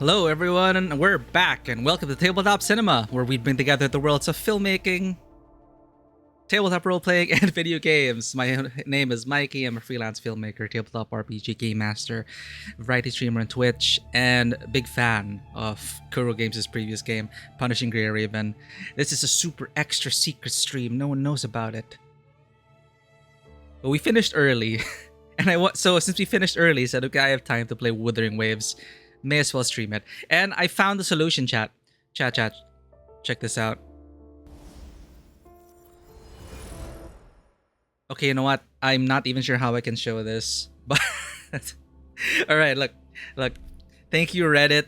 Hello everyone, and we're back, and welcome to Tabletop Cinema, where we bring together the worlds of filmmaking, tabletop role-playing, and video games. My name is Mikey. I'm a freelance filmmaker, tabletop RPG game master, variety streamer on Twitch, and big fan of Kuro Games' previous game, Punishing Grey Raven. This is a super extra secret stream. No one knows about it. But we finished early, and so since we finished early, I said, okay, I have time to play Wuthering Waves. May as well stream it. And I found the solution, chat. Chat. Check this out. Okay, you know what? I'm not even sure how I can show this. But alright, look. Thank you, Reddit,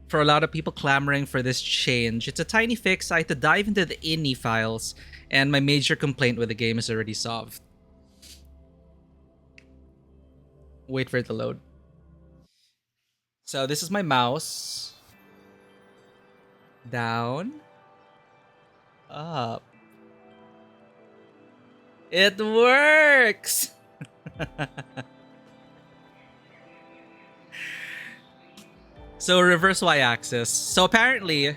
for a lot of people clamoring for this change. It's a tiny fix. I had to dive into the INI files, and my major complaint with the game is already solved. Wait for it to load. So this is my mouse. Down. Up. It works! So reverse y-axis. So apparently, you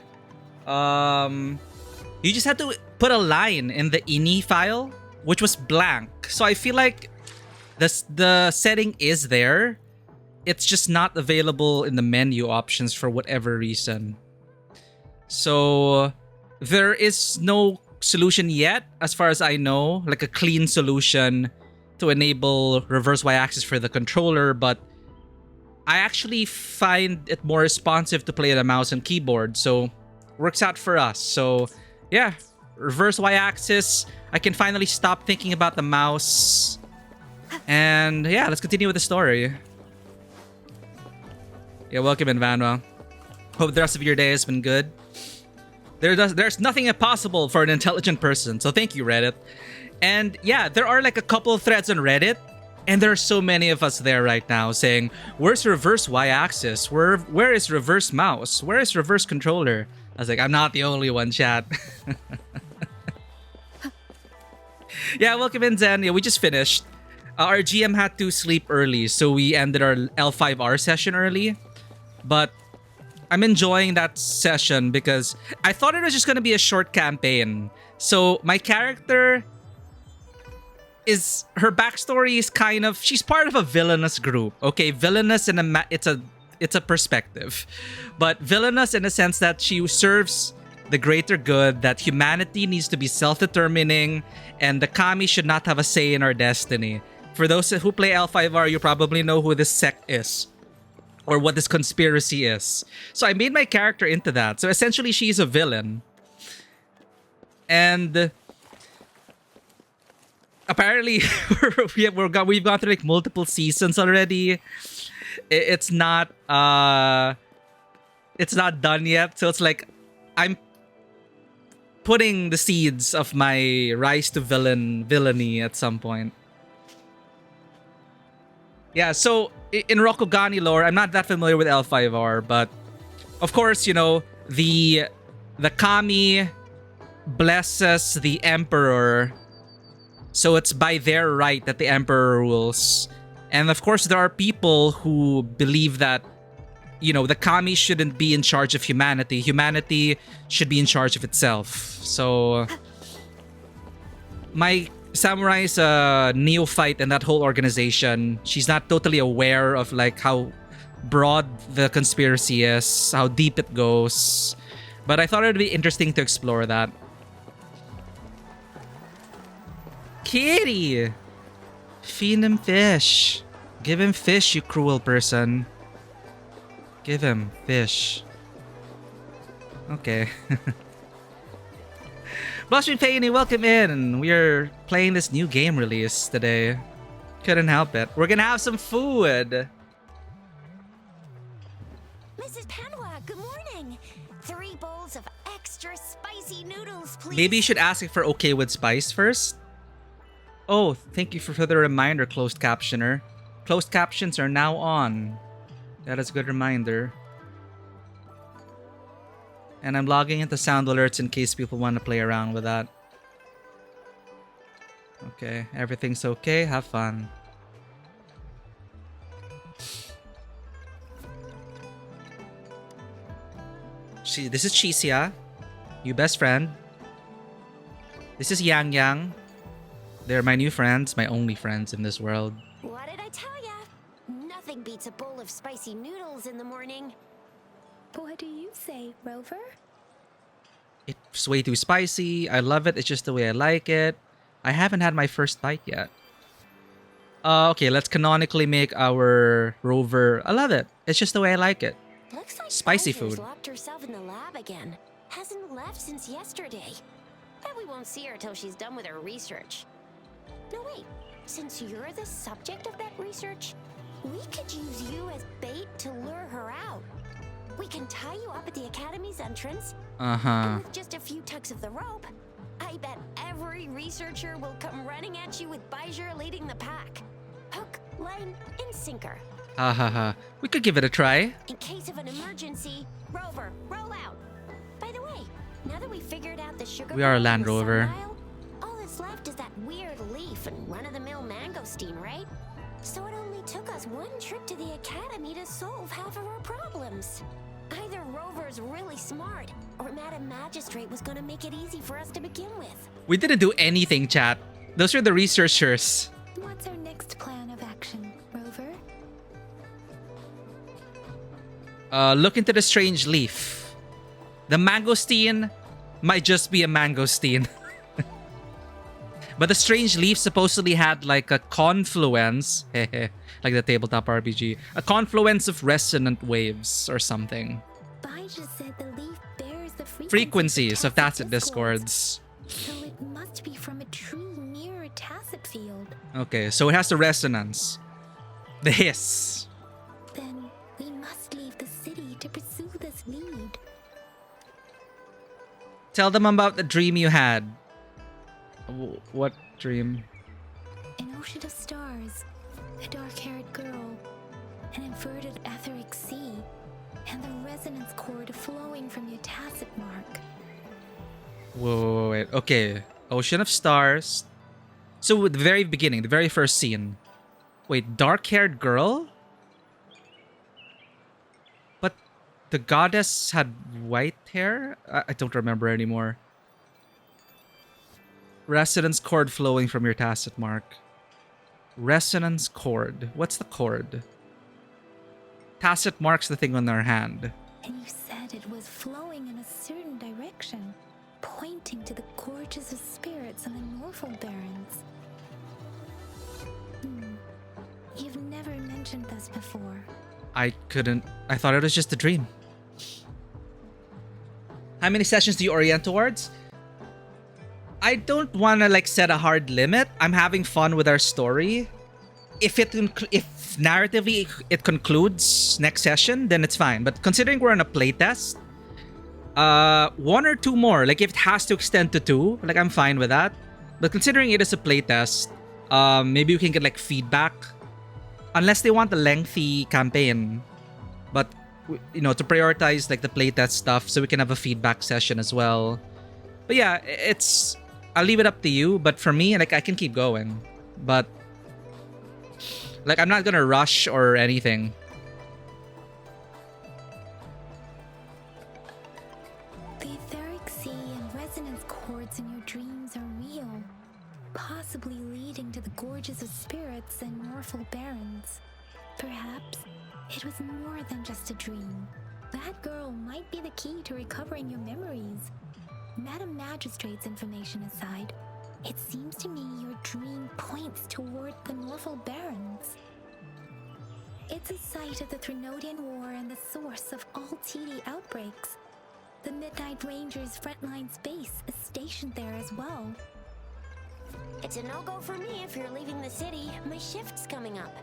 just had to put a line in the INI file, which was blank. So I feel like the setting is there. It's just not available in the menu options for whatever reason. So there is no solution yet, as far as I know, like a clean solution to enable reverse y-axis for the controller, but I actually find it more responsive to play on a mouse and keyboard, so works out for us. So yeah, reverse y-axis. I can finally stop thinking about the mouse. And yeah, let's continue with the story. Yeah, welcome in, Vanwa. Hope the rest of your day has been good. There's nothing impossible for an intelligent person, so thank you, Reddit. And yeah, there are like a couple of threads on Reddit, and there are so many of us there right now saying, where's reverse y-axis? Where is reverse mouse? Where is reverse controller? I was like, I'm not the only one, chat. Yeah, welcome in, Zen. Yeah, we just finished. Our GM had to sleep early, so we ended our L5R session early. But I'm enjoying that session because I thought it was just going to be a short campaign. So my character her backstory is kind of, she's part of a villainous group. Okay, villainous it's a perspective. But villainous in the sense that she serves the greater good, that humanity needs to be self-determining, and the kami should not have a say in our destiny. For those who play L5R, you probably know who this sect is, or what this conspiracy is. So I made my character into that. So essentially, she's a villain. And apparently, we've gone through like multiple seasons already. It's not done yet. So it's like I'm putting the seeds of my rise to villainy at some point. Yeah, so in Rokugani lore, I'm not that familiar with L5R, but of course, you know, the kami blesses the emperor, so it's by their right that the emperor rules. And of course, there are people who believe that, you know, the kami shouldn't be in charge of humanity. Humanity should be in charge of itself. So my samurai is a neophyte in that whole organization. She's not totally aware of like how broad the conspiracy is, how deep it goes. But I thought it would be interesting to explore that. Kitty! Feed him fish. Give him fish, you cruel person. Give him fish. Okay. Blushing Faney, welcome in. We are playing this new game release today. Couldn't help it. We're gonna have some food. Mrs. Panwa, good morning. 3 bowls of extra spicy noodles, please. Maybe you should ask if we're okay with spice first. Oh, thank you for the reminder, closed captioner. Closed captions are now on. That is a good reminder. And I'm logging into sound alerts in case people want to play around with that. Okay, everything's okay. Have fun. This is Chisia, you best friend. This is Yang Yang. They're my new friends, my only friends in this world. What did I tell ya? Nothing beats a bowl of spicy noodles in the morning. What do you say, Rover? It's way too spicy. I love it. It's just the way I like it. I haven't had my first bite yet. Okay, let's canonically make our Rover. I love it. It's just the way I like it. Looks like Spicy Wuthers food. locked herself in the lab again. Hasn't left since yesterday. Bet we won't see her till she's done with her research. No, wait. Since you're the subject of that research, we could use you as bait to lure her out. We can tie you up at the Academy's entrance. And with just a few tugs of the rope, I bet every researcher will come running at you with Bijur leading the pack. Hook, line, and sinker. We could give it a try. In case of an emergency, Rover, roll out. By the way, now that we figured out the sugar We are a beet Land and the Rover. sundial, all that's left is that weird leaf and run-of-the-mill mangosteen, right? So it only took us one trip to the Academy to solve half of our problems. Either Rover's really smart, or Madam Magistrate was gonna make it easy for us to begin with. We didn't do anything, chat. Those are the researchers. What's our next plan of action, Rover? Look into the strange leaf. The mangosteen might just be a mangosteen. But the strange leaf supposedly had like a confluence, like the tabletop RPG, a confluence of resonant waves or something. Bijur said the leaf bears the Frequencies of tacit discords. discords. So it must be from a tree near a tacit field. Okay, so it has the resonance. The hiss. Then we must leave the city to pursue this lead. Tell them about the dream you had. What dream? An ocean of stars, a dark-haired girl, an inverted etheric sea, and the resonance cord flowing from your tacit mark. Whoa, wait. Okay. Ocean of stars. So at the very beginning, the very first scene. Wait, dark-haired girl? But the goddess had white hair? I don't remember anymore. Resonance cord flowing from your tacit mark. Resonance cord. What's the cord? Tacit marks the thing on their hand. And you said it was flowing in a certain direction, pointing to the gorges of spirits on the Norfolk Barrens. You've never mentioned this before. I thought it was just a dream. How many sessions do you orient towards? I don't want to like set a hard limit. I'm having fun with our story. If narratively it concludes next session, then it's fine. But considering we're on a playtest, one or two more, like if it has to extend to two, like I'm fine with that. But considering it is a playtest, maybe we can get like feedback, unless they want a lengthy campaign. But you know, to prioritize like the playtest stuff, so we can have a feedback session as well. But yeah, I'll leave it up to you. But for me, like I can keep going, but like I'm not gonna rush or anything. The etheric sea and resonance cords in your dreams are real, possibly leading to the gorges of spirits and Norfolk Barrens. Perhaps it was more than just a dream. That girl might be the key to recovering your memories. Madam Magistrate's information aside, it seems to me your dream points toward the Norfolk Barrens. It's a site of the Trinodian War and the source of all TD outbreaks. The Midnight Rangers' frontline base is stationed there as well. It's a no-go for me if you're leaving the city. My shift's coming up.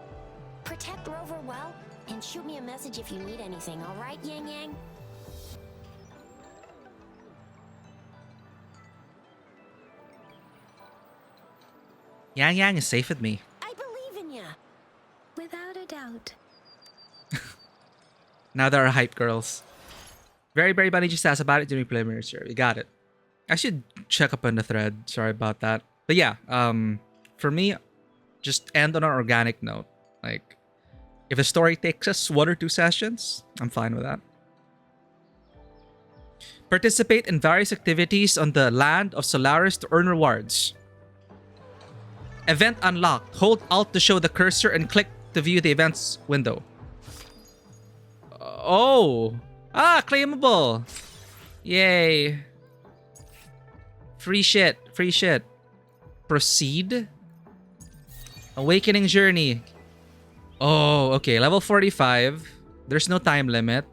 Protect Rover well, and shoot me a message if you need anything, alright, Yang Yang? Yang Yang is safe with me. I believe in ya. Without a doubt. Now there are hype girls. Very Bunny just asked about it during preliminary survey. You got it. I should check up on the thread. Sorry about that. But yeah, for me, just end on an organic note. Like, if the story takes us 1 or 2 sessions, I'm fine with that. Participate in various activities on the land of Solaris to earn rewards. Event unlocked. Hold Alt to show the cursor and click to view the events window. Oh. Ah, claimable. Yay. Free shit. Free shit. Proceed. Awakening journey. Oh, okay. Level 45. There's no time limit.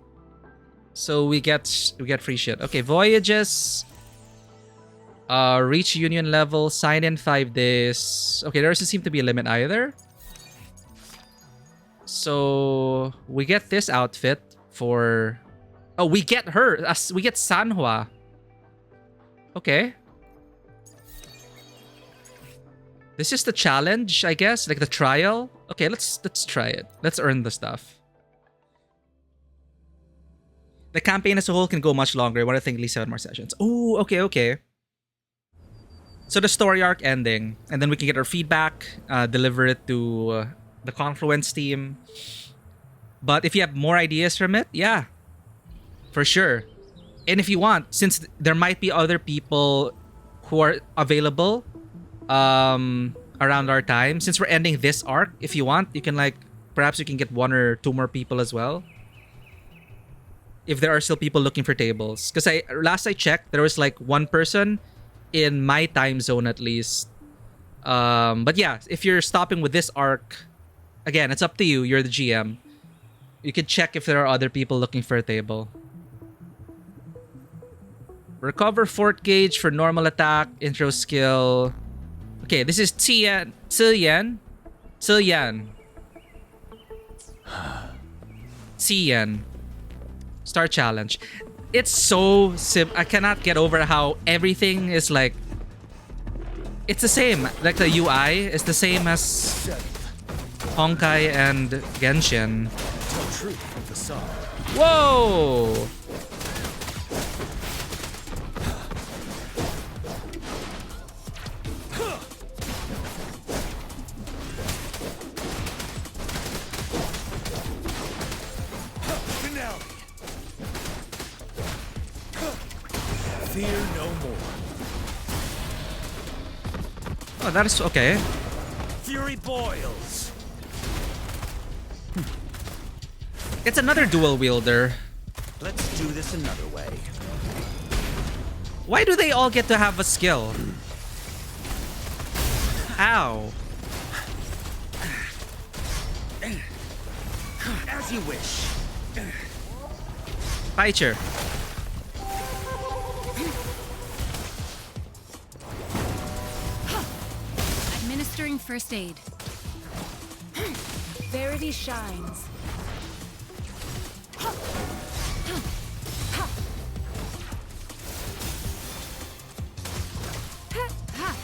So we get free shit. Okay, voyages. Reach union level. Sign in 5 days. Okay, there doesn't seem to be a limit either. So we get this outfit for... Oh, we get her. We get Sanhua. Okay. This is the challenge, I guess, like the trial. Okay, let's try it. Let's earn the stuff. The campaign as a whole can go much longer. I want to think at least 7 more sessions. Oh, okay, okay. So the story arc ending, and then we can get our feedback, deliver it to the Confluence team. But if you have more ideas from it, yeah, for sure. And if you want, since there might be other people who are available around our time, since we're ending this arc, if you want, you can perhaps you can get 1 or 2 more people as well. If there are still people looking for tables. Because last I checked, there was 1 person in my time zone at least. But yeah, if you're stopping with this arc, again, it's up to you. You're the GM. You can check if there are other people looking for a table. Recover fort gauge for normal attack, intro skill. Okay, this is Ziyan. Star challenge. It's so I cannot get over how everything is it's the same. Like the UI is the same as Honkai and Genshin. Whoa! Fear no more. Oh, that is okay. Fury boils. It's another dual wielder. Let's do this another way. Why do they all get to have a skill? Ow. As you wish. Fighter. Administering first aid. Verity shines.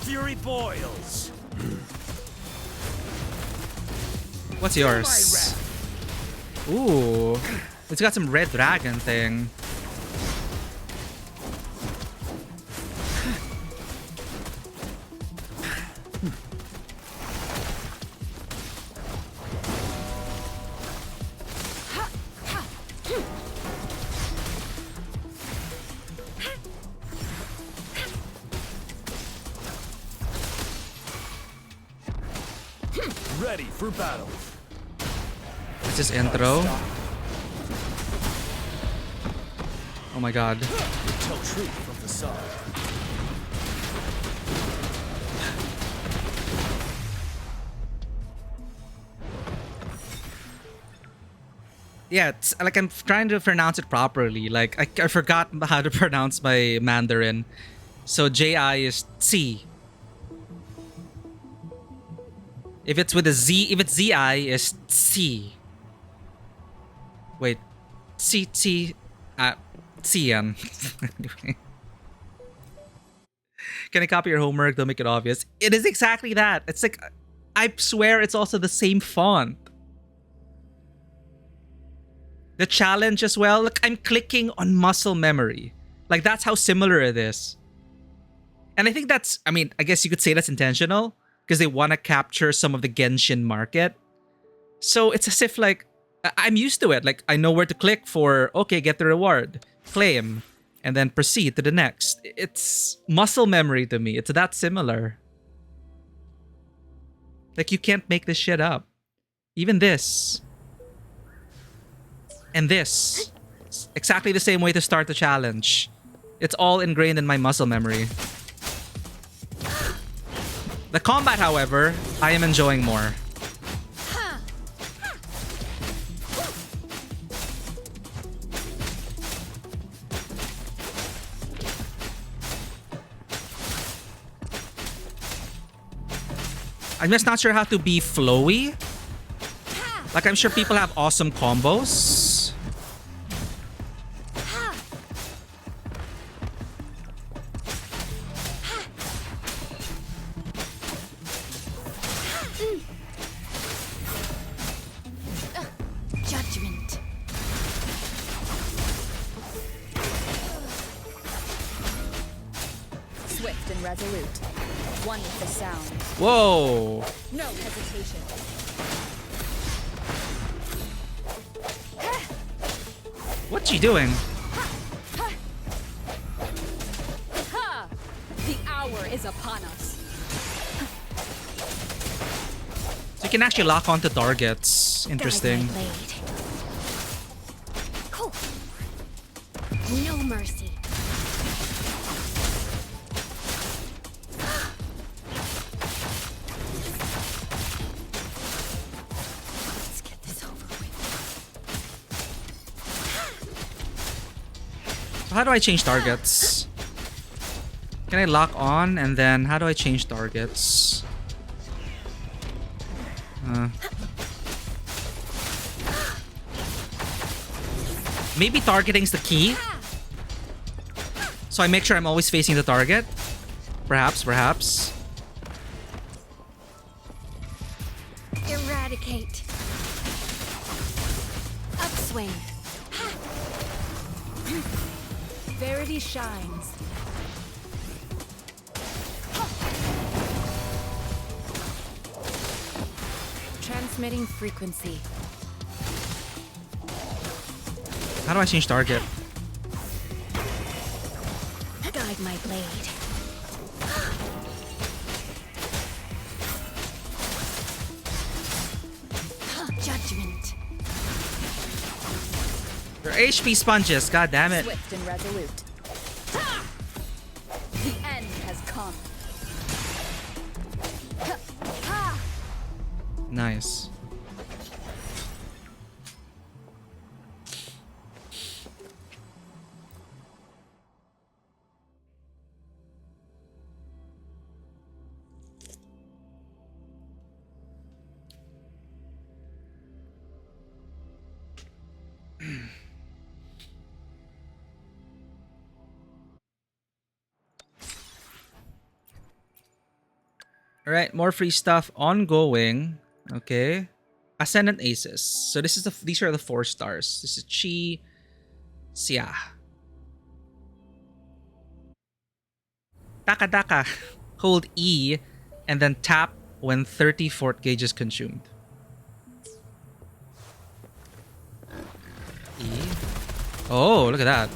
Fury boils. What's yours? Ooh. It's got some red dragon thing. Ready for battle. This is intro. Oh my god. Tell truth from facade. Yeah, it's I'm trying to pronounce it properly. I forgot how to pronounce my Mandarin. So JI is C. If it's with a Z, if it's ZI, is C. Wait. Cian. Anyway. Can I copy your homework? Don't make it obvious. It is exactly that. It's I swear it's also the same font. The challenge as well. Look, I'm clicking on muscle memory. That's how similar it is. And I think that's, I guess you could say that's intentional. Because they want to capture some of the Genshin market. So it's as if I'm used to it. I know where to click for, okay, get the reward. Claim. and then proceed to the next. It's muscle memory to me. It's that similar. Like, you can't make this shit up. Even this. And this. It's exactly the same way to start the challenge. It's all ingrained in my muscle memory. The combat, however, I am enjoying more. I'm just not sure how to be flowy. Like, I'm sure people have awesome combos. Judgment. Swift and resolute. One with the sound. Whoa. No hesitation. What's she doing? Ha! The hour is upon us. So you can actually lock onto targets. Interesting. Guide my blade. Cool. No mercy. Let's get this over with. How do I change targets? Can I lock on and then how do I change targets? Maybe targeting's the key. So I make sure I'm always facing the target. Perhaps. Eradicate. Upswing. Verity shines. Transmitting frequency. How do I change target? Guide my blade. Judgment. They're HP sponges, god damn it. Swift and resolute. The end has come. Nice. All right, more free stuff ongoing. Okay. Ascendant Aces. So these are the 4 stars. This is Chi, Xia. Taka. Hold E and then tap when 30 fort gauge is consumed. E. Oh, look at that.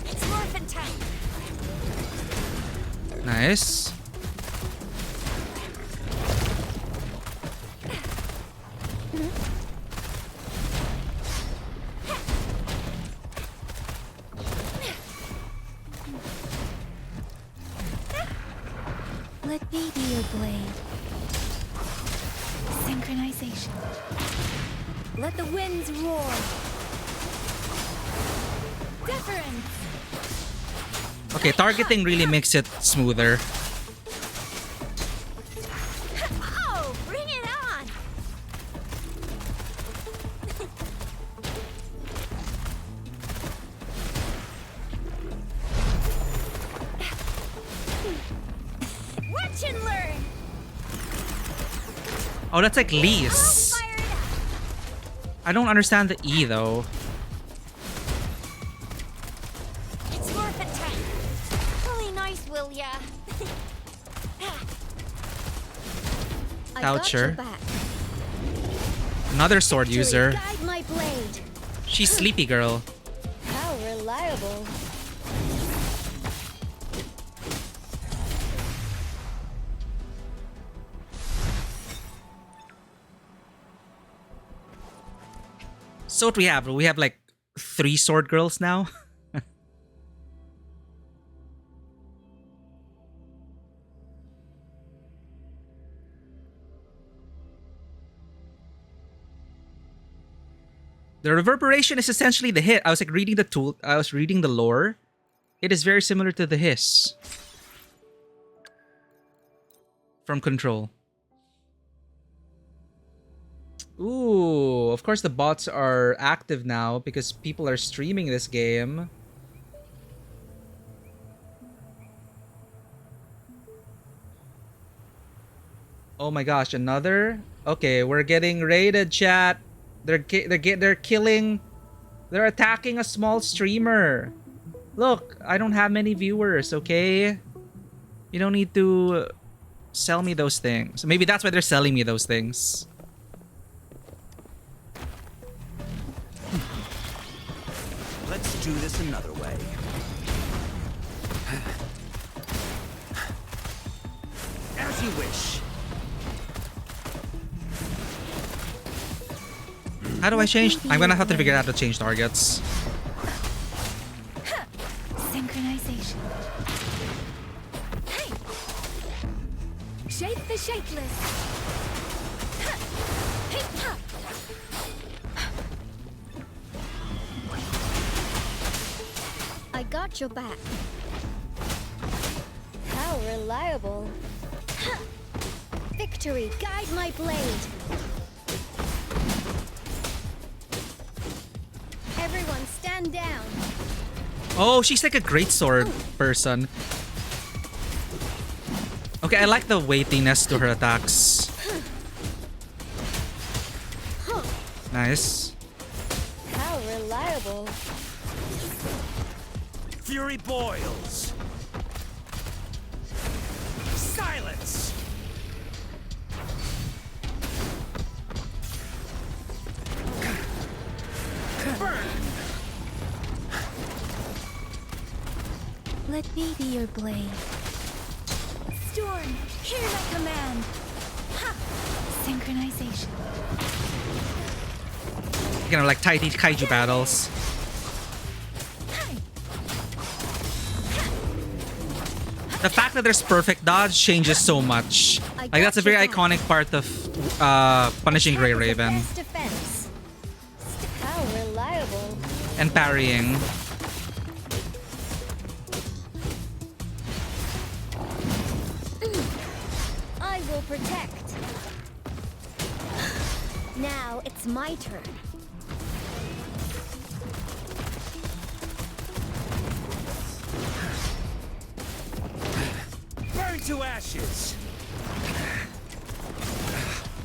It's morphin' time. Nice. Let me be your blade. Synchronization. Let the winds roar. Deference. Okay, targeting really makes it smoother. Oh, bring it on! Watch and learn! Oh, that's like Lee's. Fire it up! I don't understand the E though. It's morphin' time! Really nice, will ya? I got Coucher. your back. Another sword user. Guide my blade! She's sleepy girl. How reliable. So what we have? We have like 3 sword girls now. The reverberation is essentially the hit. I was like reading the tool. I was reading the lore. It is very similar to the hiss from Control. Ooh, of course the bots are active now because people are streaming this game. Oh my gosh, another? Okay, we're getting raided, chat. They're killing. They're attacking a small streamer. Look, I don't have many viewers, okay? You don't need to sell me those things. Maybe that's why they're selling me those things. Let's do this another way. As you wish. How do I change? I'm gonna have to figure out how to change targets. Synchronization. Hey! Shape the shapeless. Hey, ha! I got your back. How reliable. Victory, guide my blade. Everyone stand down. Oh, she's like a greatsword person. Okay, I like the weightiness to her attacks. Nice. How reliable. Fury boils. Silence. Burn. Let me be your blade. Storm, hear my command. Ha! Synchronization. You know, like tidy kaiju battles. The fact that there's perfect dodge changes so much. Like that's a very iconic part of punishing Grey Raven. Best defense. How reliable. And parrying. I will protect. Now it's my turn. Burn to ashes.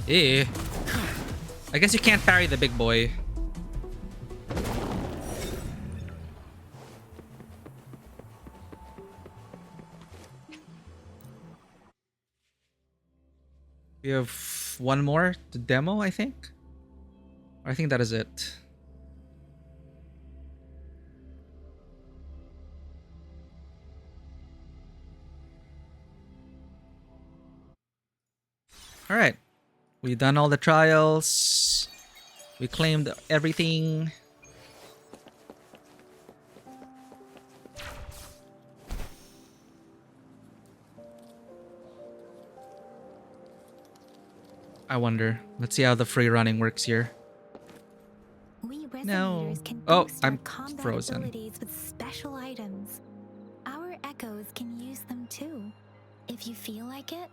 Eh. I guess you can't parry the big boy. We have one more to demo, I think. I think that is it. All right. We done all the trials. We claimed everything. I wonder. Let's see how the free running works here. We No. resonators can Oh, boost I'm our combat frozen. abilities with special items. Our echoes can use them too. If you feel like it,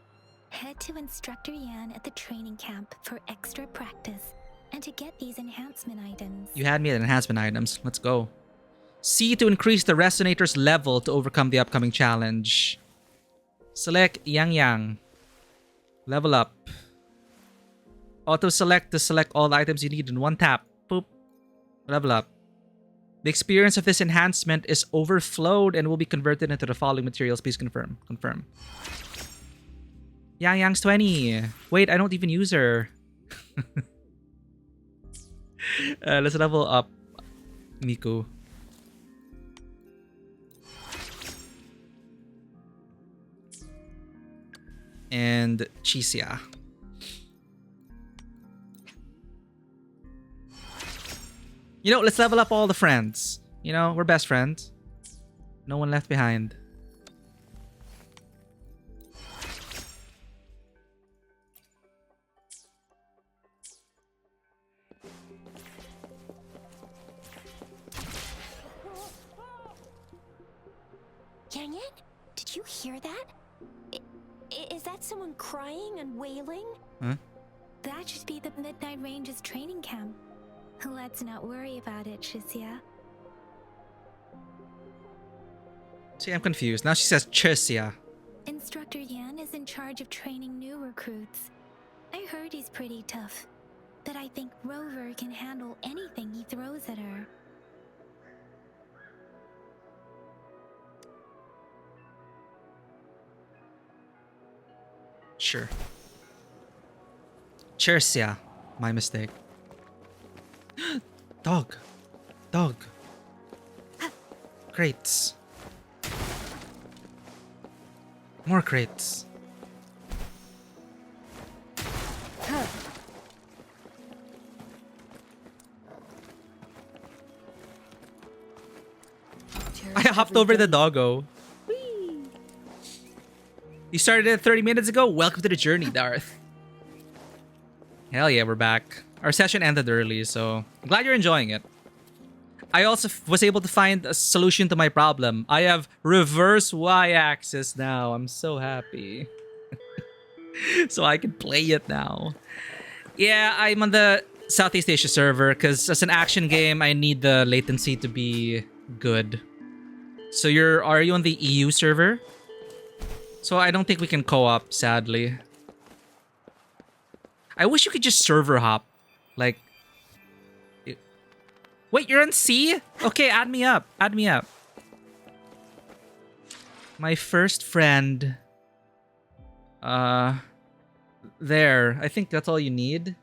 head to Instructor Yan at the training camp for extra practice and to get these enhancement items. You had me at enhancement items. Let's go. C to increase the resonator's level to overcome the upcoming challenge. Select Yang Yang. Level up. Auto select to select all the items you need in one tap. Boop. Level up. The experience of this enhancement is overflowed and will be converted into the following materials. Please confirm. Confirm. Yang Yang's 20. Wait, I don't even use her. Let's level up Miku. And Chisia. You know, let's level up all the friends. You know, we're best friends. No one left behind. Canyon, did you hear that? Is that someone crying and wailing? Huh? That should be the Midnight Ranges training camp. Let's not worry about it, Shisia. See, I'm confused. Now she says Chisia. Instructor Yan is in charge of training new recruits. I heard he's pretty tough, but I think Rover can handle anything he throws at her. Sure. Chisia. My mistake. Dog. Dog. Crates. More crates. I hopped over the doggo. Whee! You started it 30 minutes ago? Welcome to the journey, Darth. Hell yeah, we're back. Our session ended early, so I'm glad you're enjoying it. I also was able to find a solution to my problem. I have reverse Y-axis now. I'm so happy. So I can play it now. Yeah, I'm on the Southeast Asia server because as an action game, I need the latency to be good. So are you on the EU server? So I don't think we can co-op, sadly. I wish you could just server hop. Like... Wait, you're on C? Okay, add me up. Add me up. My first friend. There. I think that's all you need.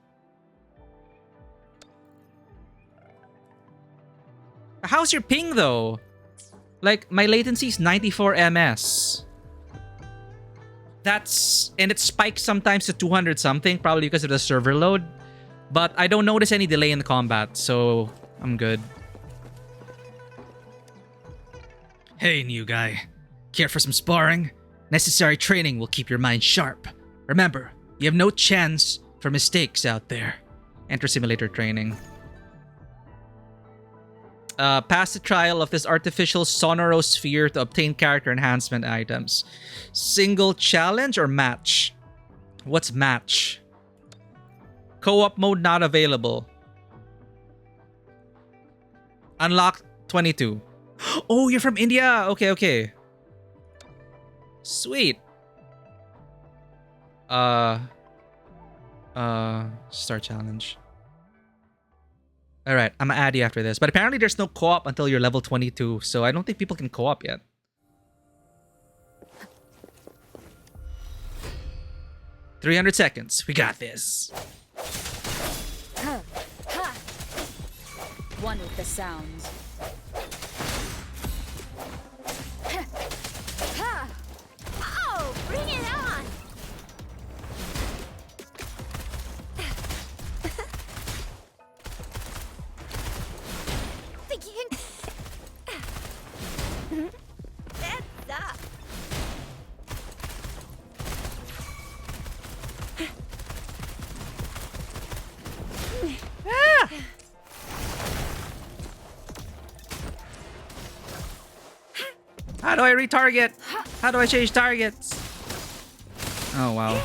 How's your ping, though? Like, my latency is 94 ms. And it spikes sometimes to 200 something, probably because of the server load. But I don't notice any delay in the combat, so I'm good. Hey, new guy. Care for some sparring? Necessary training will keep your mind sharp. Remember, you have no chance for mistakes out there. Enter simulator training. Pass the trial of this artificial sonorosphere to obtain character enhancement items. Single challenge or match? What's match? Co-op mode not available. Unlock 22. Oh, you're from India. Okay, okay. Sweet. Start challenge. Alright, I'm gonna add you after this. But apparently there's no co-op until you're level 22, so I don't think people can co-op yet. "300 seconds. We got this." One with the sounds. Oh, bring it on! That's up. How do I retarget? How do I change targets? Oh, wow.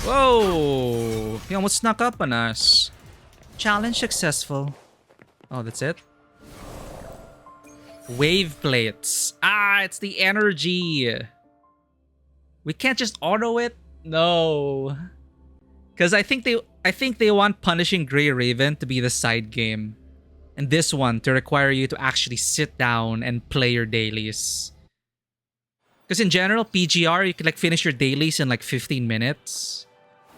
Whoa! He almost snuck up on us. Challenge successful. Oh, that's it? Wave plates. Ah, it's the energy. We can't just auto it? No. Because I think they want Punishing Grey Raven to be the side game. And this one to require you to actually sit down and play your dailies. Because in general, PGR, you can like finish your dailies in like 15 minutes.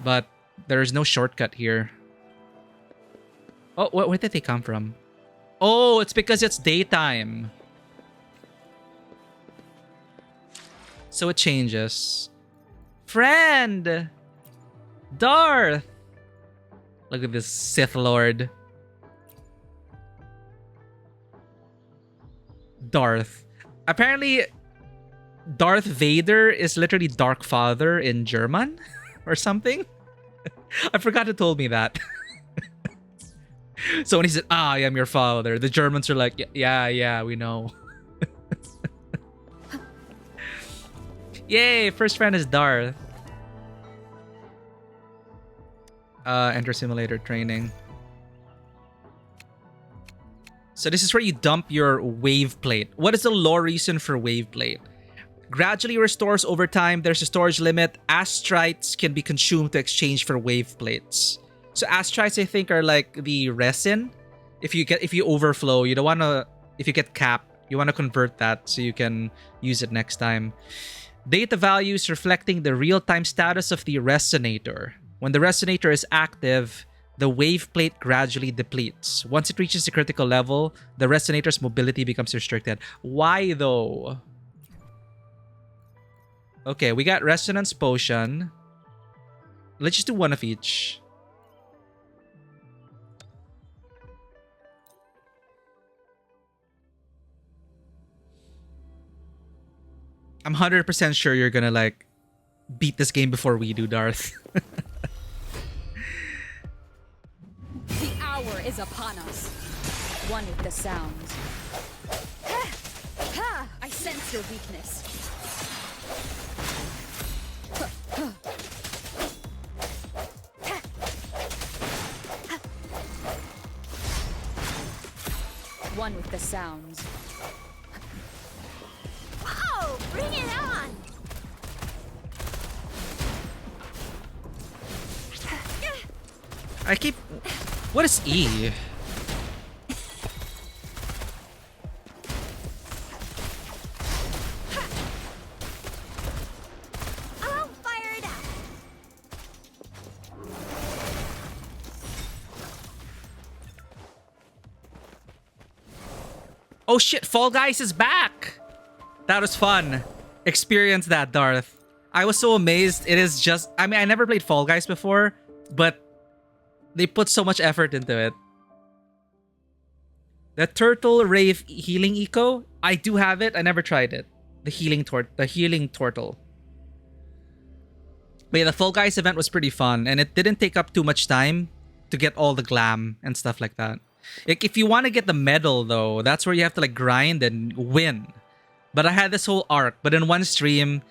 But there's no shortcut here. Oh, where did they come from? Oh, it's because it's daytime. So it changes. Friend! Darth! Look at this Sith Lord. Darth. Apparently, Darth Vader is literally Dark Father in German or something. I forgot who told me that. So when he said, I am your father, the Germans are like, yeah, we know. Yay, first friend is Darth. Enter simulator training. So this is where you dump your wave plate. What is the lore reason for wave plate? Gradually restores over time. There's a storage limit. Astrites can be consumed to exchange for wave plates. So astrites, I think, are like the resin. If you overflow, you don't wanna. If you get capped, you wanna convert that so you can use it next time. Data values reflecting the real-time status of the resonator. When the resonator is active, the wave plate gradually depletes. Once it reaches a critical level, the resonator's mobility becomes restricted. Why though? Okay, we got resonance potion. Let's just do one of each. I'm 100% sure you're gonna like beat this game before we do, Darth. The hour is upon us. One with the sounds. I sense your weakness. One with the sounds. Whoa! Bring it on! I keep... What is E? I'll fire it up! Oh shit, Fall Guys is back! That was fun. Experience that, Darth. I was so amazed. It is just... I mean, I never played Fall Guys before, but they put so much effort into it. The Turtle Rave Healing Eco, I do have it. I never tried it. The healing turtle. But yeah, the Fall Guys event was pretty fun, and it didn't take up too much time to get all the glam and stuff like that. Like, if you want to get the medal, though, that's where you have to like grind and win. But I had this whole arc, but in one stream,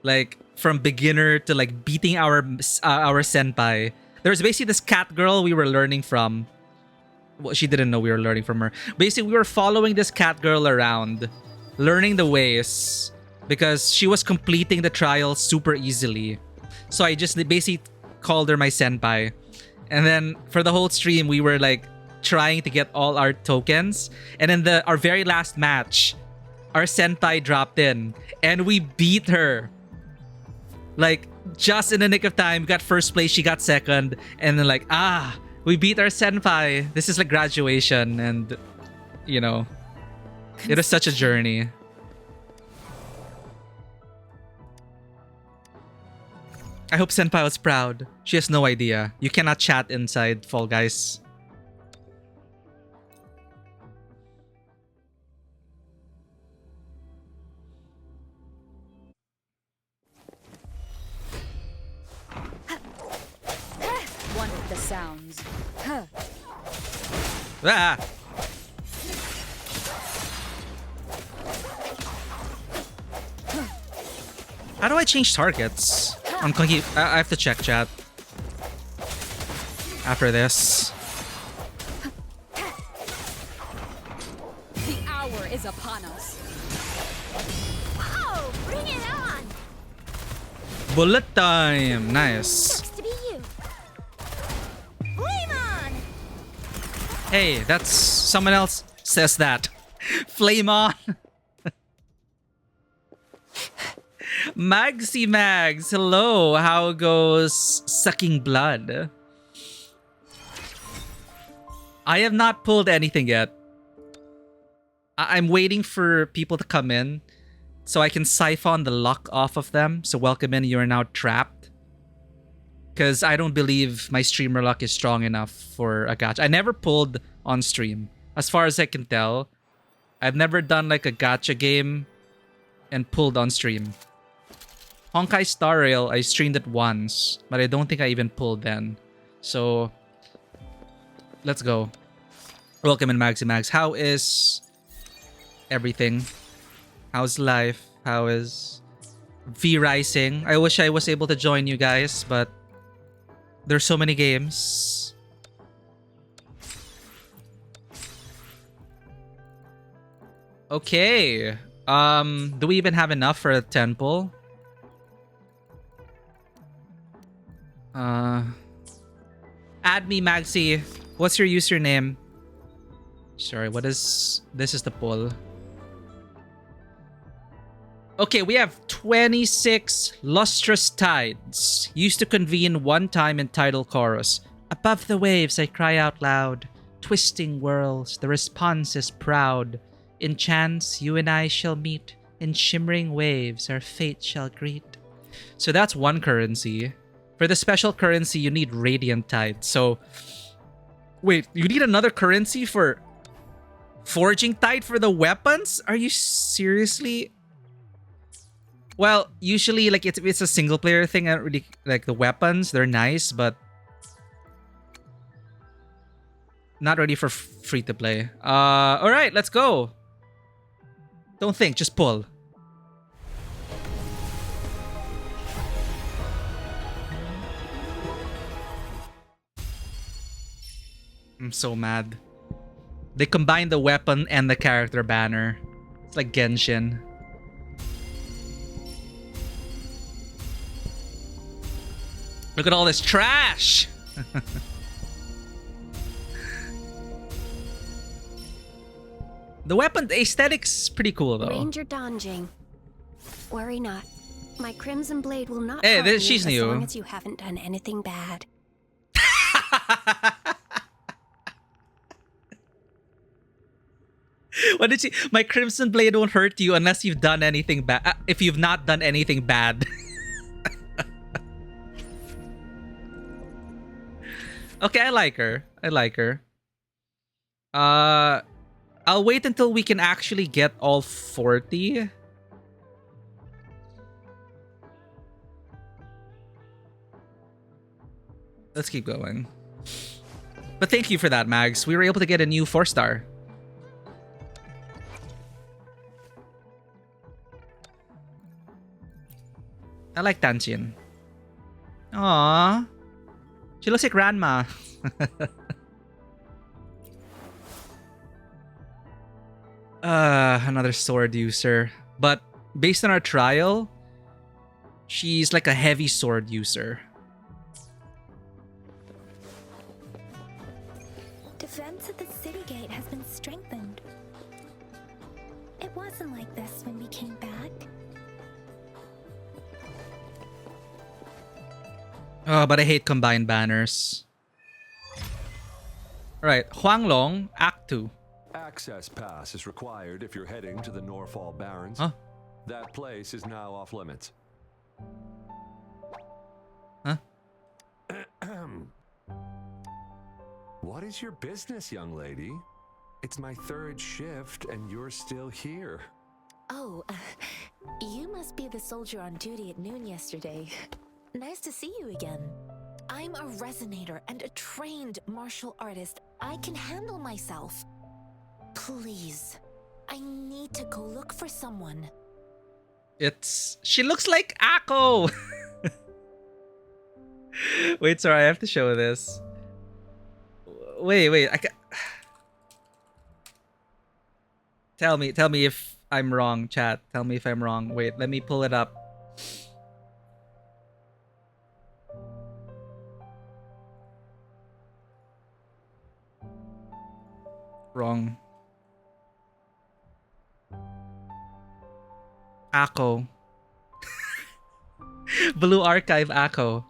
like from beginner to like beating our senpai. There was basically this cat girl we were learning from. Well, she didn't know we were learning from her. Basically, we were following this cat girl around, learning the ways, because she was completing the trial super easily. So I just basically called her my senpai. And then for the whole stream, we were like trying to get all our tokens. And in our very last match, our senpai dropped in and we beat her. Like, just in the nick of time, we got first place, she got second, and then like, we beat our senpai. This is like graduation, and you know, it is such a journey. I hope senpai was proud. She has no idea. You cannot chat inside Fall Guys. One with the sounds. Ah! How do I change targets? I'm clunky. I have to check chat after this. The hour is upon us. Whoa! Bring it on! Bullet time. Nice. Sucks to be you. Flame on! Hey, that's someone else says that. Flame on. Magsy Mags, hello. How goes sucking blood? I have not pulled anything yet. I'm waiting for people to come in so I can siphon the luck off of them. So welcome in, you are now trapped. Because I don't believe my streamer luck is strong enough for a gacha. I never pulled on stream. As far as I can tell, I've never done like a gacha game and pulled on stream. Honkai Star Rail, I streamed it once, but I don't think I even pulled then. So, let's go. Welcome in, Maxi Max. How is everything? How's life? How is V Rising? I wish I was able to join you guys, but there's so many games. Okay. Do we even have enough for a temple? Add me, Maxi. What's your username? Sorry, what is... This is the poll. Okay, we have 26 lustrous tides. Used to convene one time in tidal chorus. Above the waves I cry out loud. Twisting whirls, the response is proud. In chance you and I shall meet. In shimmering waves our fate shall greet. So that's one currency. For the special currency, you need Radiant Tide. So, wait, you need another currency for Forging Tide for the weapons? Are you seriously? Well, usually, like, it's a single player thing. I don't really like the weapons. They're nice, but not ready for free to play. All right, let's go. Don't think, just pull. I'm so mad. They combined the weapon and the character banner. It's like Genshin. Look at all this trash! The weapon aesthetic's pretty cool though. Ranger Donjing. Worry not. My Crimson Blade will not Hey, harm you she's as new. long as you haven't done anything bad. What did she? My Crimson Blade won't hurt you unless you've done anything bad. If you've not done anything bad. Okay, I like her. I like her. I'll wait until we can actually get all 40. Let's keep going. But thank you for that, Mags. We were able to get a new 4-star. I like Tanshin. Aww. She looks like grandma. Another sword user. But based on our trial, she's like a heavy sword user. Defense at the city gate has been strengthened. It wasn't like this when we came back. Oh, but I hate combined banners. Alright, Huanglong, Act 2. Access pass is required if you're heading to the Norfall Barrens. Huh? That place is now off limits. Huh? What is your business, young lady? It's my third shift and you're still here. Oh, you must be the soldier on duty at noon yesterday. Nice to see you again. I'm a resonator and a trained martial artist. I can handle myself. Please, I need to go look for someone. She looks like Akko! Wait, sorry, I have to show this. Wait, Tell me if I'm wrong, chat. Tell me if I'm wrong. Wait, let me pull it up. Wrong. Akko. Blue Archive Akko.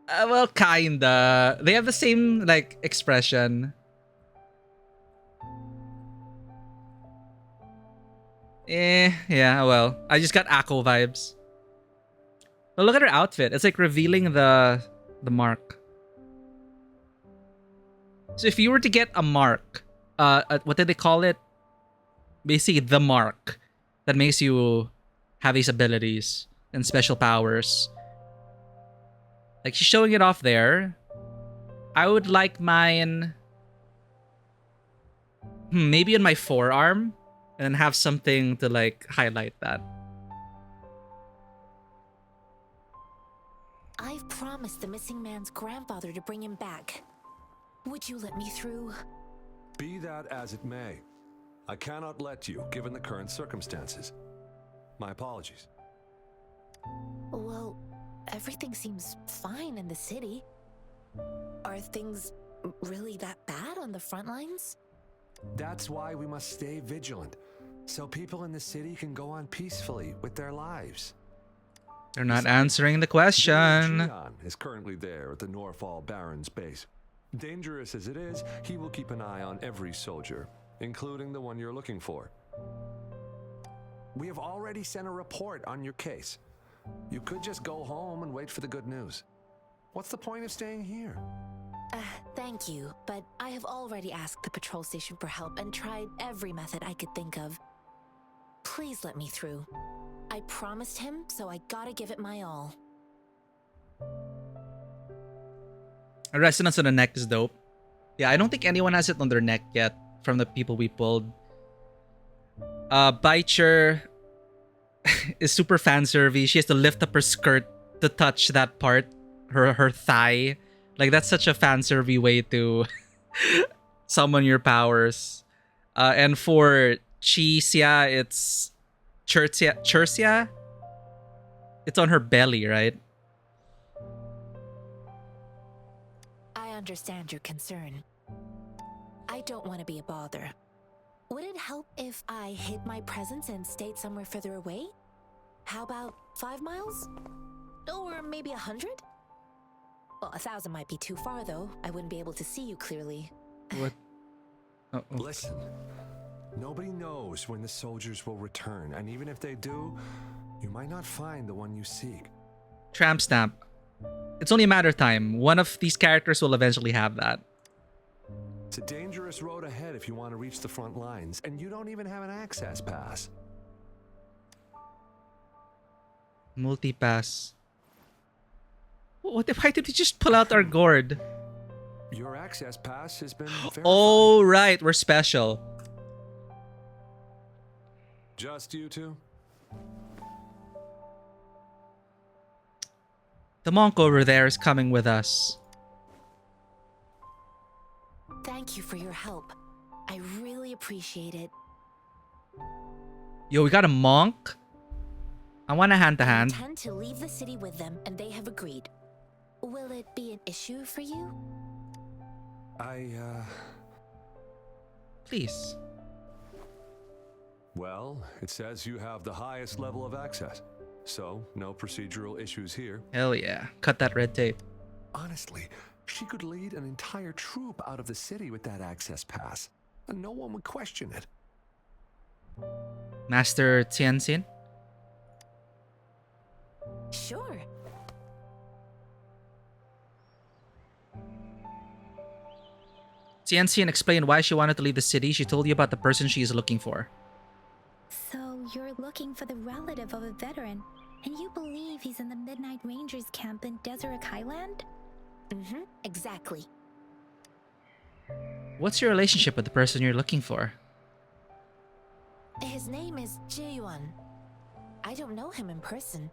Well, kinda. They have the same like expression. Yeah, well, I just got Akko vibes. But look at her outfit. It's like revealing the mark. So if you were to get a mark, what did they call it? Basically, the mark that makes you have these abilities and special powers. Like she's showing it off there. I would like mine, maybe in my forearm, and then have something to like highlight that. I've promised the missing man's grandfather to bring him back. Would you let me through? Be that as it may, I cannot let you, given the current circumstances. My apologies. Well, everything seems fine in the city. Are things really that bad on the front lines? That's why we must stay vigilant, so people in the city can go on peacefully with their lives. They're not answering the question. Gian is currently there at the Norfall Baron's base. Dangerous as it is, he will keep an eye on every soldier, including the one you're looking for. We have already sent a report on your case. You could just go home and wait for the good news. What's the point of staying here? Thank you, but I have already asked the patrol station for help and tried every method I could think of. Please let me through. I promised him, so I gotta give it my all. A resonance on the neck is dope. Yeah, I don't think anyone has it on their neck yet from the people we pulled. Baicher is super fan service. She has to lift up her skirt to touch that part, her thigh. Like that's such a fan service way to summon your powers. And for Chisia, it's Chursia. It's on her belly, right? I understand your concern. I don't want to be a bother. Would it help if I hid my presence and stayed somewhere further away? How about 5 miles? Or maybe 100? Well, 1,000 might be too far, though. I wouldn't be able to see you clearly. What? Oh. Listen, nobody knows when the soldiers will return, and even if they do, you might not find the one you seek. Tramp stamp. It's only a matter of time. One of these characters will eventually have that. It's a dangerous road ahead if you want to reach the front lines, and you don't even have an access pass. Multipass. Why did we just pull out our gourd? Your access pass has been verified. Oh, right. We're special. Just you two? The monk over there is coming with us. Thank you for your help. I really appreciate it. Yo, we got a monk? I want a I hand-to-hand. intend to leave the city with them, and they have agreed. Will it be an issue for you? Please. Well, it says you have the highest level of access, so no procedural issues here. Hell yeah. Cut that red tape. Honestly, she could lead an entire troop out of the city with that access pass, and no one would question it. Master Tianxin? Sure. Tianxin explained why she wanted to leave the city. She told you about the person she is looking for. So you're looking for the relative of a veteran, and you believe he's in the Midnight Rangers camp in Deseret Highland? Mm-hmm, exactly. What's your relationship with the person you're looking for? His name is Jiyuan. I don't know him in person.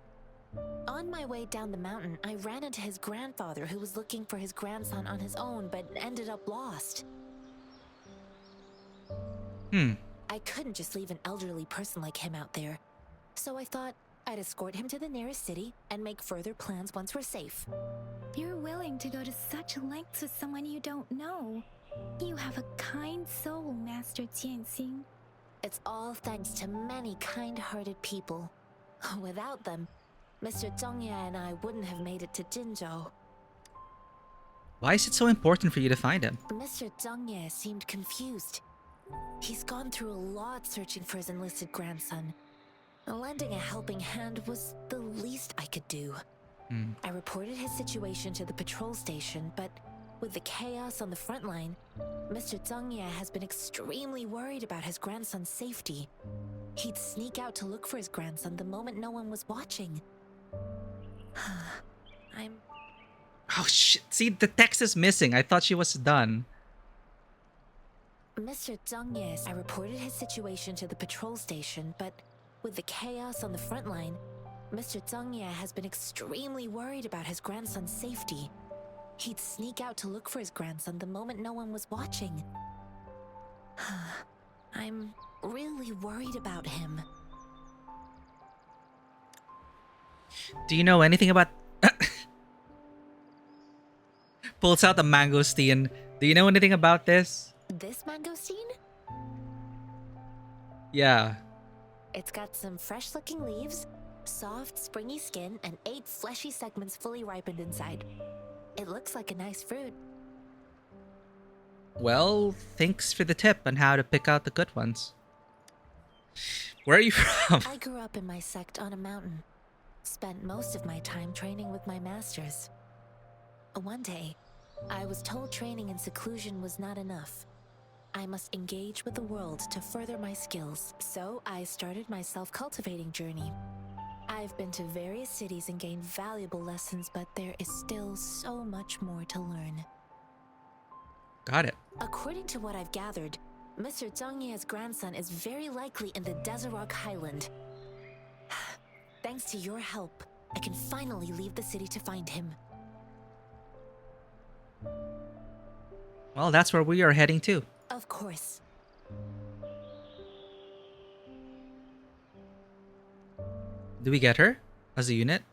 On my way down the mountain, I ran into his grandfather who was looking for his grandson on his own but ended up lost. I couldn't just leave an elderly person like him out there. So I thought I'd escort him to the nearest city and make further plans once we're safe. You're willing to go to such lengths with someone you don't know. You have a kind soul, Master Tianxin. It's all thanks to many kind-hearted people. Without them, Mr. Zhongya and I wouldn't have made it to Jinzhou. Why is it so important for you to find him? Mr. Zhangye seemed confused. He's gone through a lot searching for his enlisted grandson. Lending a helping hand was the least I could do. I reported his situation to the patrol station, but with the chaos on the front line, Mr. Zhangye has been extremely worried about his grandson's safety. He'd sneak out to look for his grandson the moment no one was watching. Oh shit! See, the text is missing. I thought she was done. Mr. Zhangye, I reported his situation to the patrol station, but with the chaos on the front line, Mr. Zhangye has been extremely worried about his grandson's safety. He'd sneak out to look for his grandson the moment no one was watching. I'm really worried about him. Do you know anything about... Pulls out the mangosteen. Do you know anything about this? This mangosteen? Yeah. It's got some fresh-looking leaves, soft, springy skin, and 8 fleshy segments fully ripened inside. It looks like a nice fruit. Well, thanks for the tip on how to pick out the good ones. Where are you from? I grew up in my sect on a mountain. Spent most of my time training with my masters. One day, I was told training in seclusion was not enough. I must engage with the world to further my skills, so I started my self-cultivating journey. I've been to various cities and gained valuable lessons, but there is still so much more to learn. Got it. According to what I've gathered, Mr. Zhangye's grandson is very likely in the Desert Highland. Thanks to your help, I can finally leave the city to find him. Well, that's where we are heading to. Of course. Do we get her as a unit?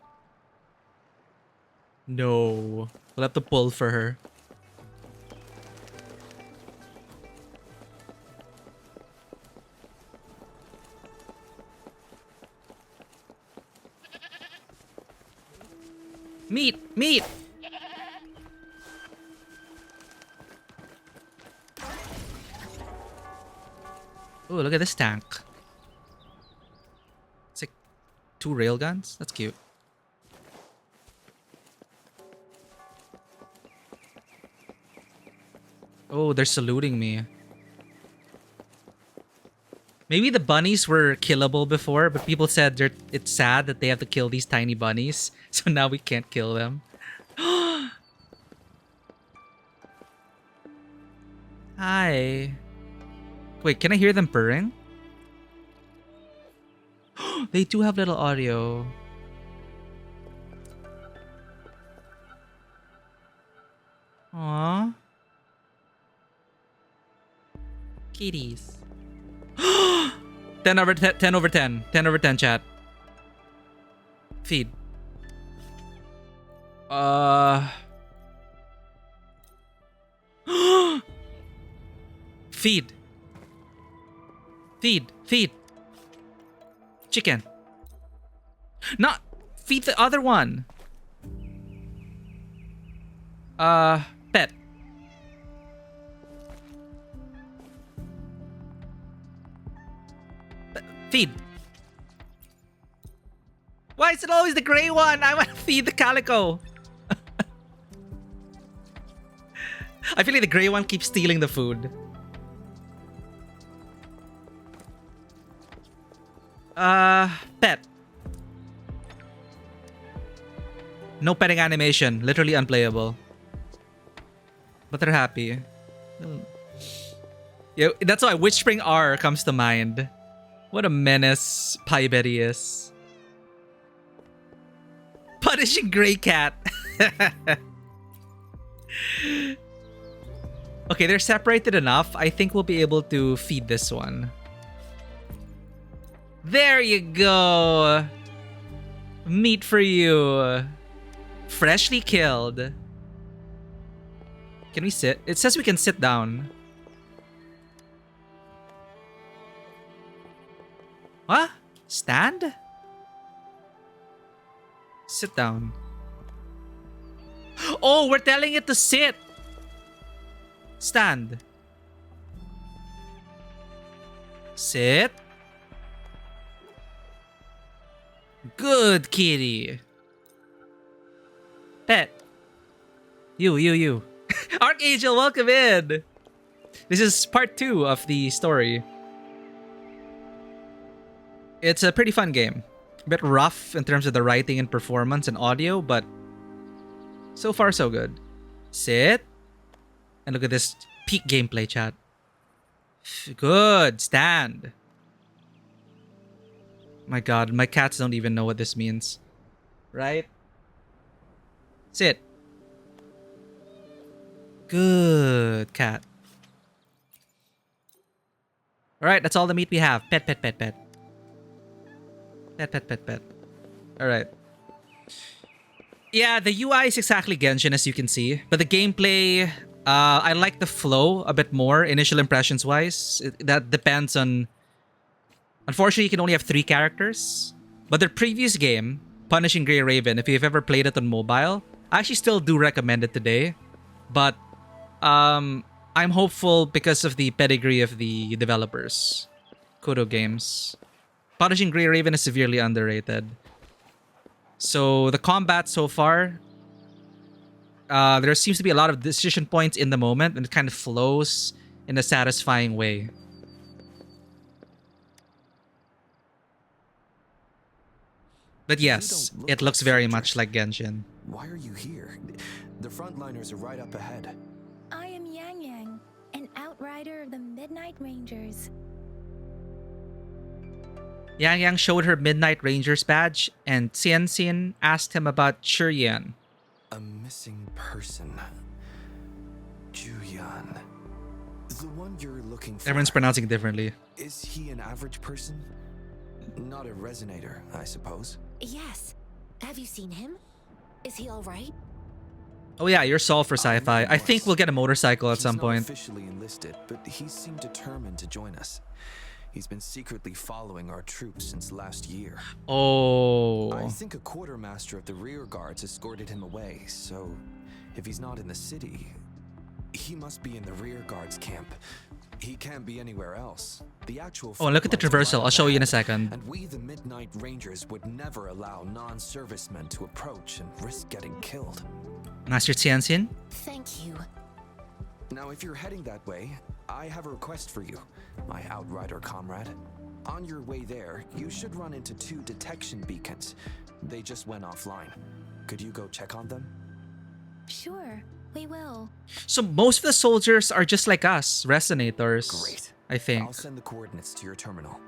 No. We'll have to pull for her. Meat! Meat! Oh, look at this tank. It's like 2 railguns. That's cute. Oh, they're saluting me. Maybe the bunnies were killable before, but people said it's sad that they have to kill these tiny bunnies. So now we can't kill them. Hi. Wait, can I hear them purring? They do have little audio. Aww. Kitties. 10 over 10, 10 over 10. 10 over 10, chat. Feed. Feed. Feed. Feed. Chicken. Not feed the other one. Pet. Feed. Why is it always the gray one? I want to feed the calico. I feel like the gray one keeps stealing the food. Pet. No petting animation. Literally unplayable. But they're happy. Yeah, that's why Witchspring R comes to mind. What a menace Pie Betty is. Punishing Grey Cat. Okay, they're separated enough. I think we'll be able to feed this one. There you go. Meat for you. Freshly killed. Can we sit? It says we can sit down. What? Stand? Sit down. Oh, we're telling it to sit. Stand. Sit. Good kitty. Pet. You. Archangel, welcome in. This is part 2 of the story. It's a pretty fun game. A bit rough in terms of the writing and performance and audio, but so far so good. Sit. And look at this peak gameplay, chat. Good. Stand. My god, my cats don't even know what this means. Right? Sit. Good cat. Alright, that's all the meat we have. Pet. Pet. Alright. Yeah, the UI is exactly Genshin as you can see. But the gameplay, I like the flow a bit more, initial impressions wise. That depends on... Unfortunately, you can only have 3 characters. But their previous game, Punishing Grey Raven, if you've ever played it on mobile, I actually still do recommend it today. But I'm hopeful because of the pedigree of the developers. Kodo Games. Punishing Grey Raven is severely underrated. So the combat so far, there seems to be a lot of decision points in the moment, and it kind of flows in a satisfying way. But yes, it looks very much like Genshin. Why are you here? The frontliners are right up ahead. I am Yang, an outrider of the Midnight Rangers. Yang showed her Midnight Rangers badge, and Xian asked him about Shurian. A missing person. Juyan. The one you're looking for. Everyone's pronouncing it differently. Is he an average person? Not a resonator, I suppose. Yes. Have you seen him? Is he all right? Oh yeah, you're Saul for sci-fi. I think we'll get a motorcycle at some point. He's not officially enlisted, but he seemed determined to join us. He's been secretly following our troops since last year. Oh. I think a quartermaster of the rear guards escorted him away, so if he's not in the city, he must be in the rear guards camp. He can't be anywhere else. The actual Oh, look at the traversal. I'll show you in a second. And we, the Midnight Rangers, would never allow non-servicemen to approach and risk getting killed. Master Xian. Thank you. Now, if you're heading that way, I have a request for you, my outrider comrade. On your way there, you should run into 2 detection beacons. They just went offline. Could you go check on them? Sure, we will. So most of the soldiers are just like us, resonators. Great. I think. I'll send the coordinates to your terminal.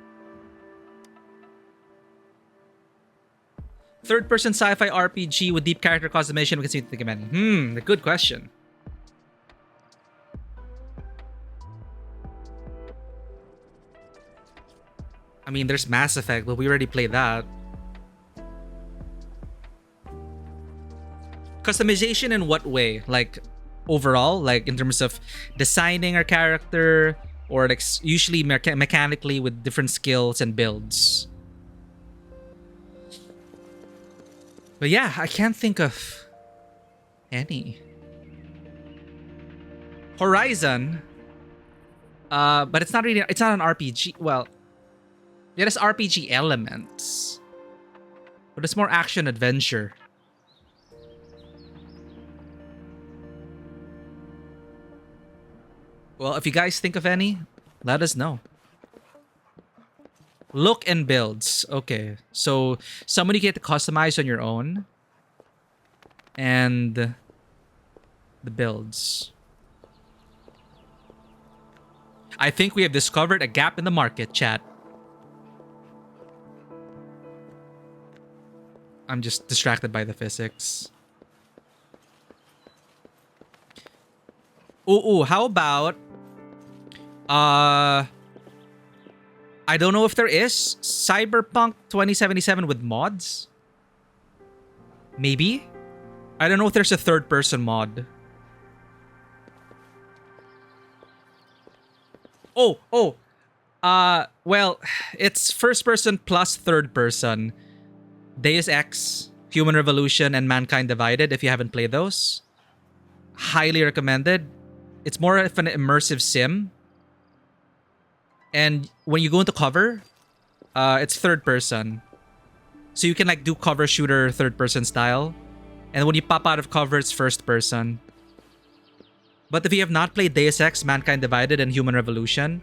Third-person sci-fi RPG with deep character customization. We can see the command. A good question. I mean, there's Mass Effect, but we already played that. Customization in what way? Like, overall? Like, in terms of designing our character? Or like usually mechanically with different skills and builds? But yeah, I can't think of any. Horizon. But it's not really, it's not an RPG. Well, it has RPG elements. But it's more action adventure. Well, if you guys think of any, let us know. Look and builds. Okay. So, someone you get to customize on your own. And the builds. I think we have discovered a gap in the market, chat. I'm just distracted by the physics. Ooh, how about... I don't know if there is Cyberpunk 2077 with mods. Maybe? I don't know if there's a third-person mod. Well, it's first-person plus third-person. Deus Ex, Human Revolution, and Mankind Divided, if you haven't played those. highly recommended. It's more of an immersive sim. And when you go into cover, it's third person. So you can like do cover shooter third person style. And when you pop out of cover, it's first person. But if you have not played Deus Ex, Mankind Divided, and Human Revolution,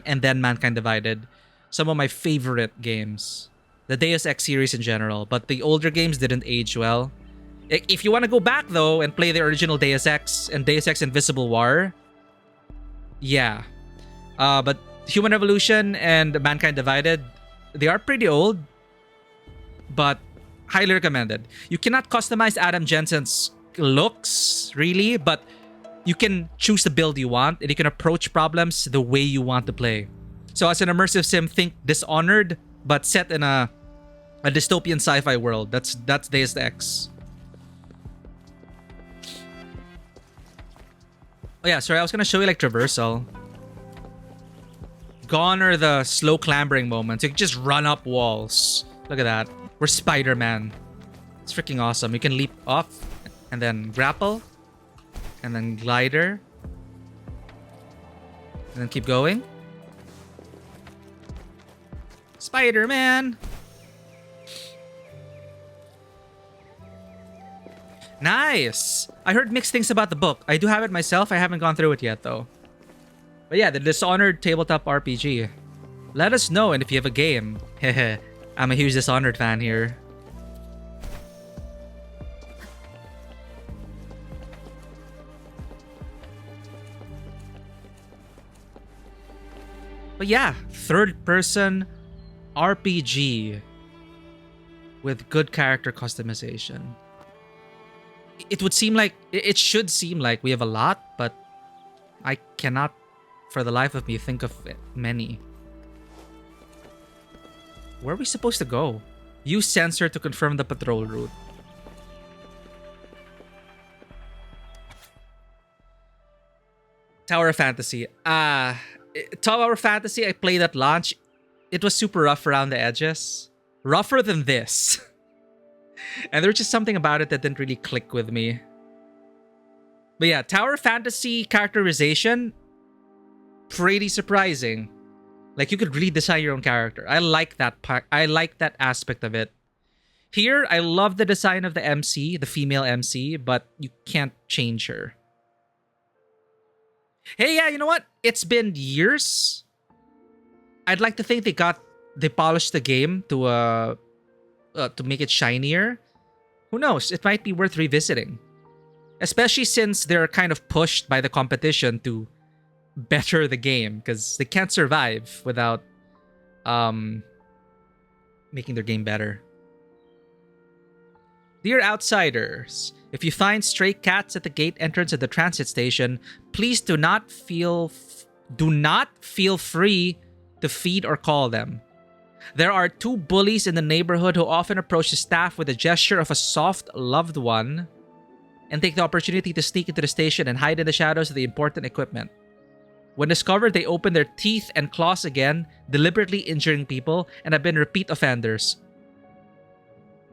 and then Mankind Divided, some of my favorite games. The Deus Ex series in general, but the older games didn't age well. If you want to go back though and play the original Deus Ex and Deus Ex Invisible War, yeah. But Human Revolution and Mankind Divided, they are pretty old, but highly recommended. You cannot customize Adam Jensen's looks, really, but you can choose the build you want and you can approach problems the way you want to play. So as an immersive sim, think Dishonored, but set in a dystopian sci-fi world. That's Deus Ex. Oh yeah, sorry, I was gonna show you like traversal. Gone are the slow clambering moments. You can just run up walls. Look at that. We're Spider-Man. It's freaking awesome. You can leap off and then grapple and then glider and then keep going. Spider-Man. Nice. I heard mixed things about the book. I do have it myself. I haven't gone through it yet though. But yeah, the Dishonored tabletop RPG. Let us know, and if you have a game. Hehe. I'm a huge Dishonored fan here. But yeah, third-person RPG with good character customization. It would seem like, it should seem like we have a lot, but I cannot, for the life of me, think of many. Where are we supposed to go? Use sensor to confirm the patrol route. Tower of Fantasy. Tower of Fantasy, I played at launch. It was super rough around the edges. Rougher than this. And there's just something about it that didn't really click with me. But yeah, Tower of Fantasy characterization, pretty surprising. Like, you could really design your own character. I like that part. I like that aspect of it. Here, I love the design of the MC, the female MC, but you can't change her. Hey, yeah, you know what? It's been years. I'd like to think they polished the game to make it shinier. Who knows? It might be worth revisiting. Especially since they're kind of pushed by the competition to better the game, because they can't survive without making their game better. Dear outsiders, if you find stray cats at the gate entrance of the transit station, please do not feel free to feed or call them. There are 2 bullies in the neighborhood who often approach the staff with a gesture of a soft loved one and take the opportunity to sneak into the station and hide in the shadows of the important equipment. When discovered, they open their teeth and claws again, deliberately injuring people, and have been repeat offenders.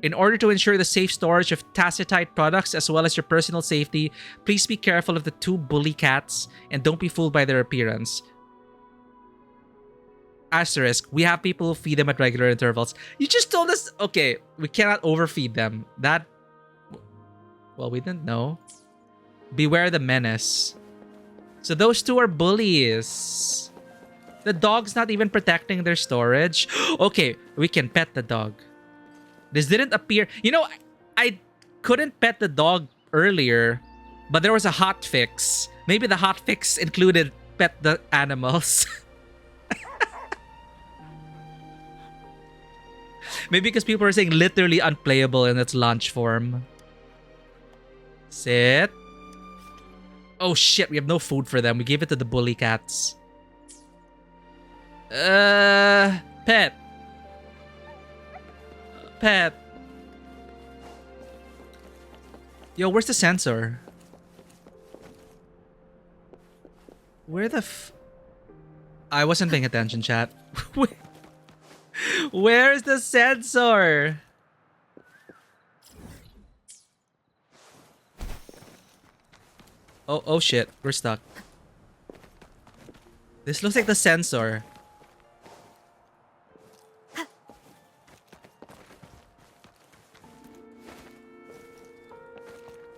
In order to ensure the safe storage of Tacitite products as well as your personal safety, please be careful of the 2 bully cats and don't be fooled by their appearance. Asterisk, we have people who feed them at regular intervals. You just told us, okay, we cannot overfeed them. That, well, we didn't know. Beware the menace. So those 2 are bullies. The dog's not even protecting their storage. Okay, we can pet the dog. This didn't appear. You know, I couldn't pet the dog earlier, but there was a hot fix. Maybe the hot fix included pet the animals. Maybe because people are saying literally unplayable in its launch form. Sit. Oh shit, we have no food for them. We gave it to the bully cats. Pet. Pet. Yo, where's the sensor? Where the I wasn't paying attention, chat. Where's the sensor? Oh shit, we're stuck. This looks like the sensor.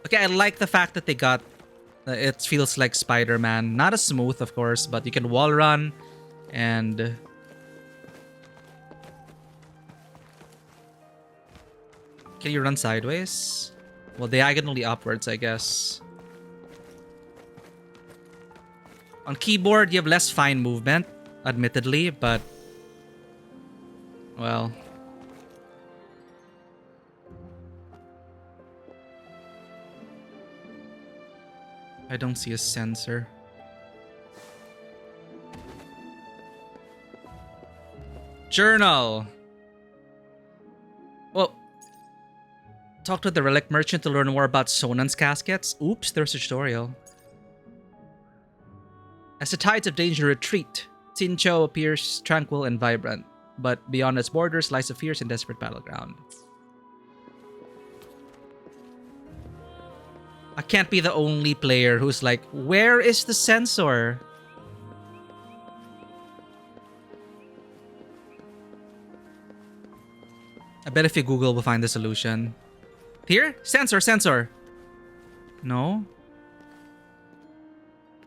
Okay, I like the fact that they got... it feels like Spider-Man. Not as smooth, of course, but you can wall run and... Can you run sideways? Well, diagonally upwards, I guess. On keyboard, you have less fine movement, admittedly, but... well... I don't see a sensor. Journal! Well... Talk to the relic merchant to learn more about Sonan's caskets. Oops, there's a tutorial. As the tides of danger retreat, Xinqiu appears tranquil and vibrant, but beyond its borders lies a fierce and desperate battleground. I can't be the only player who's like, where is the sensor? I bet if you Google, we'll find the solution. Here? Sensor, sensor. No?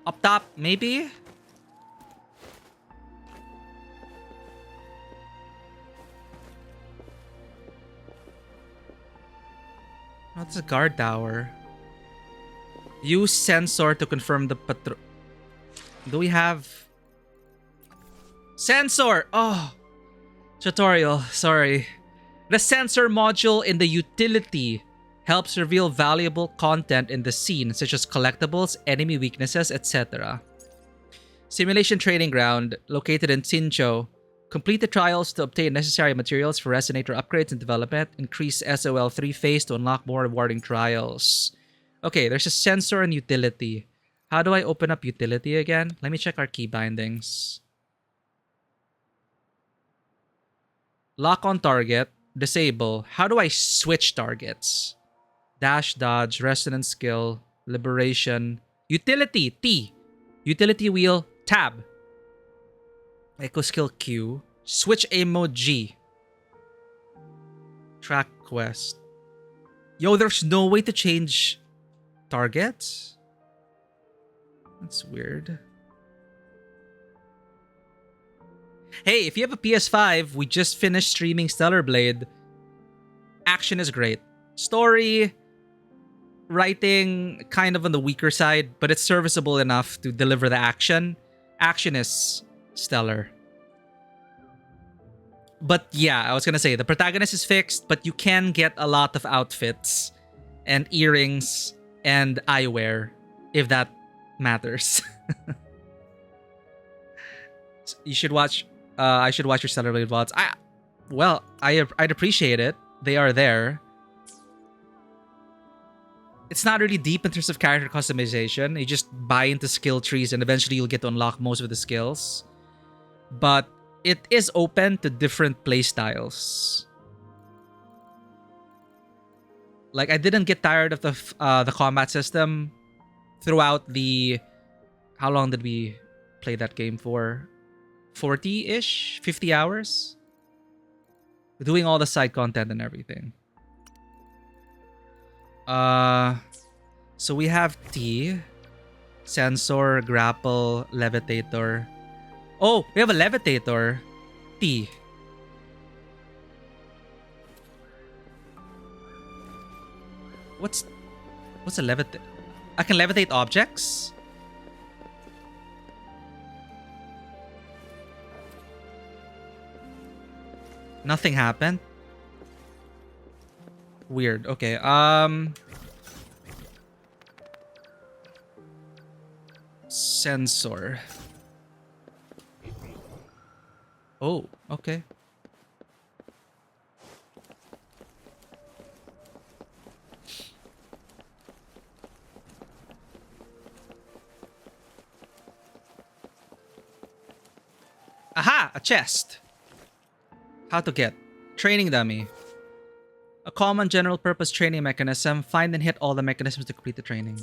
Up top, maybe? Oh, it's a guard tower. Use sensor to confirm the patrol. Do we have... Sensor! Oh! Tutorial, sorry. The sensor module in the utility helps reveal valuable content in the scene, such as collectibles, enemy weaknesses, etc. Simulation Training Ground, located in Xinqiu. Complete the trials to obtain necessary materials for resonator upgrades and development. Increase SOL 3 phase to unlock more rewarding trials. Okay, there's a sensor and utility. How do I open up utility again? Let me check our key bindings. Lock on target. Disable. How do I switch targets? Dash, dodge, resonance skill, liberation, utility, T. Utility wheel, tab. Echo skill Q. Switch aim mode G. Track quest. Yo, there's no way to change targets? That's weird. Hey, if you have a PS5, we just finished streaming Stellar Blade. Action is great. Story, writing, kind of on the weaker side, but it's serviceable enough to deliver the action. Action is stellar. But yeah, I was gonna say, the protagonist is fixed, but you can get a lot of outfits and earrings and eyewear, if that matters. You should watch... I should watch your Stellar Blade VODs. I'd appreciate it. They are there. It's not really deep in terms of character customization. You just buy into skill trees and eventually you'll get to unlock most of the skills. But it is open to different playstyles. Like, I didn't get tired of the combat system throughout the... How long did we play that game for? 40-ish? 50 hours? Doing all the side content and everything. So we have T. Sensor, grapple, levitator. Oh, we have a levitator. T. What's a levitate? I can levitate objects? Nothing happened. Weird. Okay. Sensor. Oh, okay. Aha! A chest. How to get. Training dummy. A common general purpose training mechanism. Find and hit all the mechanisms to complete the training.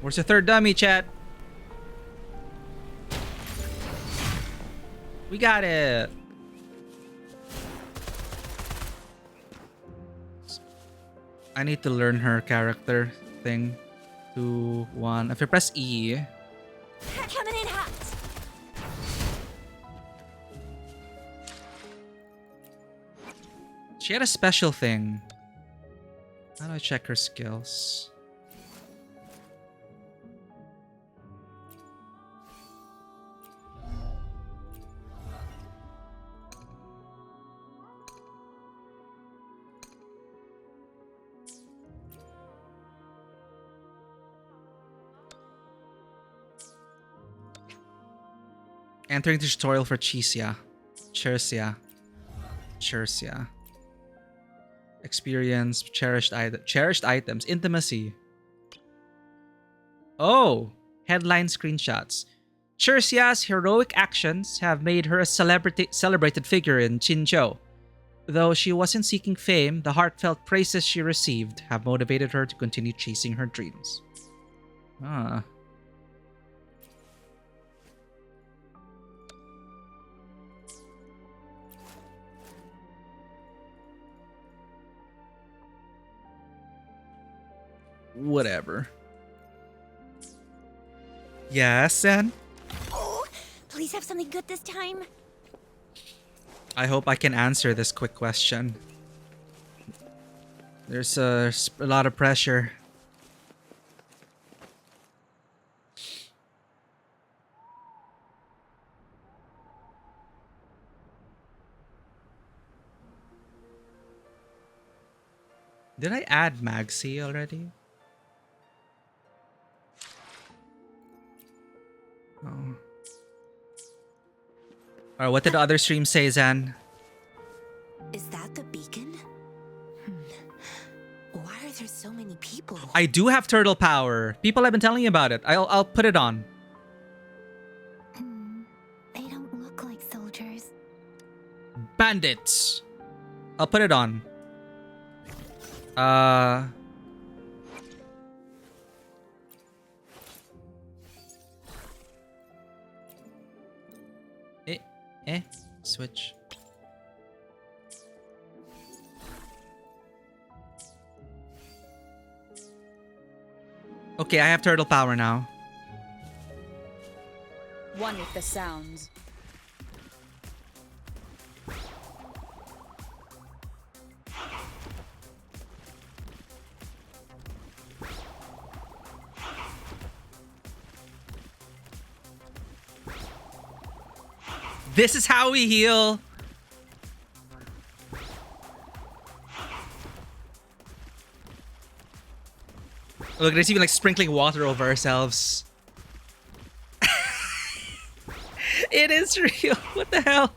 Where's the third dummy, chat? We got it. I need to learn her character thing. 2, 1. If I press E. Coming in hot. She had a special thing. How do I check her skills? Entering the tutorial for Chersia. Experience, cherished items, intimacy. Oh, headline screenshots. Chersia's heroic actions have made her a celebrated figure in Qinzhou. Though she wasn't seeking fame, the heartfelt praises she received have motivated her to continue chasing her dreams. Ah. Whatever. Yes, Sen? Oh, please have something good this time. I hope I can answer this quick question. There's a lot of pressure. Did I add Maxi already? Oh. Alright, what did the other stream say, Zan? Is that the beacon? Why are there so many people? I do have turtle power. People have been telling me about it. I'll put it on. They don't look like soldiers. Bandits. I'll put it on. Switch. Okay, I have turtle power now. One with the sounds. This is how we heal. Look, there's even like sprinkling water over ourselves. It is real. What the hell?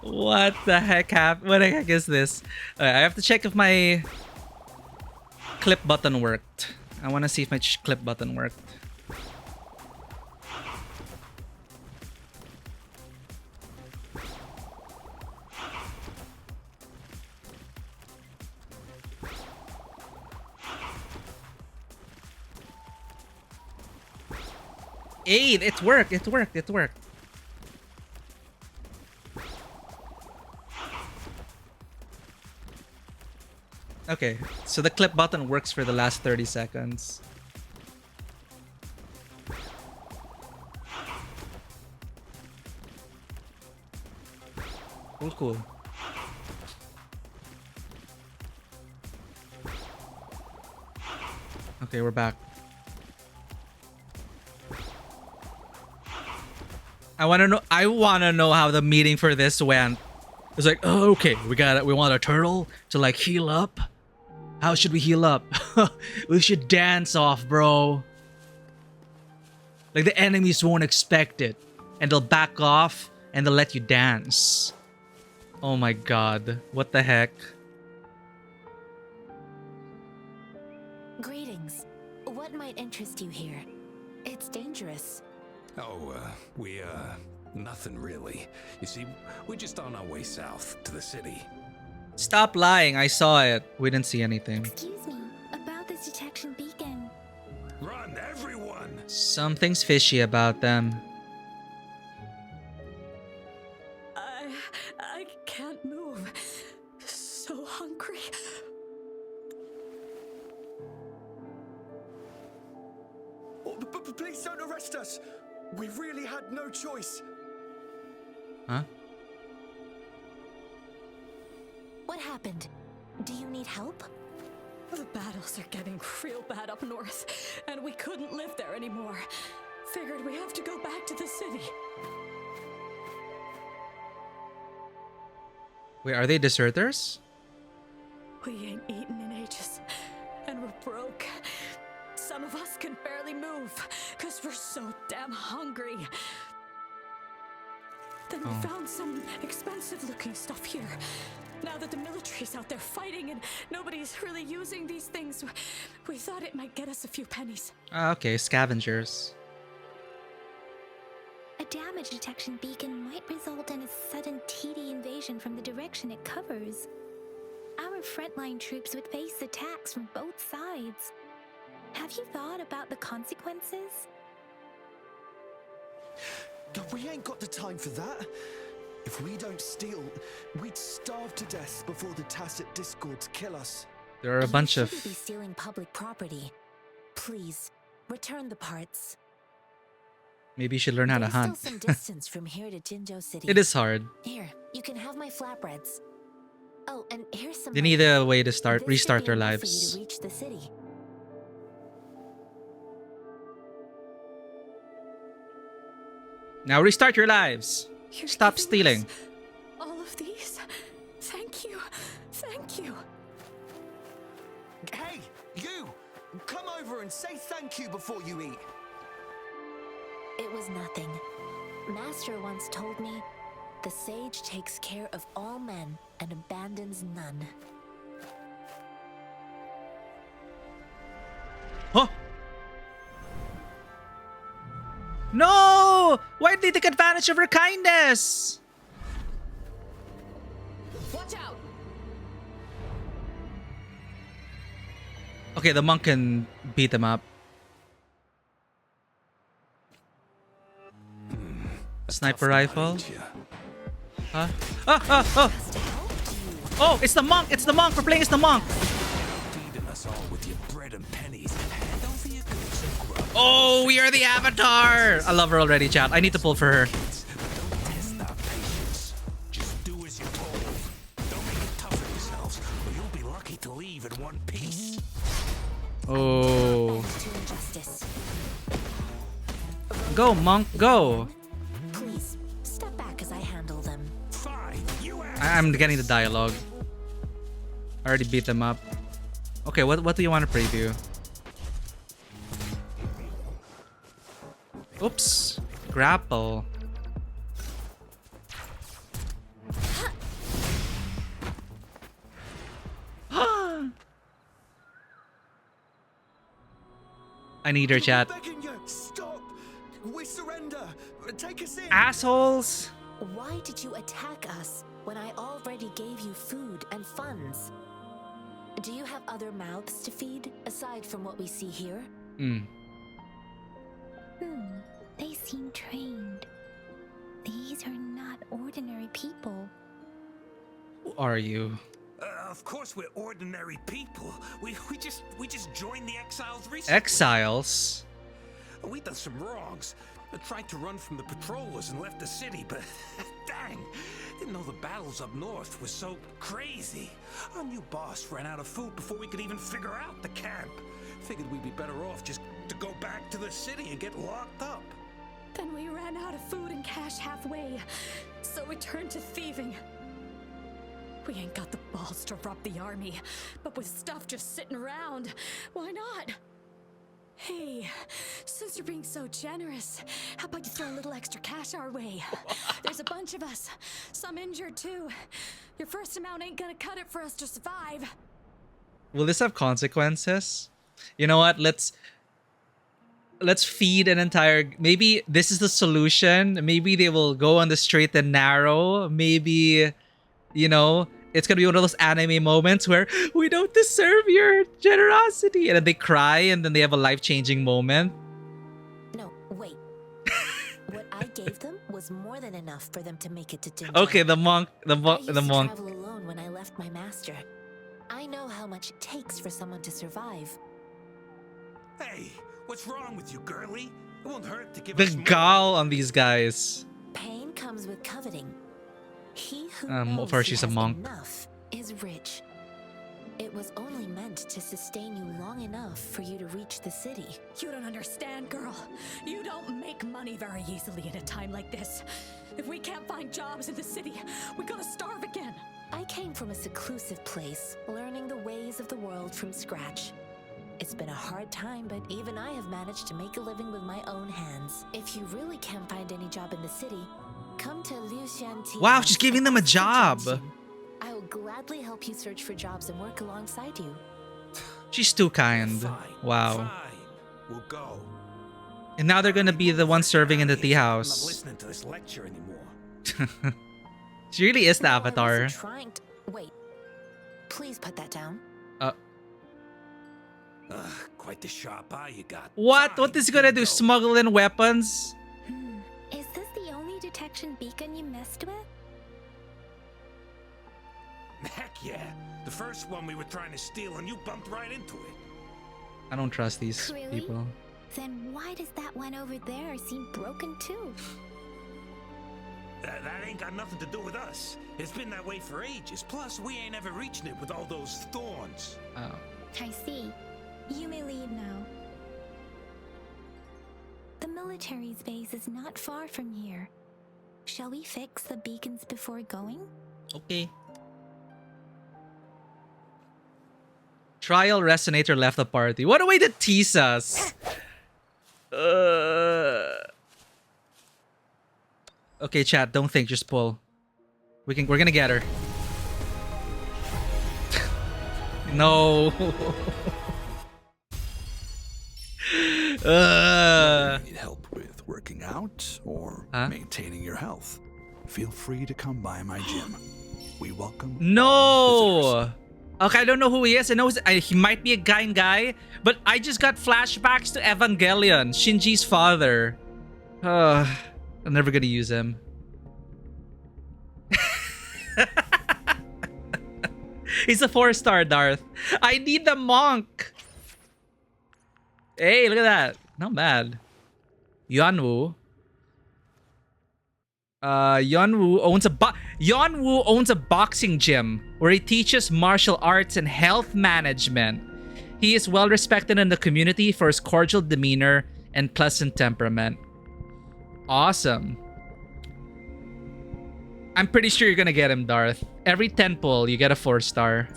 What the heck happened? What the heck is this? I have to check if my clip button worked. I want to see if my clip button worked. Hey, it worked. It worked. It worked. Okay, so the clip button works for the last 30 seconds. Cool, cool. Okay, we're back. I wanna know how the meeting for this went. It's like, oh, okay, we want a turtle to like heal up. How should we heal up? We should dance off, bro. Like the enemies won't expect it, and they'll back off and they'll let you dance. Oh my god, what the heck? Greetings. What might interest you here? It's dangerous. Oh, nothing really. You see, we're just on our way south to the city. Stop lying, I saw it. We didn't see anything. Excuse me, a detection beacon. Run, everyone! Something's fishy about them. I can't move. So hungry. Oh, please don't arrest us. We really had no choice. Huh? What happened? Do you need help? The battles are getting real bad up north, and we couldn't live there anymore. Figured we have to go back to the city. Wait, are they deserters? We ain't eaten in ages, and we're broke. Some of us can barely move, because we're so damn hungry. Then we found some expensive-looking stuff here. Now that the military's out there fighting and nobody's really using these things, we thought it might get us a few pennies. Okay, scavengers. A damage detection beacon might result in a sudden TD invasion from the direction it covers. Our frontline troops would face attacks from both sides. Have you thought about the consequences? We ain't got the time for that. If we don't steal, we'd starve to death before the Tacit Discords kill us. There are a bunch of... You shouldn't be stealing public property. Please, return the parts. Maybe you should learn how to There's hunt. still some distance from here to Jinzhou City. It is hard. Here, you can have my flatbreads. Oh, and here's some. They need a way to This should restart be their enough for you lives. to reach the city. Now restart your lives. You're Stop giving stealing. us all of these? Thank you. Thank you. Hey, you! Come over and say thank you before you eat. It was nothing. Master once told me, the sage takes care of all men and abandons none. Huh? No! Why did they take advantage of her kindness? Watch out! Okay, the monk can beat them up. Sniper rifle. Huh? Oh, it's the monk! It's the monk! We're playing as the monk! Feeding us all with your bread and pennies. Hand over your goods and grub. Oh, we are the Avatar! I love her already, chat. I need to pull for her. Don't test our patience. Just do as you're told. Don't make it tough on yourselves, or you'll be lucky to leave in one piece. Oh. Bend to injustice. Go, monk, go! Please, step back as I handle them. Fine, you I'm getting the dialogue. I already beat them up. Okay, what do you want to preview? Oops. Grapple. I need her, chat. Begging you, stop! We surrender! Take us in! Assholes! Why did you attack us when I already gave you food and funds? Do you have other mouths to feed aside from what we see here? They seem trained. These are not ordinary people. Who are you? Of course we're ordinary people. We just joined the Exiles recently. Exiles? We done some wrongs. I tried to run from the patrollers and left the city, but dang, didn't know the battles up north were so crazy. Our new boss ran out of food before we could even figure out the camp. Figured we'd be better off just to go back to the city and get locked up. Then we ran out of food and cash halfway, so we turned to thieving. We ain't got the balls to rob the army, but with stuff just sitting around, why not? Hey, since you're being so generous, how about you throw a little extra cash our way? There's a bunch of us, some injured too. Your first amount ain't gonna cut it for us to survive. Will this have consequences? You know what? Let's feed an entire... Maybe this is the solution. Maybe they will go on the straight and narrow. Maybe, you know, it's gonna be one of those anime moments where we don't deserve your generosity, and then they cry, and then they have a life-changing moment. No, wait. What I gave them was more than enough for them to make it to Jinja. Okay, the monk, I used the to monk. travel alone when I left my master. I know how much it takes for someone to survive. Hey, what's wrong with you, girlie? It won't hurt to give The us more. gall on these guys. Pain comes with coveting. He who Of course, she's a has monk. enough is rich. It was only meant to sustain you long enough for you to reach the city. You don't understand, girl. You don't make money very easily in a time like this. If we can't find jobs in the city, we're gonna starve again. I came from a seclusive place, learning the ways of the world from scratch. It's been a hard time, but even I have managed to make a living with my own hands. If you really can't find any job in the city, come to Liu Shanti. Wow, she's giving them a job. I will gladly help you search for jobs and work alongside you. She's too kind. Fine, Wow. Fine. We'll go. And now they're gonna be the ones serving in the tea I'm not house. listening to this lecture anymore. She really is the No, I Avatar. wasn't trying to... Wait. Please put that down. Quite the sharp eye you got. What? Fine, What is he gonna here do? you go. Smuggle in weapons? Is this the only detection beacon you messed with? Heck yeah. The first one we were trying to steal and you bumped right into it. I don't trust these Really? people. Then why does that one over there seem broken too? That ain't got nothing to do with us. It's been that way for ages. Plus, we ain't ever reaching it with all those thorns. Oh. I see. You may leave now. The military's base is not far from here. Shall we fix the beacons before going? Okay. Trial Resonator left the party. What a way to tease us. Okay, chat, don't think, just pull. We're gonna get her. No. Need help with working out or Huh? maintaining your health? Feel free to come by my gym. We welcome No. Okay, I don't know who he is. I know he might be a guy, but I just got flashbacks to Evangelion, Shinji's father. I'm never gonna use him. He's a 4-star, Darth. I need the monk. Hey, look at that. Not bad. Yuanwu. Yuanwu owns a boxing gym where he teaches martial arts and health management. He is well respected in the community for his cordial demeanor and pleasant temperament. Awesome. I'm pretty sure you're gonna get him, Darth. Every 10 pull, you get a 4-star.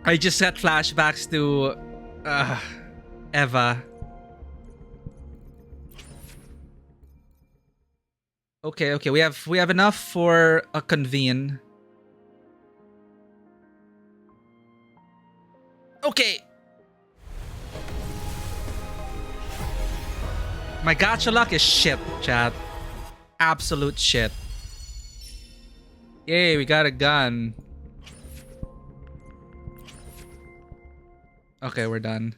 I just got flashbacks to Eva. Okay, we have enough for a convene. Okay. My gacha luck is shit, chat. Absolute shit. Yay, we got a gun. Okay, we're done.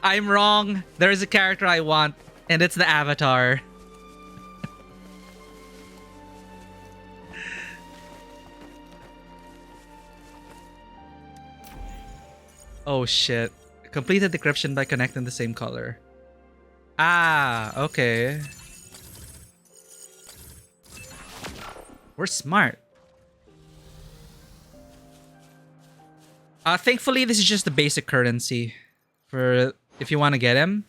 I'm wrong. There is a character I want, and it's the Avatar. Oh shit. Complete the decryption by connecting the same color. Ah, okay. We're smart. Thankfully, this is just the basic currency for if you want to get him.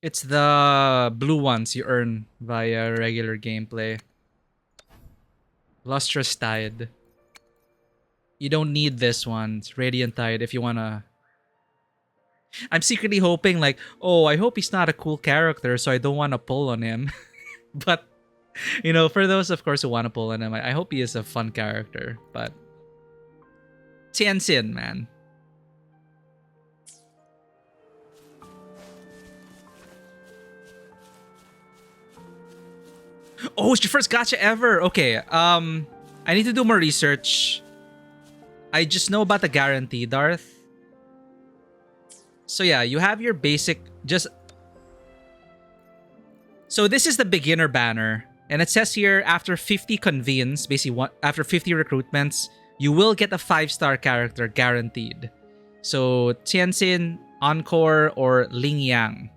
It's the blue ones you earn via regular gameplay. Lustrous Tide. You don't need this one. It's Radiant Tide if you want to... I'm secretly hoping like, oh, I hope he's not a cool character, so I don't want to pull on him. But, you know, for those, of course, who want to pull on him, I hope he is a fun character. But, Tianxin, man. Oh, it's your first gacha ever. Okay. I need to do more research. I just know about the guarantee, Darth. So yeah, you have your basic So this is the beginner banner. And it says here, after 50 convenes, basically after 50 recruitments, you will get a 5-star character guaranteed. So Tianxin, Encore, or Ling Yang.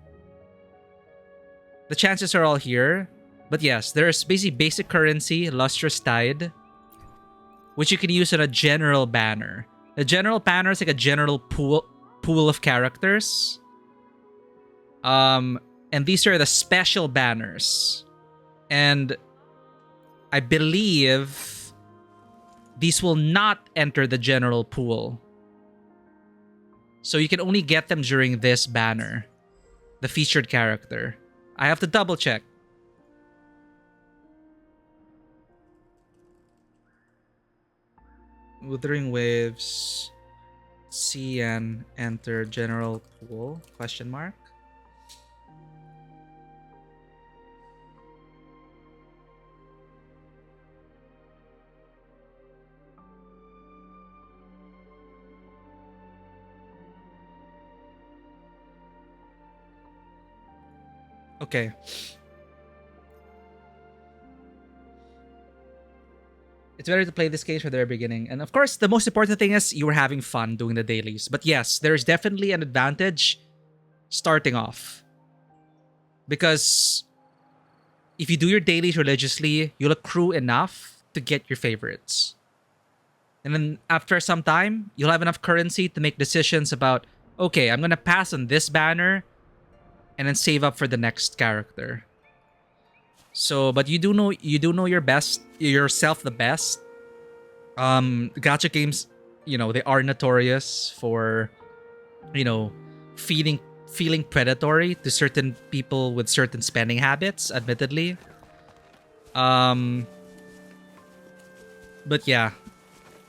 The chances are all here. But yes, there's basically basic currency, Lustrous Tide, which you can use on a general banner. The general banner is like a general pool of characters. And these are the special banners. And I believe these will not enter the general pool. So you can only get them during this banner. The featured character. I have to double check. Wuthering Waves. CN enter general pool? Question mark. Okay. It's better to play this case from the very beginning. And of course, the most important thing is you were having fun doing the dailies. But yes, there's definitely an advantage starting off. Because if you do your dailies religiously, you'll accrue enough to get your favorites. And then after some time, you'll have enough currency to make decisions about, okay, I'm going to pass on this banner and then save up for the next character. So, but you do know your best, yourself the best. Gacha games, they are notorious for, feeling predatory to certain people with certain spending habits, admittedly. But yeah,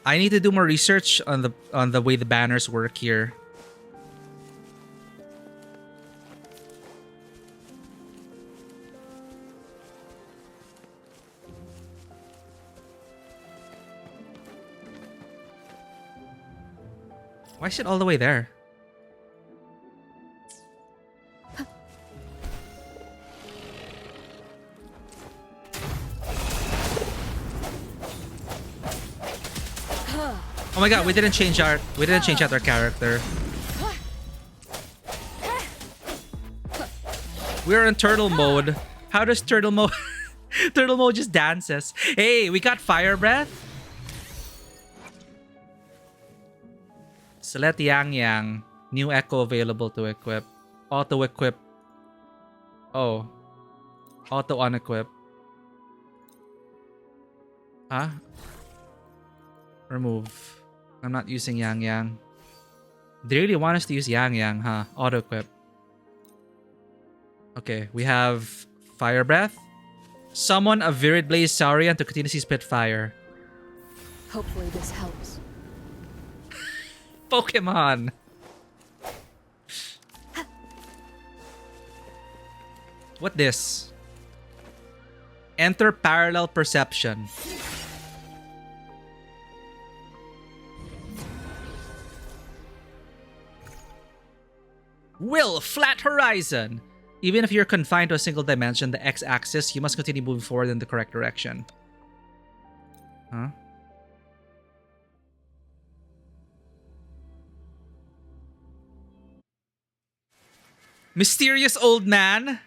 I need to do more research on the way the banners work here. Why is it all the way there? Oh my god, we didn't change out our character. We're in turtle mode. How does turtle mode turtle mode just dances? Hey, we got fire breath. Select Yang Yang. New echo available to equip. Auto equip. Oh. Auto unequip. Huh? Remove. I'm not using Yang Yang. They really want us to use Yang Yang, huh? Auto equip. Okay, we have Fire Breath. Summon a Virid Blaze Saurian to continuously spit fire. Hopefully this helps. Pokemon. What this? Enter parallel perception. Will flat horizon. Even if you're confined to a single dimension, the x-axis, you must continue moving forward in the correct direction. Huh? Mysterious old man?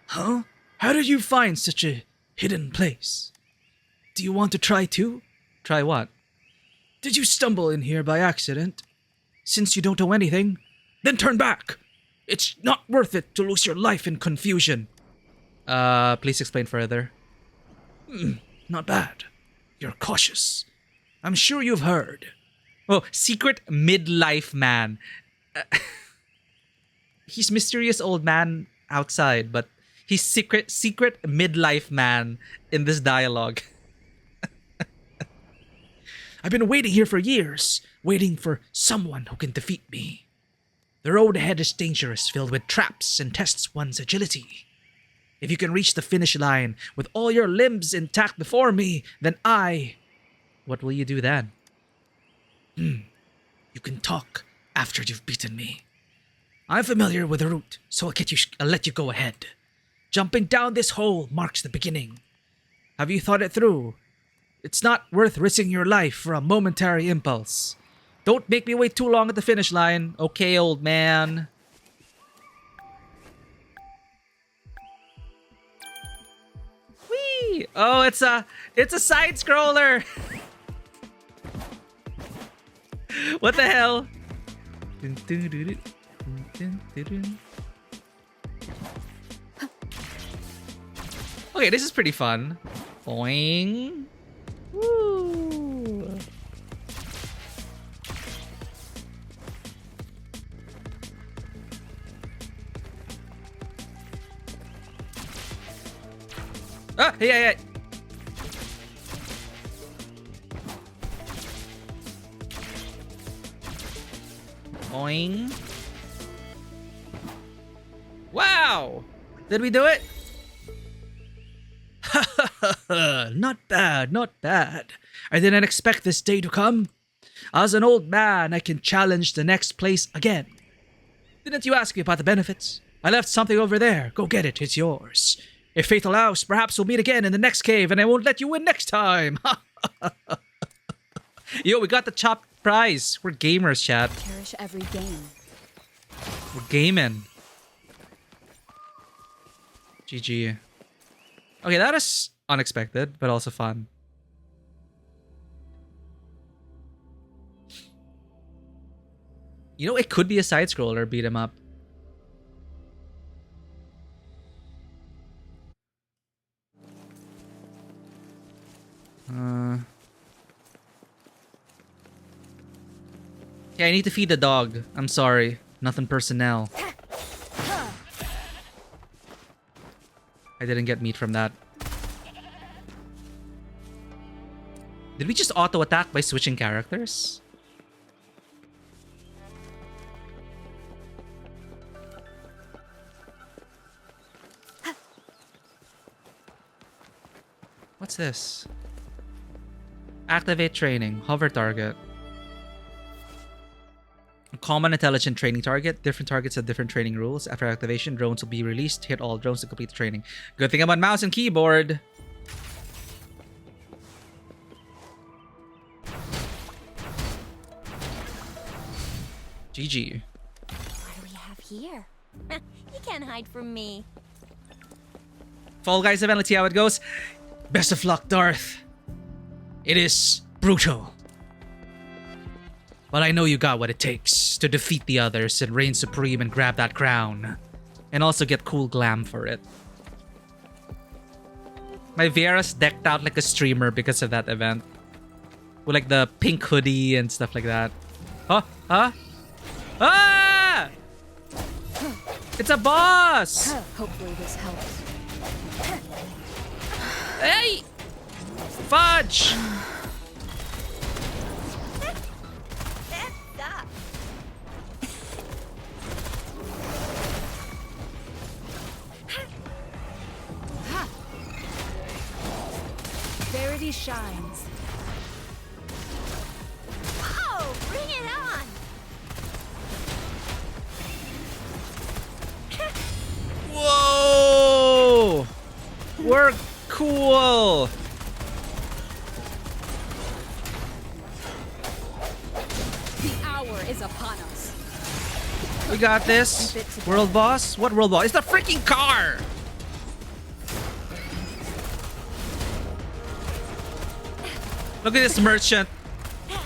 Huh? How did you find such a hidden place? Do you want to try too? Try what? Did you stumble in here by accident? Since you don't know anything, then turn back. It's not worth it to lose your life in confusion. Please explain further. Not bad. You're cautious. I'm sure you've heard. Oh, secret midlife man. He's mysterious old man outside, but he's secret midlife man in this dialogue. I've been waiting here for years, waiting for someone who can defeat me. The road ahead is dangerous, filled with traps, and tests one's agility. If you can reach the finish line with all your limbs intact before me, then I... What will you do then? You can talk after you've beaten me. I'm familiar with the route, so I'll let you go ahead. Jumping down this hole marks the beginning. Have you thought it through? It's not worth risking your life for a momentary impulse. Don't make me wait too long at the finish line. Okay, old man. Whee! Oh, it's a side scroller. What the hell? Okay, this is pretty fun. Boing. Woo. Ah, yeah. Boing. Wow! Did we do it? Not bad, not bad. I didn't expect this day to come. As an old man, I can challenge the next place again. Didn't you ask me about the benefits? I left something over there. Go get it, it's yours. If fate allows, perhaps we'll meet again in the next cave and I won't let you win next time. Yo, we got the top prize. We're gamers, chat. Cherish every game. We're gaming. GG. Okay, that is unexpected, but also fun. You know, it could be a side-scroller beat 'em up. Okay, I need to feed the dog. I'm sorry. Nothing personnel. I didn't get meat from that. Did we just auto-attack by switching characters? What's this? Activate training. Hover target. Common intelligent training target. Different targets have different training rules. After activation, drones will be released. Hit all drones to complete the training. Good thing about mouse and keyboard. GG. What do we have here? You can't hide from me. Fall Guys event, let's see how it goes. Best of luck, Darth. It is brutal. But I know you got what it takes to defeat the others and reign supreme and grab that crown. And also get cool glam for it. My Vera's decked out like a streamer because of that event. With like the pink hoodie and stuff like that. Huh? Huh? Ah! It's a boss! Hopefully this helps. Hey! Fudge! Stop. Verity shines. Oh, bring it on. Whoa! We're cool! The hour is upon us. We got this. World boss? What world boss? It's the freaking car! Look at this merchant.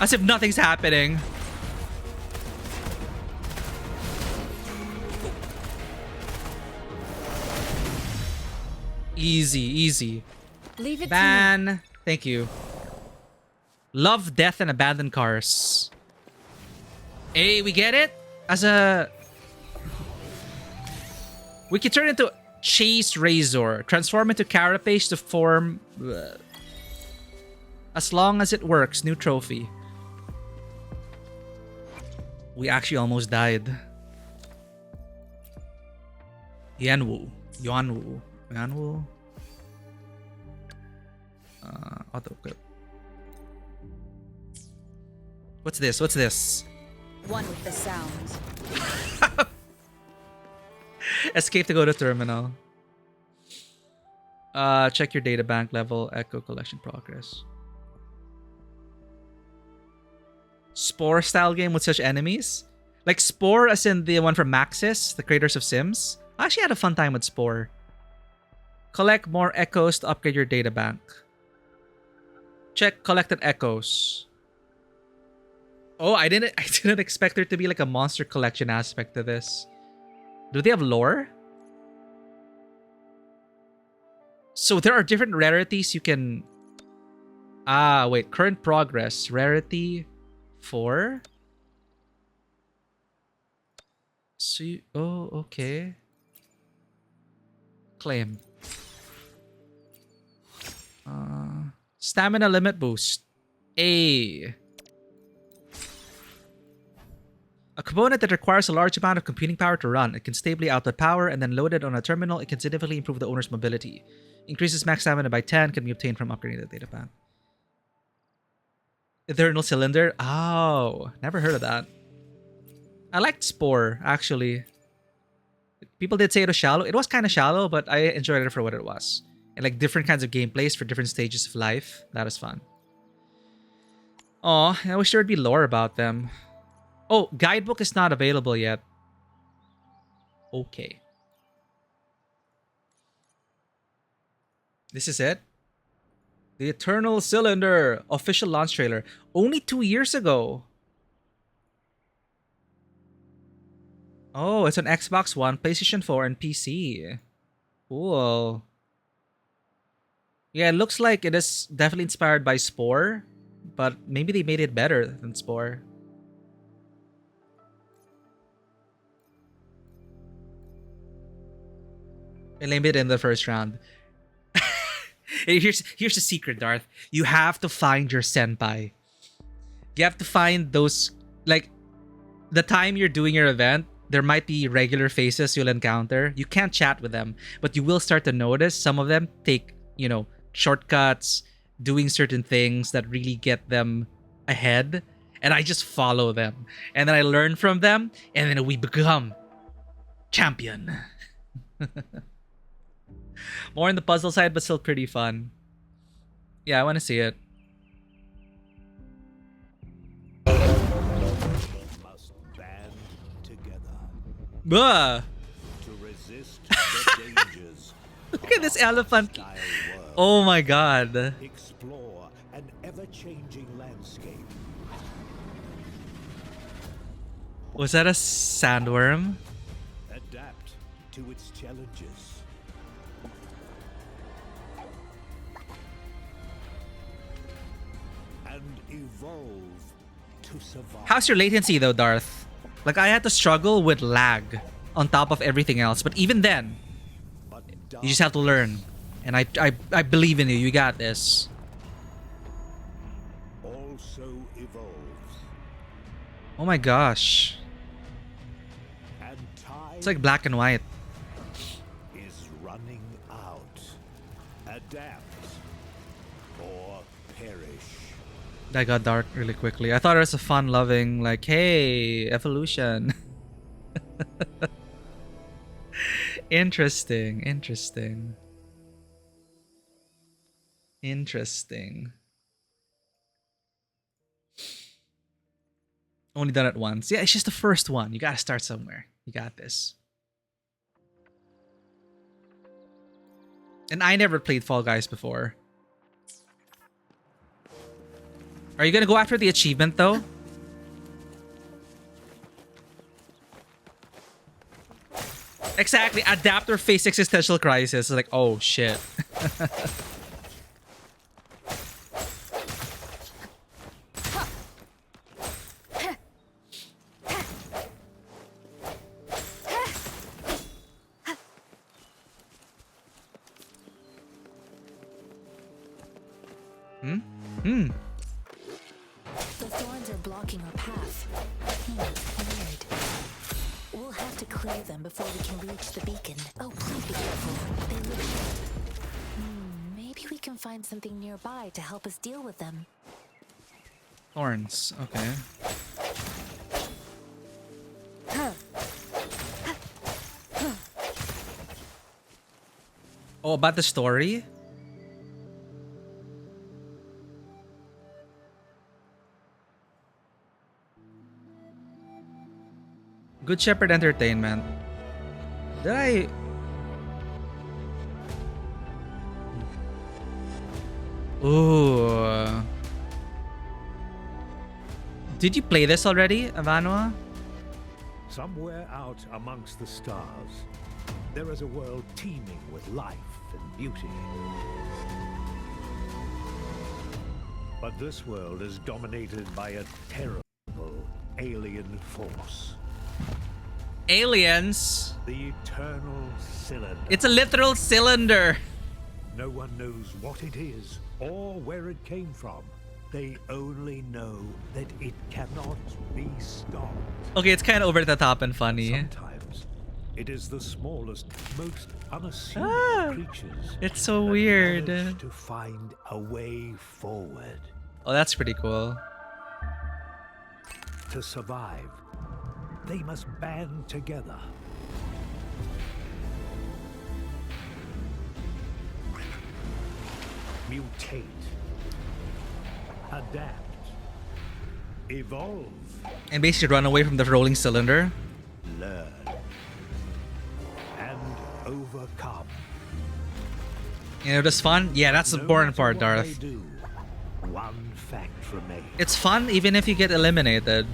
As if nothing's happening. Easy, easy. Leave it Ban. Thank you. Love, death, and abandoned cars. Hey, we get it? As a... We can turn into Chase Razor. Transform into Carapace to form... As long as it works. New trophy. We actually almost died. Yanwu. Yuanwu. Manual. Auto equip. What's this? What's this? One with the sounds. Escape to go to terminal. Check your data bank level. Echo collection progress. Spore style game with such enemies? Like Spore as in the one from Maxis, the creators of Sims? I actually had a fun time with Spore. Collect more echoes to upgrade your data bank. Check collected echoes. Oh, I didn't expect there to be like a monster collection aspect to this. Do they have lore? So there are different rarities you can... Ah, wait. Current progress. Rarity 4? So you... Oh, okay. Claim. Stamina limit boost. A component that requires a large amount of computing power to run. It can stably output power and then loaded on a terminal. It can significantly improve the owner's mobility. Increases max stamina by 10. Can be obtained from upgrading the data bank. Eternal cylinder. Oh, never heard of that. I liked Spore, actually. People did say it was shallow. It was kind of shallow, but I enjoyed it for what it was. And like different kinds of gameplays for different stages of life. That was fun. Oh, I wish there would be lore about them. Oh, guidebook is not available yet. Okay. This is it? The Eternal Cylinder official launch trailer. Only 2 years ago. Oh, it's on Xbox One, PlayStation 4, and PC. Cool. Yeah, it looks like it is definitely inspired by Spore, but maybe they made it better than Spore. Eliminated in the first round. Here's the secret, Darth. You have to find your senpai. You have to find those, like, the time you're doing your event, there might be regular faces you'll encounter. You can't chat with them, but you will start to notice some of them take, you know, shortcuts, doing certain things that really get them ahead. And I just follow them. And then I learn from them, and then we become champion. More on the puzzle side, but still pretty fun. Yeah, I want to see it. Must band together Buh! to resist the dangers. Look at this elephant. Oh my god. Explore an ever-changing landscape. Was that a sandworm? Adapt to its challenges. And evolve to survive. How's your latency though, Darth? Like, I had to struggle with lag on top of everything else, but even then, you just have to learn. And I believe in you. You got this. Also evolves. Oh my gosh. And time It's like black and white. is running out. Adapt or perish. That got dark really quickly. I thought it was a fun-loving, like, hey, evolution. Interesting. Only done it once. Yeah, it's just the first one. You gotta start somewhere. You got this. And I never played Fall Guys before. Are you gonna go after the achievement though? Exactly. Adapt or face existential crisis. It's like, oh shit. The thorns are blocking our path. Weird. We'll have to clear them before we can reach the beacon. Oh, please be careful. They look sharp. Maybe we can find something nearby to help us deal with them. Thorns. Okay. Oh, about the story? Good Shepherd Entertainment. Did I... Ooh. Did you play this already, Avanua? Somewhere out amongst the stars, there is a world teeming with life and beauty. But this world is dominated by a terrible alien force. Aliens? The Eternal Cylinder. It's a literal cylinder. No one knows what it is or where it came from. They only know that it cannot be stopped. Okay, it's kind of over the top and funny. Sometimes it is the smallest, most unassuming creatures. It's so that weird. manage to find a way forward. Oh, that's pretty cool. To survive, they must band together. Mutate. Adapt. Evolve. And basically run away from the rolling cylinder. Learn. And overcome. You know, just fun? Yeah, that's the No boring matter part, what Darth. they do, one fact remains. It's fun even if you get eliminated.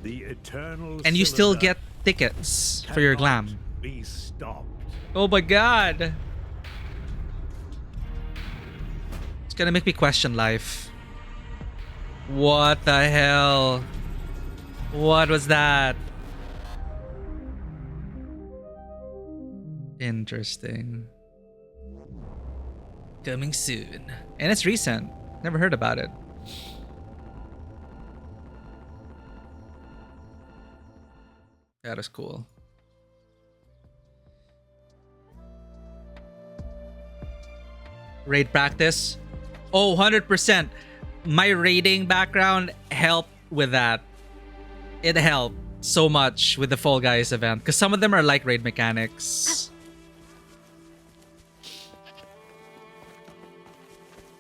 The Eternal And you still Cylinder get tickets for your cannot glam. be stopped. Oh my god. It's gonna make me question life. What the hell? What was that? Interesting. Coming soon. And it's recent. Never heard about it. That is cool. Raid practice. Oh, 100%. My raiding background helped with that. It helped so much with the Fall Guys event. Because some of them are like raid mechanics.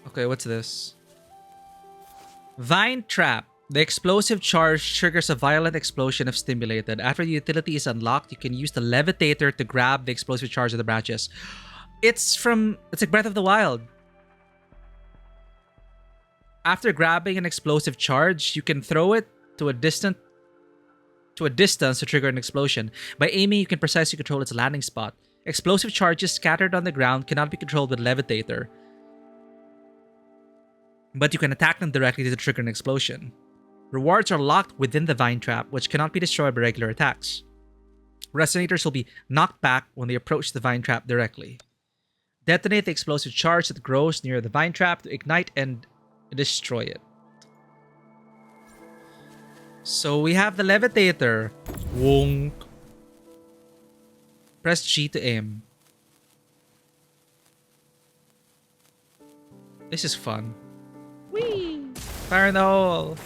Okay, what's this? Vine Trap. The explosive charge triggers a violent explosion if stimulated. After the utility is unlocked, you can use the levitator to grab the explosive charge of the branches. It's like Breath of the Wild. After grabbing an explosive charge, you can throw it to a distance to trigger an explosion. By aiming, you can precisely control its landing spot. Explosive charges scattered on the ground cannot be controlled with levitator, but you can attack them directly to trigger an explosion. Rewards are locked within the Vine Trap, which cannot be destroyed by regular attacks. Resonators will be knocked back when they approach the Vine Trap directly. Detonate the explosive charge that grows near the Vine Trap to ignite and destroy it. So we have the levitator. Wonk. Press G to aim. This is fun. Whee! Fire in the hole.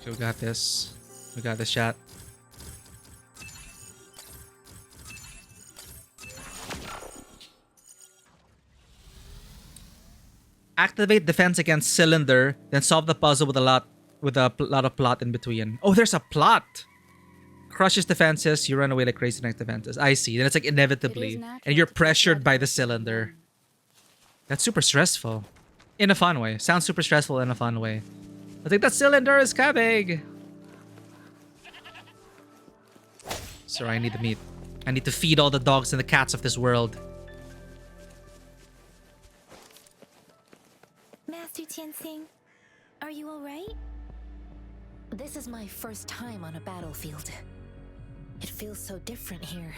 Okay, we got this. We got this chat. Activate defense against cylinder, then solve the puzzle with a lot of plot in between. Oh, there's a plot. Crushes defenses, you run away like crazy next defenses. I see. Then it's like inevitably, and you're pressured by the cylinder. That's super stressful, in a fun way. Sounds super stressful in a fun way. I think that cylinder is coming. Sorry, I need the meat. I need to feed all the dogs and the cats of this world. Master Tianxing, are you alright? This is my first time on a battlefield. It feels so different here.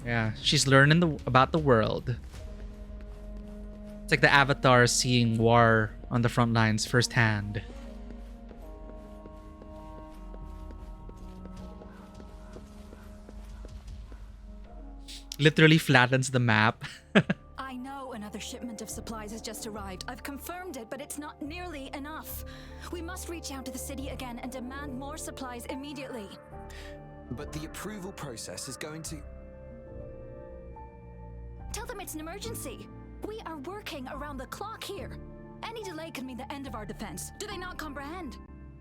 Yeah, she's learning about the world. It's like the Avatar seeing war on the front lines firsthand. Literally flattens the map. I know another shipment of supplies has just arrived. I've confirmed it, but it's not nearly enough. We must reach out to the city again and demand more supplies immediately. But the approval process is going to... Tell them it's an emergency. We are working around the clock here. Any delay could mean the end of our defense. Do they not comprehend?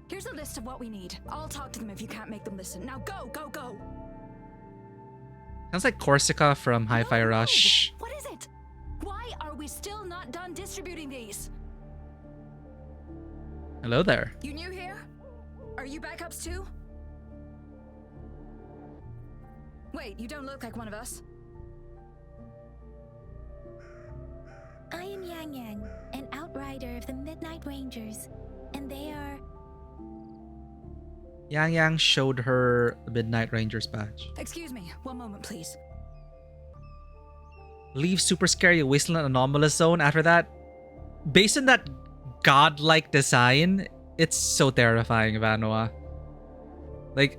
Here's a list of what we need. I'll talk to them if you can't make them listen. Now go, go, go! Sounds like Corsica from Hi-Fi Rush. What is it? Why are we still not done distributing these? Hello there. You new here? Are you backups too? Wait, you don't look like one of us. I am Yang Yang, an outrider of the Midnight Rangers, and they are... Yang Yang showed her the Midnight Rangers badge. Excuse me, one moment please. Leave super scary wasteland anomalous zone after that. Based on that godlike design, it's so terrifying, Vanoa. Like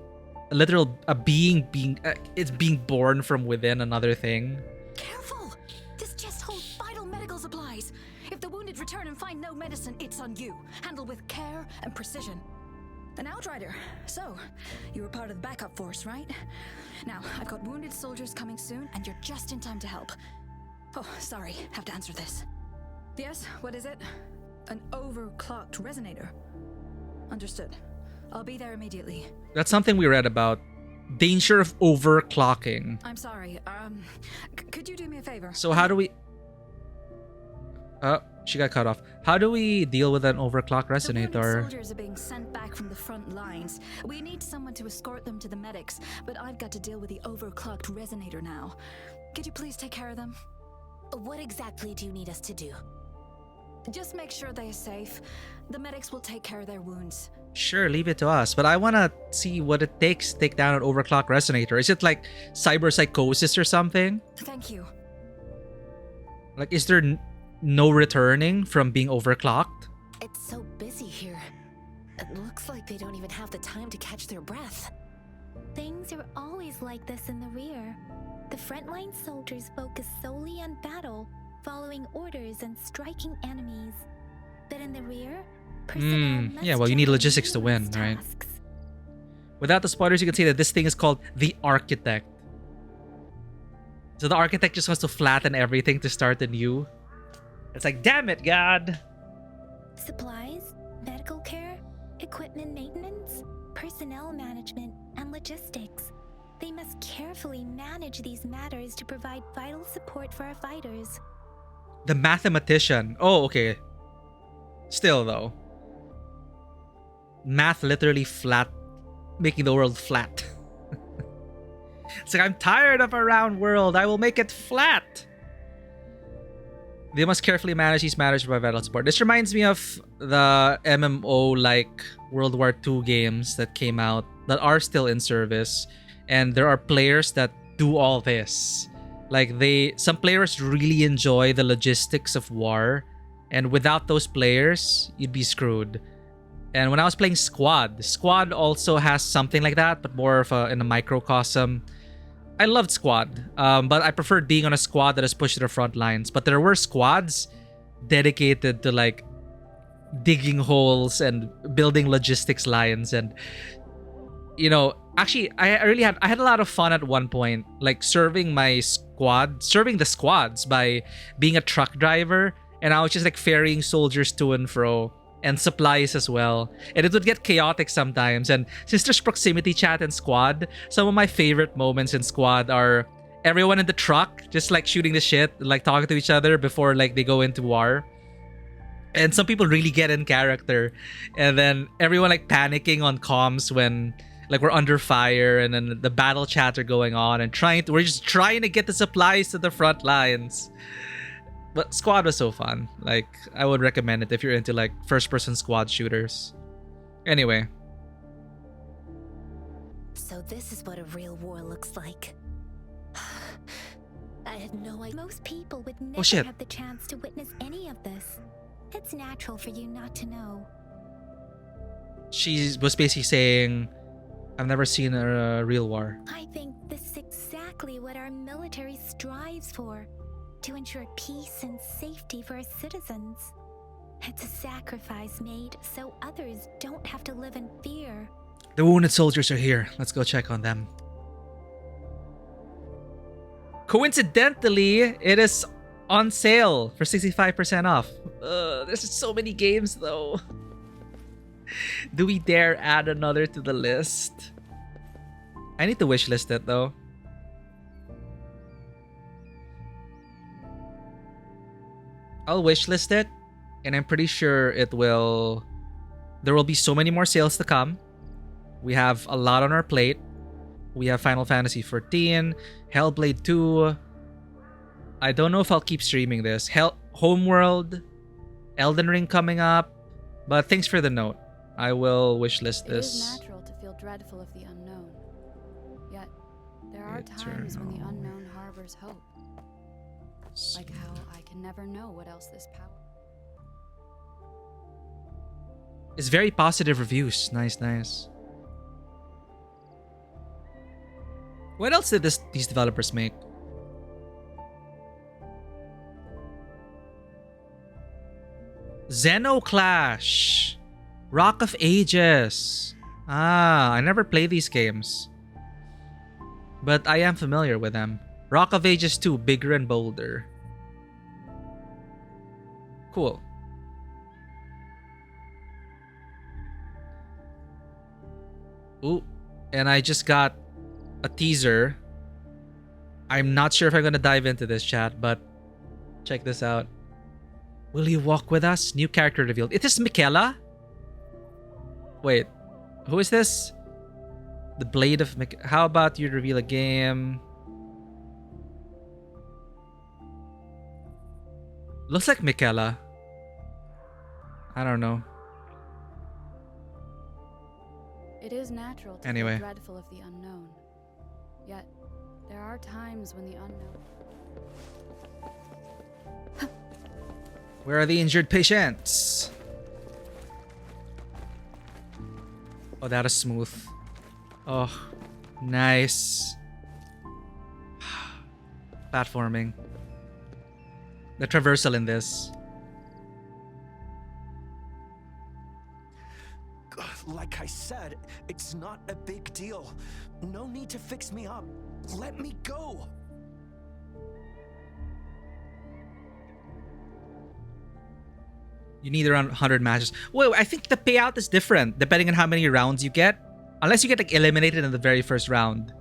a literal it's being born from within another thing. Careful! This chest holds vital medical supplies. If the wounded return and find no medicine, it's on you. Handle with care and precision. An outrider. So, you were part of the backup force, right? Now, I've got wounded soldiers coming soon, and you're just in time to help. Oh, sorry, have to answer this. Yes, what is it? An overclocked resonator. Understood. I'll be there immediately. That's something we read about. Danger of overclocking. I'm sorry, could you do me a favor? So how do we... she got cut off. How do we deal with an overclock The wounded resonator? soldiers are being sent back from the front lines. We need someone to escort them to the medics, but I've got to deal with the overclocked resonator now. Could you please take care of them? What exactly do you need us to do? Just make sure they are safe. The medics will take care of their wounds. Sure, leave it to us. But I want to see what it takes to take down an overclock resonator. Is it like cyber psychosis or something? Thank you. Like, is there no returning from being overclocked? It's so busy here. It looks like they don't even have the time to catch their breath. Things are always like this in the rear. The frontline soldiers focus solely on battle, following orders and striking enemies. But in the rear, personnel must Yeah, well, you need juggle logistics to win, numerous right? tasks. Without the spoilers, you can say that this thing is called the Architect. So the Architect just wants to flatten everything to start anew. It's like, damn it, God! Supplies, medical care, equipment maintenance, personnel management, and logistics. They must carefully manage these matters to provide vital support for our fighters. The mathematician. Oh, okay. Still, though. Math literally flat. Making the world flat. It's like, I'm tired of a round world. I will make it flat. They must carefully manage these matters to provide vital support. This reminds me of the MMO-like World War II games that came out that are still in service. And there are players that do all this. Like, some players really enjoy the logistics of war. And without those players, you'd be screwed. And when I was playing Squad also has something like that, but more of in a microcosm. I loved Squad, but I preferred being on a squad that is pushed to the front lines. But there were squads dedicated to like digging holes and building logistics lines, and you know, actually, I had a lot of fun at one point, like serving the squads by being a truck driver, and I was just like ferrying soldiers to and fro. And supplies as well. And it would get chaotic sometimes. And since there's proximity chat in Squad, some of my favorite moments in Squad are everyone in the truck just like shooting the shit, like talking to each other before like they go into war. And some people really get in character. And then everyone like panicking on comms when like we're under fire, and then the battle chats are going on, and we're just trying to get the supplies to the front lines. But Squad was so fun. Like, I would recommend it if you're into like first-person squad shooters. Anyway. So this is what a real war looks like. I had no idea. Most people would Oh, never shit. have the chance to witness any of this. It's natural for you not to know. She was basically saying, I've never seen a real war. I think this is exactly what our military strives for, to ensure peace and safety for our citizens. It's a sacrifice made so others don't have to live in fear. The wounded soldiers are here. Let's go check on them. Coincidentally, it is on sale for 65% off. There's so many games though. Do we dare add another to the list? I need to wishlist it though. I'll wishlist it, and I'm pretty sure it will... There will be so many more sales to come. We have a lot on our plate. We have Final Fantasy XIV, Hellblade 2. I don't know if I'll keep streaming this. Homeworld, Elden Ring coming up. But thanks for the note. I will wishlist It is this. natural to feel dreadful of the unknown. Yet, there are times when the unknown harbors hope. Like how I can never know what else this power... It's very positive reviews. Nice, nice. What else did these developers make? Xenoclash, Rock of Ages. Ah, I never played these games, but I am familiar with them. Rock of Ages 2, bigger and bolder. Cool. Ooh, and I just got a teaser. I'm not sure if I'm gonna dive into this, chat, but check this out. Will you walk with us? New character revealed. It is Michaela? Wait, who is this? The Blade of How about you reveal a game? Looks like Michaela. I don't know. It is natural to Anyway. feel dreadful of the unknown. Yet, there are times when the unknown... Where are the injured patients? Oh, that is smooth. Oh, nice. Platforming. The traversal in this. Like I said, it's not a big deal. No need to fix me up. Let me go. You need around 100 matches. Well, I think the payout is different depending on how many rounds you get. Unless you get like eliminated in the very first round.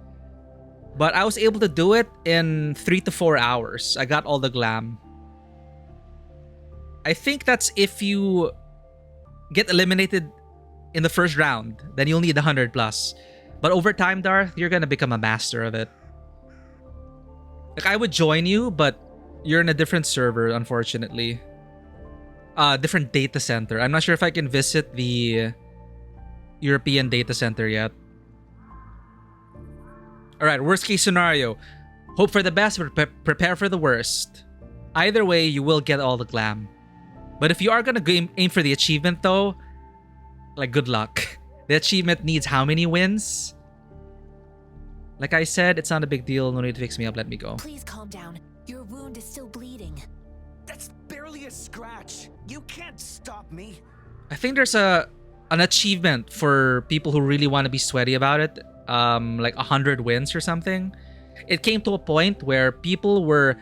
But I was able to do it in 3 to 4 hours. I got all the glam. I think that's if you get eliminated in the first round, then you'll need 100 plus. But over time, Darth, you're gonna become a master of it. Like, I would join you, but you're in a different server, unfortunately. Different data center. I'm not sure if I can visit the European data center yet. Alright, worst case scenario. Hope for the best, but prepare for the worst. Either way, you will get all the glam. But if you are gonna aim for the achievement though, like, good luck. The achievement needs how many wins? Like I said, it's not a big deal. No need to fix me up. Let me go. Please calm down. Your wound is still bleeding. That's barely a scratch. You can't stop me. I think there's an achievement for people who really want to be sweaty about it. Like 100 wins or something. It came to a point where people were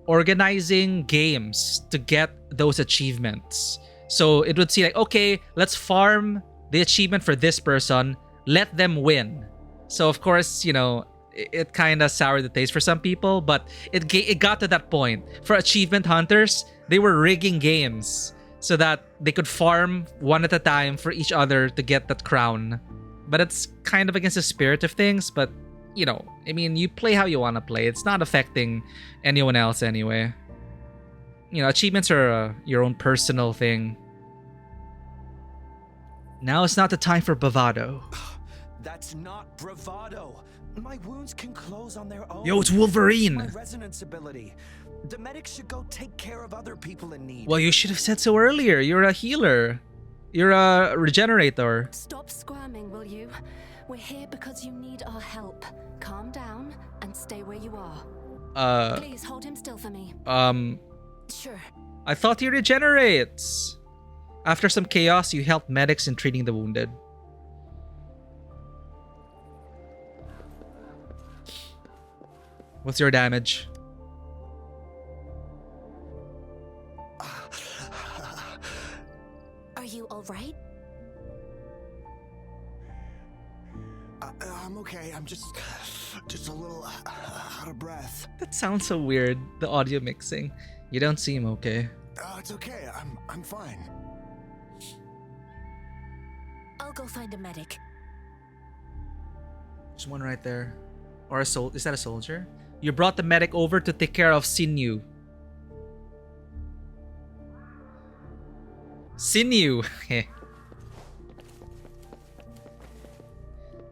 organizing games to get those achievements. So it would see like, okay, let's farm the achievement for this person. Let them win. So of course, you know, it kind of soured the taste for some people, but it got to that point. For achievement hunters, they were rigging games so that they could farm one at a time for each other to get that crown. But it's kind of against the spirit of things, but, you know, I mean, you play how you want to play. It's not affecting anyone else anyway. You know, achievements are your own personal thing. Now it's not the time for bravado. That's not bravado. My wounds can close on their own. Yo, it's Wolverine. My resonance ability. The medics should go take care of other people in need. Well, you should have said so earlier. You're a healer. You're a regenerator. Stop squirming, will you? We're here because you need our help. Calm down and stay where you are. Please hold him still for me. Sure. I thought he regenerates. After some chaos, you helped medics in treating the wounded. What's your damage? Are you all right? I'm okay. I'm just a little out of breath. That sounds so weird. The audio mixing. You don't seem okay. It's okay. I'm fine. I'll go find a medic. There's one right there. Or a is that a soldier? You brought the medic over to take care of Sinew. Sinew.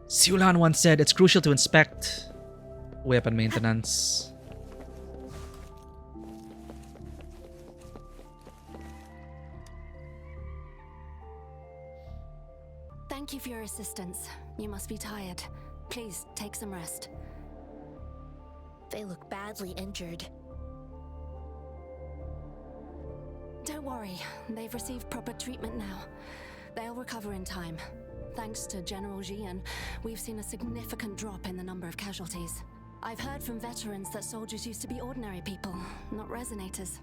Siulan once said it's crucial to inspect weapon maintenance. Thank you for your assistance. You must be tired. Please take some rest. They look badly injured. Don't worry, they've received proper treatment now. They'll recover in time. Thanks to General Jian, we've seen a significant drop in the number of casualties. I've heard from veterans that soldiers used to be ordinary people, not resonators.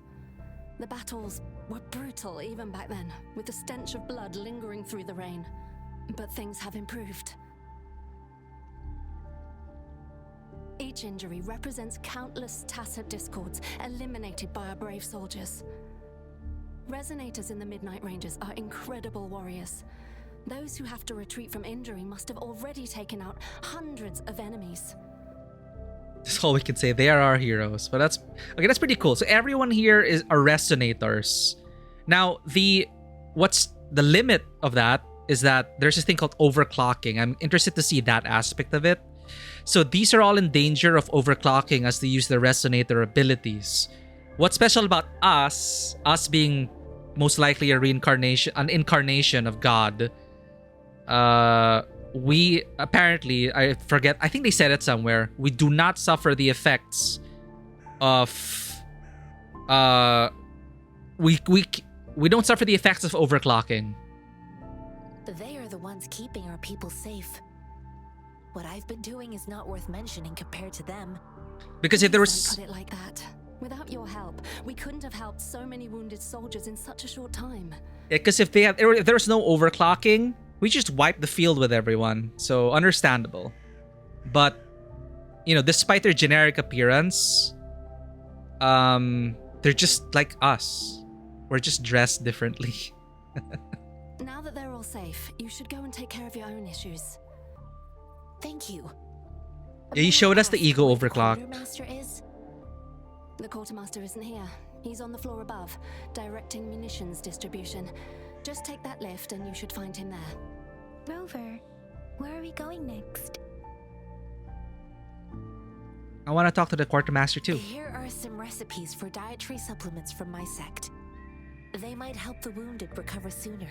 The battles were brutal even back then, with the stench of blood lingering through the rain. But things have improved. Each injury represents countless tacit discords eliminated by our brave soldiers. Resonators in the Midnight Rangers are incredible warriors. Those who have to retreat from injury must have already taken out hundreds of enemies. That's all we can say. They are our heroes. But that's pretty cool. So everyone here are resonators. Now, what's the limit of that is that there's this thing called overclocking. I'm interested to see that aspect of it. So these are all in danger of overclocking as they use their resonator abilities. What's special about us being most likely an incarnation of God, we apparently, I think they said it somewhere, we do not suffer the effects of we don't suffer the effects of overclocking. They are the ones keeping our people safe. What I've been doing is not worth mentioning compared to them. Because if there was... Don't put it like that. Without your help, we couldn't have helped so many wounded soldiers in such a short time. Yeah, because if there was no overclocking, we just wiped the field with everyone. So understandable. But, you know, despite their generic appearance, they're just like us. We're just dressed differently. Now that they're all safe, you should go and take care of your own issues. Thank you. Yeah, you showed us the ego overclock. Quartermaster is? The quartermaster isn't here. He's on the floor above, directing munitions distribution. Just take that lift and you should find him there. Rover, where are we going next? I want to talk to the quartermaster too. Here are some recipes for dietary supplements from my sect. They might help the wounded recover sooner.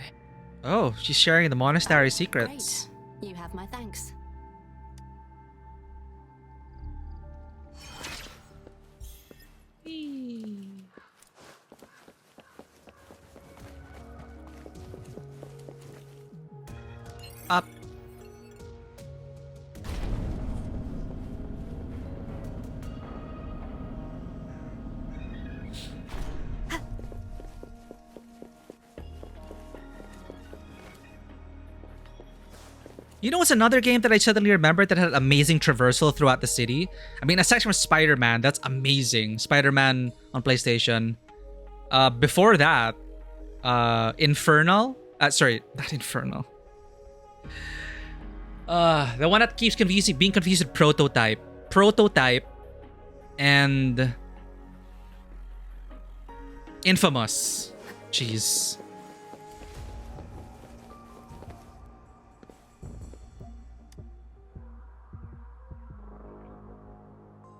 Oh, she's sharing the monastery secrets. Great. You have my thanks. Up. You know what's another game that I suddenly remembered that had amazing traversal throughout the city? I mean, aside from Spider-Man, that's amazing. Spider-Man on PlayStation. Before that, Infernal. Sorry, not Infernal. The one that keeps being confused with Prototype. Prototype and Infamous. Jeez.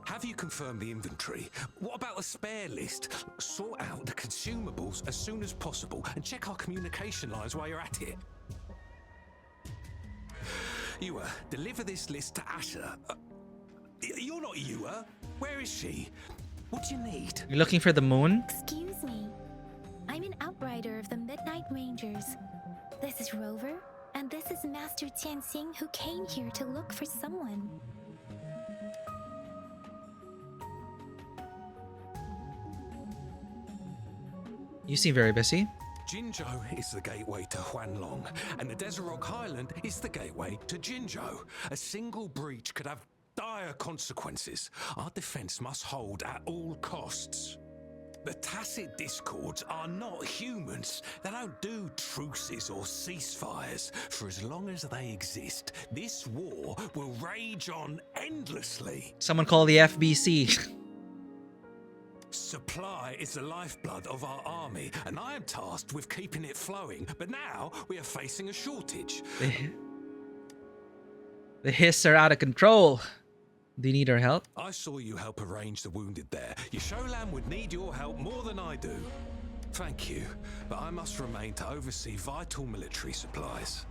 Have you confirmed the inventory? What about the spare list? Sort out the consumables as soon as possible and check our communication lines while you're at it. Ewa, deliver this list to Asher. You're not Ewa. Where is she? What do you need? You're looking for the moon? Excuse me. I'm an outrider of the Midnight Rangers. This is Rover, and this is Master Tianxing, who came here to look for someone. You seem very busy. Jinzhou is the gateway to Huanlong, and the Desert Rock Highland is the gateway to Jinzhou. A single breach could have dire consequences. Our defense must hold at all costs. The tacit discords are not humans. They don't do truces or ceasefires. For as long as they exist, this war will rage on endlessly. Someone call the FBC. Supply is the lifeblood of our army, and I am tasked with keeping it flowing. But now we are facing a shortage. The hiss are out of control. Do you need our help? I saw you help arrange the wounded there. Yasholan would need your help more than I do. Thank you, but I must remain to oversee vital military supplies.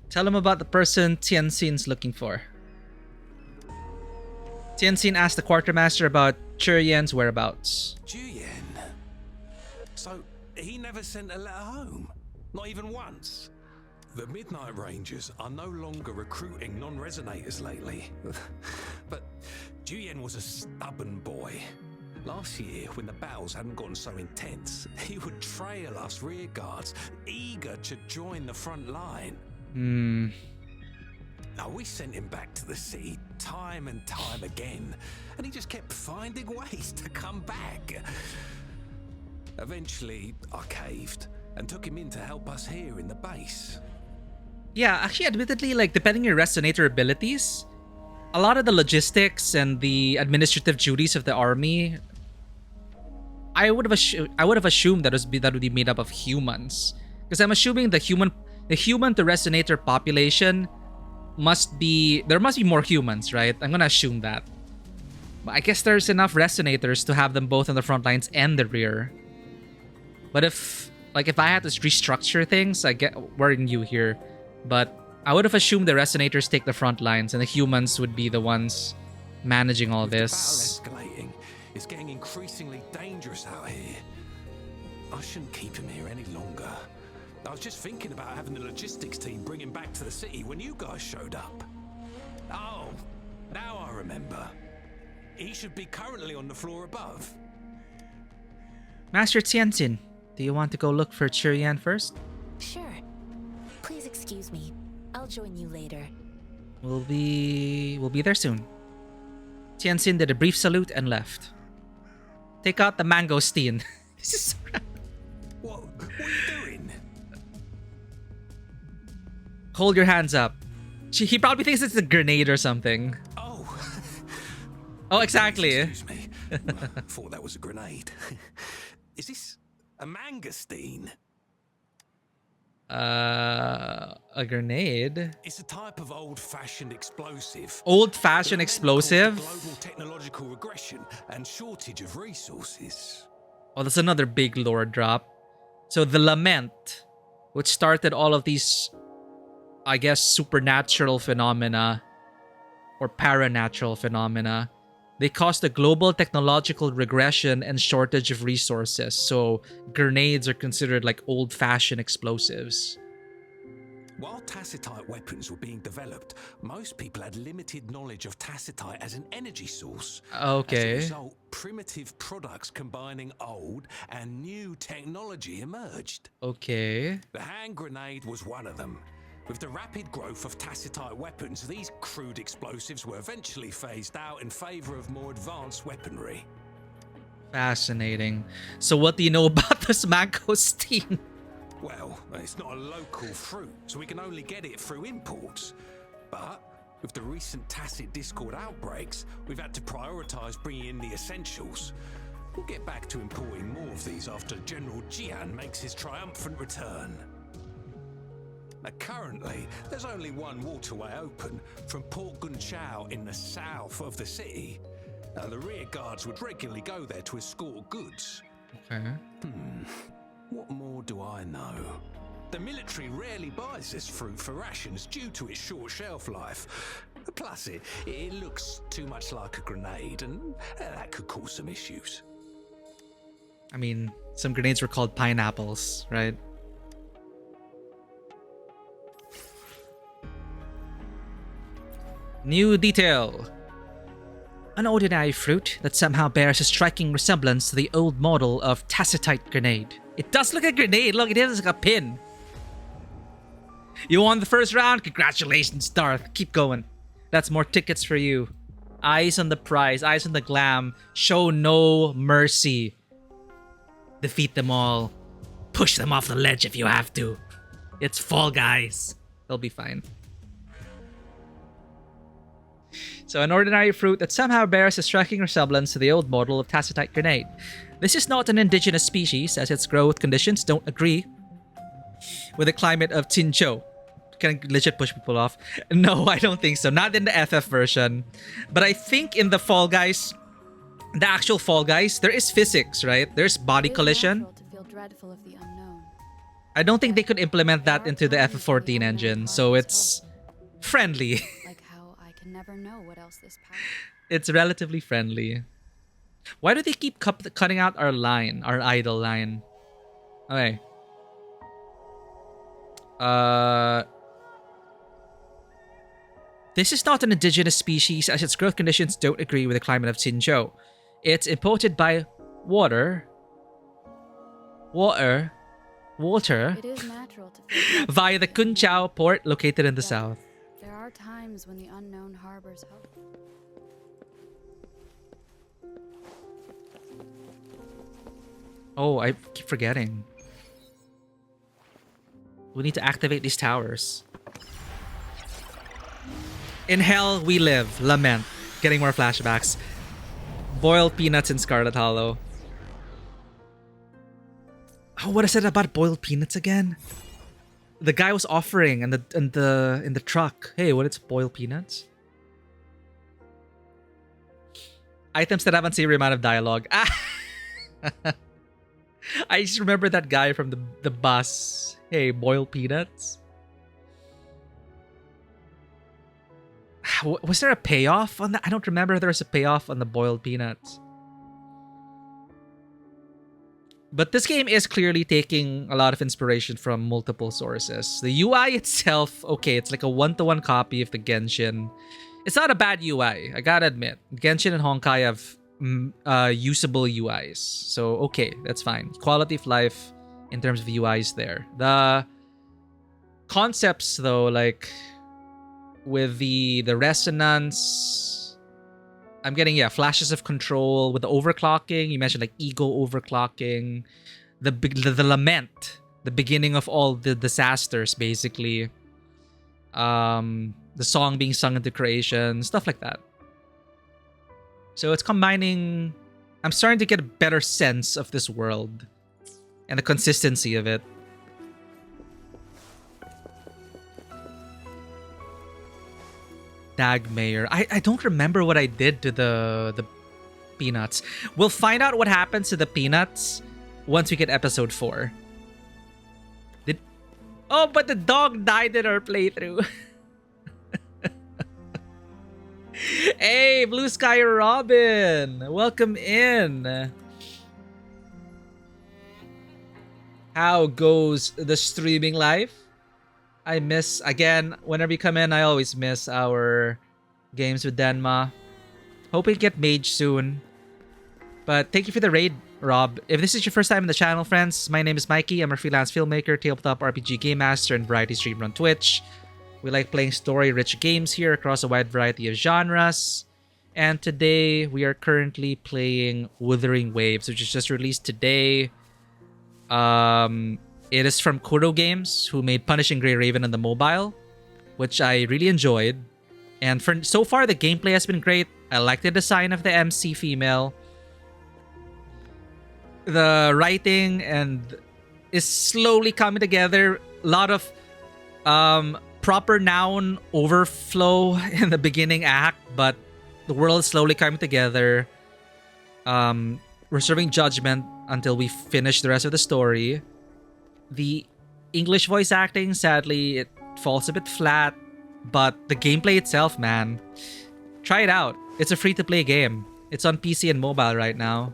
Tell him about the person Tianxin's looking for. Tianxin asked the quartermaster about Churian's whereabouts. Juyen? So, he never sent a letter home? Not even once? The Midnight Rangers are no longer recruiting non-resonators lately. But Juyen was a stubborn boy. Last year, when the battles hadn't gotten so intense, he would trail us rear guards, eager to join the front line. Now, we sent him back to the city time and time again, and he just kept finding ways to come back. Eventually, I caved and took him in to help us here in the base. Yeah, actually, admittedly, like, depending on your resonator abilities, a lot of the logistics and the administrative duties of the army, I would have assumed that would be made up of humans, because I'm assuming the human to resonator population there must be more humans, right? I'm gonna assume that. But I guess there's enough resonators to have them both on the front lines and the rear. But if I had to restructure things, I get worrying you here. But I would have assumed the resonators take the front lines and the humans would be the ones managing all this. The battle escalating. It's getting increasingly dangerous out here. I shouldn't keep him here any longer. I was just thinking about having the logistics team bring him back to the city when you guys showed up. Oh, now I remember. He should be currently on the floor above. Master Tianxin, do you want to go look for Churian first? Sure. Please excuse me. I'll join you later. We'll be there soon. Tianxin did a brief salute and left. Take out the mangosteen. This is so random. What are you doing? Hold your hands up. He probably thinks it's a grenade or something. Oh, exactly. Excuse me. I thought that was a grenade. Is this a mangosteen? A grenade? It's a type of old-fashioned explosive. Old-fashioned explosive? Global technological regression and shortage of resources. Oh, that's another big lore drop. So the Lament, which started all of these, I guess, supernatural phenomena or paranatural phenomena, they caused a global technological regression and shortage of resources. So grenades are considered like old-fashioned explosives. While tacitite weapons were being developed, most people had limited knowledge of tacitite as an energy source. Okay. As a result, primitive products combining old and new technology emerged. Okay. The hand grenade was one of them. With the rapid growth of tacitite weapons, these crude explosives were eventually phased out in favor of more advanced weaponry. Fascinating. So what do you know about this mangosteen? Well, it's not a local fruit, so we can only get it through imports. But with the recent tacit discord outbreaks, we've had to prioritize bringing in the essentials. We'll get back to importing more of these after General Jian makes his triumphant return. Currently, there's only one waterway open from Port Gunchao in the south of the city. The rear guards would regularly go there to escort goods. Okay. What more do I know? The military rarely buys this fruit for rations due to its short shelf life. Plus, it looks too much like a grenade, and that could cause some issues. I mean, some grenades were called pineapples, right? New detail. An ordinary fruit that somehow bears a striking resemblance to the old model of Tacitite grenade. It does look like a grenade. Look, it has like a pin. You won the first round. Congratulations, Darth. Keep going. That's more tickets for you. Eyes on the prize. Eyes on the glam. Show no mercy. Defeat them all. Push them off the ledge if you have to. It's Fall Guys. They'll be fine. So an ordinary fruit that somehow bears a striking resemblance to the old model of Tacitite grenade. This is not an indigenous species, as its growth conditions don't agree with the climate of Tinchou. Can I legit push people off? No, I don't think so. Not in the FF version. But I think in the Fall Guys, the actual Fall Guys, there is physics, right? There's body collision. To feel dreadful of the unknown. I don't think they could implement that into the FF14 engine, so it's friendly. Like how I can never know what else this power. It's relatively friendly. Why do they keep cutting out our line, our idle line? Okay. This is not an indigenous species, as its growth conditions don't agree with the climate of Tinzhou. It's imported by water. It is natural to feel via the Kunchao port located in the south. There are times when the unknown harbors hope. Oh, I keep forgetting. We need to activate these towers. In hell we live. Lament. Getting more flashbacks. Boiled peanuts in Scarlet Hollow. Oh, what is it about boiled peanuts again? The guy was offering in the truck. Hey, what is boiled peanuts? Items that have unsavory amount of dialogue. I just remember that guy from the bus. Hey, boiled peanuts. Was there a payoff on that? I don't remember if there was a payoff on the boiled peanuts. But this game is clearly taking a lot of inspiration from multiple sources. The UI itself, okay, it's like a one-to-one copy of the Genshin. It's not a bad UI, I gotta admit. Genshin and Honkai have usable UIs. So, okay, that's fine. Quality of life in terms of UIs there. The concepts, though, like with the resonance, I'm getting, flashes of control with the overclocking. You mentioned like ego overclocking, the lament, the beginning of all the disasters, basically. The song being sung into creation, stuff like that. So it's combining. I'm starting to get a better sense of this world and the consistency of it. Dagmayer. I don't remember what I did to the peanuts. We'll find out what happens to the peanuts once we get episode 4. Oh, but the dog died in our playthrough. Hey, Blue Sky Robin. Welcome in. How goes the streaming life? I miss, again, whenever you come in, I always miss our games with Denma. Hope we get Mage soon. But thank you for the raid, Rob. If this is your first time in the channel, friends, my name is Mikey. I'm a freelance filmmaker, tabletop RPG game master, and variety streamer on Twitch. We like playing story-rich games here across a wide variety of genres. And today, we are currently playing Wuthering Waves, which is just released today. It is from Kuro Games, who made Punishing Grey Raven on the mobile, which I really enjoyed. And so far, the gameplay has been great. I like the design of the MC female. The writing and is slowly coming together. A lot of Proper noun overflow in the beginning act, but the world is slowly coming together. Reserving judgment until we finish the rest of the story. The English voice acting, sadly, it falls a bit flat, but the gameplay itself, man, try it out. It's a free-to-play game. It's on PC and mobile right now.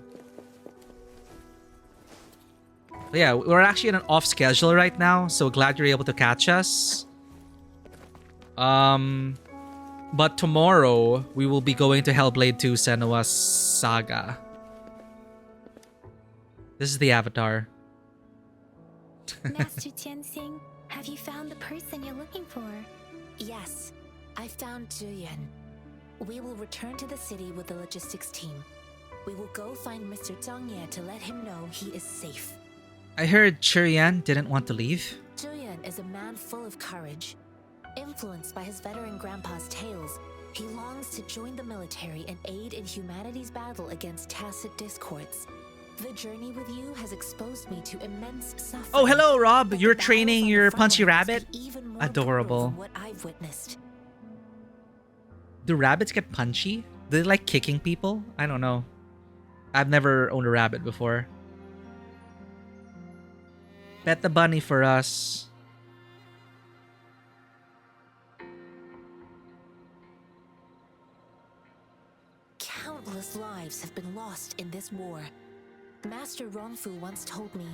But yeah, we're actually in an off schedule right now, so glad you're able to catch us. But tomorrow we will be going to Hellblade 2 Senua's Saga. This is the avatar. Master Tianxing, have you found the person you're looking for? Yes, I found Zhuyan. We will return to the city with the logistics team. We will go find Mr. Zhang Ye to let him know he is safe. I heard Churian didn't want to leave. Zhuyan is a man full of courage. Influenced by his veteran grandpa's tales, he longs to join the military and aid in humanity's battle against tacit discords. The journey with you has exposed me to immense suffering. Oh, hello, Rob. You're training your punchy rabbit? Adorable. What I've witnessed. Do rabbits get punchy? Do they like kicking people? I don't know. I've never owned a rabbit before. Pet the bunny for us. Countless lives have been lost in this war. Master Rongfu once told me,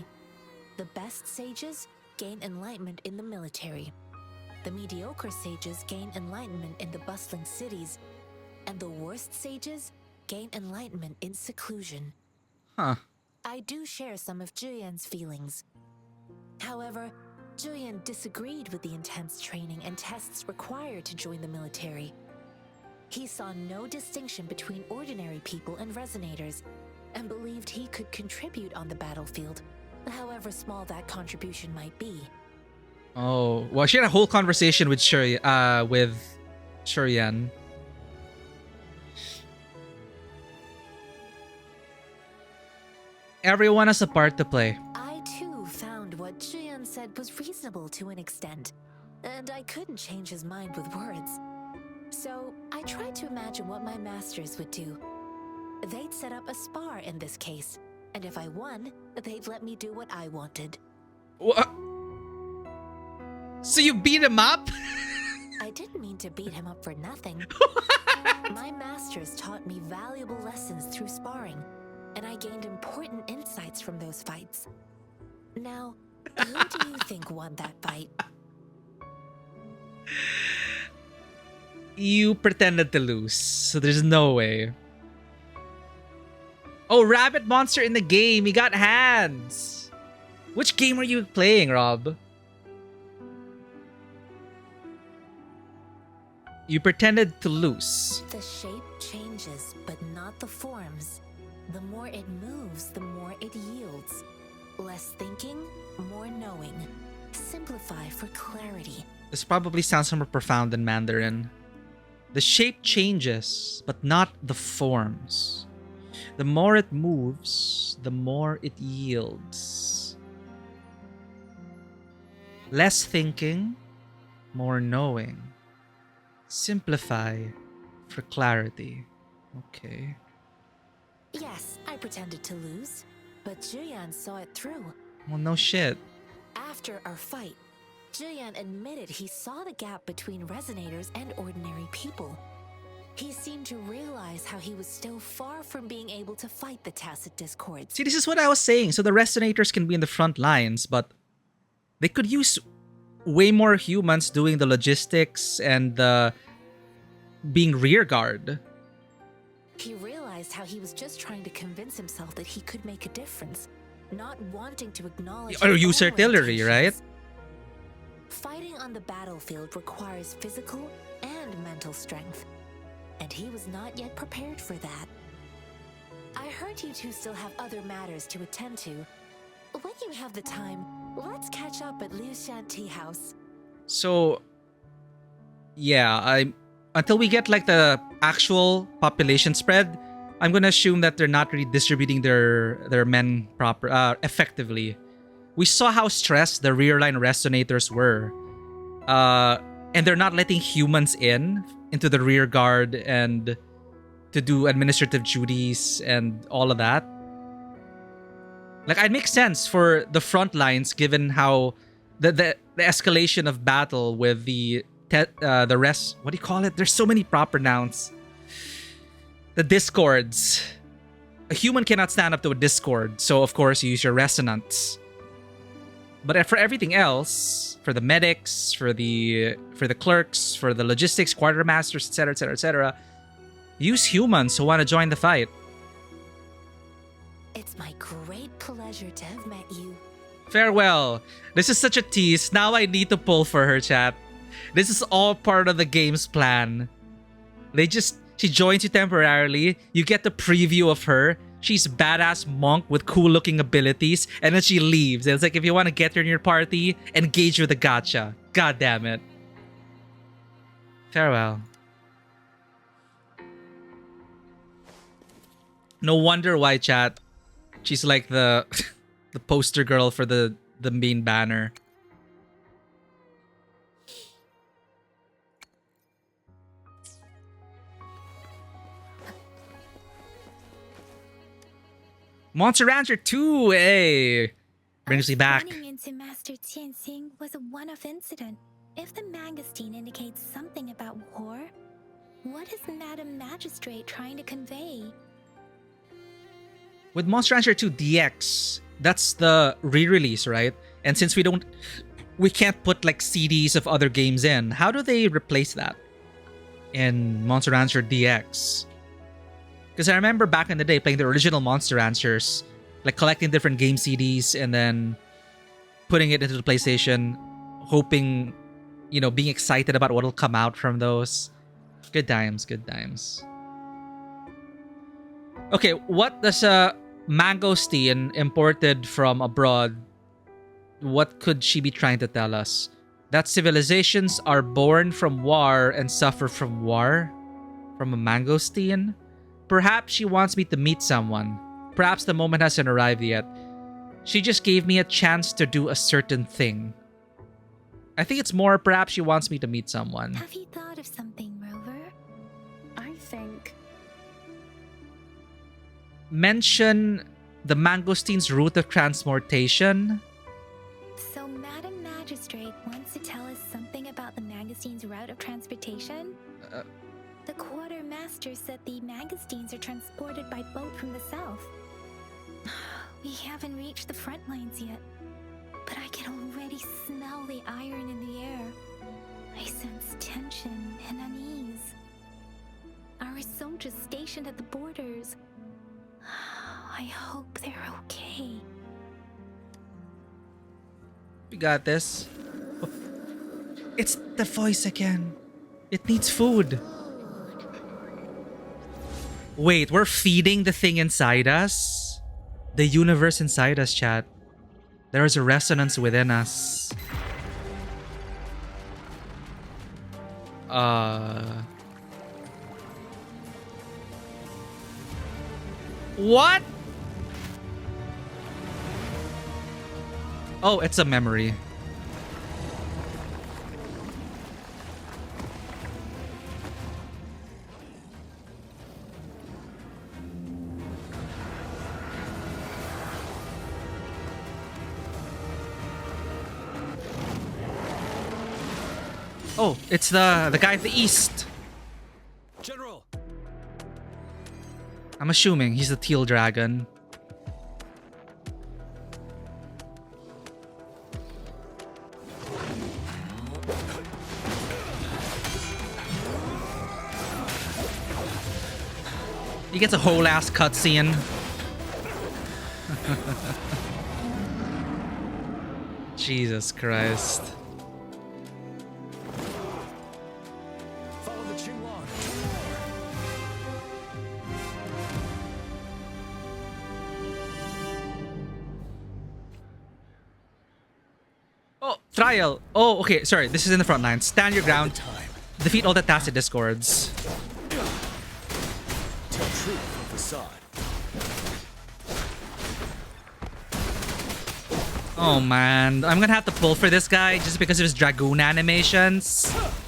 the best sages gain enlightenment in the military. The mediocre sages gain enlightenment in the bustling cities, and the worst sages gain enlightenment in seclusion. Huh. I do share some of Zhuyan's feelings. However, Zhuyan disagreed with the intense training and tests required to join the military. He saw no distinction between ordinary people and resonators, and believed he could contribute on the battlefield, however small that contribution might be. Oh, well, she had a whole conversation with Shurian. Everyone has a part to play. I too found what Zhuyan said was reasonable to an extent, and I couldn't change his mind with words. So I tried to imagine what my masters would do. They'd set up a spar in this case, and if I won, they'd let me do what I wanted. What? So you beat him up? I didn't mean to beat him up for nothing. My masters taught me valuable lessons through sparring, and I gained important insights from those fights. Now, who do you think won that fight? You pretended to lose, so there's no way. Oh, rabbit monster in the game. He got hands. Which game are you playing, Rob? You pretended to lose. The shape changes, but not the forms. The more it moves, the more it yields. Less thinking, more knowing. Simplify for clarity. This probably sounds more profound than Mandarin. The shape changes, but not the forms. The more it moves, the more it yields. Less thinking, more knowing. Simplify for clarity. Okay. Yes, I pretended to lose, but Zhuyan saw it through. Well, no shit. After our fight, Zhuyan admitted he saw the gap between resonators and ordinary people. He seemed to realize how he was still far from being able to fight the tacit discords. See, this is what I was saying. So the resonators can be in the front lines, but they could use way more humans doing the logistics and being rear guard. He realized how he was just trying to convince himself that he could make a difference, not wanting to acknowledge. Or use artillery, right? Fighting on the battlefield requires physical and mental strength, and he was not yet prepared for that. I heard you two still have other matters to attend to. When you have the time, let's catch up at Liu Shan Tea House. So, yeah, until we get like the actual population spread, I'm gonna assume that they're not really distributing their men effectively. We saw how stressed the rear line resonators were. and they're not letting humans into the rear guard and to do administrative duties and all of that. Like, I'd make sense for the front lines given how the escalation of battle with the rest. What do you call it? There's so many proper nouns. The discords. A human cannot stand up to a discord, so of course you use your resonance. But for everything else, for the medics, for the clerks, for the logistics, quartermasters, etc., etc., etc., use humans who want to join the fight. It's my great pleasure to have met you. Farewell. This is such a tease. Now I need to pull for her, chat. This is all part of the game's plan. She joins you temporarily. You get the preview of her. She's badass monk with cool looking abilities. And then she leaves. And it's like, if you want to get her in your party, engage with the gacha. God damn it. Farewell. No wonder why, chat. She's like the the poster girl for the main banner. Monster Rancher 2, hey! Brings me back. Running into Master Tianxing was a one-off incident. If the mangosteen indicates something about war, what is Madam Magistrate trying to convey? With Monster Rancher 2 DX, that's the re-release, right? And since we can't put like CDs of other games in, how do they replace that in Monster Rancher DX? Because I remember back in the day playing the original Monster Ranchers, like collecting different game CDs and then putting it into the PlayStation, hoping, being excited about what'll come out from those. Good times, good times. Okay, what does a mangosteen imported from abroad, what could she be trying to tell us? That civilizations are born from war and suffer from war? From a mangosteen? Perhaps she wants me to meet someone. Perhaps the moment hasn't arrived yet. She just gave me a chance to do a certain thing. I think it's more perhaps she wants me to meet someone. Have you thought of something, Rover? I think... Mention the mangosteen's route of transportation. So Madam Magistrate wants to tell us something about the mangosteen's route of transportation? The quartermaster said the mangosteens are transported by boat from the south. We haven't reached the front lines yet, but I can already smell the iron in the air. I sense tension and unease. Our soldiers stationed at the borders. I hope they're okay. We got this. Oh, it's the voice again. It needs food. Wait, we're feeding the thing inside us? The universe inside us, chat. There is a resonance within us. What? Oh, it's a memory. Oh, it's the guy of the east. General. I'm assuming he's the teal dragon. He gets a whole ass cutscene. Jesus Christ. Follow the Qinglong. Oh, trial. Oh, okay. Sorry. This is in the front line. Stand your ground. Defeat all the tacit discords. Tell truth from facade. Oh man, I'm gonna have to pull for this guy just because of his dragoon animations. Tell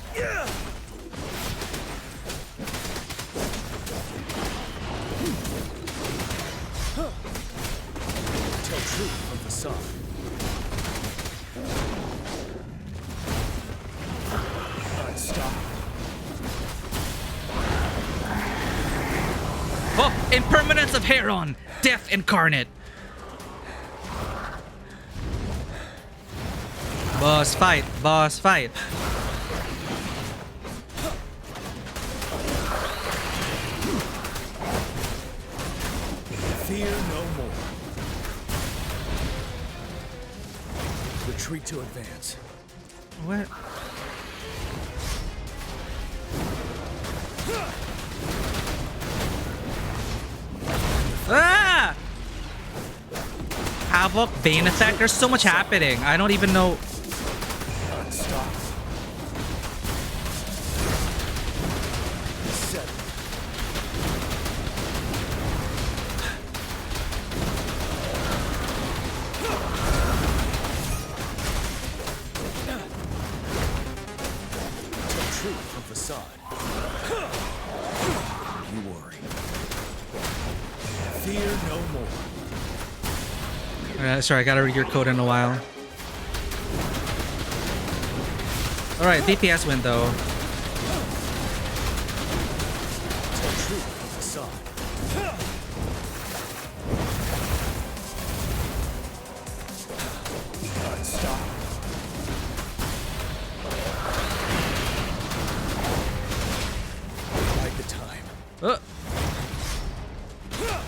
truth from facade. Oh, impermanence of Heron, death incarnate. Boss fight, boss fight. Fear no more. Retreat to advance. What? Ah! Havoc, Bane attack. There's so much happening. I don't even know. Stop. Set. Tell truth from facade. You worry. Fear no more. Sorry, I gotta read your code in a while. Alright, DPS window. Tell truth from facade. Stop. Bide the time.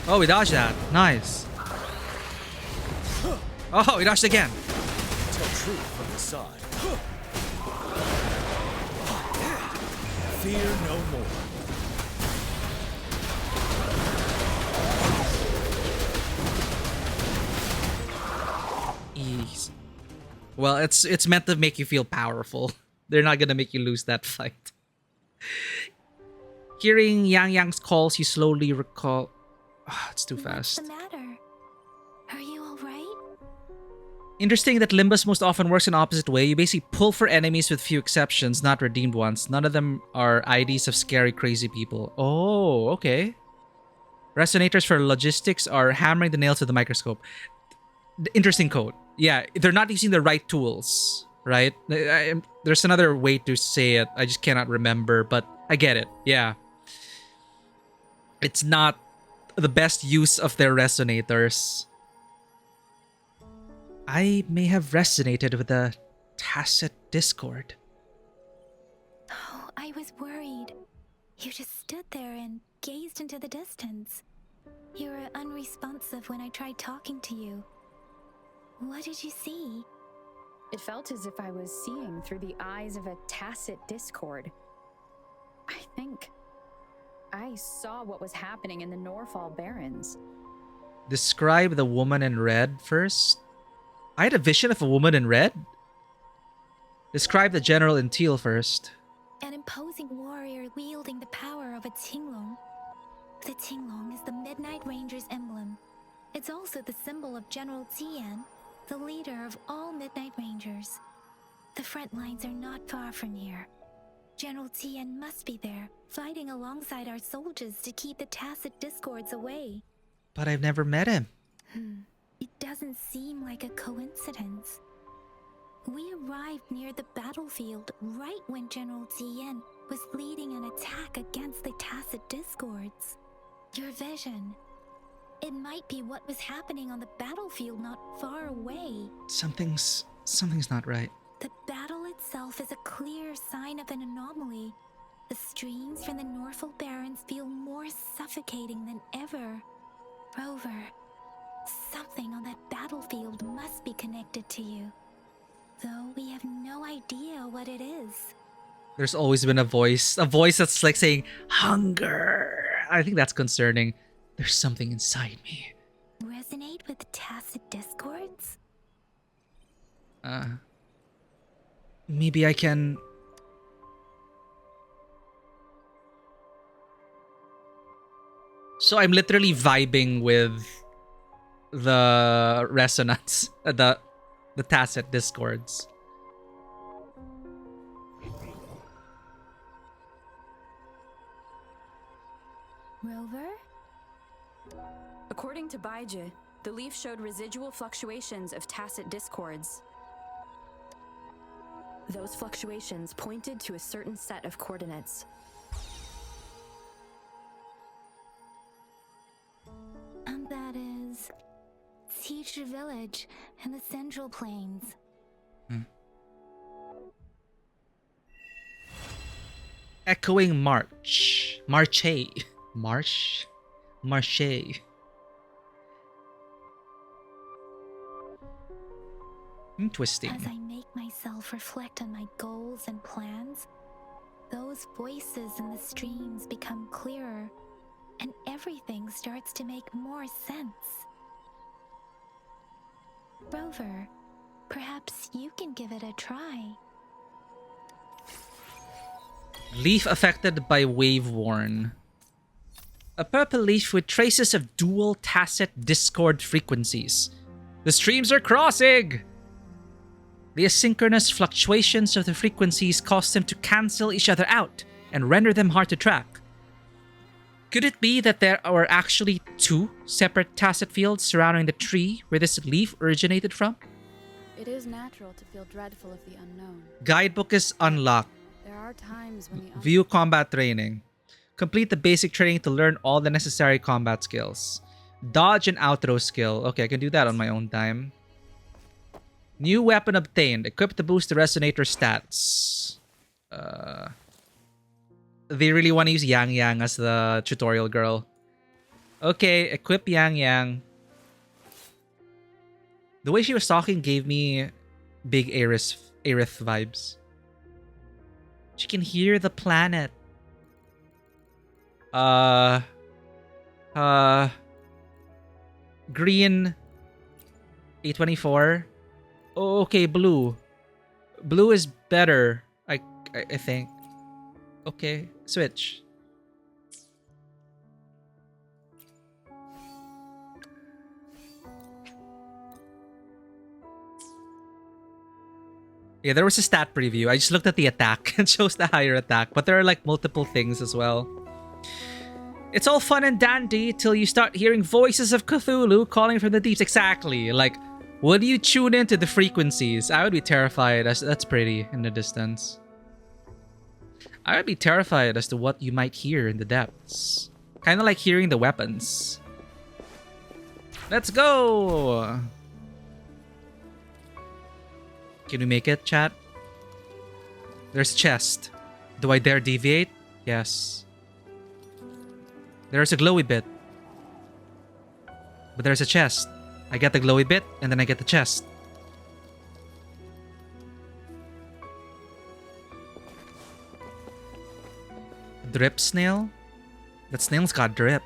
Oh, we dodged that. Nice. Oh, we dodged again. Tell truth from facade. Fear no more. Ease. Well, it's meant to make you feel powerful. They're not gonna make you lose that fight. Hearing Yang Yang's calls, you slowly recall. Oh, it's too fast. What's the matter? Are you all right? Interesting that Limbus most often works in opposite way. You basically pull for enemies with few exceptions, not redeemed ones. None of them are IDs of scary, crazy people. Oh, okay. Resonators for logistics are hammering the nails with the microscope. Interesting code. Yeah, they're not using the right tools, right? There's another way to say it. I just cannot remember, but I get it. Yeah. It's not the best use of their resonators. I may have resonated with the tacit discord. Oh, I was worried. You just stood there and gazed into the distance. You were unresponsive when I tried talking to you. What did you see? It felt as if I was seeing through the eyes of a tacit discord. I think I saw what was happening in the Norfall Barrens. Describe the woman in red first. I had a vision of a woman in red. Describe the general in teal first. An imposing warrior wielding the power of a Tinglong. The Tinglong is the Midnight Ranger's emblem. It's also the symbol of General Tian, the leader of all Midnight Rangers. The front lines are not far from here. General Tian must be there, fighting alongside our soldiers to keep the tacit discords away. But I've never met him. It doesn't seem like a coincidence. We arrived near the battlefield right when General Tian was leading an attack against the tacit discords. Your vision. It might be what was happening on the battlefield not far away. Something's not right. The battle itself is a clear sign of an anomaly. The streams from the Norfall Barrens feel more suffocating than ever. Rover, something on that battlefield must be connected to you. Though we have no idea what it is. There's always been a voice that's like saying, hunger. I think that's concerning. There's something inside me. Resonate with tacit discords? Maybe I can... So I'm literally vibing with the resonance, The tacit discords. Rover? According to Baiji, the leaf showed residual fluctuations of tacit discords. Those fluctuations pointed to a certain set of coordinates. And that is Teacher Village in the Central Plains. Echoing March. Marche. Marsh? Marche. Interesting. As I make myself reflect on my goals and plans, those voices in the streams become clearer, and everything starts to make more sense. Rover, perhaps you can give it a try. Leaf affected by wave worn. A purple leaf with traces of dual tacit discord frequencies. The streams are crossing! The asynchronous fluctuations of the frequencies cause them to cancel each other out and render them hard to track. Could it be that there are actually two separate tacit fields surrounding the tree where this leaf originated from? It is natural to feel dreadful of the unknown. Guidebook is unlocked. There are times when the View combat training. Complete the basic training to learn all the necessary combat skills. Dodge and outro skill. Okay, I can do that on my own time. New weapon obtained. Equipped to boost the resonator stats. They really want to use Yang Yang as the tutorial girl. Okay, equip Yang Yang. The way she was talking gave me big Aerith vibes. She can hear the planet. Green. A24. Oh, okay, blue. Blue is better. I think. Okay, switch. Yeah, there was a stat preview. I just looked at the attack and shows the higher attack, but there are like multiple things as well. It's all fun and dandy till you start hearing voices of Cthulhu calling from the deeps. Exactly. Like, would you tune into the frequencies? I would be terrified. That's pretty in the distance. I would be terrified as to what you might hear in the depths. Kind of like hearing the weapons. Let's go! Can we make it, chat? There's chest. Do I dare deviate? Yes. There's a glowy bit. But there's a chest. I get the glowy bit, and then I get the chest. Drip snail? That snail's got drip.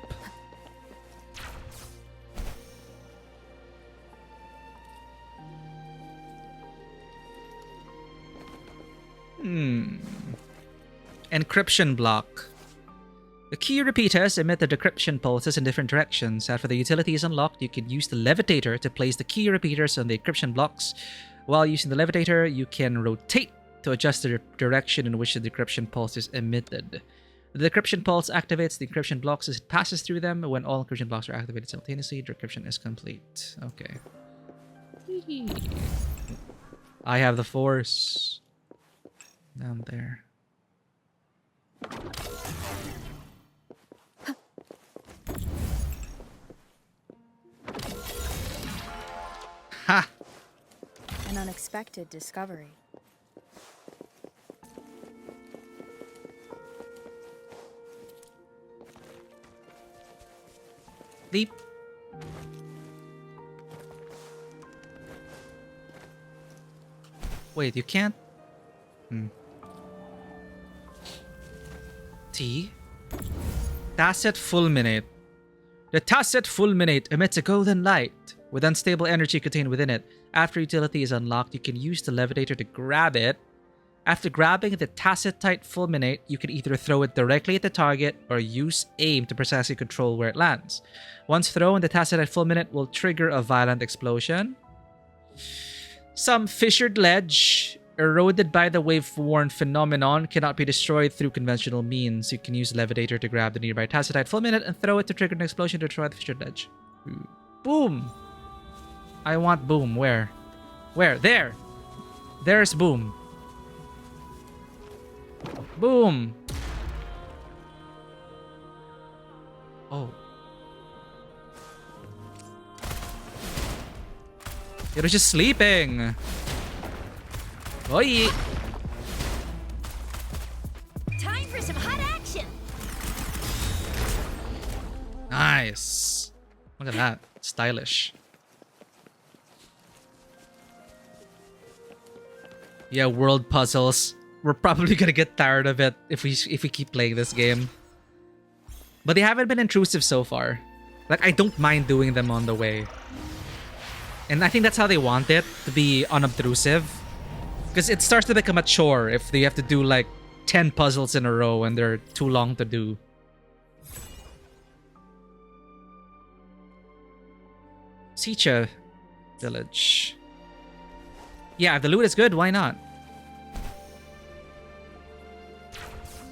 Encryption block. The key repeaters emit the decryption pulses in different directions. After the utility is unlocked, you can use the levitator to place the key repeaters on the encryption blocks. While using the levitator, you can rotate to adjust the direction in which the decryption pulse is emitted. The decryption pulse activates the encryption blocks as it passes through them. When all encryption blocks are activated simultaneously, decryption is complete. Okay. I have the force. Down there. Ha! An unexpected discovery. Leap. Wait, you can't? T? Tacit fulminate. The tacit fulminate emits a golden light with unstable energy contained within it. After utility is unlocked, you can use the levitator to grab it. After grabbing the tacitite fulminate, you can either throw it directly at the target or use aim to precisely control where it lands. Once thrown, the tacitite fulminate will trigger a violent explosion. Some fissured ledge eroded by the wave-worn phenomenon cannot be destroyed through conventional means. You can use Levitator to grab the nearby tacitite fulminate and throw it to trigger an explosion to destroy the fissured ledge. Boom! I want boom. Where? Where? There! There's boom. Boom! Oh. It was just sleeping. Oi! Time for some hot action. Nice. Look at that. Stylish. Yeah, world puzzles. We're probably gonna get tired of it if we keep playing this game. But they haven't been intrusive so far. Like, I don't mind doing them on the way. And I think that's how they want it, to be unobtrusive. Because it starts to become a chore if they have to do like 10 puzzles in a row and they're too long to do. Sicha village. Yeah, if the loot is good, why not?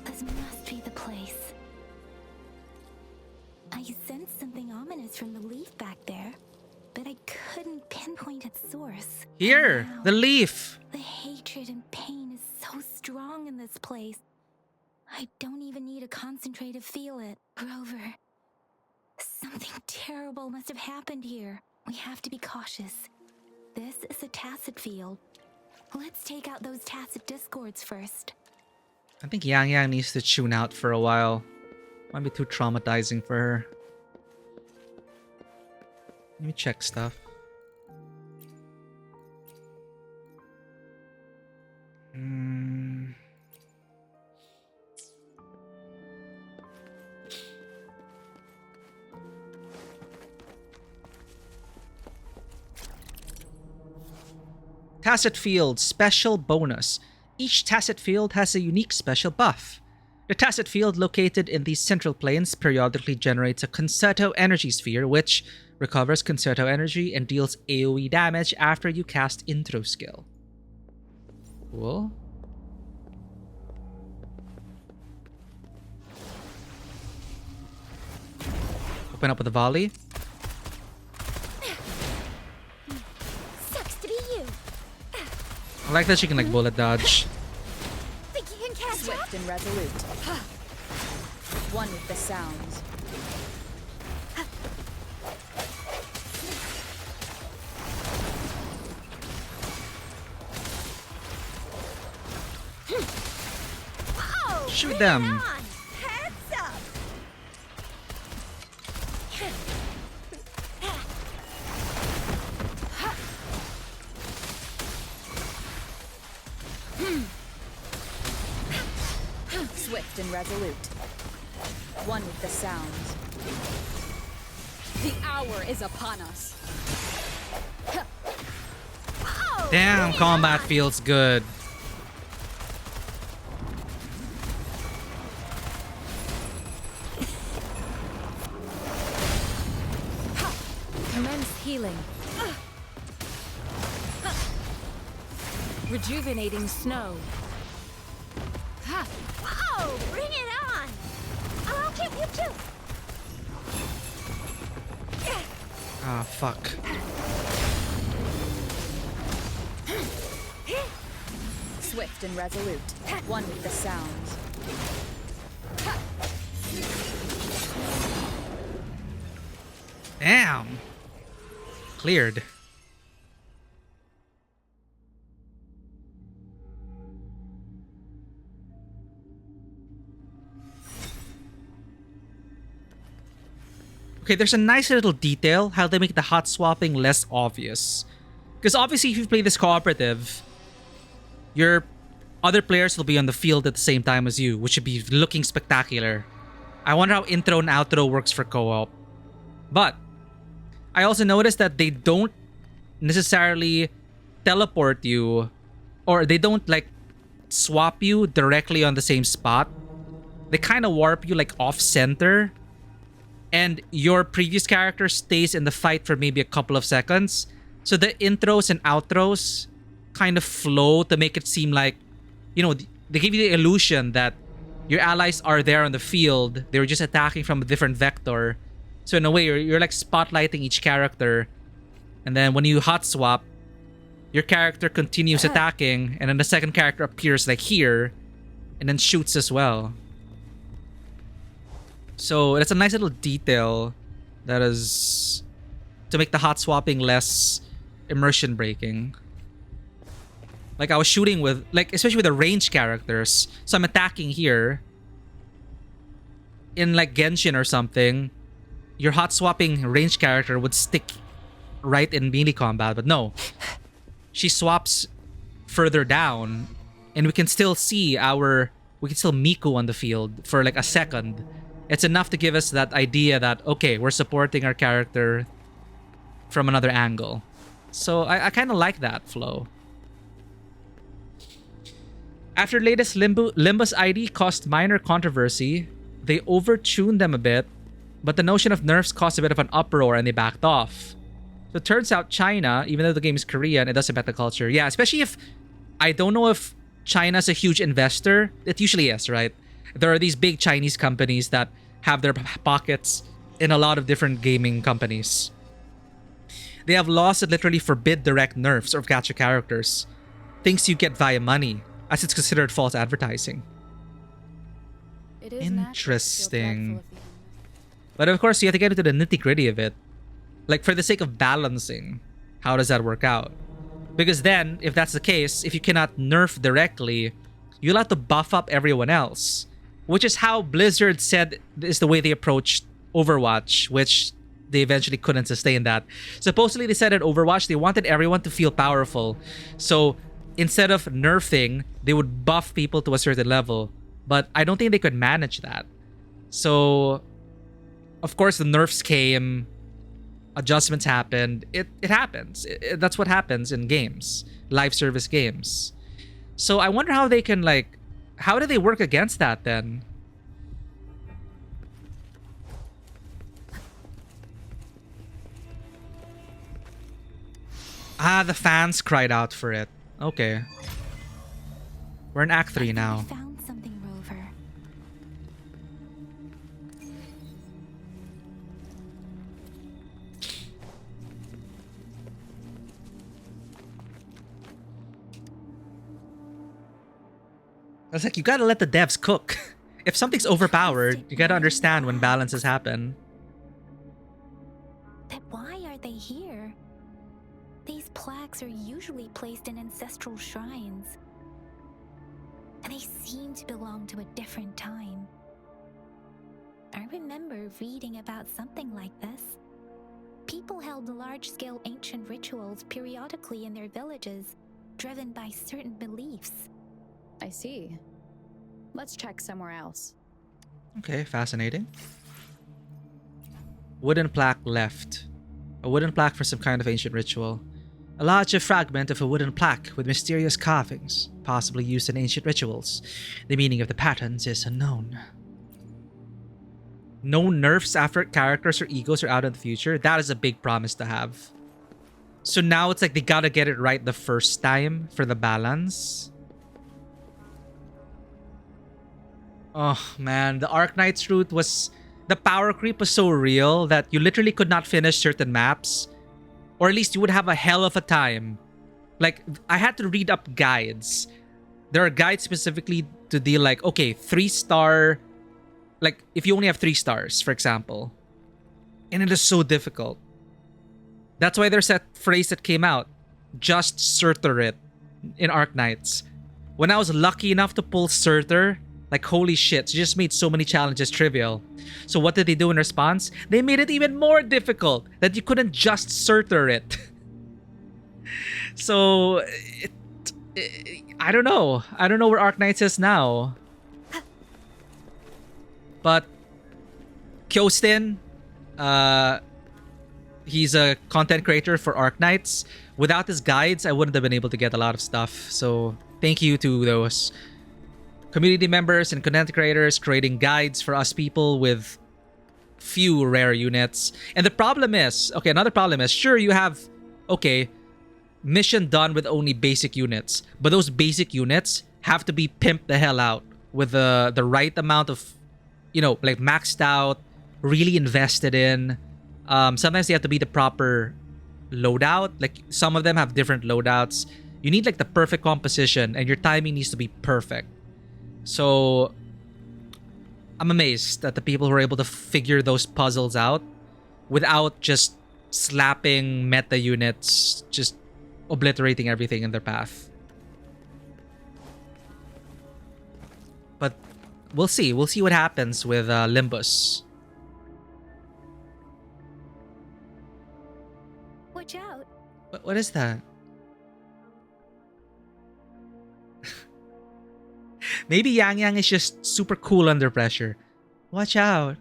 This must be the place. I sensed something ominous from the leaf back there, but I couldn't pinpoint its source. Here, the leaf. The hatred and pain is so strong in this place. I don't even need to concentrate to feel it. Grover, something terrible must have happened here. We have to be cautious. This is a tacit field. Let's take out those tacit discords first. I think Yang Yang needs to tune out for a while. Might be too traumatizing for her. Let me check stuff. Tacit Field Special Bonus. Each Tacit Field has a unique special buff. The Tacit Field located in the Central Plains periodically generates a Concerto Energy Sphere, which recovers Concerto Energy and deals AoE damage after you cast Intro skill. Cool. Open up with a volley. Sucks to be you. I like that she can like bullet dodge. Think you can catch Swift up? and resolute. One with the sounds. Whoa, Shoot bring them. it on. Heads up. Swift and resolute. One with the sounds. The hour is upon us. Whoa, Damn, bring it combat on. feels good. Commence healing. Rejuvenating snow. Whoa, bring it on. I'll keep you too. Ah, fuck. Swift and resolute. One with the sounds. Damn. Cleared. Okay, there's a nice little detail how they make the hot swapping less obvious. Because obviously if you play this cooperative, your other players will be on the field at the same time as you, which should be looking spectacular. I wonder how intro and outro works for co-op. But I also noticed that they don't necessarily teleport you, or they don't like swap you directly on the same spot. They kind of warp you like off center, and your previous character stays in the fight for maybe a couple of seconds, So the intros and outros kind of flow to make it seem like, you know, they give you the illusion that your allies are there on the field. They're just attacking from a different vector. So in a way, you're like spotlighting each character. And then when you hot swap, your character continues attacking, and then the second character appears like here, and then shoots as well. So it's a nice little detail that is to make the hot swapping less immersion breaking. Like I was shooting with, like, especially with the ranged characters. So I'm attacking here. In like Genshin or something, your hot swapping ranged character would stick right in melee combat, but no. She swaps further down, and we can still see we can still Miku on the field for like a second. It's enough to give us that idea that, okay, we're supporting our character from another angle. So I kind of like that flow. After latest Limbus ID caused minor controversy, they overtuned them a bit, but the notion of nerfs caused a bit of an uproar and they backed off. So it turns out China, even though the game is Korean, it does affect the culture. Yeah, especially if, I don't know if China's a huge investor. It usually is, right? There are these big Chinese companies that have their pockets in a lot of different gaming companies. They have laws that literally forbid direct nerfs of gacha characters. Things you get via money, as it's considered false advertising. It is interesting. But of course, you have to get into the nitty-gritty of it. Like, for the sake of balancing, how does that work out? Because then, if that's the case, if you cannot nerf directly, you'll have to buff up everyone else. Which is how Blizzard said is the way they approached Overwatch, which they eventually couldn't sustain that. Supposedly, they said in Overwatch, they wanted everyone to feel powerful. So, instead of nerfing, they would buff people to a certain level. But I don't think they could manage that. So, of course, the nerfs came, adjustments happened. It happens. That's what happens in games, live service games. So I wonder how they can, like, how do they work against that then? Ah, the fans cried out for it. Okay. We're in Act 3 now. Found something, Rover. I was like, you gotta let the devs cook. If something's overpowered, you gotta understand when balances happen. But why are they here? These plaques are usually placed in ancestral shrines. And they seem to belong to a different time. I remember reading about something like this. People held large-scale ancient rituals periodically in their villages, driven by certain beliefs. I see. Let's check somewhere else. Okay, fascinating. Wooden plaque left. A wooden plaque for some kind of ancient ritual. A larger fragment of a wooden plaque with mysterious carvings, possibly used in ancient rituals. The meaning of the patterns is unknown. No nerfs after characters or egos are out in the future. That is a big promise to have. So now it's like they gotta get it right the first time for the balance. Oh man, the Arknights route was... The power creep was so real that you literally could not finish certain maps. Or at least you would have a hell of a time. Like, I had to read up guides. There are guides specifically to deal like, okay, 3-star... Like, if you only have 3 stars, for example. And it is so difficult. That's why there's that phrase that came out. Just Surtur it in Arknights. When I was lucky enough to pull Surtur, like, holy shit, it just made so many challenges trivial. So what did they do in response? They made it even more difficult, that you couldn't just Surtur it. So, I don't know. I don't know where Arknights is now. But Kyostin, he's a content creator for Arknights. Without his guides, I wouldn't have been able to get a lot of stuff. So thank you to those community members and content creators creating guides for us people with few rare units. And the problem is, okay, another problem is, sure, you have, okay, mission done with only basic units, but those basic units have to be pimped the hell out with the right amount of, like maxed out, really invested in. Sometimes they have to be the proper loadout. Like some of them have different loadouts. You need like the perfect composition, and your timing needs to be perfect. So I'm amazed at the people who are able to figure those puzzles out without just slapping meta units, just obliterating everything in their path. But we'll see. We'll see what happens with Limbus. Watch out. What is that? Maybe Yang Yang is just super cool under pressure. Watch out.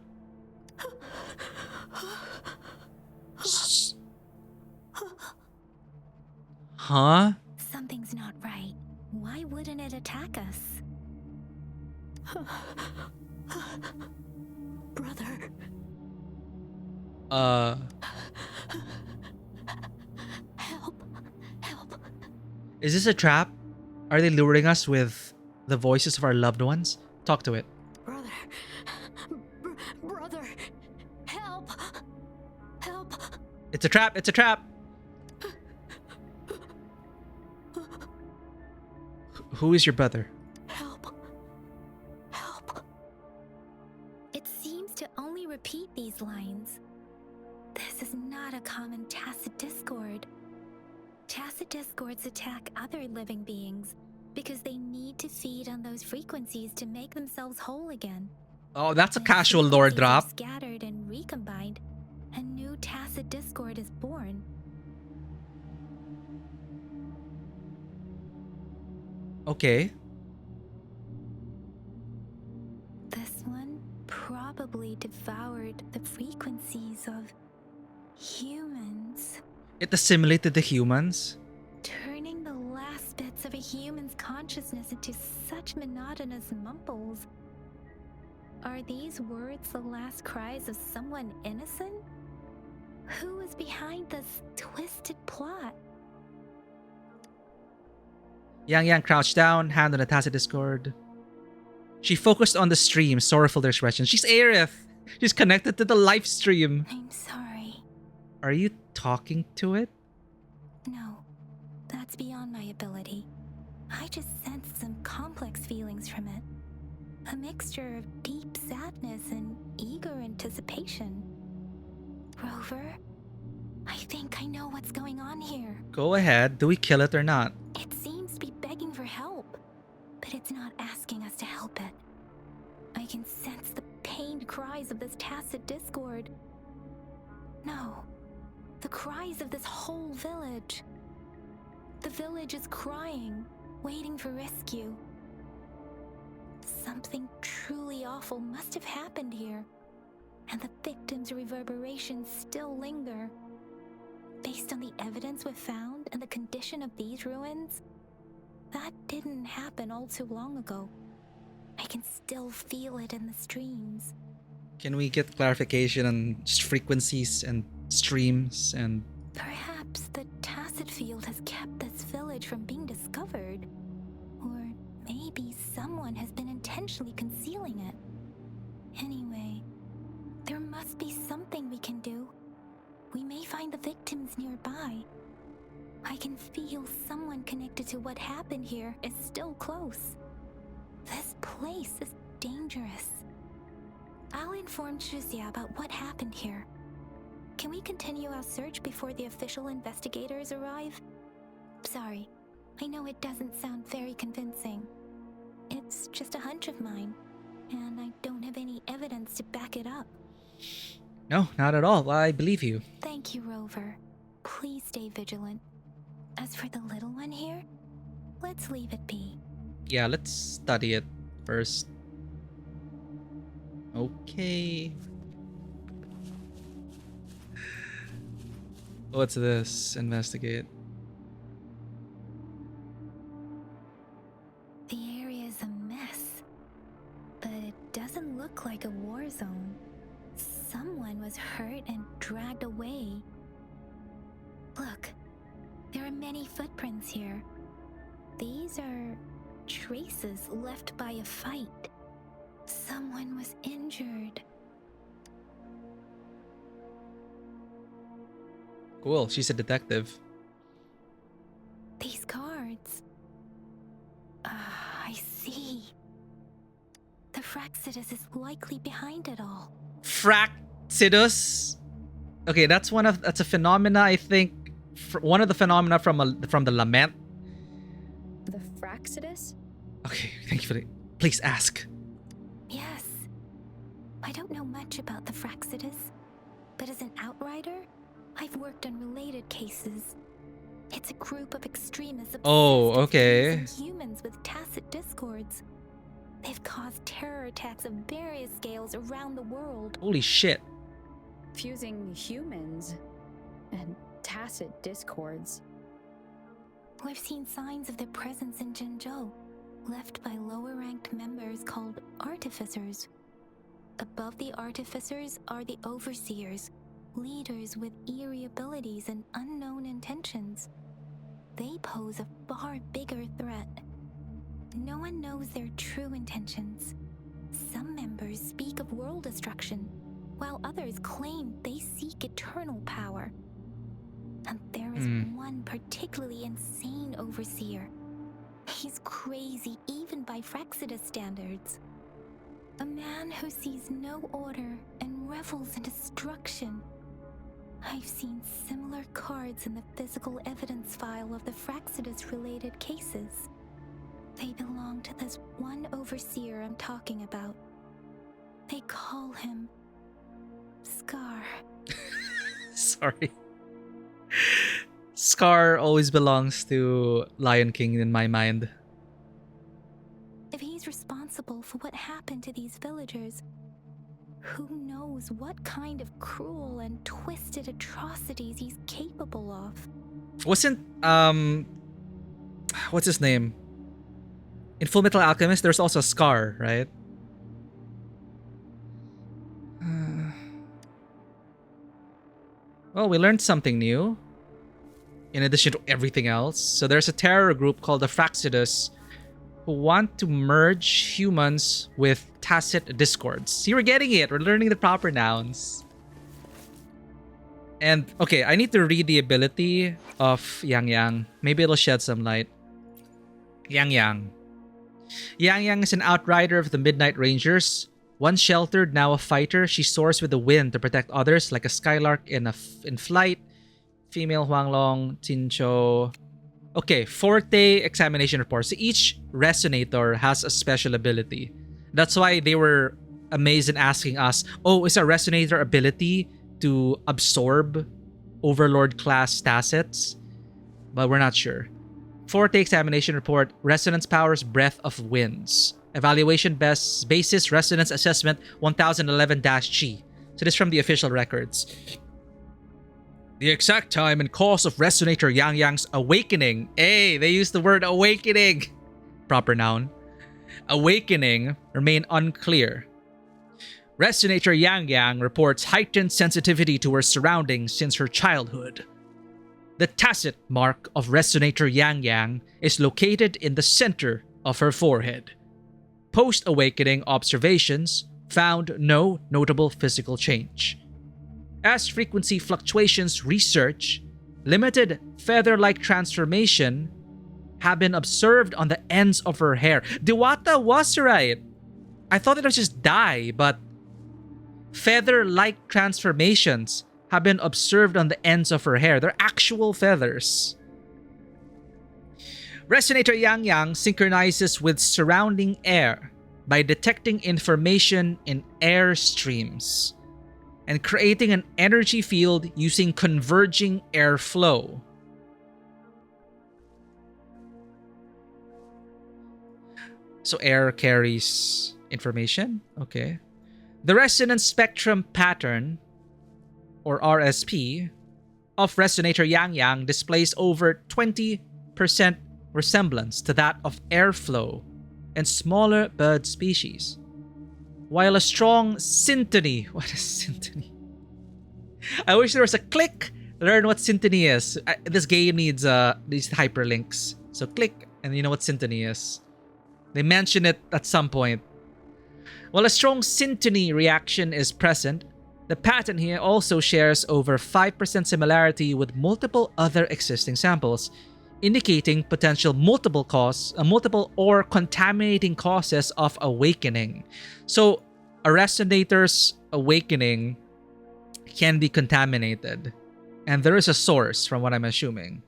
Huh? Something's not right. Why wouldn't it attack us? Brother. Help. Help. Is this a trap? Are they luring us with the voices of our loved ones? Talk to it. Brother. Brother. Help. Help. It's a trap. It's a trap. Who is your brother? Help. Help. It seems to only repeat these lines. This is not a common tacit discord. Tacit discords attack other living beings because they need to feed on those frequencies to make themselves whole again. Oh, that's a When casual lore frequencies are drop. Scattered and recombined, a new tacit discord is born. Okay. This one probably devoured the frequencies of humans, It assimilated the humans. turning the last bits of a human's consciousness into such monotonous mumbles. Are these words the last cries of someone innocent? Who is behind this twisted plot? Yang Yang crouched down, hand on the tacit discord. She focused on the stream, sorrowful expression. She's Aerith. She's connected to the live stream. I'm sorry. Are you talking to it? No, that's beyond my ability. I just sensed some complex feelings from it. A mixture of deep sadness and eager anticipation. Rover, I think I know what's going on here. Go ahead. Do we kill it or not? It seems to be begging for help, but it's not asking us to help it. I can sense the pained cries of this tacit discord. No, the cries of this whole village. The village is crying, waiting for rescue. Something truly awful must have happened here, and the victims' reverberations still linger. Based on the evidence we've found and the condition of these ruins, that didn't happen all too long ago. I can still feel it in the streams. Can we get clarification on frequencies and streams and... Perhaps the tacit field has kept this village from being discovered. Or maybe someone has been intentionally concealing it. Anyway, there must be something we can do. We may find the victims nearby. I can feel someone connected to what happened here is still close. This place is dangerous. I'll inform Shuzia about what happened here. Can we continue our search before the official investigators arrive? Sorry, I know it doesn't sound very convincing. It's just a hunch of mine, and I don't have any evidence to back it up. No, not at all. I believe you. Thank you, Rover. Please stay vigilant. As for the little one here, let's leave it be. Yeah, let's study it first. Okay. What's this? Investigate. The area is a mess, but it doesn't look like a war zone. Someone was hurt and dragged away. Look, are many footprints here. These are traces left by a fight. Someone was injured. Cool, she's a detective. These cards. I see. The Fraxidus is likely behind it all. Fraxidus? Okay, that's a phenomena, I think. One of the phenomena from the Lament. The Fraxidus? Okay, thank you for the... Please ask. Yes. I don't know much about the Fraxidus, but as an outrider, I've worked on related cases. It's a group of extremists obsessed with using humans with tacit discords. They've caused terror attacks of various scales around the world. Holy shit. Fusing humans and tacit discords. We've seen signs of their presence in Jinzhou, left by lower-ranked members called artificers. Above the artificers are the overseers, leaders with eerie abilities and unknown intentions. They pose a far bigger threat. No one knows their true intentions. Some members speak of world destruction, while others claim they seek eternal power. And there is one particularly insane overseer. He's crazy even by Fraxidus standards. A man who sees no order and revels in destruction. I've seen similar cards in the physical evidence file of the Fraxidus-related cases. They belong to this one overseer I'm talking about. They call him Scar. Sorry. Scar always belongs to Lion King in my mind. If he's responsible for what happened to these villagers, who knows what kind of cruel and twisted atrocities he's capable of? Wasn't, what's his name? In Fullmetal Alchemist, there's also Scar, right? Well, we learned something new. In addition to everything else. So there's a terror group called the Fraxidus who want to merge humans with tacit discords. See, we're getting it. We're learning the proper nouns. And, okay, I need to read the ability of Yang Yang. Maybe it'll shed some light. Yang Yang. Yang Yang is an outrider of the Midnight Rangers. Once sheltered, now a fighter, she soars with the wind to protect others like a skylark in flight. Female Huanglong, Tincho. Okay, Forte examination report. So each resonator has a special ability. That's why they were amazed in asking us, oh, is a resonator ability to absorb Overlord class tacits? But we're not sure. Forte examination report, resonance powers, breath of winds. Evaluation basis, resonance assessment 1011-G. So this is from the official records. The exact time and cause of Resonator Yang Yang's awakening. Hey, they used the word awakening. Proper noun. Awakening remain unclear. Resonator Yang Yang reports heightened sensitivity to her surroundings since her childhood. The tacit mark of Resonator Yang Yang is located in the center of her forehead. Post-awakening observations found no notable physical change. As frequency fluctuations research, limited feather-like transformation have been observed on the ends of her hair. Diwata was right. I thought it was just dye, but feather-like transformations have been observed on the ends of her hair. They're actual feathers. Resonator Yang Yang synchronizes with surrounding air by detecting information in air streams and creating an energy field using converging airflow. So air carries information? Okay. The resonance spectrum pattern, or RSP, of Resonator Yang Yang displays over 20% resemblance to that of airflow and smaller bird species. While a strong syntony... What is syntony? I wish there was a click Learn what syntony is. This game needs these hyperlinks. So click, and you know what syntony is. They mention it at some point. While a strong syntony reaction is present, the pattern here also shares over 5% similarity with multiple other existing samples, indicating potential multiple or contaminating causes of awakening. So a resonator's awakening can be contaminated, and there is a source from what I'm assuming.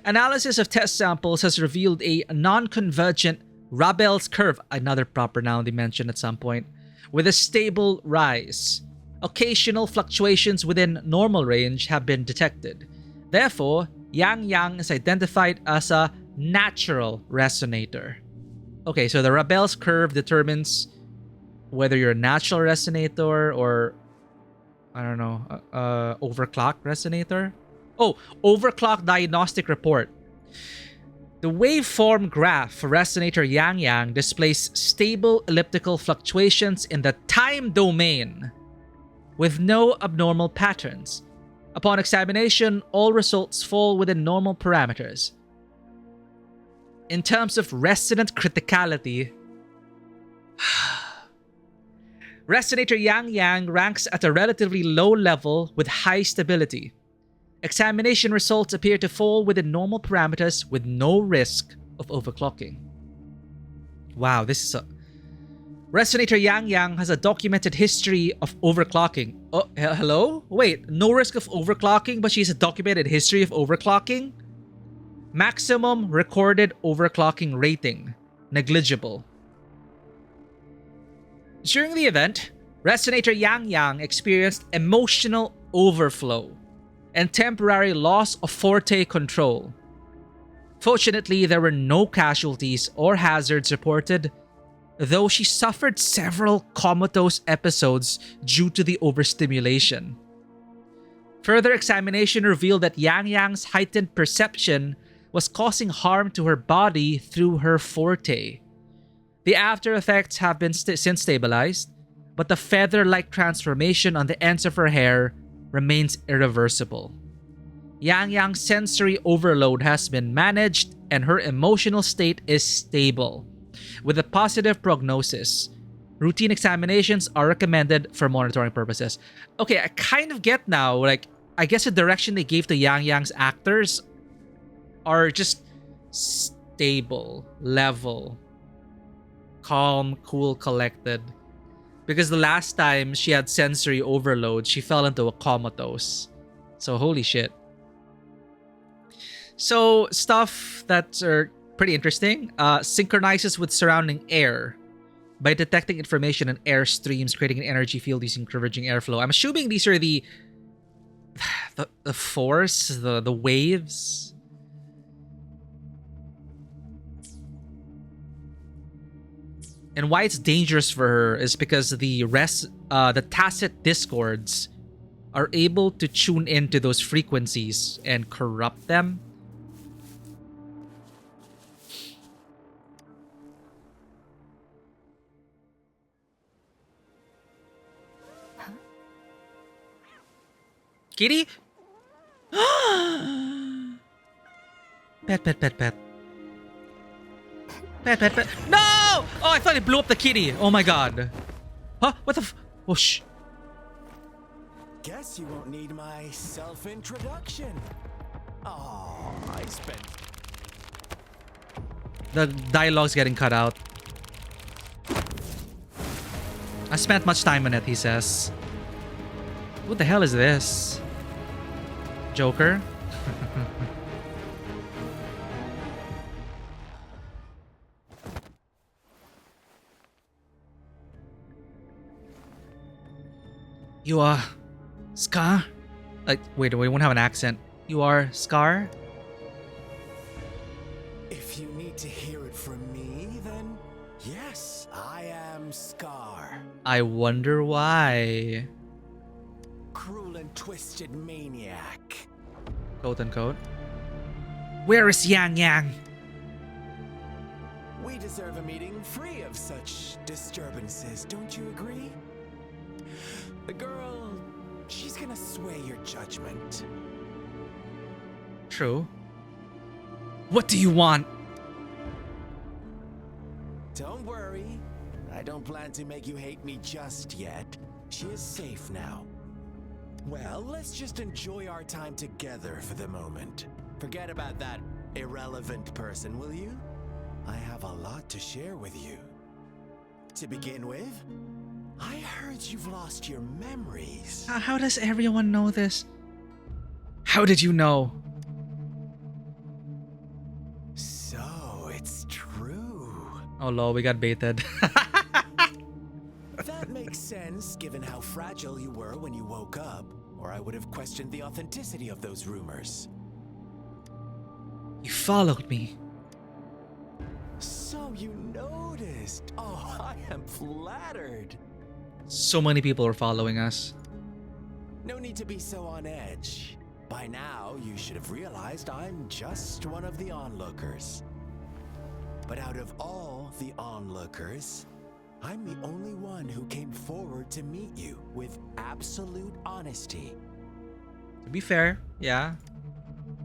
Analysis of test samples has revealed a non-convergent Rabel's curve, another proper noun they mentioned at some point, with a stable rise. Occasional fluctuations within normal range have been detected. Therefore, Yang Yang is identified as a natural resonator. Okay, so the Rabel's curve determines whether you're a natural resonator or, I don't know, overclock resonator? Oh, overclock diagnostic report. The waveform graph for resonator Yang Yang displays stable elliptical fluctuations in the time domain with no abnormal patterns. Upon examination, all results fall within normal parameters. In terms of resonant criticality, resonator Yang Yang ranks at a relatively low level with high stability. Examination results appear to fall within normal parameters with no risk of overclocking. Wow, this is a... Resonator Yang Yang has a documented history of overclocking. Oh, hello? Wait, no risk of overclocking, but she has a documented history of overclocking? Maximum recorded overclocking rating. Negligible. During the event, Resonator Yang Yang experienced emotional overflow and temporary loss of forte control. Fortunately, there were no casualties or hazards reported, though she suffered several comatose episodes due to the overstimulation. Further examination revealed that Yang Yang's heightened perception was causing harm to her body through her forte. The after effects have been since stabilized, but the feather-like transformation on the ends of her hair remains irreversible. Yang Yang's sensory overload has been managed and her emotional state is stable, with a positive prognosis. Routine examinations are recommended for monitoring purposes. Okay, I kind of get now, like, I guess the direction they gave to Yang Yang's actors are just stable, level, calm, cool, collected. Because the last time she had sensory overload, she fell into a comatose. So holy shit. So stuff that's pretty interesting. Synchronizes with surrounding air by detecting information in air streams, creating an energy field using converging airflow. I'm assuming these are the force, the waves. And why it's dangerous for her is because the tacit discords are able to tune into those frequencies and corrupt them. Kitty? Pet. Pet. No! Oh, I thought it blew up the kitty. Oh my god. Huh? What the oh, shh. Guess you won't need my self-introduction. Oh, I spent... The dialogue's getting cut out. I spent much time on it, he says. What the hell is this? Joker? You are Scar? Wait, we won't have an accent. You are Scar? If you need to hear it from me, then yes, I am Scar. I wonder why. Cruel and twisted maniac. Quote unquote. Where is Yang Yang? We deserve a meeting free of such disturbances, don't you agree? The girl she's gonna sway your judgment. True. What do you want? Don't worry. I don't plan to make you hate me just yet. She is safe now. Well, let's just enjoy our time together for the moment. Forget about that irrelevant person, will you? I have a lot to share with you. To begin with, I heard you've lost your memories. How does everyone know this? How did you know? So, it's true. Oh lol, we got baited. That makes sense, given how fragile you were when you woke up, or I would have questioned the authenticity of those rumors. You followed me. So you noticed. Oh, I am flattered. So many people are following us. No need to be so on edge. By now, you should have realized I'm just one of the onlookers. But out of all the onlookers, I'm the only one who came forward to meet you with absolute honesty. To be fair, yeah.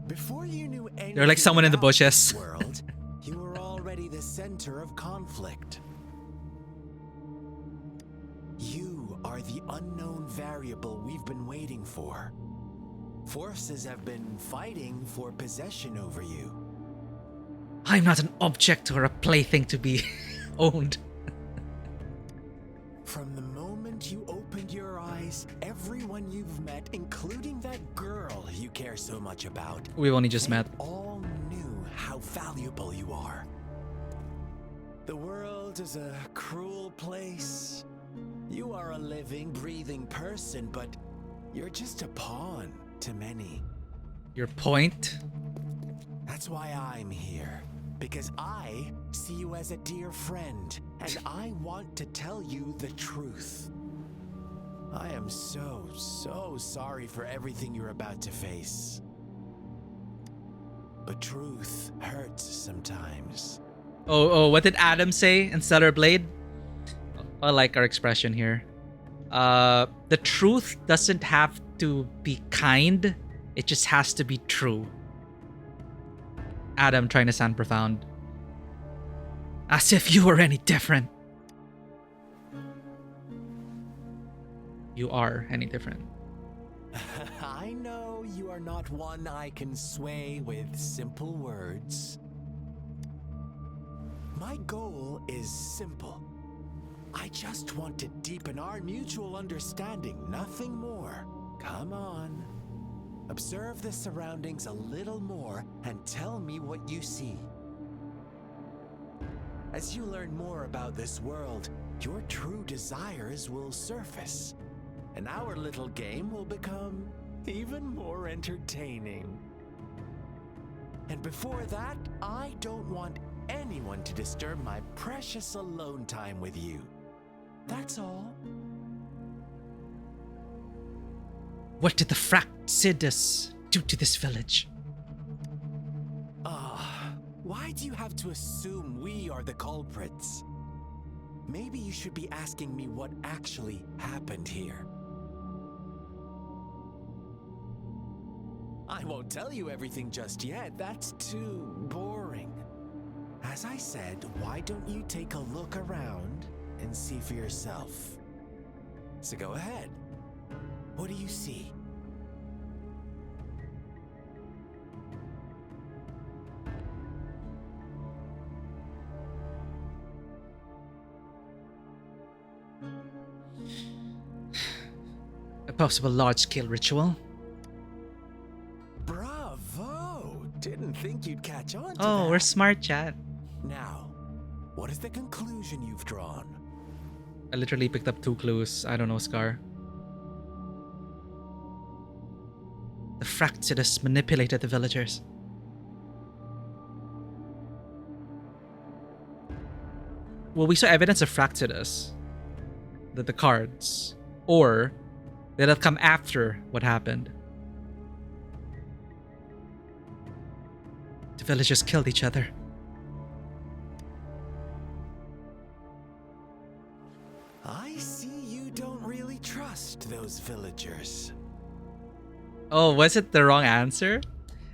Before you knew anything You're like someone in the about bushes. this world, you were already the center of conflict. You are the unknown variable we've been waiting for. Forces have been fighting for possession over you. I'm not an object or a plaything to be owned. From the moment you opened your eyes, everyone you've met, including that girl you care so much about, We've only just they met. all knew how valuable you are. The world is a cruel place. You are a living, breathing person, but you're just a pawn to many. Your point? That's why I'm here. Because I see you as a dear friend, and I want to tell you the truth. I am so sorry for everything you're about to face. But truth hurts sometimes. Oh, what did Adam say in Stellar Blade? I like our expression here. The truth doesn't have to be kind, it just has to be true. Adam trying to sound profound. As if you were any different. You are any different. I know you are not one I can sway with simple words. My goal is simple. I just want to deepen our mutual understanding, nothing more. Come on. Observe the surroundings a little more and tell me what you see. As you learn more about this world, your true desires will surface, and our little game will become even more entertaining. And before that, I don't want anyone to disturb my precious alone time with you. That's all. What did the Fractsidus do to this village? Why do you have to assume we are the culprits? Maybe you should be asking me what actually happened here. I won't tell you everything just yet, that's too boring. As I said, why don't you take a look around and see for yourself? So go ahead. What do you see? A possible large-scale ritual. Bravo! Didn't think you'd catch on to Oh, that. we're smart, chat. Now, what is the conclusion you've drawn? I literally picked up 2 clues. I don't know, Scar. The Fractsidus manipulated the villagers. Well, we saw evidence of Fractsidus. The cards. Or did it come after what happened? The villagers killed each other. I see you don't really trust those villagers. Oh, was it the wrong answer?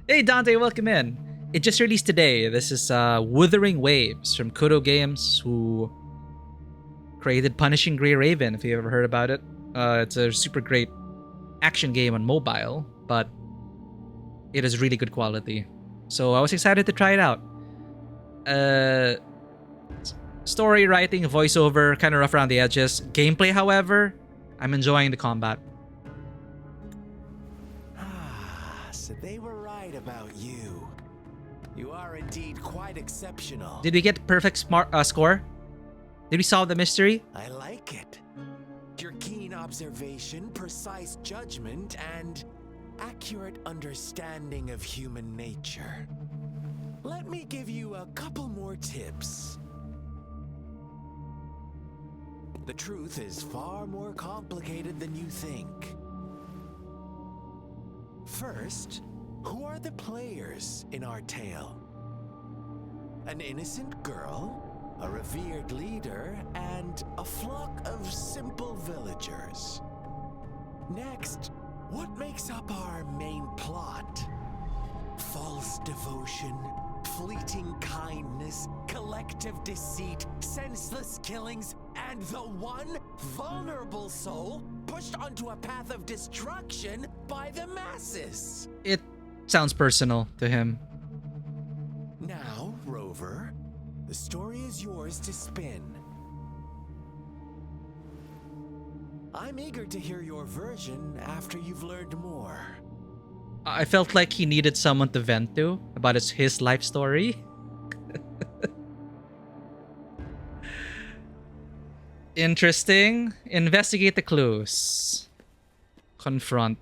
Hey Dante, welcome in. It just released today. This is Wuthering Waves from Kudo Games, who created Punishing Grey Raven, if you ever heard about it. It's a super great action game on mobile, but it is really good quality. So I was excited to try it out. Story, writing, voiceover, kind of rough around the edges. Gameplay, however, I'm enjoying the combat. So they were right about you. You are indeed quite exceptional. Did we get perfect score? Did we solve the mystery? I like it. Your keen observation, precise judgment, and accurate understanding of human nature. Let me give you a couple more tips. The truth is far more complicated than you think. First, who are the players in our tale? An innocent girl, a revered leader, and a flock of simple villagers. Next, what makes up our main plot? False devotion, fleeting kindness, collective deceit, senseless killings, and the one vulnerable soul pushed onto a path of destruction by the masses. It sounds personal to him. Now, Rover, the story is yours to spin. I'm eager to hear your version after you've learned more. I felt like he needed someone to vent to about his life story. Interesting. Investigate the clues. Confront.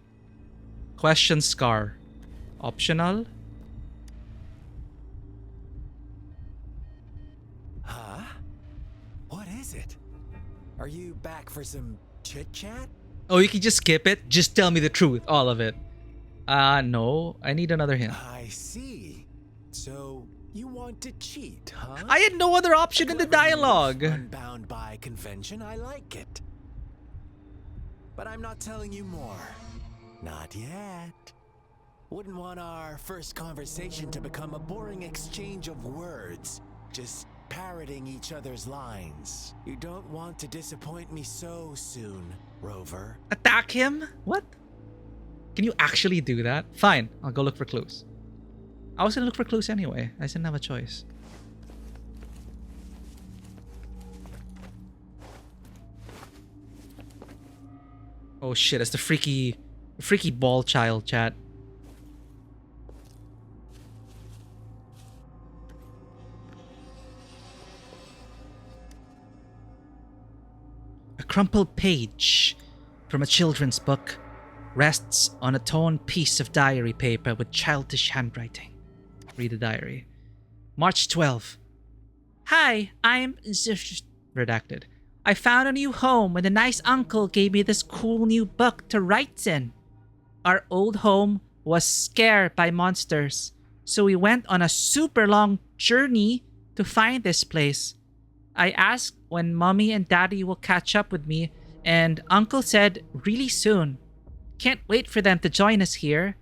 Question Scar. Optional? Huh? What is it? Are you back for some chit-chat? Oh, you can just skip it? Just tell me the truth, all of it. No. I need another hint. I see. So, you want to cheat, huh? I had no other option in the dialogue. Unbound by convention, I like it. But I'm not telling you more. Not yet. Wouldn't want our first conversation to become a boring exchange of words, just parroting each other's lines. You don't want to disappoint me so soon, Rover. Attack him? What? Can you actually do that? Fine, I'll go look for clues. I was gonna look for clues anyway. I didn't have a choice. Oh shit, it's the freaky ball child, chat. A crumpled page from a children's book rests on a torn piece of diary paper with childish handwriting. Read the diary. March 12. Hi, I'm redacted. I found a new home and a nice uncle gave me this cool new book to write in. Our old home was scared by monsters, so we went on a super long journey to find this place. I asked when mommy and daddy will catch up with me, and uncle said really soon. Can't wait for them to join us here.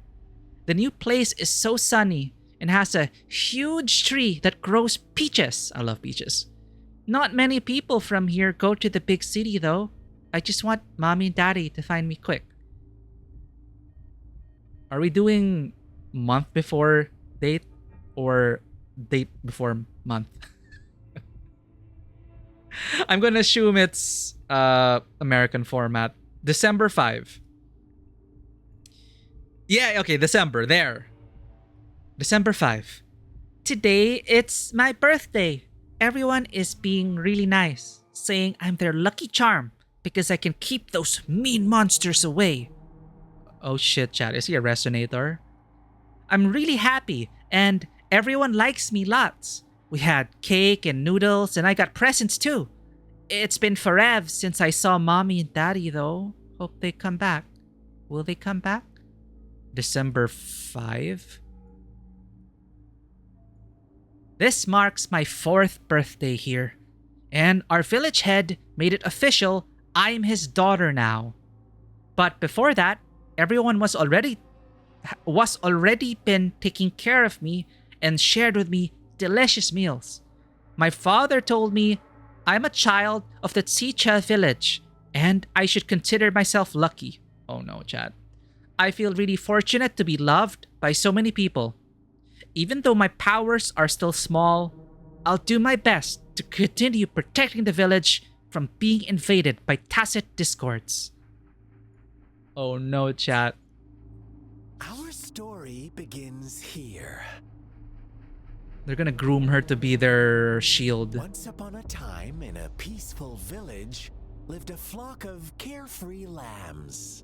The new place is so sunny and has a huge tree that grows peaches. I love peaches. Not many people from here go to the big city though. I just want mommy and daddy to find me quick. Are we doing month before date or date before month? I'm gonna assume it's American format. December 5. Yeah, okay, December, there. December 5. Today, it's my birthday. Everyone is being really nice, saying I'm their lucky charm because I can keep those mean monsters away. Oh shit, chat, is he a resonator? I'm really happy and everyone likes me lots. We had cake and noodles and I got presents too. It's been forever since I saw mommy and daddy though. Hope they come back. Will they come back? December 5? This marks my 4th birthday here. And our village head made it official I'm his daughter now. But before that, everyone was already been taking care of me and shared with me delicious meals. My father told me I'm a child of the Tsicha village and I should consider myself lucky. Oh no, Chad. I feel really fortunate to be loved by so many people. Even though my powers are still small, I'll do my best to continue protecting the village from being invaded by tacit discords. Oh no, chat. Our story begins here. They're gonna groom her to be their shield. Once upon a time, in a peaceful village, lived a flock of carefree lambs.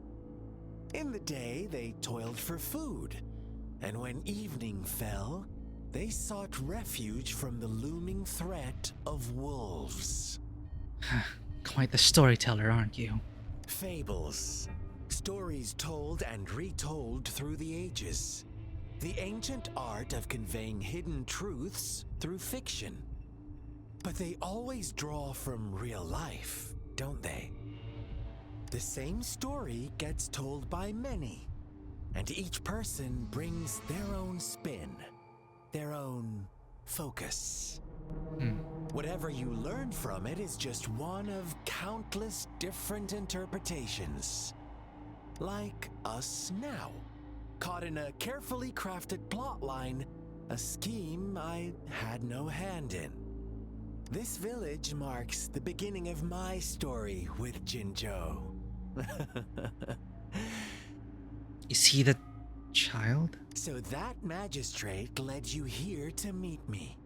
In the day, they toiled for food, and when evening fell, they sought refuge from the looming threat of wolves. Quite the storyteller, aren't you? Fables. Stories told and retold through the ages. The ancient art of conveying hidden truths through fiction. But they always draw from real life, don't they? The same story gets told by many, and each person brings their own spin, their own focus. Whatever you learn from it is just one of countless different interpretations. Like us now, caught in a carefully crafted plotline, a scheme I had no hand in. This village marks the beginning of my story with Jinzhou. Is he the child? So that magistrate led you here to meet me.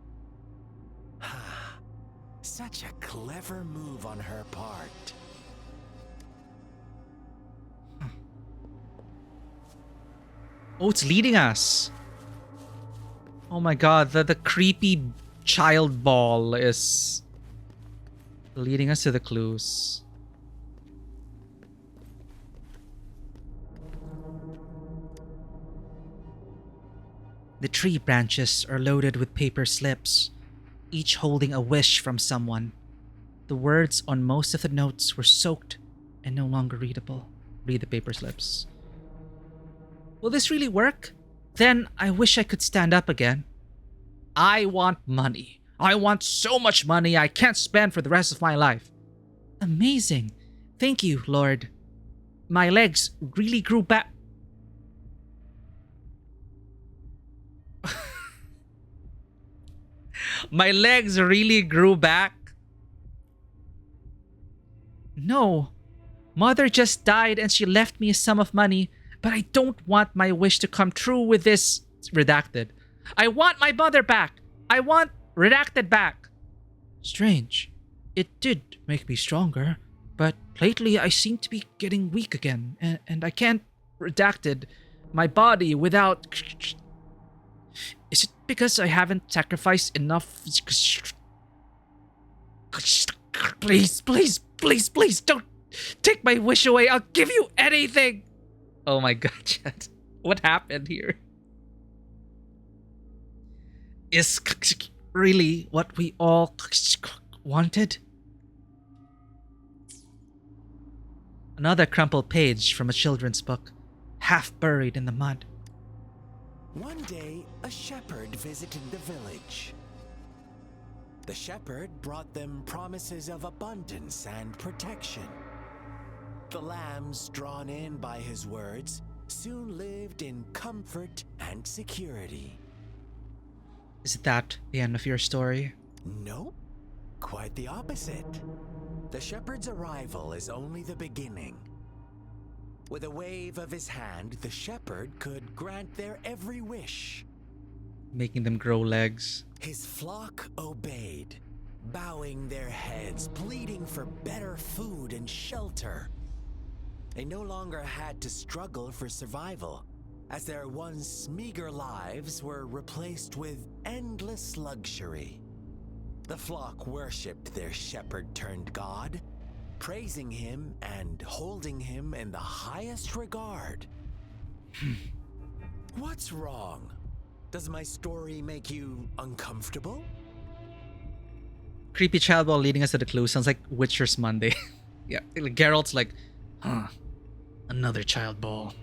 Such a clever move on her part. Oh, it's leading us. Oh my god, the creepy child ball is leading us to the clues. The tree branches are loaded with paper slips, each holding a wish from someone. The words on most of the notes were soaked and no longer readable. Read the paper slips. Will this really work? Then I wish I could stand up again. I want money. I want so much money I can't spend for the rest of my life. Amazing. Thank you, Lord. My legs really grew back. My legs really grew back. No. Mother just died and she left me a sum of money, but I don't want my wish to come true with this redacted. I want my mother back. I want redacted back. Strange. It did make me stronger, but lately I seem to be getting weak again, and I can't redacted my body without... Is it because I haven't sacrificed enough? Please, please, please, please, don't take my wish away. I'll give you anything. Oh my god, chat. What happened here? Is really what we all wanted? Another crumpled page from a children's book, half buried in the mud. One day, a shepherd visited the village. The shepherd brought them promises of abundance and protection. The lambs, drawn in by his words, soon lived in comfort and security. Is that the end of your story? Nope. Quite the opposite. The shepherd's arrival is only the beginning. With a wave of his hand, the shepherd could grant their every wish. Making them grow legs. His flock obeyed, bowing their heads, pleading for better food and shelter. They no longer had to struggle for survival, as their once meager lives were replaced with endless luxury. The flock worshipped their shepherd-turned-god, praising him and holding him in the highest regard. What's wrong? Does my story make you uncomfortable? Creepy child ball leading us to the clue sounds like Witcher's Monday. Yeah, like Geralt's like, huh, another child ball.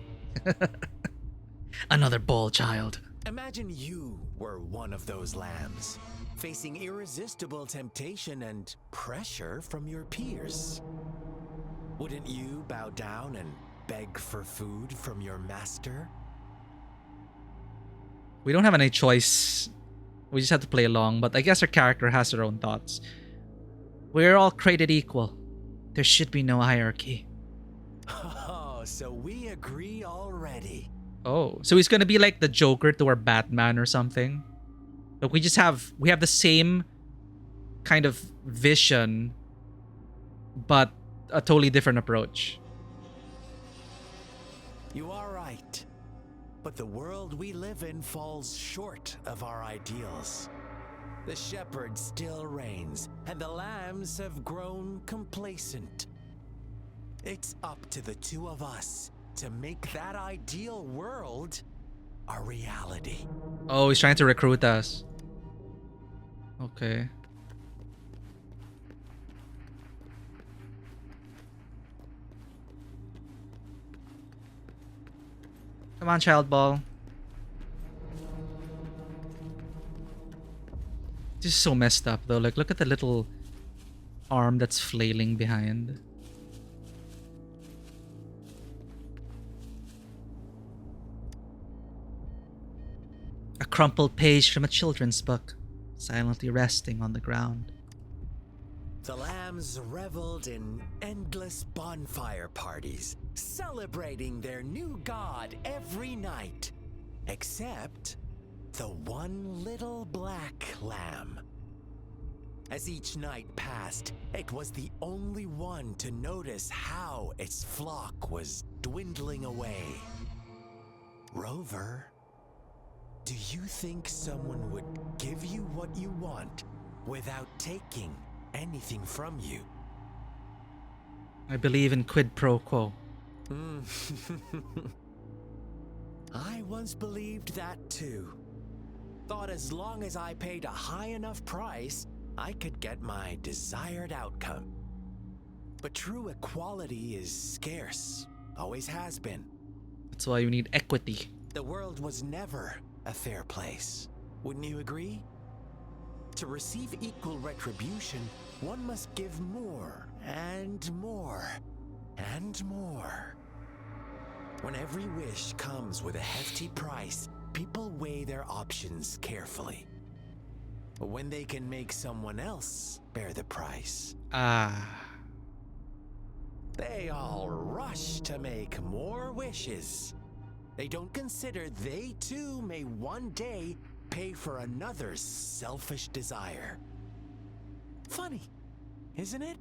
Another ball child. Imagine you were one of those lambs, facing irresistible temptation and pressure from your peers. Wouldn't you bow down and beg for food from your master? We don't have any choice. We just have to play along, but I guess our character has her own thoughts. We're all created equal. There should be no hierarchy. Oh, so we agree already. Oh, so he's gonna be like the Joker to our Batman or something. But we have the same kind of vision, but a totally different approach. You are right. But the world we live in falls short of our ideals. The shepherd still reigns, and the lambs have grown complacent. It's up to the two of us to make that ideal world a reality. Oh, he's trying to recruit us. Okay. Come on, child ball. This is so messed up though. Like, look at the little arm that's flailing behind. A crumpled page from a children's book, silently resting on the ground. The lambs reveled in endless bonfire parties, celebrating their new god every night, except the one little black lamb. As each night passed, it was the only one to notice how its flock was dwindling away. Rover, do you think someone would give you what you want without taking anything from you? I believe in quid pro quo. I once believed that too. Thought as long as I paid a high enough price, I could get my desired outcome. But true equality is scarce, always has been. That's why you need equity. The world was never a fair place. Wouldn't you agree? To receive equal retribution, one must give more and more and more. When every wish comes with a hefty price, people weigh their options carefully. But when they can make someone else bear the price, they all rush to make more wishes. They don't consider they too may one day pay for another's selfish desire. Funny, isn't it?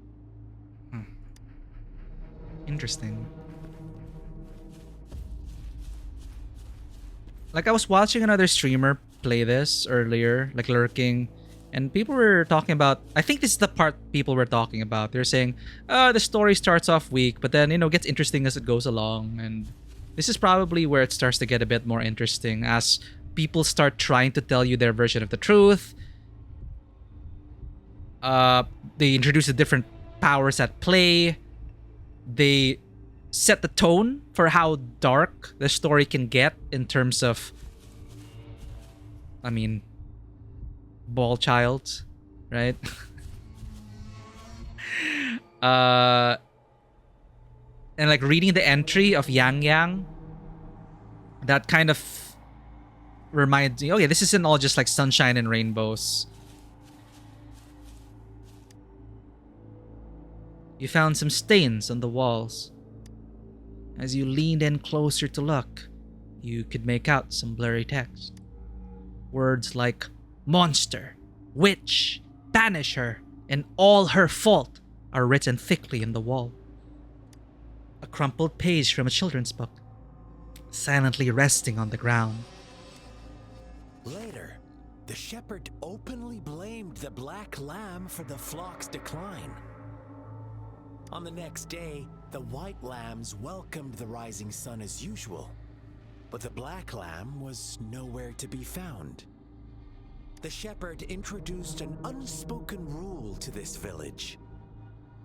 Interesting. Like, I was watching another streamer play this earlier, like lurking, and people were talking about, I think this is the part people were talking about. They're saying, the story starts off weak, but then, gets interesting as it goes along. And this is probably where it starts to get a bit more interesting as people start trying to tell you their version of the truth. They introduce the different powers at play. They set the tone for how dark the story can get in terms of, ball child, right? And like reading the entry of Yang Yang, that kind of reminds me, okay, this isn't all just like sunshine and rainbows. You found some stains on the walls. As you leaned in closer to look, you could make out some blurry text. Words like monster, witch, banish her, and all her fault are written thickly in the wall. A crumpled page from a children's book, silently resting on the ground. Later, the shepherd openly blamed the black lamb for the flock's decline. On the next day, the white lambs welcomed the rising sun as usual, but the black lamb was nowhere to be found. the shepherd introduced an unspoken rule to this village.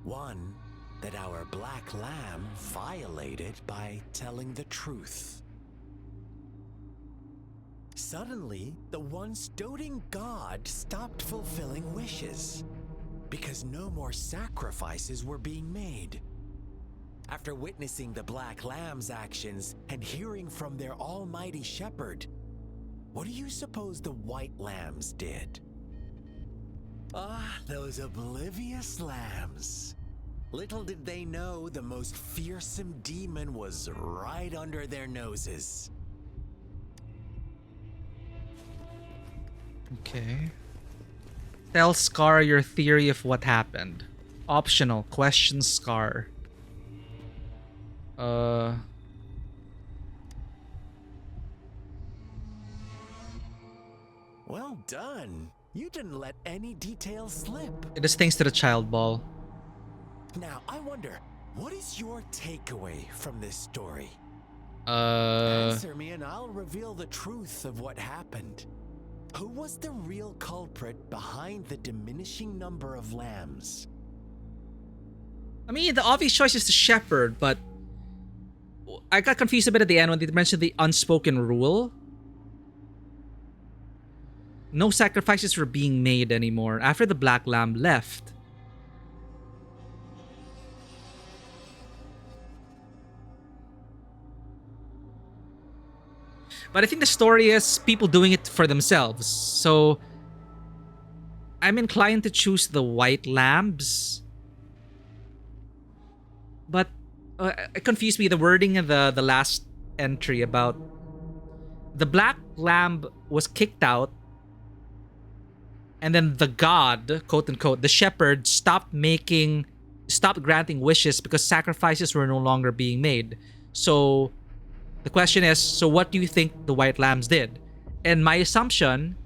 One that our black lamb violated by telling the truth. Suddenly, the once doting god stopped fulfilling wishes because no more sacrifices were being made. After witnessing the Black Lamb's actions and hearing from their almighty shepherd, what do you suppose the White Lambs did? Ah, those oblivious lambs. Little did they know the most fearsome demon was right under their noses. Okay. Tell Scar your theory of what happened. Optional. Question Scar. Well done. You didn't let any details slip. It is thanks to the child ball. Now, I wonder, what is your takeaway from this story? Uh... Answer me and I'll reveal the truth of what happened. Who was the real culprit behind the diminishing number of lambs? I mean, the obvious choice is the shepherd, but I got confused a bit at the end when they mentioned the unspoken rule. No sacrifices were being made anymore after the Black Lamb left. But I think the story is people doing it for themselves. So I'm inclined to choose the White Lambs. But it confused me, the wording in the last entry about the Black Lamb was kicked out, and then the god, quote unquote, the shepherd stopped granting wishes because sacrifices were no longer being made. So the question is, so what do you think the White Lambs did? And my assumption,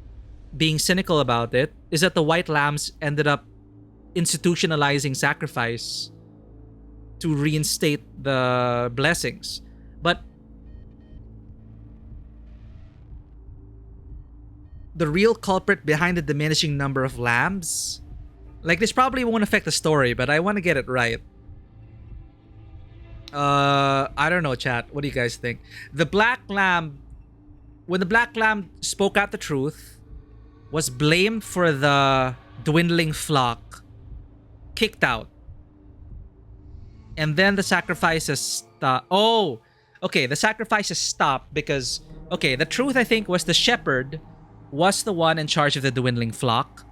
being cynical about it, is that the White Lambs ended up institutionalizing sacrifice to reinstate the blessings. But the real culprit behind the diminishing number of lambs, like, this probably won't affect the story, but I want to get it right. I don't know, chat. What do you guys think? The Black Lamb, when the Black Lamb spoke out the truth, was blamed for the dwindling flock, kicked out. And then the sacrifices stopped. Oh, okay, the sacrifices stopped because, okay, the truth, I think, was the shepherd was the one in charge of the dwindling flock.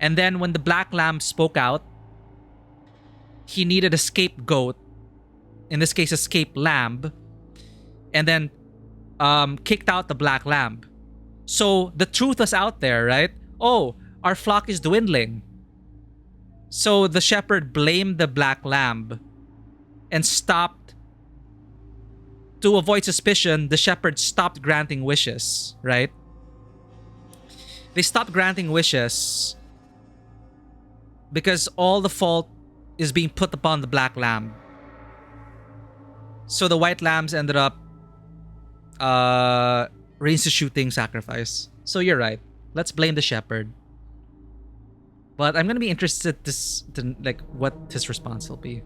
And then when the Black Lamb spoke out, he needed a scapegoat, in this case a scape lamb, and then kicked out the Black Lamb. So the truth was out there, right? Oh, our flock is dwindling. So the shepherd blamed the Black Lamb and stopped, to avoid suspicion, the shepherd stopped granting wishes, right? They stopped granting wishes because all the fault is being put upon the Black Lamb. So the White Lambs ended up reinstituting sacrifice. So you're right. Let's blame the shepherd. But I'm gonna be interested to like what his response will be.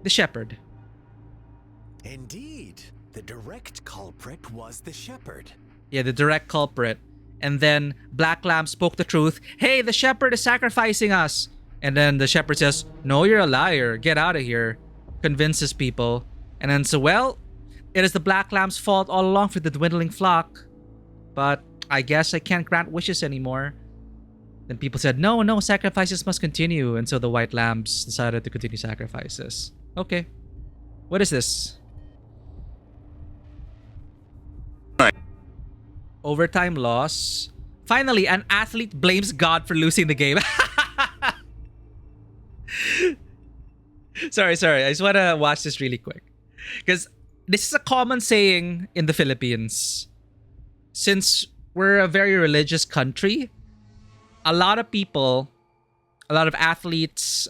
The shepherd. Indeed, the direct culprit was the shepherd. Yeah, the direct culprit. And then Black Lamb spoke the truth. Hey, the shepherd is sacrificing us. And then the shepherd says, no, you're a liar. Get out of here. Convinces people. And then so, well, it is the Black Lamb's fault all along for the dwindling flock. But I guess I can't grant wishes anymore. Then people said, no, sacrifices must continue. And so the White Lambs decided to continue sacrifices. Okay. What is this? Overtime loss. Finally, an athlete blames God for losing the game. Sorry. I just want to watch this really quick. Because this is a common saying in the Philippines. Since we're a very religious country, a lot of people, a lot of athletes,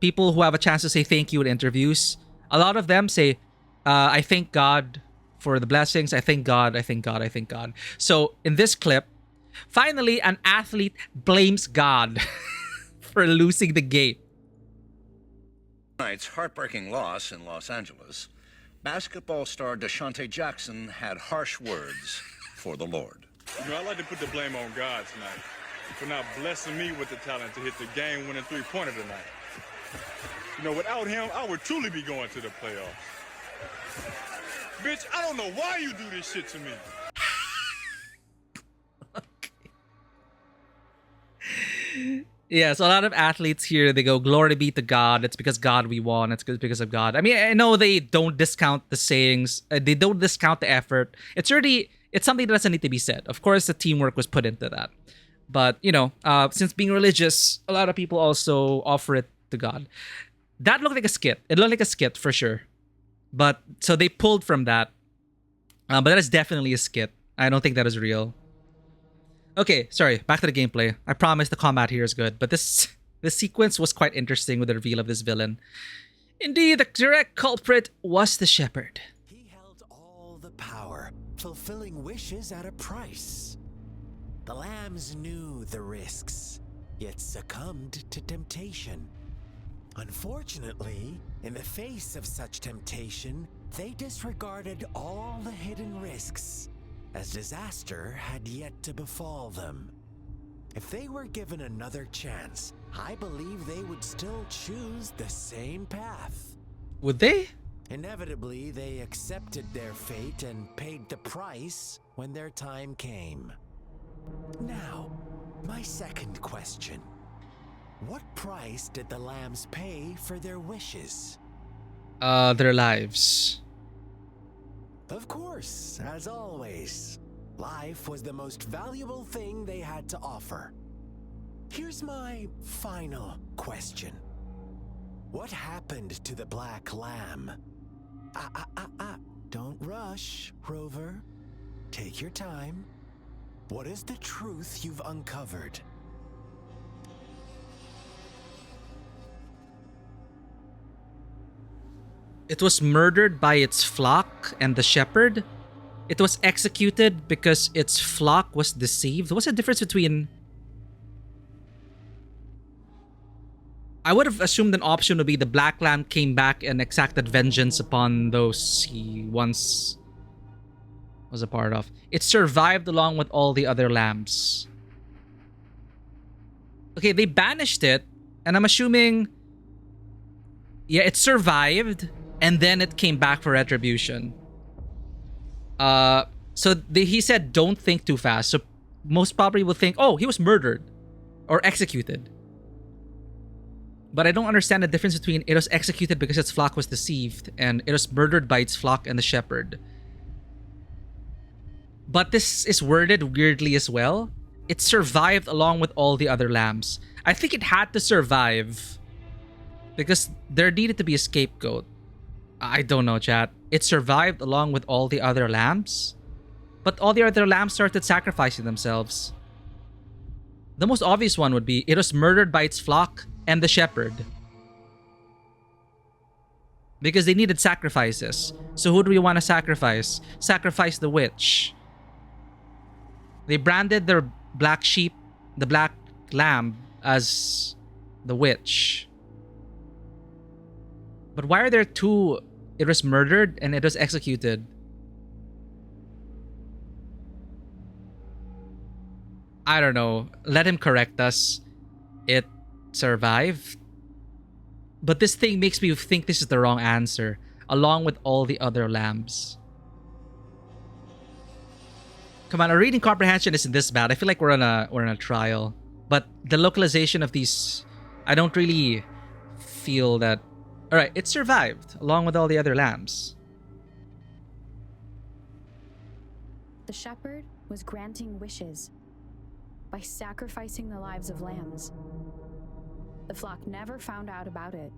people who have a chance to say thank you in interviews, a lot of them say, I thank God for the blessings. I thank God. So in this clip, Finally, an athlete blames God for losing the game. Tonight's heartbreaking loss in Los Angeles, basketball star DeShante Jackson had harsh words for the Lord. You know, I like to put the blame on God tonight for not blessing me with the talent to hit the game-winning three-pointer tonight. You know, without him, I would truly be going to the playoffs. Bitch, I don't know why you do this shit to me. Yeah, so a lot of athletes here, they go, glory be to God. It's because God we won. It's because of God. I mean, I know they don't discount the sayings. They don't discount the effort. It's something that doesn't need to be said. Of course, the teamwork was put into that. But, you know, since being religious, a lot of people also offer it to God. That looked like a skit. It looked like a skit for sure. But, so they pulled from that. But that is definitely a skit. I don't think that is real. Okay, sorry. Back to the gameplay. I promise the combat here is good. But this sequence was quite interesting with the reveal of this villain. Indeed, the direct culprit was the shepherd. He held all the power, fulfilling wishes at a price. The lambs knew the risks, yet succumbed to temptation. Unfortunately, in the face of such temptation, they disregarded all the hidden risks, as disaster had yet to befall them. If they were given another chance, I believe they would still choose the same path. Would they? Inevitably, they accepted their fate and paid the price when their time came. Now, my second question. What price did the lambs pay for their wishes? Their lives. Of course, as always. Life was the most valuable thing they had to offer. Here's my final question. What happened to the black lamb? Don't rush, Rover. Take your time. What is the truth you've uncovered? It was murdered by its flock and the shepherd. It was executed because its flock was deceived. What's the difference between... I would have assumed an option would be the black lamb came back and exacted vengeance upon those he once was a part of. It survived along with all the other lambs. Okay, they banished it, and I'm assuming... Yeah, it survived, and then it came back for retribution. He said, don't think too fast. So most probably will think, oh, he was murdered or executed. But I don't understand the difference between it was executed because its flock was deceived and it was murdered by its flock and the shepherd. But this is worded weirdly as well. It survived along with all the other lambs. I think it had to survive because there needed to be a scapegoat. I don't know, chat. It survived along with all the other lambs? But all the other lambs started sacrificing themselves. The most obvious one would be it was murdered by its flock and the shepherd. Because they needed sacrifices. So who do we want to sacrifice? Sacrifice the witch. They branded their black sheep, the black lamb, as the witch. But why are there two? It was murdered and it was executed. I don't know. Let him correct us. It survived. But this thing makes me think this is the wrong answer, along with all the other lambs. Come on, our reading comprehension isn't this bad. I feel like we're on a trial. But the localization of these, I don't really feel that. Alright, it survived, along with all the other lambs. The shepherd was granting wishes by sacrificing the lives of lambs. The flock never found out about it.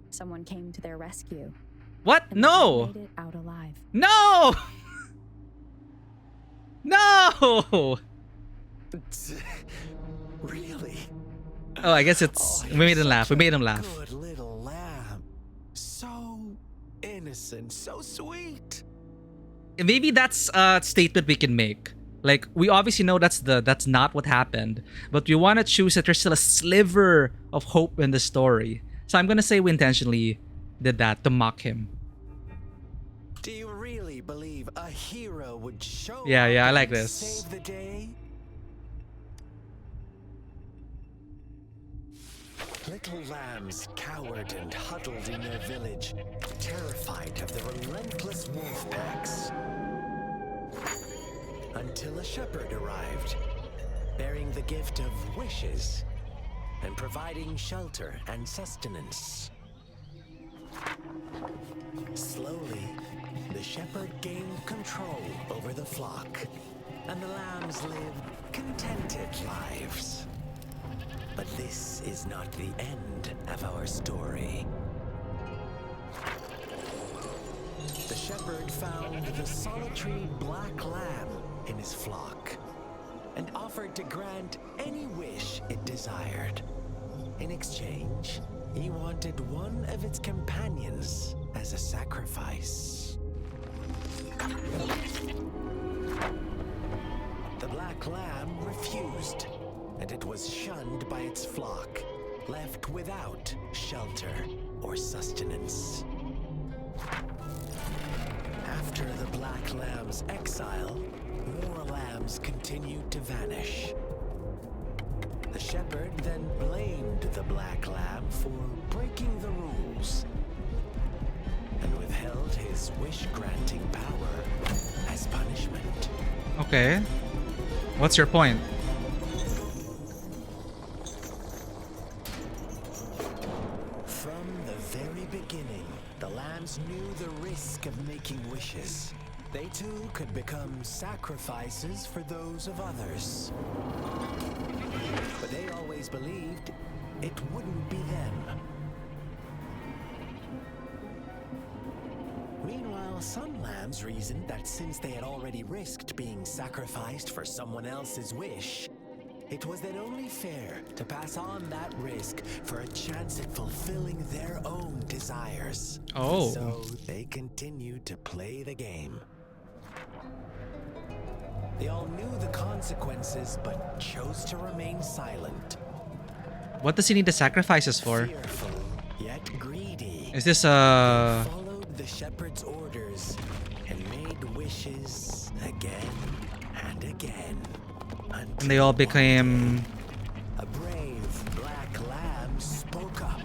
Someone came to their rescue. What? No! Made it out alive. No! No! Really? Oh, I guess it's... we made him laugh. We made him laugh. Good little lamb. So innocent, so sweet. Maybe that's a statement we can make. Like, we obviously know that's not what happened, but we want to choose that there's still a sliver of hope in the story. So I'm gonna say we intentionally did that to mock him. Do you really believe a hero would show Yeah, up I like and this. save the day? Little lambs cowered and huddled in their village, terrified of the relentless wolf packs. Until a shepherd arrived, bearing the gift of wishes and providing shelter and sustenance. Slowly, the shepherd gained control over the flock, and the lambs lived contented lives. But this is not the end of our story. The shepherd found the solitary black lamb in his flock and offered to grant any wish it desired. In exchange, he wanted one of its companions as a sacrifice. The black lamb refused, and it was shunned by its flock, left without shelter or sustenance. After the black lamb's exile, more lambs continued to vanish. The shepherd then blamed the black lamb for breaking the rules and withheld his wish-granting power as punishment. Okay. What's your point? From the very beginning, the lambs knew the risk of making wishes. They too could become sacrifices for those of others. But they always believed it wouldn't be them. Meanwhile, some lambs reasoned that since they had already risked being sacrificed for someone else's wish, it was then only fair to pass on that risk for a chance at fulfilling their own desires. Oh. So they continued to play the game. They all knew the consequences, but chose to remain silent. What does he need the sacrifices for? Fearful, yet greedy. Is this Followed the shepherd's orders and made wishes again and again. and they all became A brave black lamb spoke up,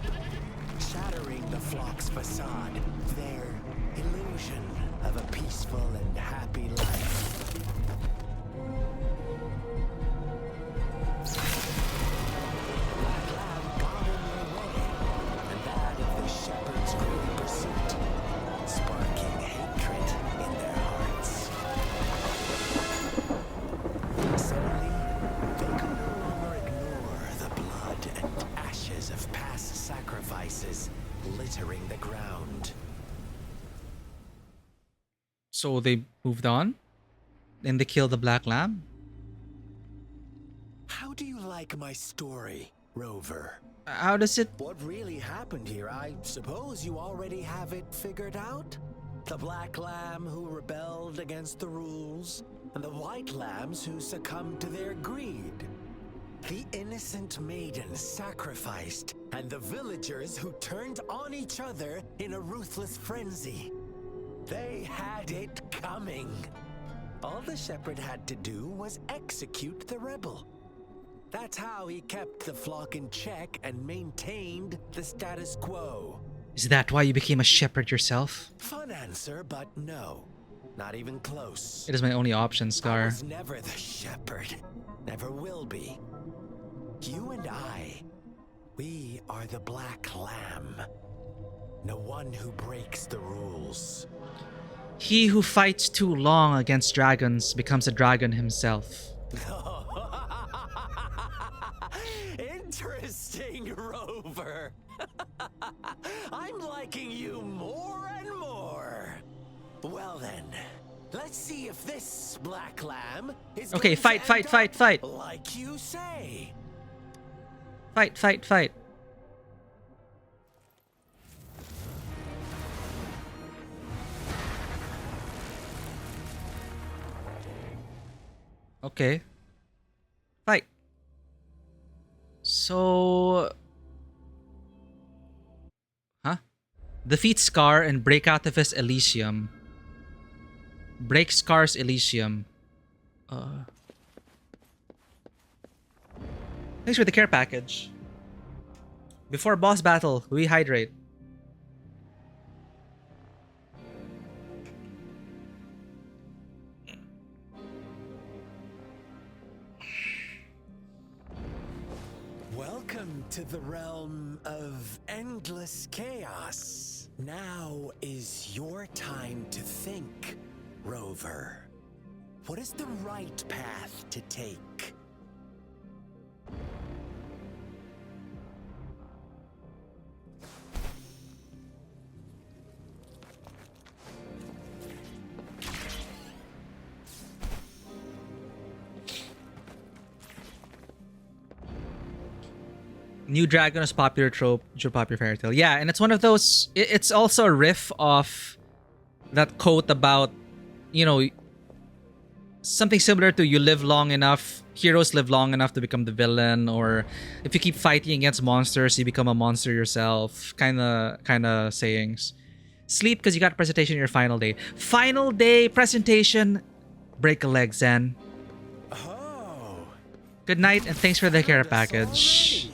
shattering the flock's facade, their illusion of a peaceful and happy life. Black lamb got in their way, and that of the shepherd's great pursuit, sparking hatred in their hearts. Suddenly, they could no longer ignore the blood and ashes of past sacrifices littering the ground. so they moved on? And they killed the black lamb? How do you like my story, Rover? How does it... What really happened here, I suppose you already have it figured out? The black lamb who rebelled against the rules, and the white lambs who succumbed to their greed. The innocent maiden sacrificed, and the villagers who turned on each other in a ruthless frenzy. They had it coming. All the shepherd had to do was execute the rebel. That's how he kept the flock in check and maintained the status quo. Is that why you became a shepherd yourself? Fun answer, but no. Not even close. It is my only option, I Scar. was never the shepherd. Never will be. You and I, we are the black lamb. The one who breaks the rules. He who fights too long against dragons becomes a dragon himself. Interesting, Rover. I'm liking you more and more. Well then, let's see if this black lamb is Okay, going to end fight. up like you say. Fight. Okay. Fight. So... Huh? Defeat Scar and break out of his Elysium. Break Scar's Elysium. Thanks for the care package. Before boss battle, rehydrate. Welcome to the realm of endless chaos. Now is your time to think, Rover. What is the right path to take? New dragon is popular trope, popular fairy tale. Yeah, and it's one of those. It's also a riff off that quote about, you know, something similar to "you live long enough, heroes live long enough to become the villain," or if you keep fighting against monsters, you become a monster yourself. Kind of sayings. Sleep because you got a presentation your final day. Final day presentation. Break a leg, Zen. Oh. Good night and thanks for the care package.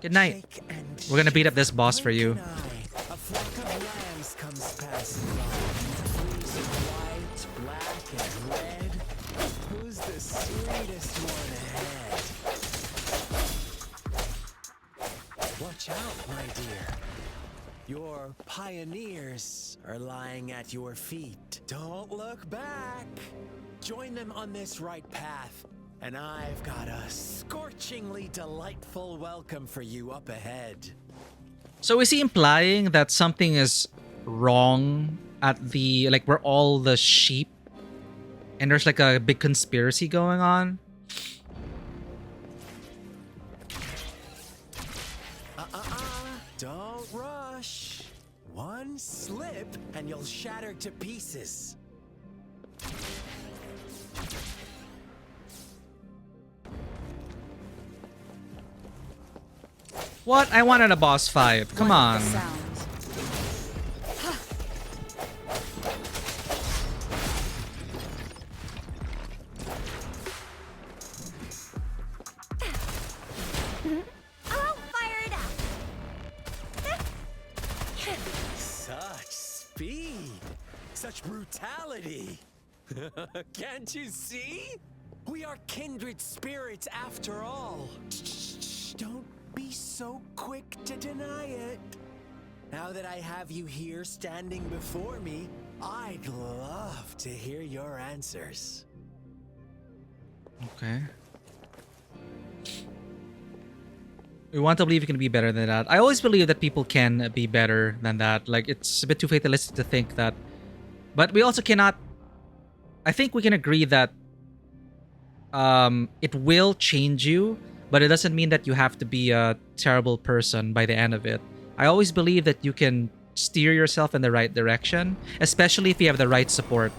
Good night. We're gonna beat up this boss for you. A flock of lambs comes passing by. Freezing white, black, and red. Who's the sweetest one ahead? Watch out, my dear. Your pioneers are lying at your feet. Don't look back. Join them on this right path. And I've got a scorchingly delightful welcome for you up ahead. So is he implying that something is wrong at the, like, where all the sheep, and there's like a big conspiracy going on? Don't rush. One slip and you'll shatter to pieces. What? I wanted a boss fight. Come on. Such speed. Such brutality. Can't you see? We are kindred spirits after all. Don't be so quick to deny it. Now that I have you here standing before me, I'd love to hear your answers. Okay. We want to believe you can be better than that. I always believe that people can be better than that. Like, it's a bit too fatalistic to think that. But we also cannot... I think we can agree that it will change you, but it doesn't mean that you have to be a terrible person by the end of it. I always believe that you can steer yourself in the right direction, especially if you have the right support.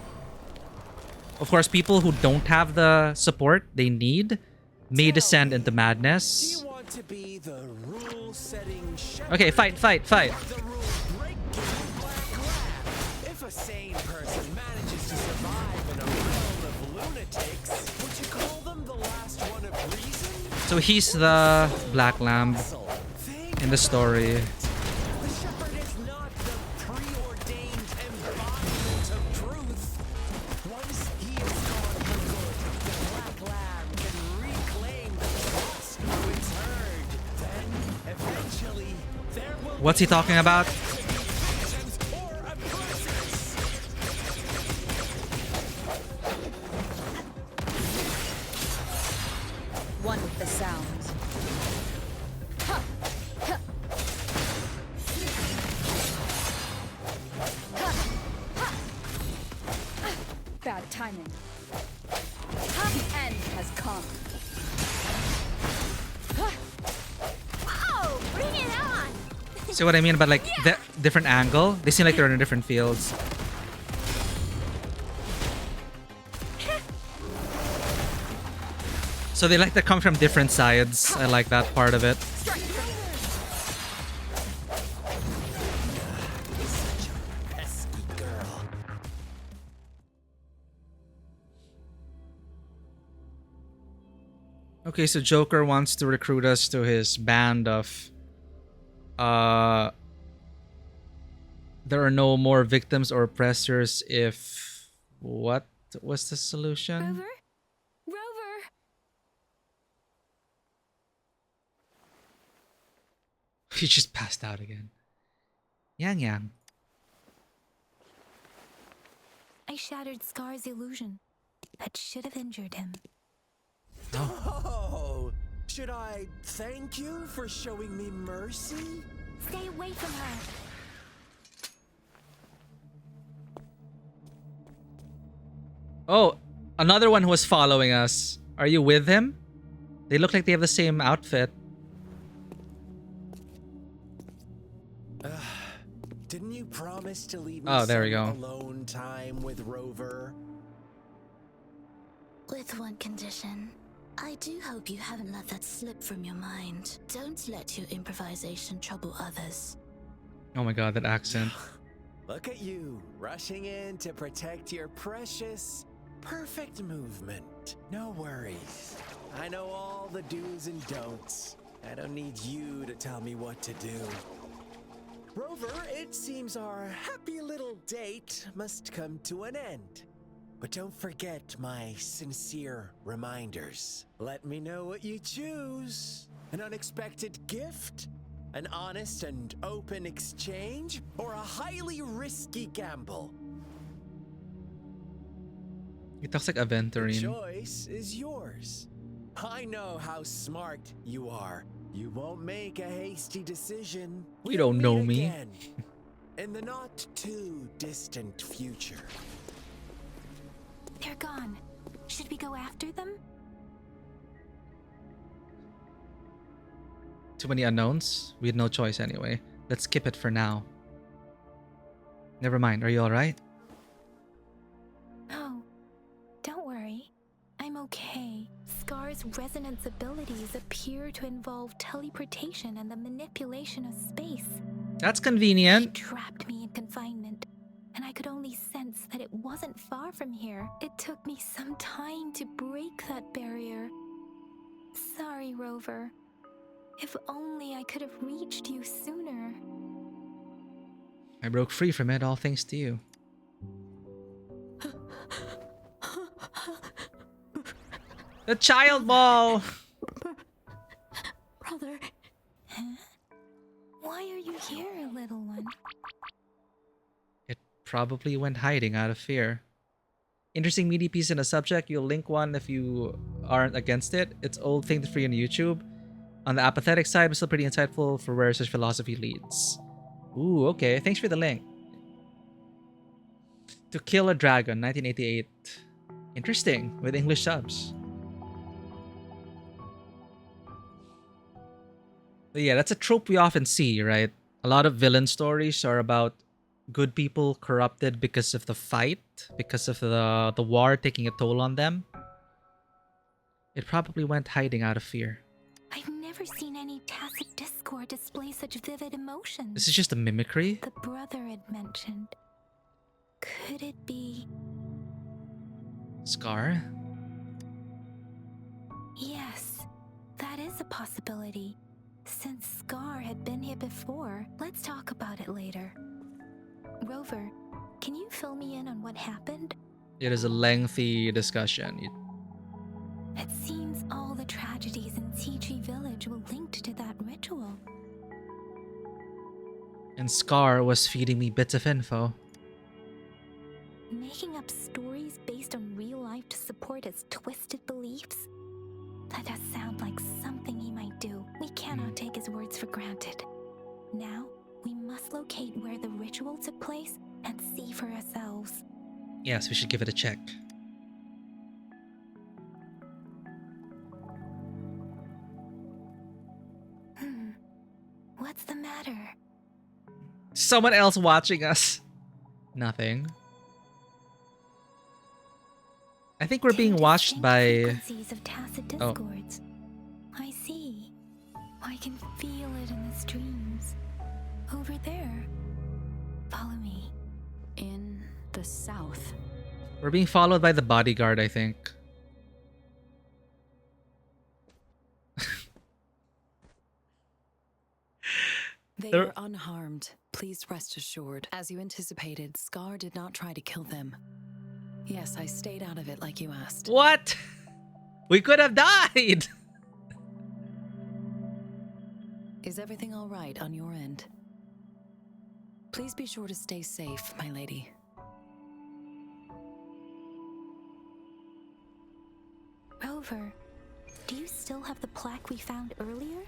Of course, people who don't have the support they need may descend into madness. Okay, fight. If a sane person manages to survive in a world of lunatics, would you call them the last one of reason? So he's the Black Lamb in the story. The shepherd is not the preordained embodiment of truth. Once he is gone for good, the Black Lamb can reclaim the trust of its herd. Then, eventually, there will What's he talking about? One with the sounds. Bad timing. The end has come. Whoa! Bring it on! See what I mean? But like the different angle. They seem like they're in different fields. So they like to come from different sides. I like that part of it. Okay, so Joker wants to recruit us to his band of there are no more victims or oppressors if what was the solution? Rover? Rover! He just passed out again. Yang Yang. I shattered Scar's illusion. That should have injured him. Oh, should I thank you for showing me mercy? Stay away from her. Oh, another one who was following us. Are you with him? They look like they have the same outfit. Didn't you promise to leave me there we some go. alone time with Rover? With one condition. I do hope you haven't let that slip from your mind. Don't let your improvisation trouble others. Oh my god, that accent. Look at you, rushing in to protect your precious, perfect movement. No worries. I know all the do's and don'ts. I don't need you to tell me what to do. Rover, it seems our happy little date must come to an end. But don't forget my sincere reminders. Let me know what you choose. An unexpected gift? An honest and open exchange? Or a highly risky gamble? He talks like a The Venturine. choice is yours. I know how smart you are. You won't make a hasty decision. You don't know Meet me. again in the not too distant future. They're gone. Should we go after them? Too many unknowns? We had no choice anyway. Let's skip it for now. Never mind, are you alright? Oh, don't worry. I'm okay. Scar's resonance abilities appear to involve teleportation and the manipulation of space. That's convenient. She trapped me in confinement, and I could only sense that it wasn't far from here. It took me some time to break that barrier. Sorry, Rover. If only I could have reached you sooner. I broke free from it, all thanks to you. The child ball! Brother. Huh? Why are you here, little one? It probably went hiding out of fear. Interesting meaty piece in a subject. You'll link one if you aren't against it. It's old thing free on YouTube. On the apathetic side, but still pretty insightful for where such philosophy leads. Ooh, okay. Thanks for the link. To Kill a Dragon, 1988. Interesting, with English subs. But yeah, that's a trope we often see, right? A lot of villain stories are about good people corrupted because of the fight, because of the war taking a toll on them. It probably went hiding out of fear. I've never seen any tacit discord display such vivid emotions. This is just a mimicry? The brother had mentioned. Could it be... Scar? Yes, that is a possibility. Since Scar had been here before, let's talk about it later. Rover, can you fill me in on what happened? It is a lengthy discussion. It seems all the tragedies in TG Village were linked to that ritual. And Scar was feeding me bits of info. Making up stories based on real life to support his twisted beliefs? That does sound like something he might do. We cannot take his words for granted. Now, we must locate where the ritual took place and see for ourselves. Yes, we should give it a check. What's the matter? Someone else watching us. Nothing. I think we're being watched by... frequencies of tacit discords. I see. I can feel it in the streams. Over there. Follow me. In the south. We're being followed by the bodyguard, I think. They were unharmed. Please rest assured. As you anticipated, Scar did not try to kill them. Yes, I stayed out of it like you asked. What? We could have died! Is everything all right on your end? Please be sure to stay safe, my lady. Rover, do you still have the plaque we found earlier?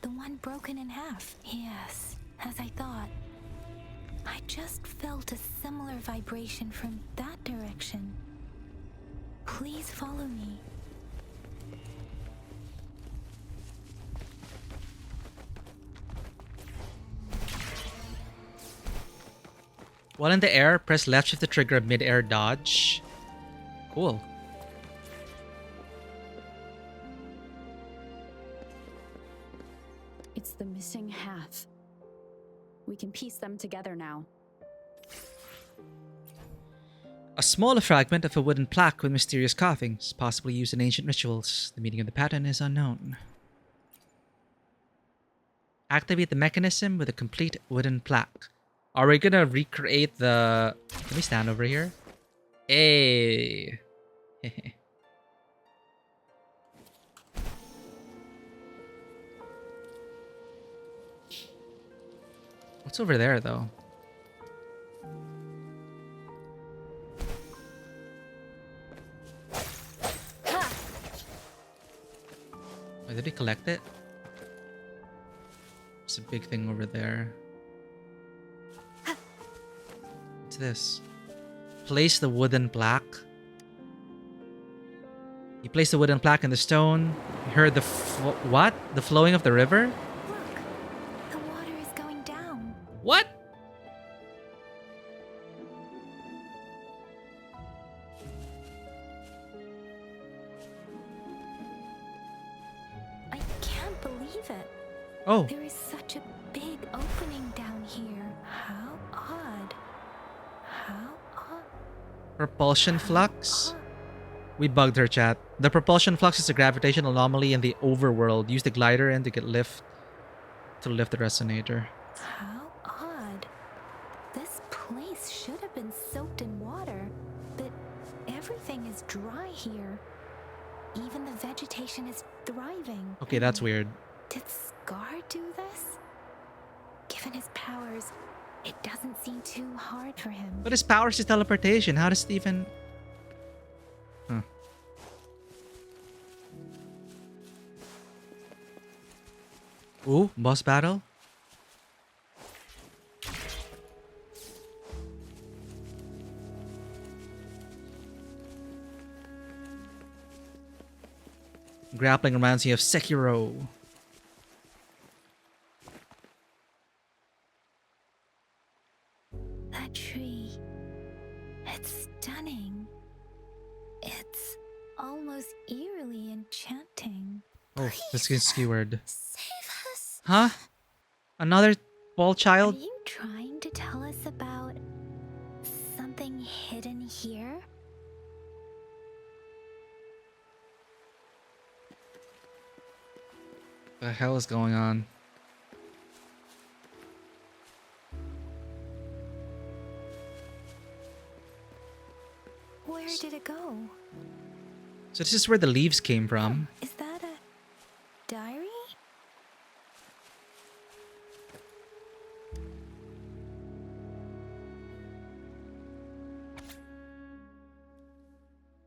The one broken in half? Yes, as I thought. I just felt a similar vibration from that direction. Please follow me. While in the air, press left shift to trigger a mid-air dodge. Cool. It's the missing half. We can piece them together now. A smaller fragment of a wooden plaque with mysterious carvings, possibly used in ancient rituals. The meaning of the pattern is unknown. Activate the mechanism with a complete wooden plaque. Are we gonna recreate the... Let me stand over here. Hey. What's over there, though? Wait, did we collect it? There's a big thing over there. What's this? Place the wooden plaque. You place the wooden plaque in the stone. You heard the what? The flowing of the river? The water is going down. What? I can't believe it. Oh. There is such a big opening down here. How odd. How odd. Propulsion flux? We bugged her, chat. The propulsion flux is a gravitational anomaly in the overworld. Use the glider in to lift the resonator. How odd. This place should have been soaked in water, but everything is dry here. Even the vegetation is thriving. Okay, that's weird. Did Scar do this? Given his powers, it doesn't seem too hard for him. But his powers is teleportation. How does it even... Huh. Ooh, boss battle? Grappling reminds me of Sekiro. That tree. It's stunning. It's almost eerily enchanting. Oh, this is skewered. Huh? Another ball child? Are you trying to tell us about something hidden here? What the hell is going on? Where did it go? So this is where the leaves came from. Is that a diary?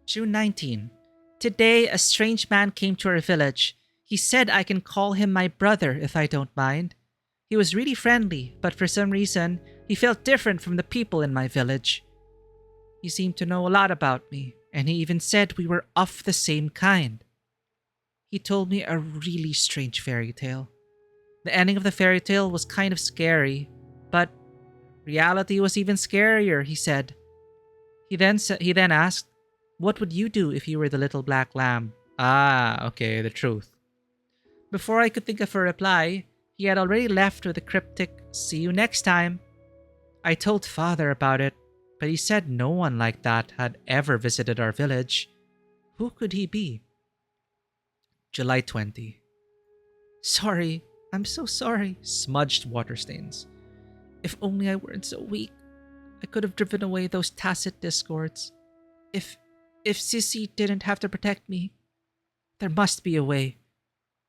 June 19. Today, a strange man came to our village. He said I can call him my brother if I don't mind. He was really friendly, but for some reason, he felt different from the people in my village. He seemed to know a lot about me, and he even said we were of the same kind. He told me a really strange fairy tale. The ending of the fairy tale was kind of scary, but Reality was even scarier, he said. He then asked, "What would you do if you were the little black lamb?" Ah, okay, the truth. Before I could think of a reply, he had already left with a cryptic, "See you next time." I told Father about it, but he said no one like that had ever visited our village. Who could he be? July 20. Sorry, I'm so sorry, smudged water stains. If only I weren't so weak. I could have driven away those tacit discords. If Sissy didn't have to protect me, there must be a way.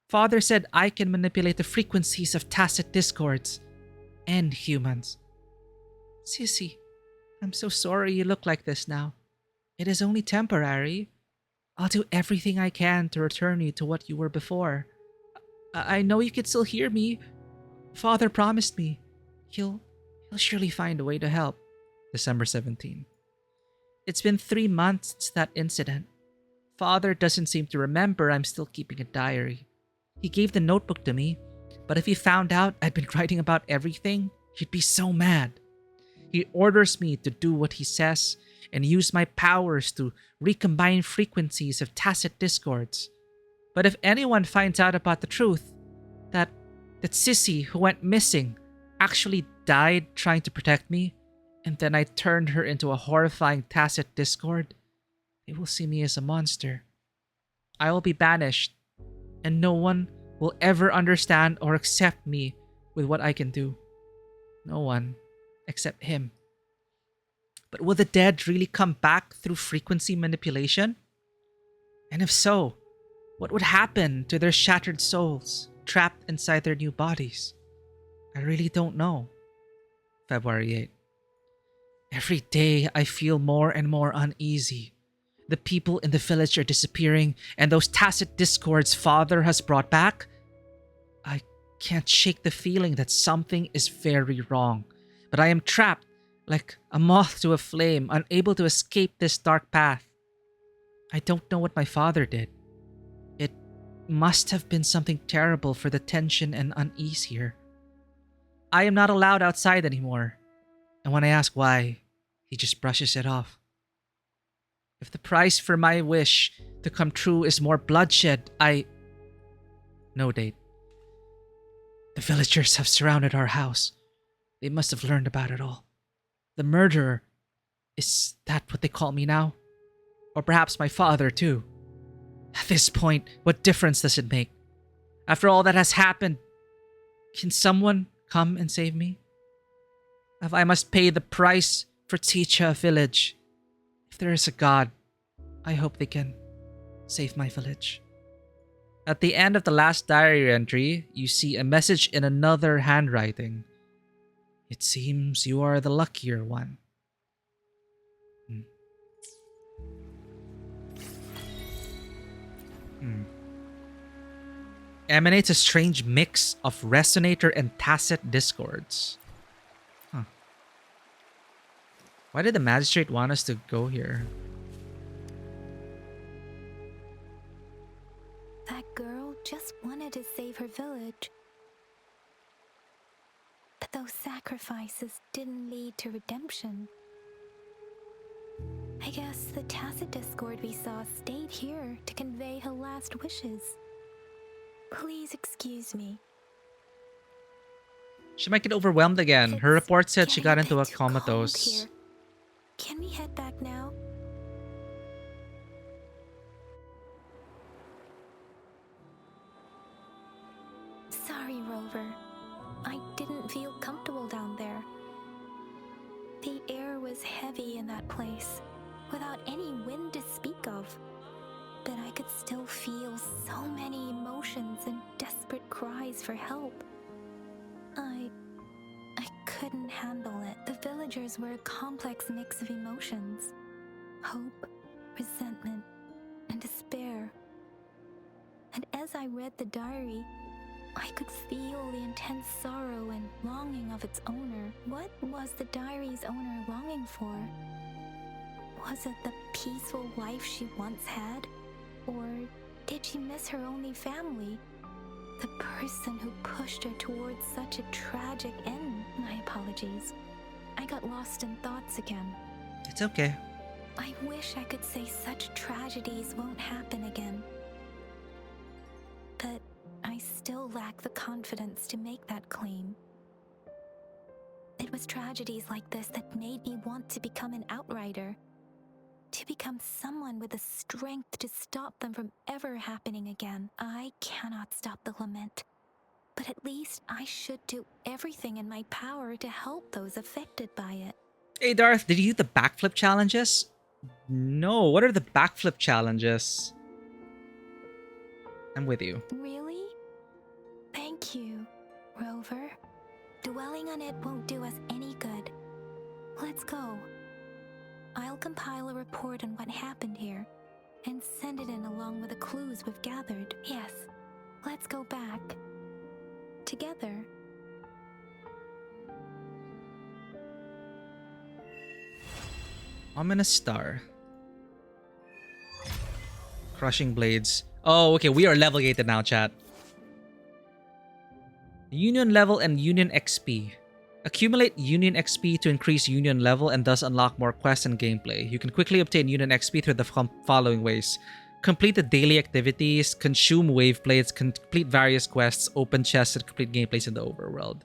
Father said I can manipulate the frequencies of tacit discords and humans. Sissy, I'm so sorry you look like this now. It is only temporary. I'll do everything I can to return you to what you were before. I know you can still hear me. Father promised me. He'll surely find a way to help. December 17. It's been 3 months since that incident. Father doesn't seem to remember I'm still keeping a diary. He gave the notebook to me, but if he found out I'd been writing about everything, he'd be so mad. He orders me to do what he says and use my powers to recombine frequencies of tacit discords. But if anyone finds out about the truth, that Sissy who went missing actually died trying to protect me, and then I turned her into a horrifying tacit discord, they will see me as a monster. I will be banished, and no one will ever understand or accept me with what I can do. No one except him. But will the dead really come back through frequency manipulation? And if so, what would happen to their shattered souls trapped inside their new bodies? I really don't know. February 8. Every day I feel more and more uneasy. The people in the village are disappearing, and those tacit discords Father has brought back, I can't shake the feeling that something is very wrong. But I am trapped like a moth to a flame, unable to escape this dark path. I don't know what my father did. It must have been something terrible for the tension and unease here. I am not allowed outside anymore, and when I ask why, he just brushes it off. If the price for my wish to come true is more bloodshed, No date. The villagers have surrounded our house. They must have learned about it all. The murderer, is that what they call me now? Or perhaps my father, too. At this point, what difference does it make? After all that has happened, can someone come and save me? If I must pay the price for Ticha village, if there is a God, I hope they can save my village. At the end of the last diary entry, you see a message in another handwriting. It seems you are the luckier one. Emanates a strange mix of resonator and tacit discords. Huh. Why did the magistrate want us to go here? That girl just wanted to save her village. But those sacrifices didn't lead to redemption. I guess the tacit discord we saw stayed here to convey her last wishes. Please excuse me. She might get overwhelmed again. Her report said she got into a comatose. Can we head back now? Sorry, Rover. I didn't feel comfortable down there. The air was heavy in that place, without any wind to speak of. But I could still feel so many emotions and desperate cries for help. I couldn't handle it. The villagers were a complex mix of emotions. Hope, resentment, and despair. And as I read the diary, I could feel the intense sorrow and longing of its owner. What was the diary's owner longing for? Was it the peaceful life she once had? Or did she miss her only family? The person who pushed her towards such a tragic end. My apologies. I got lost in thoughts again. It's okay. I wish I could say such tragedies won't happen again. But I still lack the confidence to make that claim. It was tragedies like this that made me want to become an outrider. To become someone with the strength to stop them from ever happening again. I cannot stop the lament, but at least I should do everything in my power to help those affected by it. Hey Darth, did you do the backflip challenges? No, what are the backflip challenges? I'm with you. Really? Thank you, Rover. Dwelling on it won't do us any good. Let's go. I'll compile a report on what happened here and send it in along with the clues we've gathered. Yes, let's go back. Together. Ominous star. Crushing blades. Oh, okay, we are level gated now, chat. Union level and Union XP. Accumulate Union XP to increase Union level and thus unlock more quests and gameplay. You can quickly obtain Union XP through the following ways. Complete the daily activities, consume wave blades, complete various quests, open chests, and complete gameplays in the overworld.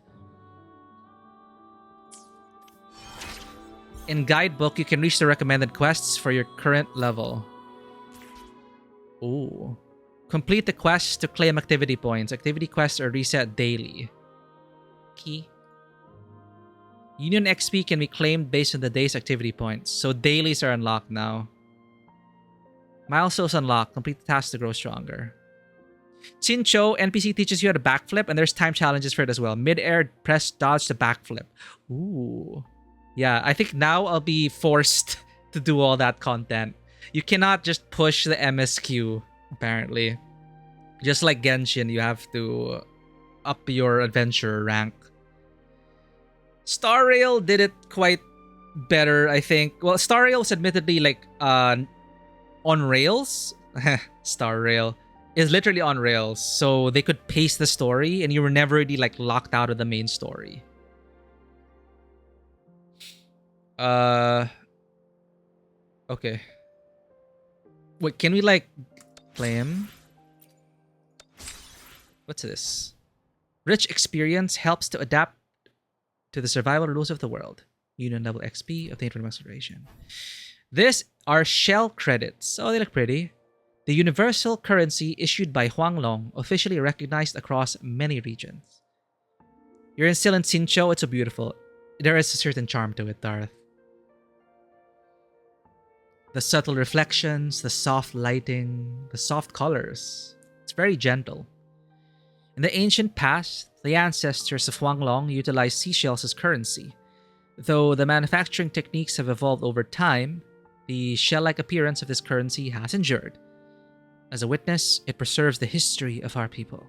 In Guidebook, you can reach the recommended quests for your current level. Ooh. Complete the quests to claim activity points. Activity quests are reset daily. Key. Union XP can be claimed based on the day's activity points, so dailies are unlocked now. Milestones unlocked. Complete the task to grow stronger. Chincho, NPC teaches you how to backflip, and there's time challenges for it as well. Mid-air, press dodge to backflip. Ooh. Yeah, I think now I'll be forced to do all that content. You cannot just push the MSQ, apparently. Just like Genshin, you have to up your adventure rank. Star Rail did it quite better, I think. Well, Star Rail was admittedly like on rails. Star Rail is literally on rails, so they could pace the story and you were never really like locked out of the main story. Okay. Wait, can we like claim? What's this? Rich experience helps to adapt to the survival rules of the world. Union level XP obtained from exploration. This are shell credits. Oh, they look pretty. The universal currency issued by Huanglong, officially recognized across many regions. You're still in Xinqiu. It's so beautiful. There is a certain charm to it, Darth. The subtle reflections, the soft lighting, the soft colors. It's very gentle. In the ancient past, the ancestors of Huanglong utilized seashells as currency. Though the manufacturing techniques have evolved over time, the shell-like appearance of this currency has endured. As a witness, it preserves the history of our people.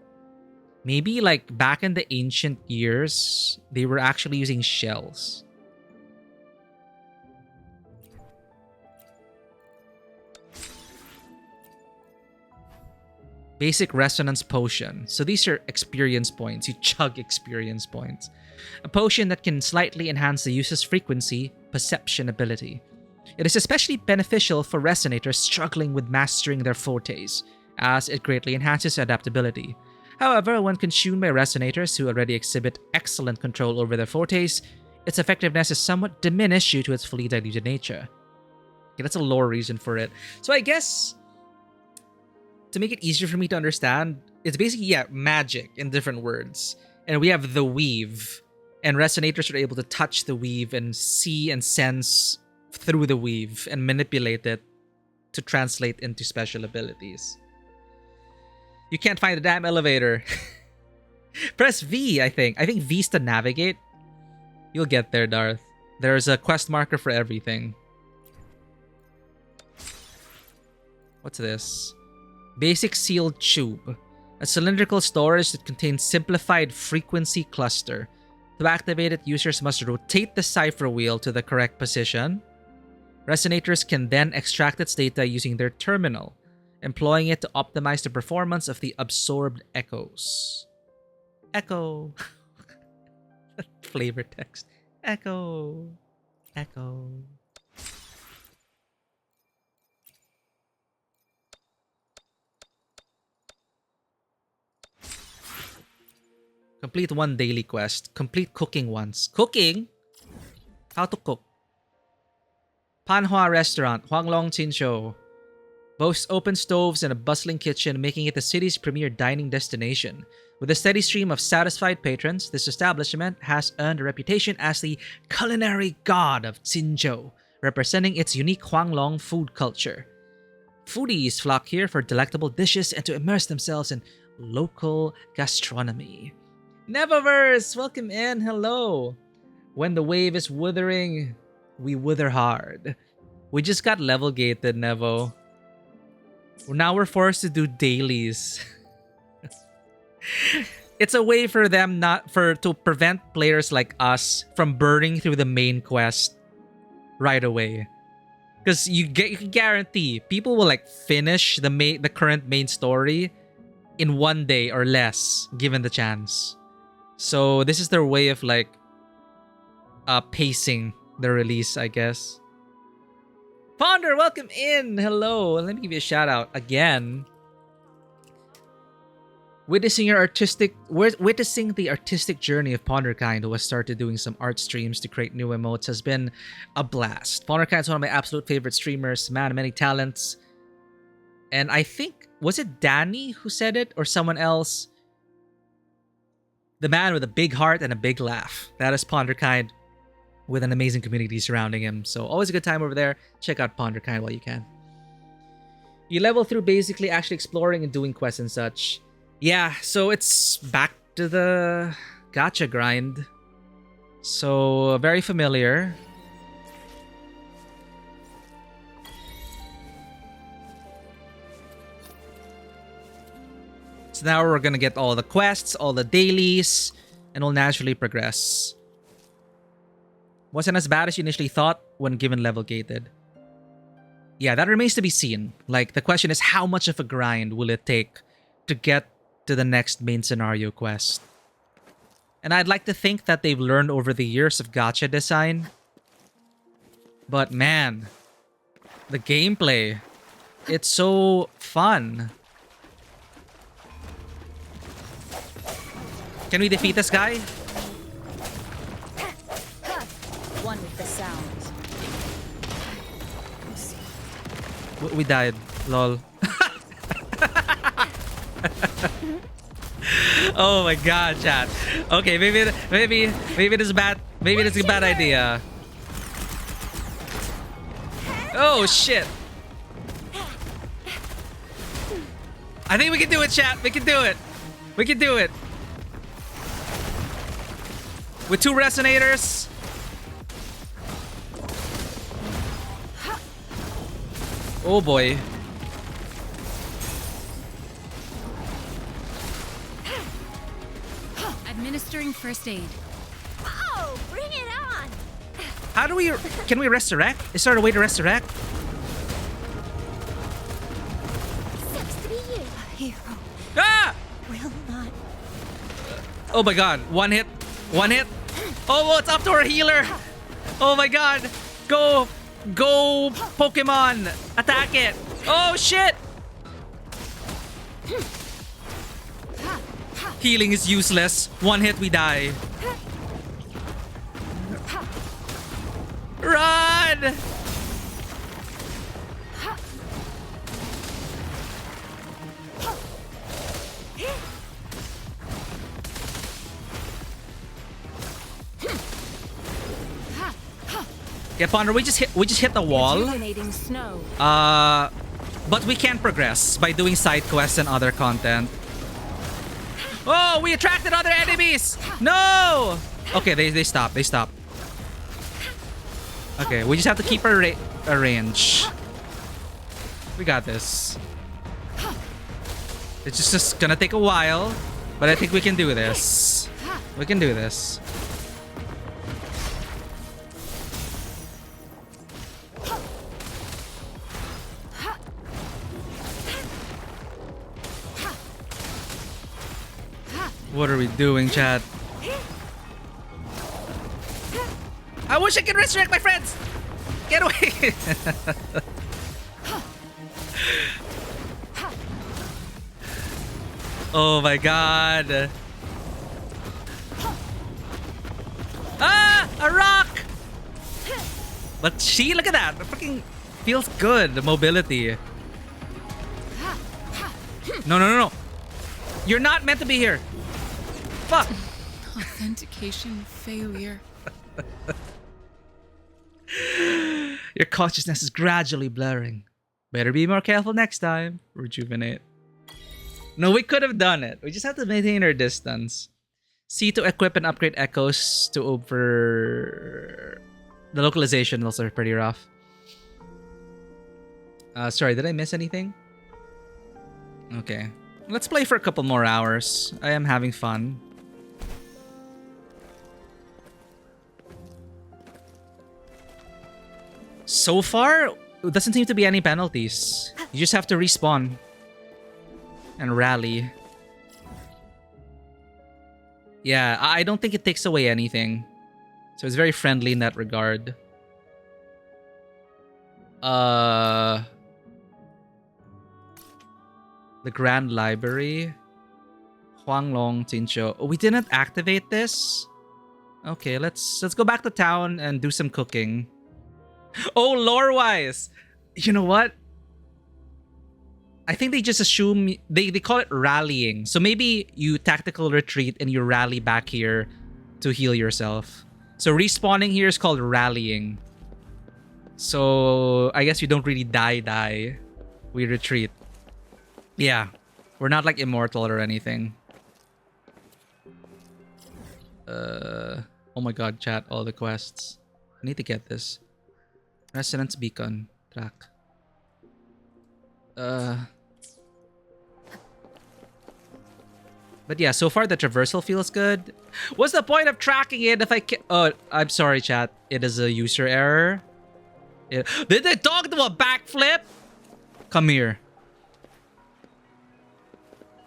Maybe like back in the ancient years, they were actually using shells. Basic resonance potion. So these are experience points. You chug experience points. A potion that can slightly enhance the user's frequency perception ability. It is especially beneficial for resonators struggling with mastering their fortes, as it greatly enhances adaptability. However, when consumed by resonators who already exhibit excellent control over their fortes, its effectiveness is somewhat diminished due to its fully diluted nature. Okay, that's a lore reason for it. So I guess, to make it easier for me to understand, it's basically, yeah, magic in different words. And we have the weave. And resonators are able to touch the weave and see and sense through the weave and manipulate it to translate into special abilities. You can't find the damn elevator. Press V, I think. I think V's to navigate. You'll get there, Darth. There's a quest marker for everything. What's this? Basic sealed tube. A cylindrical storage that contains simplified frequency cluster. To activate it, users must rotate the cipher wheel to the correct position. Resonators can then extract its data using their terminal, employing it to optimize the performance of the absorbed echoes. Echo. Flavor text. Echo. Echo. Complete one daily quest. Complete cooking once. Cooking? How to cook? Panhua Restaurant, Huanglong Chinchou. Boasts open stoves and a bustling kitchen, making it the city's premier dining destination. With a steady stream of satisfied patrons, this establishment has earned a reputation as the culinary god of Chinchou, representing its unique Huanglong food culture. Foodies flock here for delectable dishes and to immerse themselves in local gastronomy. Neververse, welcome in. Hello. When the wave is withering, we wither hard. We just got level gated, Nevo. Now we're forced to do dailies. It's a way for them to prevent players like us from burning through the main quest right away. Because you can guarantee people will like finish the current main story in 1 day or less, given the chance. So this is their way of like pacing the release, I guess. Ponder, welcome in. Hello. Let me give you a shout out again. Witnessing the artistic journey of Ponderkind, who has started doing some art streams to create new emotes, has been a blast. Ponderkind is one of my absolute favorite streamers, man of many talents. And I think, was it Danny who said it or someone else? The man with a big heart and a big laugh. That is Ponderkind, with an amazing community surrounding him. So always a good time over there. Check out Ponderkind while you can. You level through basically actually exploring and doing quests and such. Yeah, so it's back to the gacha grind. So very familiar. So now we're gonna get all the quests, all the dailies, and we'll naturally progress. Wasn't as bad as you initially thought when given level gated. Yeah, that remains to be seen. Like, the question is, how much of a grind will it take to get to the next main scenario quest? And I'd like to think that they've learned over the years of gacha design. But man, the gameplay, it's so fun. Can we defeat this guy? One with the sounds. We died. Lol. Oh my god, chat. Okay, maybe it is bad. Maybe it's a bad idea. Oh shit. I think we can do it, chat. We can do it. We can do it. With 2 resonators. Oh boy. Administering first aid. Oh, bring it on! How do we... Can we resurrect? Is there a way to resurrect? Sucks to be you. A hero. Ah! Will not. Oh my god. One hit. One hit. Oh, it's up to our healer. Oh my god. Go. Go, Pokemon. Attack it. Oh, shit. Healing is useless. One hit, we die. Run! Yeah, Ponder, we just hit the wall. Snow. But we can progress by doing side quests and other content. Oh, we attracted other enemies! No! Okay, they stop. They stop. Okay, we just have to keep our range. We got this. It's just gonna take a while, but I think we can do this. We can do this. What are we doing, chat? I wish I could resurrect my friends! Get away! Oh my god. Ah! A rock! But she, look at that. It fucking feels good, the mobility. No, no, no, no. You're not meant to be here. Fuck. Authentication failure. Your consciousness is gradually blurring. Better be more careful next time. Rejuvenate. No, we could have done it. We just have to maintain our distance. C to equip and upgrade echoes to over... The localization also pretty rough. Sorry, did I miss anything? Okay. Let's play for a couple more hours. I am having fun. So far, it doesn't seem to be any penalties. You just have to respawn. And rally. Yeah, I don't think it takes away anything. So it's very friendly in that regard. The Grand Library. Huanglong Jinzhou. Oh, we didn't activate this? Okay, let's go back to town and do some cooking. Oh, lore-wise! You know what? I think they just assume... They call it rallying. So maybe you tactical retreat and you rally back here to heal yourself. So respawning here is called rallying. So I guess you don't really die. We retreat. Yeah. We're not like immortal or anything. Oh my god, chat. All the quests. I need to get this. Resonance Beacon. Track. But yeah, so far the traversal feels good. What's the point of tracking it if I can... Oh, I'm sorry, chat. It is a user error. Did the dog do a backflip? Come here.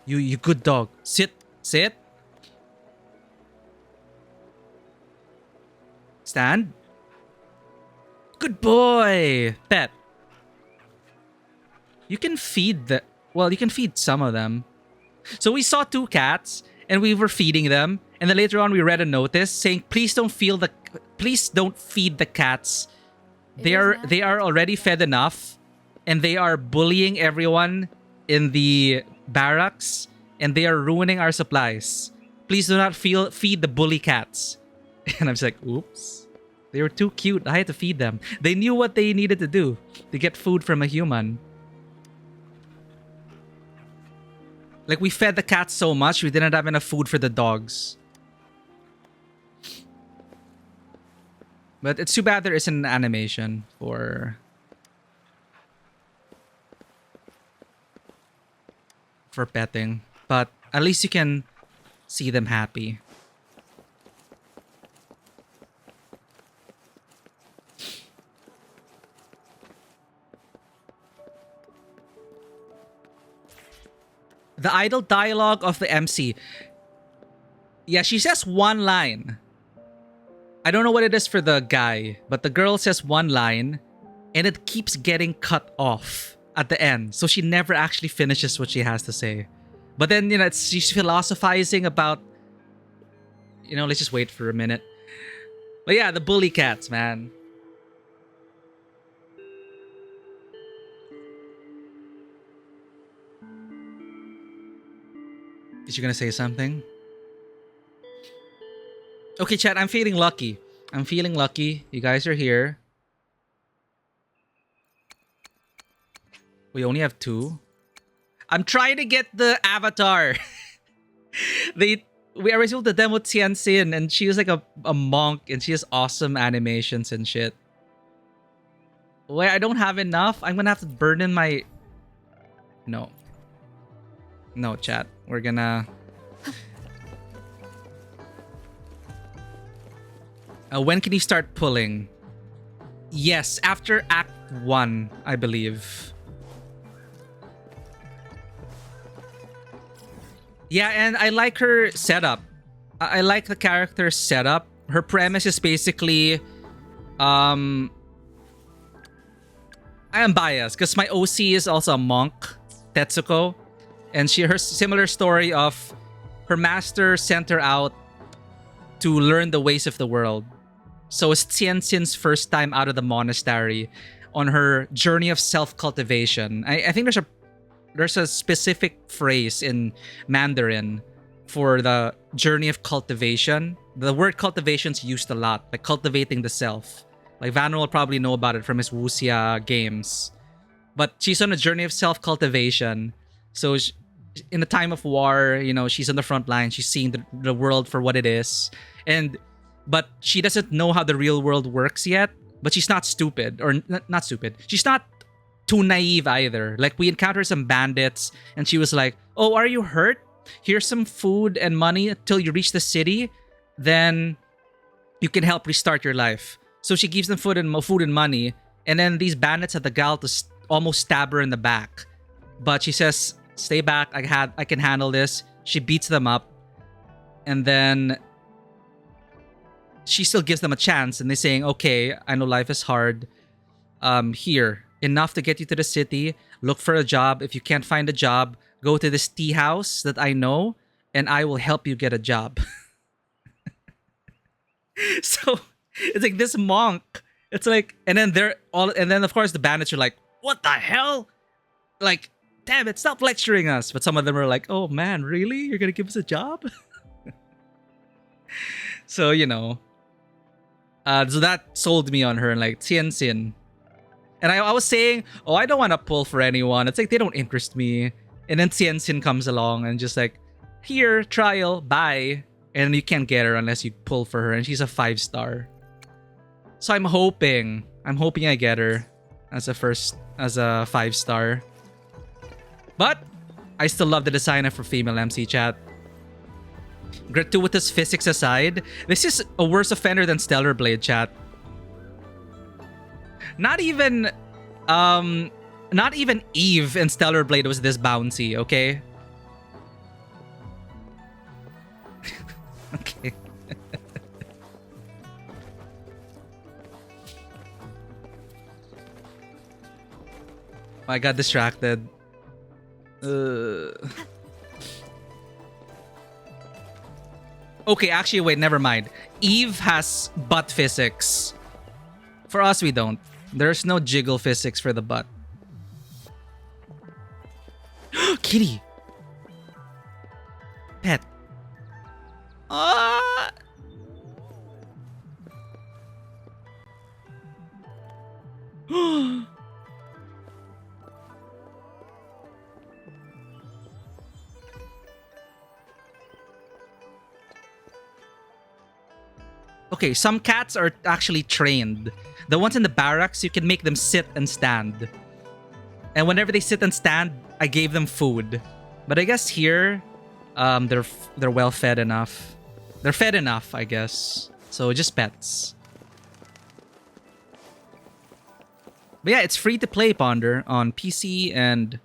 You good dog. Sit. Stand. Good boy. Pet. You can feed the... Well, you can feed some of them. So we saw 2 cats and we were feeding them. And then later on we read a notice saying, please don't feed the cats. They are already fed enough. And they are bullying everyone in the barracks. And they are ruining our supplies. Please do not feed the bully cats. And I'm just like, oops. They were too cute. I had to feed them. They knew what they needed to do to get food from a human. Like, we fed the cats so much, we didn't have enough food for the dogs. But it's too bad there isn't an animation for petting. But at least you can see them happy. The idle dialogue of the MC. Yeah, she says one line. I don't know what it is for the guy, but the girl says one line and it keeps getting cut off at the end. So she never actually finishes what she has to say. But then, you know, she's philosophizing about... You know, let's just wait for a minute. But yeah, the bully cats, man. Is you gonna say something? Okay, chat, I'm feeling lucky. You guys are here. We only have 2. I'm trying to get the avatar. We are able to demo Tianxin, and she is like a monk, and she has awesome animations and shit. Wait, I don't have enough? I'm gonna have to burn in my... No, chat. We're gonna... when can you start pulling? Yes, after Act 1, I believe. Yeah, and I like her setup. I like the character's setup. Her premise is basically I am biased because my OC is also a monk, Tetsuko, and her similar story of her master sent her out to learn the ways of the world. So it's Tianxin's first time out of the monastery on her journey of self-cultivation. I think there's a specific phrase in Mandarin for the journey of cultivation. The word cultivation's used a lot, like cultivating the self. Like Van will probably know about it from his wuxia games. But she's on a journey of self-cultivation. So in a time of war, you know, she's on the front line. She's seeing the world for what it is. But she doesn't know how the real world works yet. But she's not stupid. Or not stupid. She's not too naive either. Like, we encountered some bandits. And she was like, oh, are you hurt? Here's some food and money until you reach the city. Then you can help restart your life. So she gives them food and money. And then these bandits had the gall to almost stab her in the back. But she says, stay back. I can handle this. She beats them up. And then she still gives them a chance. And they're saying, okay, I know life is hard. Here, enough to get you to the city. Look for a job. If you can't find a job, go to this tea house that I know. And I will help you get a job. So it's like this monk. It's like, and then of course the bandits are like, what the hell? Like, damn it, stop lecturing us. But some of them are like, oh man, really? You're gonna give us a job? So, you know. So that sold me on her, and like Tianxin. And I was saying, oh, I don't want to pull for anyone. It's like they don't interest me. And then Tianxin comes along and just like, here, trial, bye. And you can't get her unless you pull for her. And she's a 5-star. So I'm hoping I get her as a 5-star. But I still love the designer for female MC chat. Gratuitous physics aside, this is a worse offender than Stellar Blade chat. Not even Eve in Stellar Blade was this bouncy, okay? Okay. I got distracted. Okay, actually, wait, never mind. Eve has butt physics. For us, we don't. There's no jiggle physics for the butt. Kitty! Pet. Ah! Okay, some cats are actually trained. The ones in the barracks, you can make them sit and stand. And whenever they sit and stand, I gave them food. But I guess here, they're well fed enough. They're fed enough, I guess. So just pets. But yeah, it's free to play, Ponder, on PC and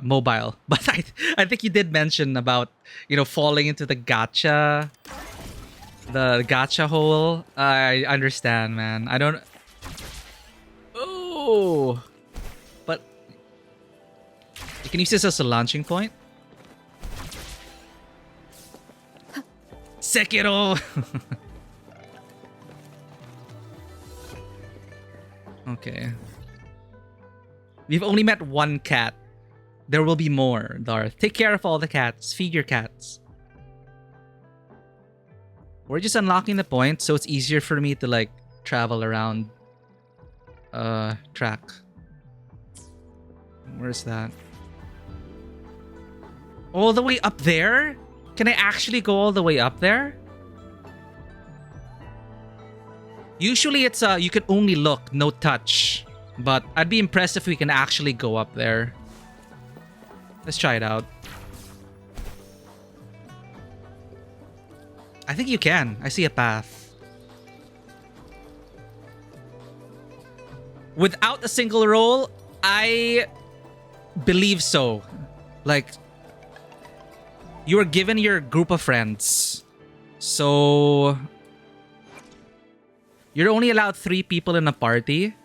mobile. But I think you did mention about, you know, falling into the gacha hole. I understand, man. I don't... Oh! But... You can use this as a launching point. Sekiro! Okay. We've only met one cat. There will be more, Darth. Take care of all the cats. Feed your cats. We're just unlocking the point, so it's easier for me to, like, travel around track. Where's that? All the way up there? Can I actually go all the way up there? Usually it's you can only look, no touch. But I'd be impressed if we can actually go up there. Let's try it out. I think you can. I see a path. Without a single roll, I believe so. Like, you were given your group of friends. So... You're only allowed 3 people in a party.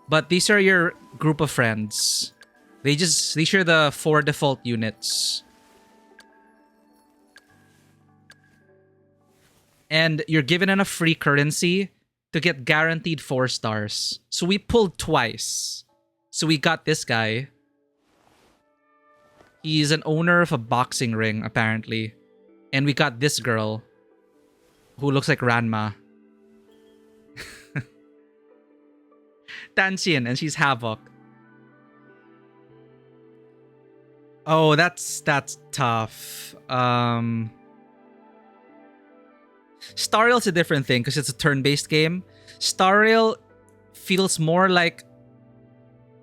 But these are your group of friends. These are the 4 default units. And you're given enough free currency to get guaranteed 4 stars. So we pulled twice. So we got this guy. He's an owner of a boxing ring, apparently. And we got this girl who looks like Ranma. Tanxin, and she's Havoc. Oh, that's tough. Star Rail's a different thing because it's a turn-based game. Star Rail feels more like...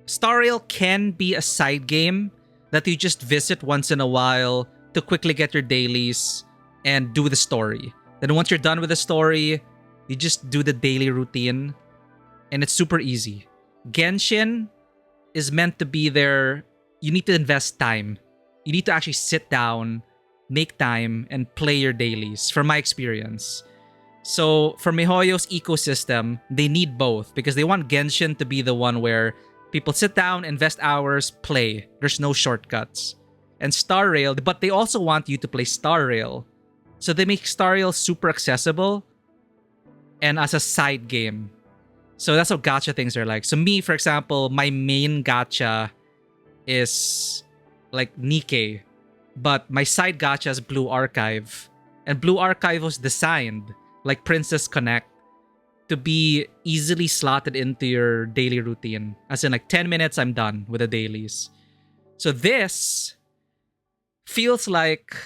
Star Rail can be a side game that you just visit once in a while to quickly get your dailies and do the story. Then once you're done with the story, you just do the daily routine. And it's super easy. Genshin is meant to be there. You need to invest time. You need to actually sit down, make time, and play your dailies, from my experience. So for MiHoYo's ecosystem, they need both because they want Genshin to be the one where people sit down, invest hours, play. There's no shortcuts. And Star Rail, but they also want you to play Star Rail. So they make Star Rail super accessible and as a side game. So that's how gacha things are like. So me, for example, my main gacha is like Nikkei. But my side gacha is Blue Archive. And Blue Archive was designed, like Princess Connect, to be easily slotted into your daily routine. As in like 10 minutes, I'm done with the dailies. So this feels like...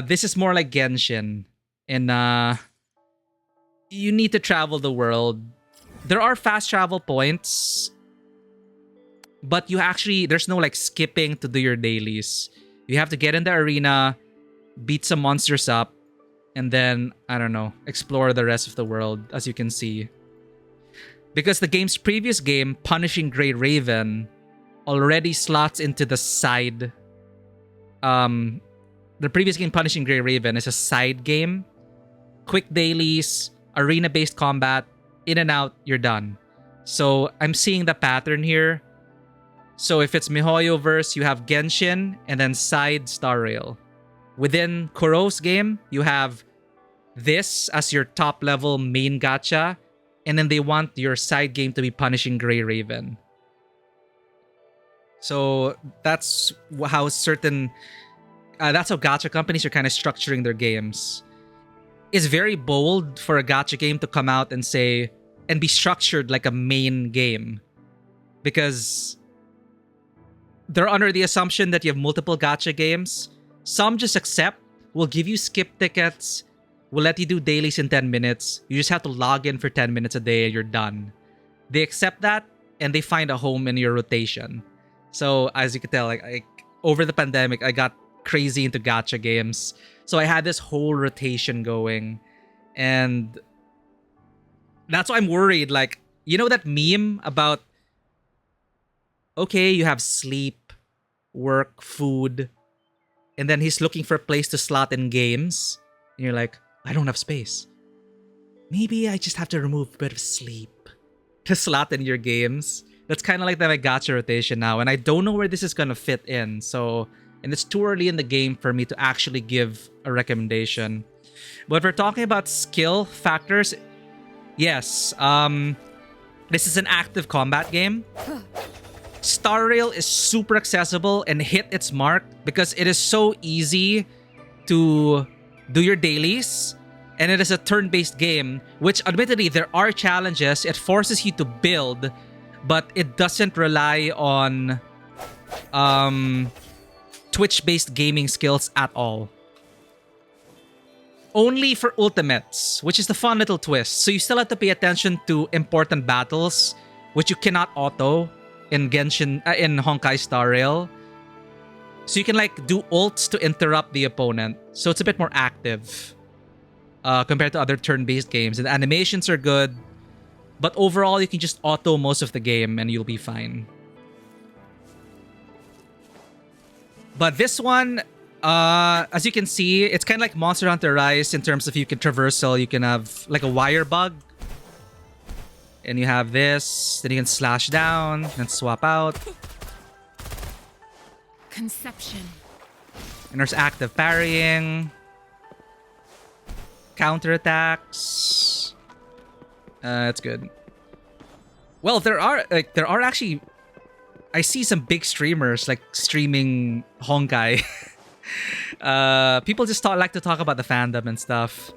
this is more like Genshin. And you need to travel the world. There are fast travel points, but you actually, there's no like skipping to do your dailies. You have to get in the arena, beat some monsters up, and then, I don't know, explore the rest of the world, as you can see. Because the game's previous game, Punishing Grey Raven, already slots into the side. The previous game, Punishing Grey Raven, is a side game. Quick dailies, arena-based combat, in and out, you're done. So I'm seeing the pattern here. So if it's MiHoYoverse, you have Genshin and then side Star Rail. Within Kuro's game, you have this as your top level main gacha, and then they want your side game to be Punishing Grey Raven. So that's how that's how gacha companies are kind of structuring their games. It's very bold for a gacha game to come out and say, and be structured like a main game. Because they're under the assumption that you have multiple gacha games. Some just accept, will give you skip tickets, will let you do dailies in 10 minutes. You just have to log in for 10 minutes a day and you're done. They accept that and they find a home in your rotation. So as you can tell, like over the pandemic, I got crazy into gacha games. So I had this whole rotation going. And that's why I'm worried. Like, you know that meme about, okay, you have sleep, work, food, and then he's looking for a place to slot in games. And you're like, I don't have space. Maybe I just have to remove a bit of sleep to slot in your games. That's kind of like the gacha rotation now. And I don't know where this is going to fit in. So... and it's too early in the game for me to actually give a recommendation. But if we're talking about skill factors, yes, this is an active combat game. Star Rail is super accessible and hit its mark because it is so easy to do your dailies. And it is a turn-based game, which admittedly there are challenges. It forces you to build, but it doesn't rely on... Twitch-based gaming skills at all. Only for ultimates, which is the fun little twist. So you still have to pay attention to important battles, which you cannot auto in Genshin, in Honkai Star Rail. So you can like do ults to interrupt the opponent. So it's a bit more active compared to other turn-based games. And the animations are good, but overall you can just auto most of the game and you'll be fine. But this one, As you can see, it's kind of like Monster Hunter Rise in terms of you can traversal. You can have like a wire bug. And you have this. Then you can slash down and swap out. Conception. And there's active parrying. Counterattacks. It's good. Well, there are actually, I see some big streamers like streaming Honkai. People just like to talk about the fandom and stuff.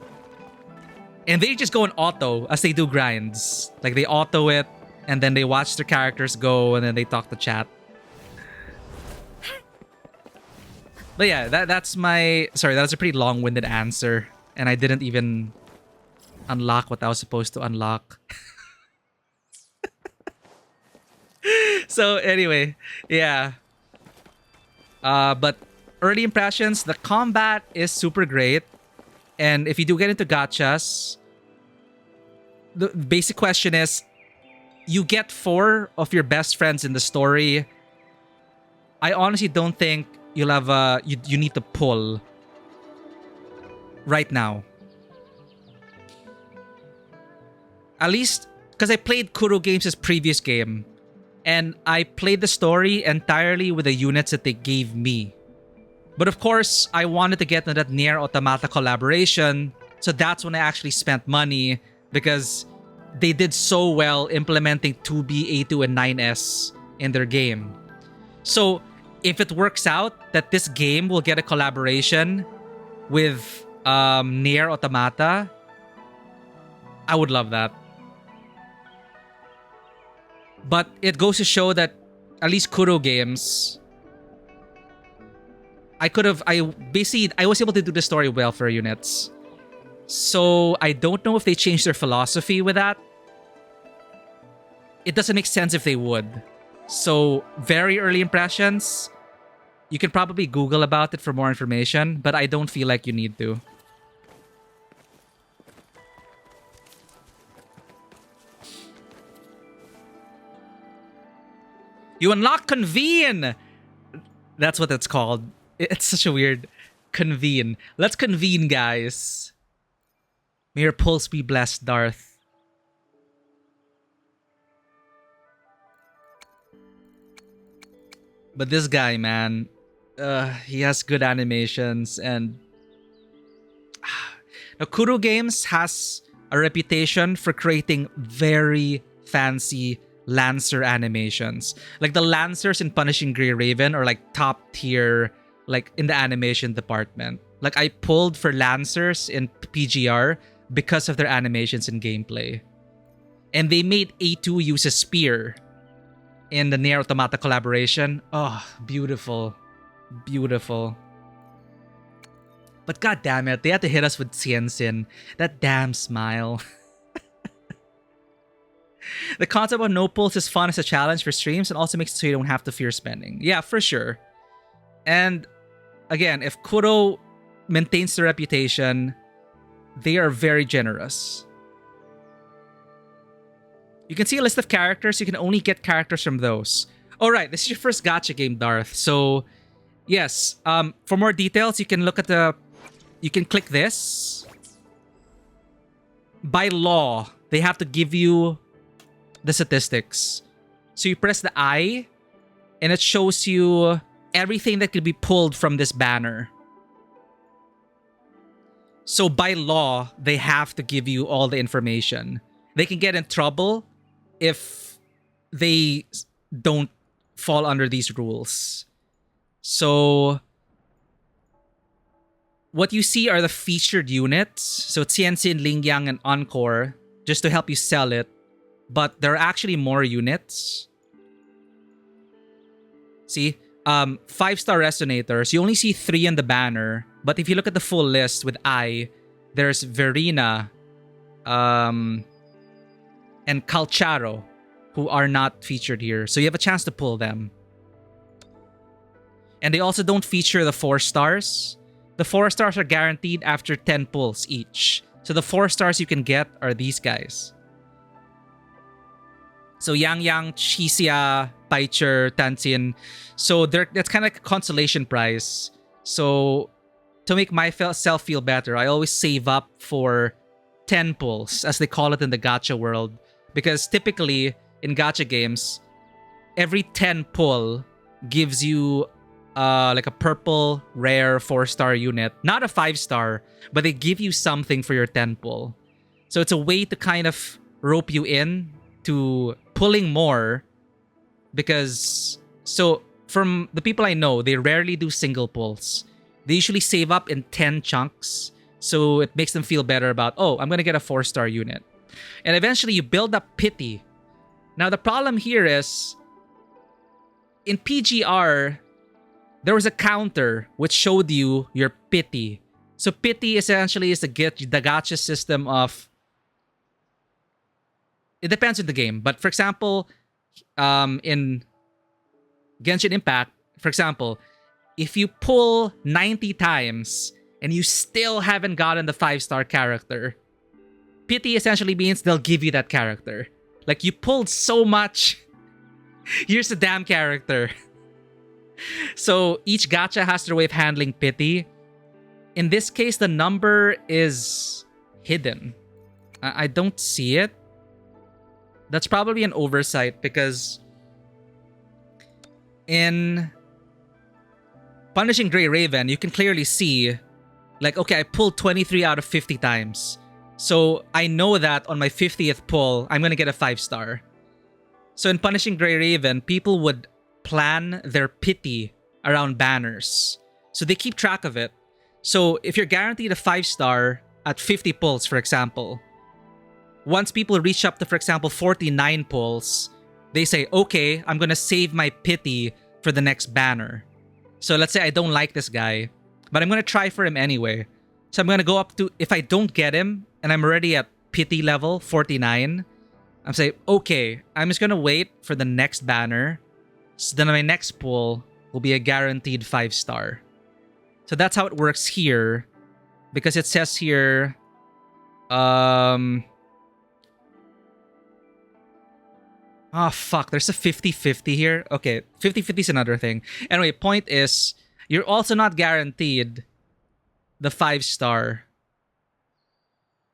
And they just go in auto as they do grinds. Like they auto it and then they watch their characters go and then they talk to chat. But yeah, that's my... Sorry, that was a pretty long-winded answer. And I didn't even unlock what I was supposed to unlock. So anyway, yeah. But early impressions, the combat is super great. And if you do get into gachas, the basic question is, you get 4 of your best friends in the story. I honestly don't think you'll have you need to pull right now. At least because I played Kuro Games' previous game and I played the story entirely with the units that they gave me. But of course, I wanted to get into that Nier Automata collaboration, so that's when I actually spent money because they did so well implementing 2B, A2, and 9S in their game. So if it works out that this game will get a collaboration with Nier Automata, I would love that. But it goes to show that at least Kuro Games, I was able to do the story well for units. So I don't know if they changed their philosophy with that. It doesn't make sense if they would. So very early impressions. You can probably Google about it for more information, but I don't feel like you need to. You unlock Convene! That's what it's called. It's such a weird convene. Let's convene, guys. May your pulse be blessed, Darth. But this guy, man, he has good animations and... Now, Kuro Games has a reputation for creating very fancy Lancer animations. Like the Lancers in Punishing Grey Raven are like top tier, like in the animation department. Like I pulled for Lancers in PGR because of their animations and gameplay. And they made A2 use a spear in the Nier Automata collaboration. Oh, beautiful. Beautiful. But god damn it, they had to hit us with Xianxin. That damn smile. The concept of no pulse is fun as a challenge for streams and also makes it so you don't have to fear spending. Yeah, for sure. And again, if Kuro maintains their reputation, they are very generous. You can see a list of characters. You can only get characters from those. Alright, this is your first gacha game, Darth. So, yes. For more details, you can look at the... You can click this. By law, they have to give you the statistics. So you press the I, and it shows you everything that could be pulled from this banner. So by law, they have to give you all the information. They can get in trouble if they don't fall under these rules. So what you see are the featured units. So Xianxin, Lingyang, and Encore, just to help you sell it. But there are actually more units. See? 5-star resonators. You only see 3 in the banner. But if you look at the full list with I, there's Verena, and Calcharo, who are not featured here. So you have a chance to pull them. And they also don't feature the 4 stars. The 4 stars are guaranteed after 10 pulls each. So the 4 stars you can get are these guys. So Yang Yang, Chixia, Paicher, Tanxin. So that's kind of like a consolation prize. So to make myself feel better, I always save up for 10 pulls, as they call it in the gacha world. Because typically, in gacha games, every 10 pull gives you like a purple rare 4-star unit. Not a 5-star, but they give you something for your 10 pull. So it's a way to kind of rope you in to pulling more. Because, so from the people I know, they rarely do single pulls. They usually save up in 10 chunks. So it makes them feel better about, oh, I'm going to get a 4-star unit. And eventually you build up pity. Now the problem here is, in PGR, there was a counter which showed you your pity. So pity essentially is the gacha system of... It depends on the game. But for example, in Genshin Impact, for example, if you pull 90 times and you still haven't gotten the 5-star character, pity essentially means they'll give you that character. Like, you pulled so much, here's the damn character. So each gacha has their way of handling pity. In this case, the number is hidden. I don't see it. That's probably an oversight because in Punishing Grey Raven, you can clearly see, like, okay, I pulled 23 out of 50 times. So I know that on my 50th pull, I'm going to get a 5-star. So in Punishing Grey Raven, people would plan their pity around banners. So they keep track of it. So if you're guaranteed a 5-star at 50 pulls, for example, once people reach up to, for example, 49 pulls, they say, okay, I'm going to save my pity for the next banner. So let's say I don't like this guy, but I'm going to try for him anyway. So I'm going to go up to, if I don't get him, and I'm already at pity level 49, I'm saying, okay, I'm just going to wait for the next banner. So then my next pull will be a guaranteed 5-star. So that's how it works here. Because it says here, oh fuck, there's a 50-50 here. Okay, 50-50 is another thing. Anyway, point is, you're also not guaranteed the 5-star.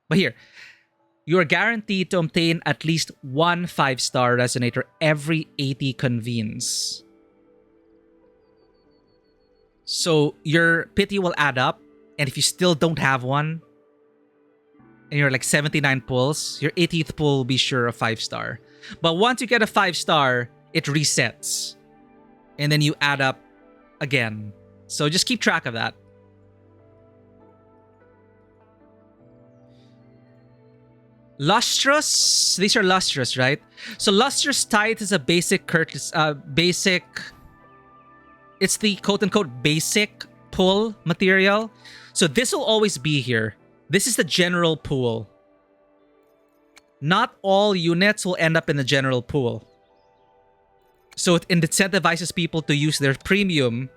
But here, you are guaranteed to obtain at least one 5-star resonator every 80 convenes. So your pity will add up, and if you still don't have one, and you're like 79 pulls, your 80th pull will be sure a 5-star. But once you get a 5-star, it resets. And then you add up again. So just keep track of that. Lustrous. These are lustrous, right? So lustrous tithe is a basic it's the quote-unquote basic pull material. So this will always be here. This is the general pool. Not all units will end up in the general pool. So it incentivizes people to use their premium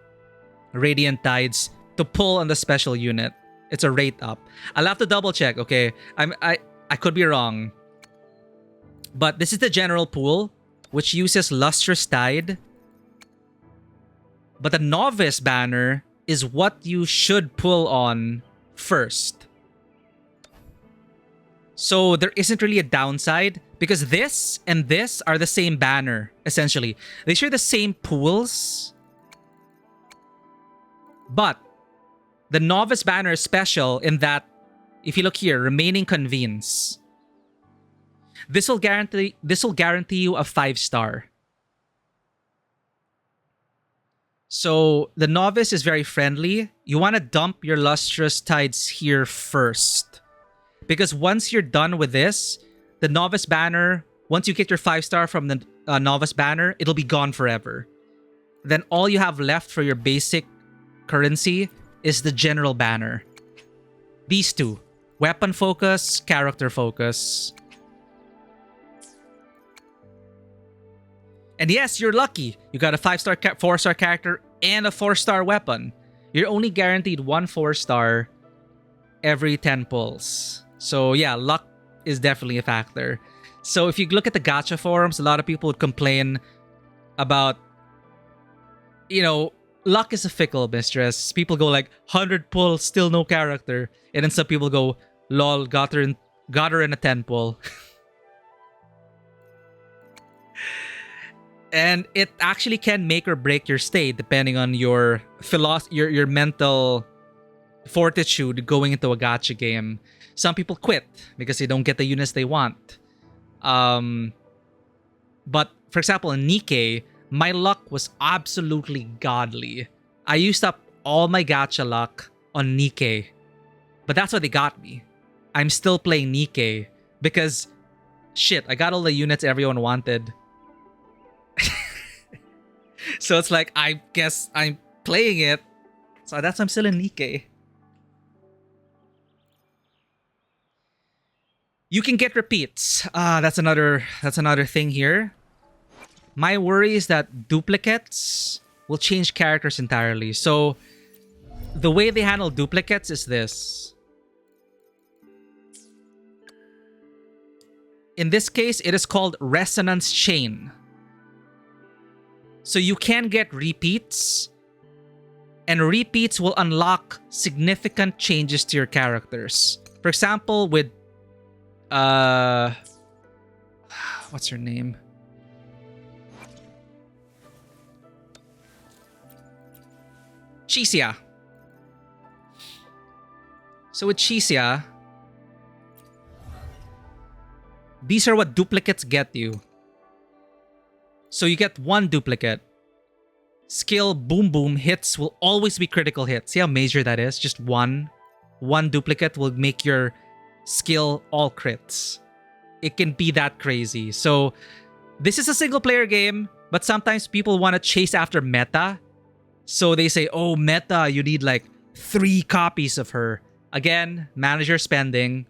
Radiant Tides to pull on the special unit. It's a rate up. I'll have to double check, okay? I could be wrong. But this is the general pool, which uses Lustrous Tide. But the Novice banner is what you should pull on first. So there isn't really a downside because this and this are the same banner, essentially. They share the same pools. But the Novice banner is special in that, if you look here, remaining convenes. This will guarantee you a 5-star. So the Novice is very friendly. You want to dump your Lustrous Tides here first. Because once you're done with this, the Novice banner, once you get your 5-star from the Novice banner, it'll be gone forever. Then all you have left for your basic currency is the general banner. These two. Weapon focus, character focus. And yes, you're lucky. You got a 5-star, 4-star character and a 4-star weapon. You're only guaranteed one 4-star every 10 pulls. So yeah, luck is definitely a factor. So if you look at the gacha forums, a lot of people would complain about, you know, luck is a fickle mistress. People go like 100 pull, still no character, and then some people go, lol, got her in a 10 pull. And it actually can make or break your stay depending on your your mental fortitude going into a gacha game. Some people quit because they don't get the units they want. But for example, in Nikkei, my luck was absolutely godly. I used up all my gacha luck on Nikkei, but that's what they got me. I'm still playing Nikkei because shit, I got all the units everyone wanted. So it's like, I guess I'm playing it. So that's why I'm still in Nikkei. You can get repeats. That's another thing here. My worry is that duplicates will change characters entirely. So the way they handle duplicates is this. In this case, it is called resonance chain. So you can get repeats, and repeats will unlock significant changes to your characters. For example, with what's her name? Chisia. So with Chisia, these are what duplicates get you. So you get one duplicate. Skill boom boom hits will always be critical hits. See how major that is? Just one duplicate will make your skill all crits. It can be that crazy. So this is a single player game, but sometimes people want to chase after meta. So they say, oh, meta, you need like 3 copies of her. Again, manager spending.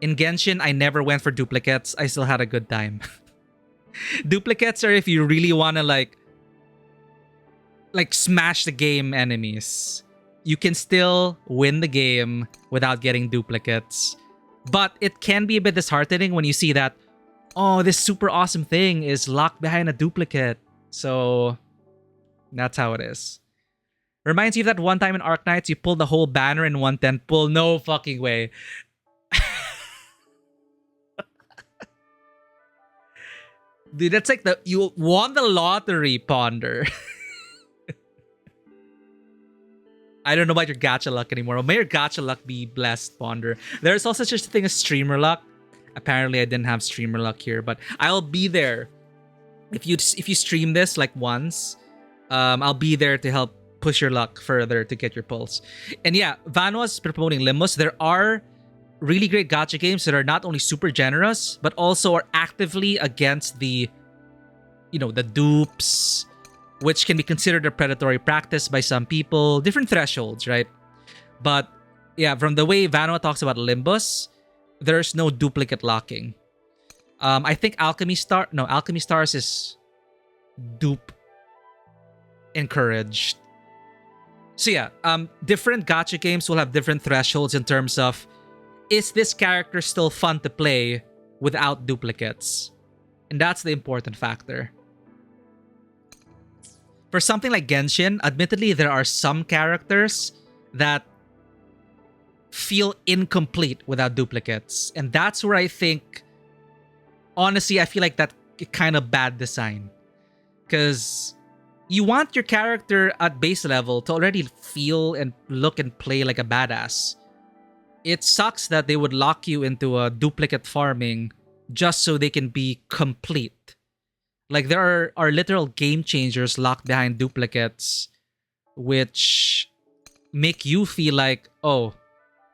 In Genshin, I never went for duplicates. I still had a good time. Duplicates are if you really want to like smash the game enemies. You can still win the game without getting duplicates. But it can be a bit disheartening when you see that, oh, this super awesome thing is locked behind a duplicate. So that's how it is. Reminds you of that one time in Arknights you pulled the whole banner in 110 pull. No fucking way. Dude, that's like you won the lottery, Ponder. I don't know about your gacha luck anymore. But may your gacha luck be blessed, Ponder. There's also such a thing as streamer luck. Apparently, I didn't have streamer luck here, but I'll be there. If you stream this like once, I'll be there to help push your luck further to get your pulse. And yeah, Van was promoting Limbus. There are really great gacha games that are not only super generous, but also are actively against the, the dupes, which can be considered a predatory practice by some people. Different thresholds, right? But yeah, from the way Vanwa talks about Limbus, there's no duplicate locking. I think Alchemy Stars is dupe encouraged. So yeah, different gacha games will have different thresholds in terms of, is this character still fun to play without duplicates? And that's the important factor. For something like Genshin, admittedly, there are some characters that feel incomplete without duplicates. And that's where I think, honestly, I feel like that kind of bad design. Because you want your character at base level to already feel and look and play like a badass. It sucks that they would lock you into a duplicate farming just so they can be complete. Like, there are literal game changers locked behind duplicates, which make you feel like, oh,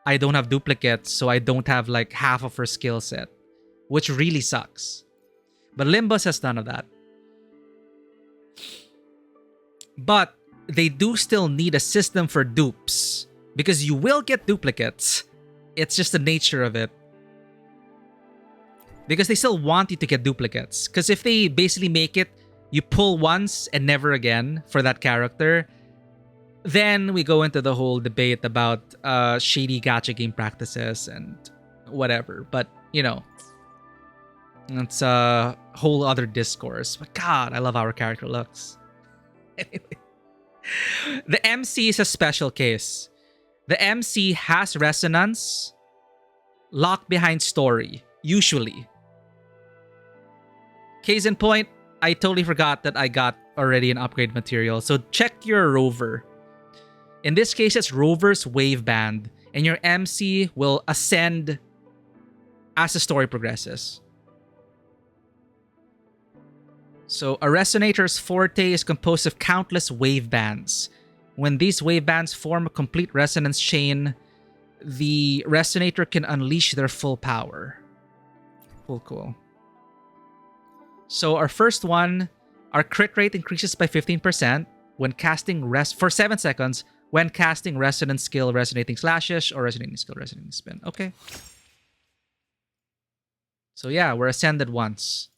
I don't have duplicates, so I don't have like half of her skill set, which really sucks. But Limbus has none of that. But they do still need a system for dupes, because you will get duplicates. It's just the nature of it. Because they still want you to get duplicates. Because if they basically make it, you pull once and never again for that character, then we go into the whole debate about shady gacha game practices and whatever. But, it's a whole other discourse. But God, I love how our character looks. Anyway. The MC is a special case. The MC has resonance locked behind story, usually. Case in point, I totally forgot that I got already an upgrade material. So check your rover. In this case, it's rover's wave band, and your MC will ascend as the story progresses. So a resonator's forte is composed of countless wave bands. When these wave bands form a complete resonance chain, the resonator can unleash their full power. Cool. So our first one, our crit rate increases by 15% when casting for 7 seconds when casting resonance skill resonating slashes or resonating skill resonating spin. Okay. So yeah, we're ascended once.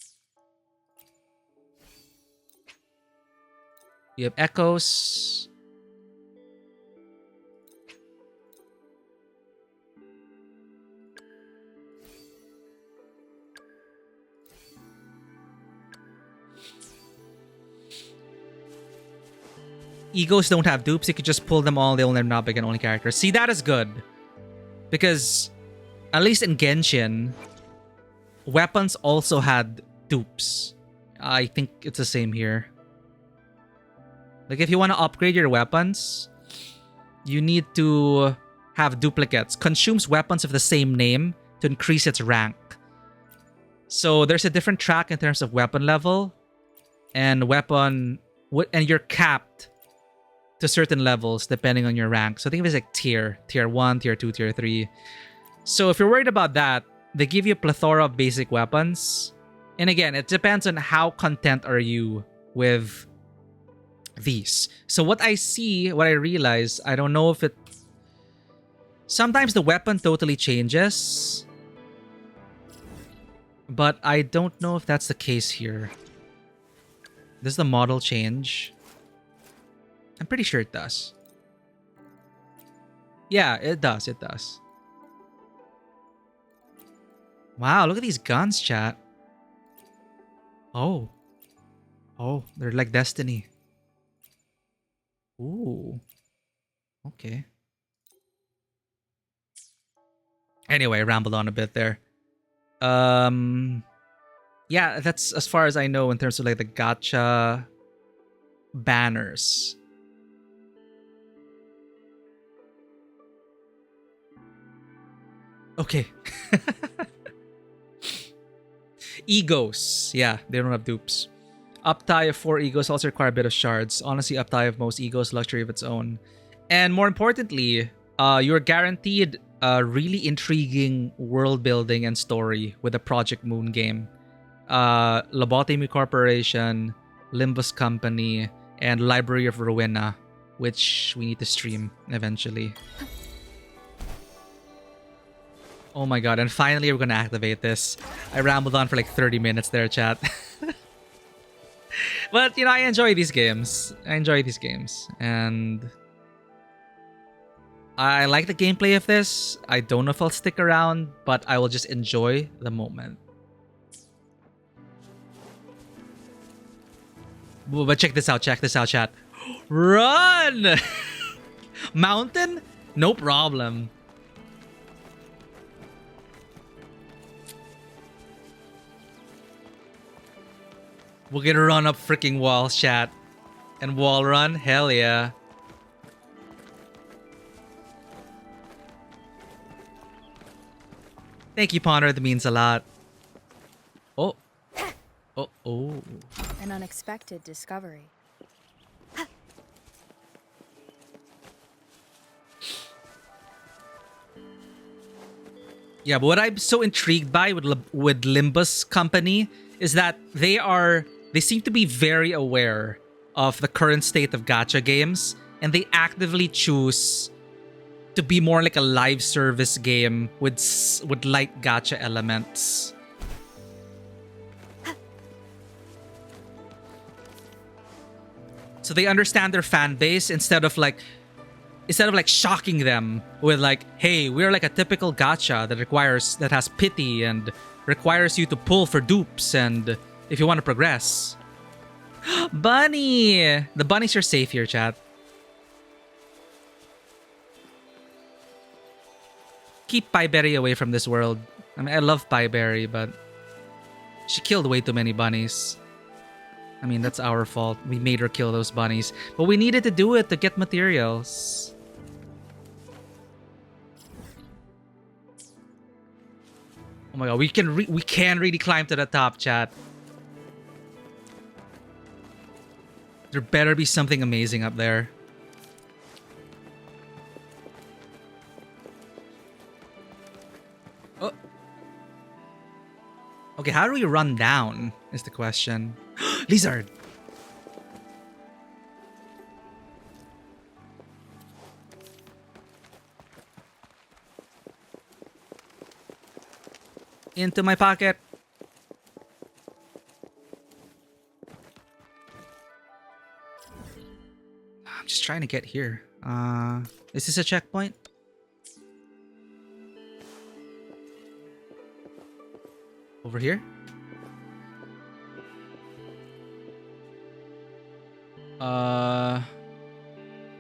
We have echoes. Egos don't have dupes. You could just pull them all. They only have not big and only characters. See, that is good. Because at least in Genshin, weapons also had dupes. I think it's the same here. Like if you want to upgrade your weapons, you need to have duplicates. Consumes weapons of the same name to increase its rank. So there's a different track in terms of weapon level and you're capped to certain levels depending on your rank. So think of it as like tier 1, tier 2, tier 3. So if you're worried about that, they give you a plethora of basic weapons. And again, it depends on how content are you with these. So what I realize, I don't know if it... Sometimes the weapon totally changes. But I don't know if that's the case here. Does the model change? I'm pretty sure it does. Yeah, it does. It does. Wow, look at these guns, chat. Oh, they're like Destiny. Ooh. Okay. Anyway, I rambled on a bit there. Yeah, that's as far as I know in terms of like the gacha banners. Okay. Egos. Yeah, they don't have dupes. Uptie of 4 egos also require a bit of shards. Honestly, uptie of most egos, luxury of its own. And more importantly, you're guaranteed a really intriguing world building and story with the Project Moon game. Lobotomy Corporation, Limbus Company, and Library of Rowena, which we need to stream eventually. Oh my god, and finally we're gonna activate this. I rambled on for like 30 minutes there, chat. But, you know, I enjoy these games. And I like the gameplay of this. I don't know if I'll stick around, but I will just enjoy the moment. But check this out, chat. Run! Mountain? No problem. We're gonna run up freaking walls, chat. And wall run? Hell yeah. Thank you, Ponder. That means a lot. Oh. An unexpected discovery. Yeah, but what I'm so intrigued by with Limbus Company is that they seem to be very aware of the current state of gacha games, and they actively choose to be more like a live service game with light gacha elements. So they understand their fan base instead of like shocking them with like, hey, we're like a typical gacha that has pity and requires you to pull for dupes and if you want to progress. Bunny! The bunnies are safe here, chat. keep Pieberry away from this world. I mean, I love Pieberry, but she killed way too many bunnies. I mean, that's our fault. We made her kill those bunnies. But we needed to do it to get materials. Oh my god, we can really climb to the top, chat. There better be something amazing up there. Oh. Okay, how do we run down is the question. Lizard! Into my pocket. I'm just trying to get here. Is this a checkpoint? Over here?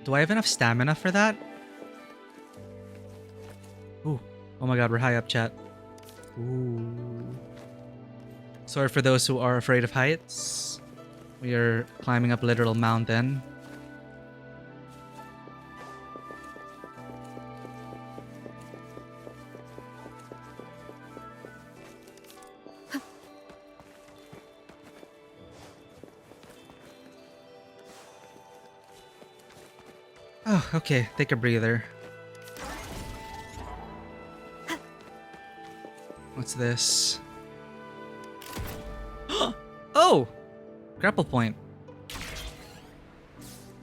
Do I have enough stamina for that? Ooh. Oh my god, we're high up, chat. Ooh. Sorry for those who are afraid of heights. We are climbing up a literal mountain. Oh, okay. Take a breather. What's this? Oh! Grapple point.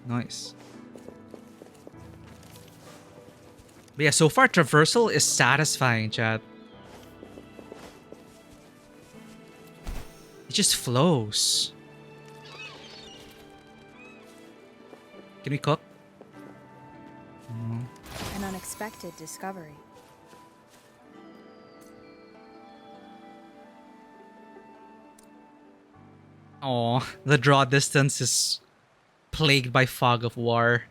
Nice. But yeah, so far traversal is satisfying, chat. It just flows. Can we cook? An unexpected discovery. Oh, the draw distance is plagued by fog of war.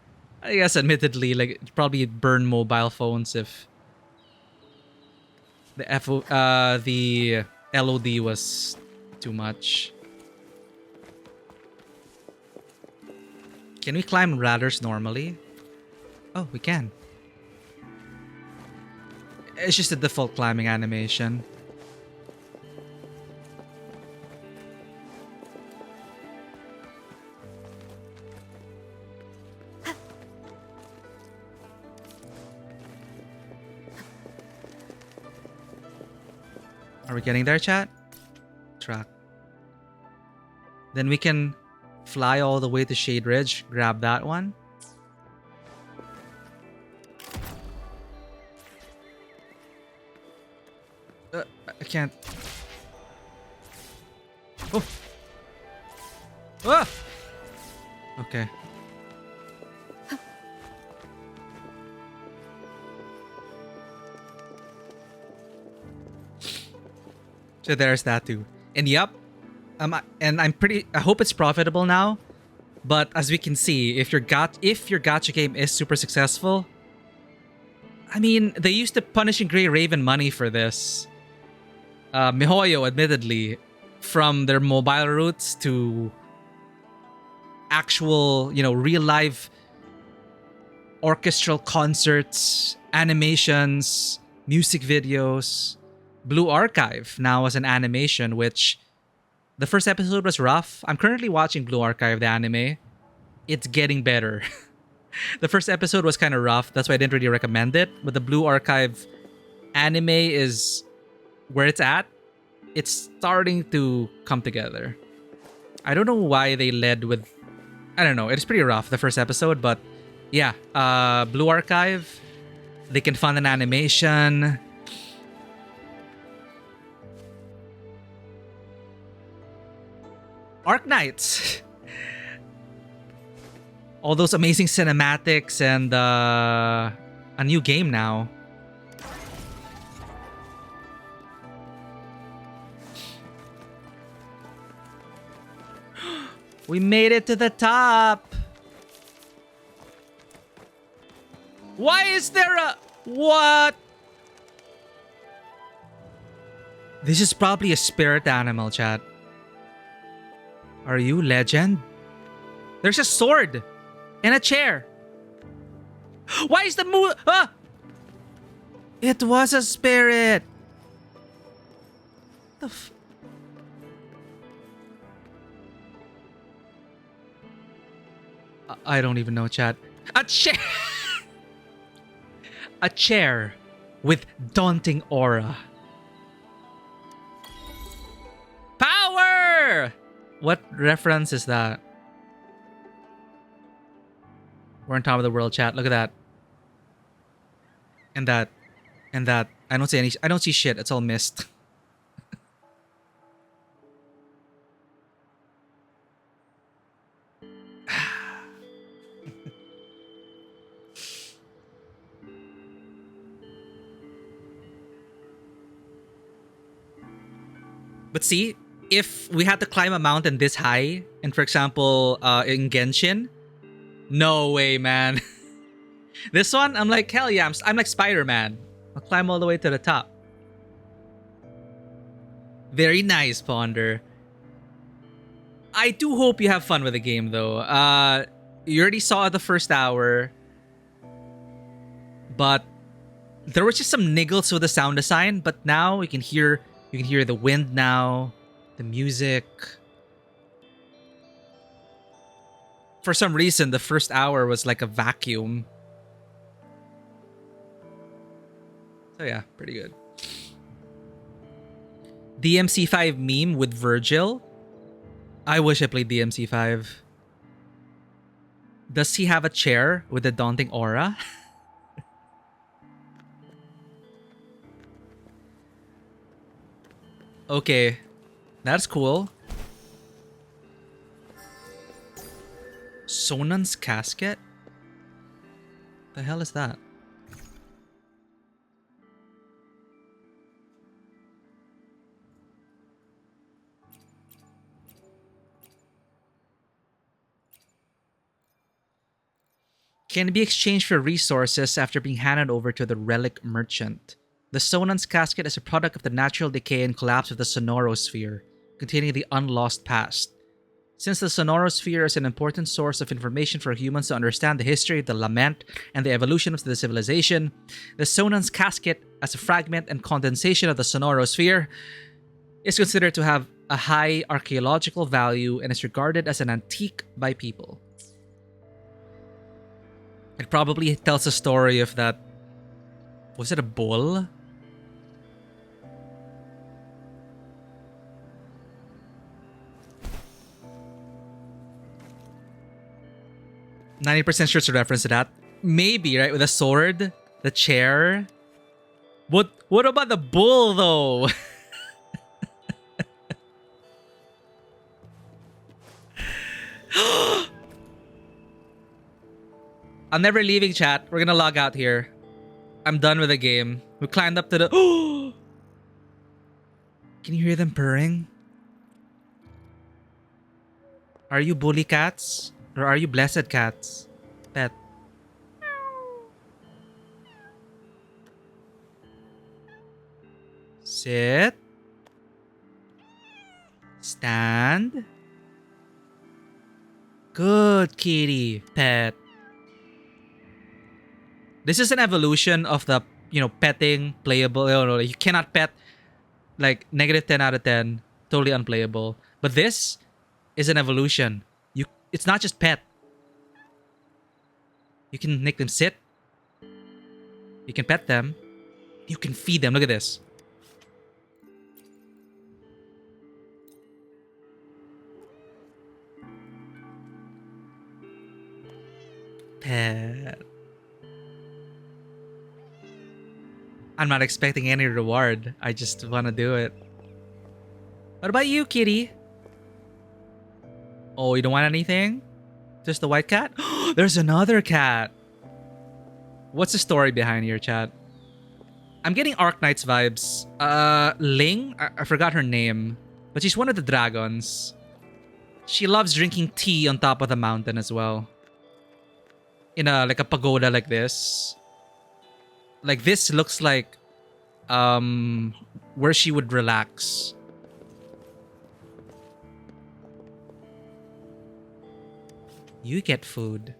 I guess admittedly, like, it'd probably burn mobile phones if the LOD was too much. Can we climb ladders normally? Oh, we can. It's just a default climbing animation. Are we getting there, chat? Track. Then we can fly all the way to Shade Ridge, grab that one. I can't. Oh. Ah! Okay. So there's that too. And yep, and I hope it's profitable now. But as we can see, if your gacha game is super successful, I mean, they used the Punishing Grey Raven money for this. MiHoYo, admittedly, from their mobile roots to actual, real live orchestral concerts, animations, music videos. Blue Archive now as an animation, which the first episode was rough. I'm currently watching Blue Archive, the anime. It's getting better. The first episode was kind of rough. That's why I didn't really recommend it. But the Blue Archive anime is where it's at. It's starting to come together. I don't know why they led with... I don't know. It's pretty rough, the first episode. But yeah, Blue Archive. They can fund an animation. Arc Knights. All those amazing cinematics and a new game now. We made it to the top. Why is there a... What? This is probably a spirit animal, chat. Are you legend? There's a sword and a chair. Why is the moon? Ah! It was a spirit. The I don't even know, chat. A chair. A chair with daunting aura. Power! What reference is that? We're on top of the world, chat. Look at that. And that. And that. I don't see shit. It's all mist. But see, if we had to climb a mountain this high, and for example, in Genshin, no way, man. This one, I'm like, hell yeah, I'm like Spider-Man. I'll climb all the way to the top. Very nice, Ponder. I do hope you have fun with the game, though. You already saw the first hour, but there was just some niggles with the sound design. But now you can hear the wind now, the music. For some reason, the first hour was like a vacuum. So yeah, pretty good. DMC5 meme with Virgil. I wish I played DMC5. Does he have a chair with a daunting aura? Okay, that's cool. Sonan's casket? The hell is that? Can be exchanged for resources after being handed over to the relic merchant. The Sonan's casket is a product of the natural decay and collapse of the sonorosphere, containing the unlost past. Since the sonorosphere is an important source of information for humans to understand the history of the lament and the evolution of the civilization, the Sonan's casket, as a fragment and condensation of the sonorosphere, is considered to have a high archaeological value and is regarded as an antique by people. It probably tells a story of that. Was it a bull? %90 sure it's a reference to that. Maybe, right? With a sword, the chair. What about the bull, though? I'm never leaving, chat. We're gonna log out here. I'm done with the game. We climbed up to the... Can you hear them purring? Are you bully cats? Or are you blessed cats? Pet. Sit. Stand. Good kitty. Pet. This is an evolution of the, petting, playable. You cannot pet like -10 out of 10. Totally unplayable. But this is an evolution. It's not just pet. You can make them sit. You can pet them. You can feed them. Look at this. Pet. I'm not expecting any reward. I just want to do it. What about you, kitty? Oh, you don't want anything? Just the white cat? There's another cat. What's the story behind here, chat? I'm getting Arknights vibes. Ling? I forgot her name. But she's one of the dragons. She loves drinking tea on top of the mountain as well. In a pagoda like this. Like this looks like where she would relax. You get food.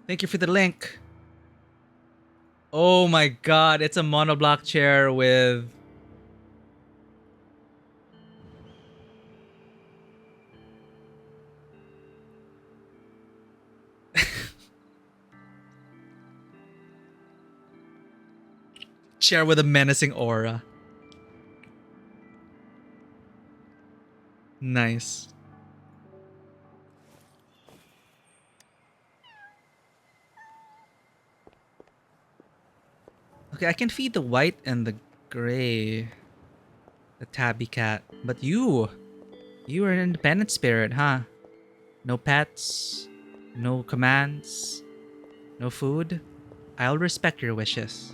Thank you for the link. Oh my god, it's a monoblock chair with... chair with a menacing aura. Nice. Okay, I can feed the white and the gray. The tabby cat. But you are an independent spirit, huh? No pets, no commands, no food. I'll respect your wishes.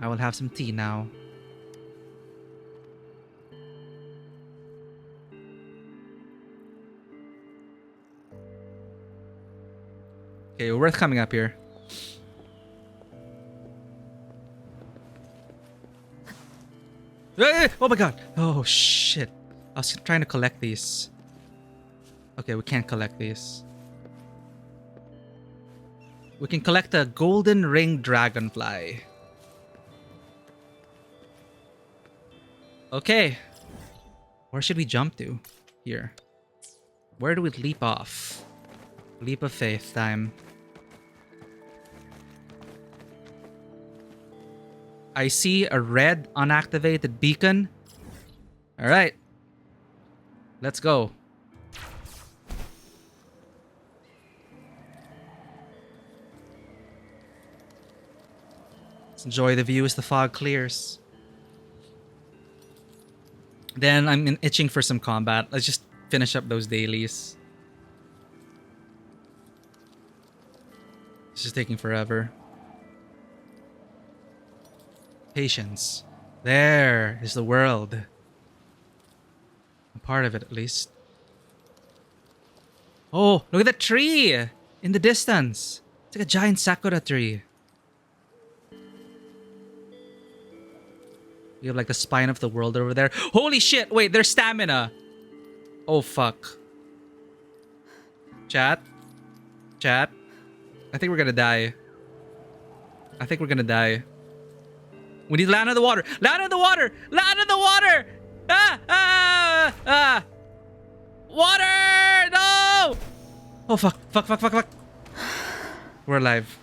I will have some tea now. Okay, we're coming up here. Hey, oh my god! Oh shit. I was trying to collect these. Okay, we can't collect these. We can collect a golden ring dragonfly. Okay. Where should we jump to? Here. Where do we leap off? Leap of faith time. I see a red unactivated beacon. Alright. Let's go. Let's enjoy the view as the fog clears. Then I'm itching for some combat. Let's just finish up those dailies. It's just taking forever. Patience. There is the world. A part of it, at least. Oh, look at that tree in the distance. It's like a giant sakura tree. We have like the spine of the world over there. Holy shit! Wait, there's stamina. Oh fuck. Chat. Chat. I think we're gonna die. I think we're gonna die. We need to land on the water. Land on the water! Land on the water! Ah! Ah! Ah! Water! No! Oh fuck. Fuck, fuck, fuck, fuck. We're alive.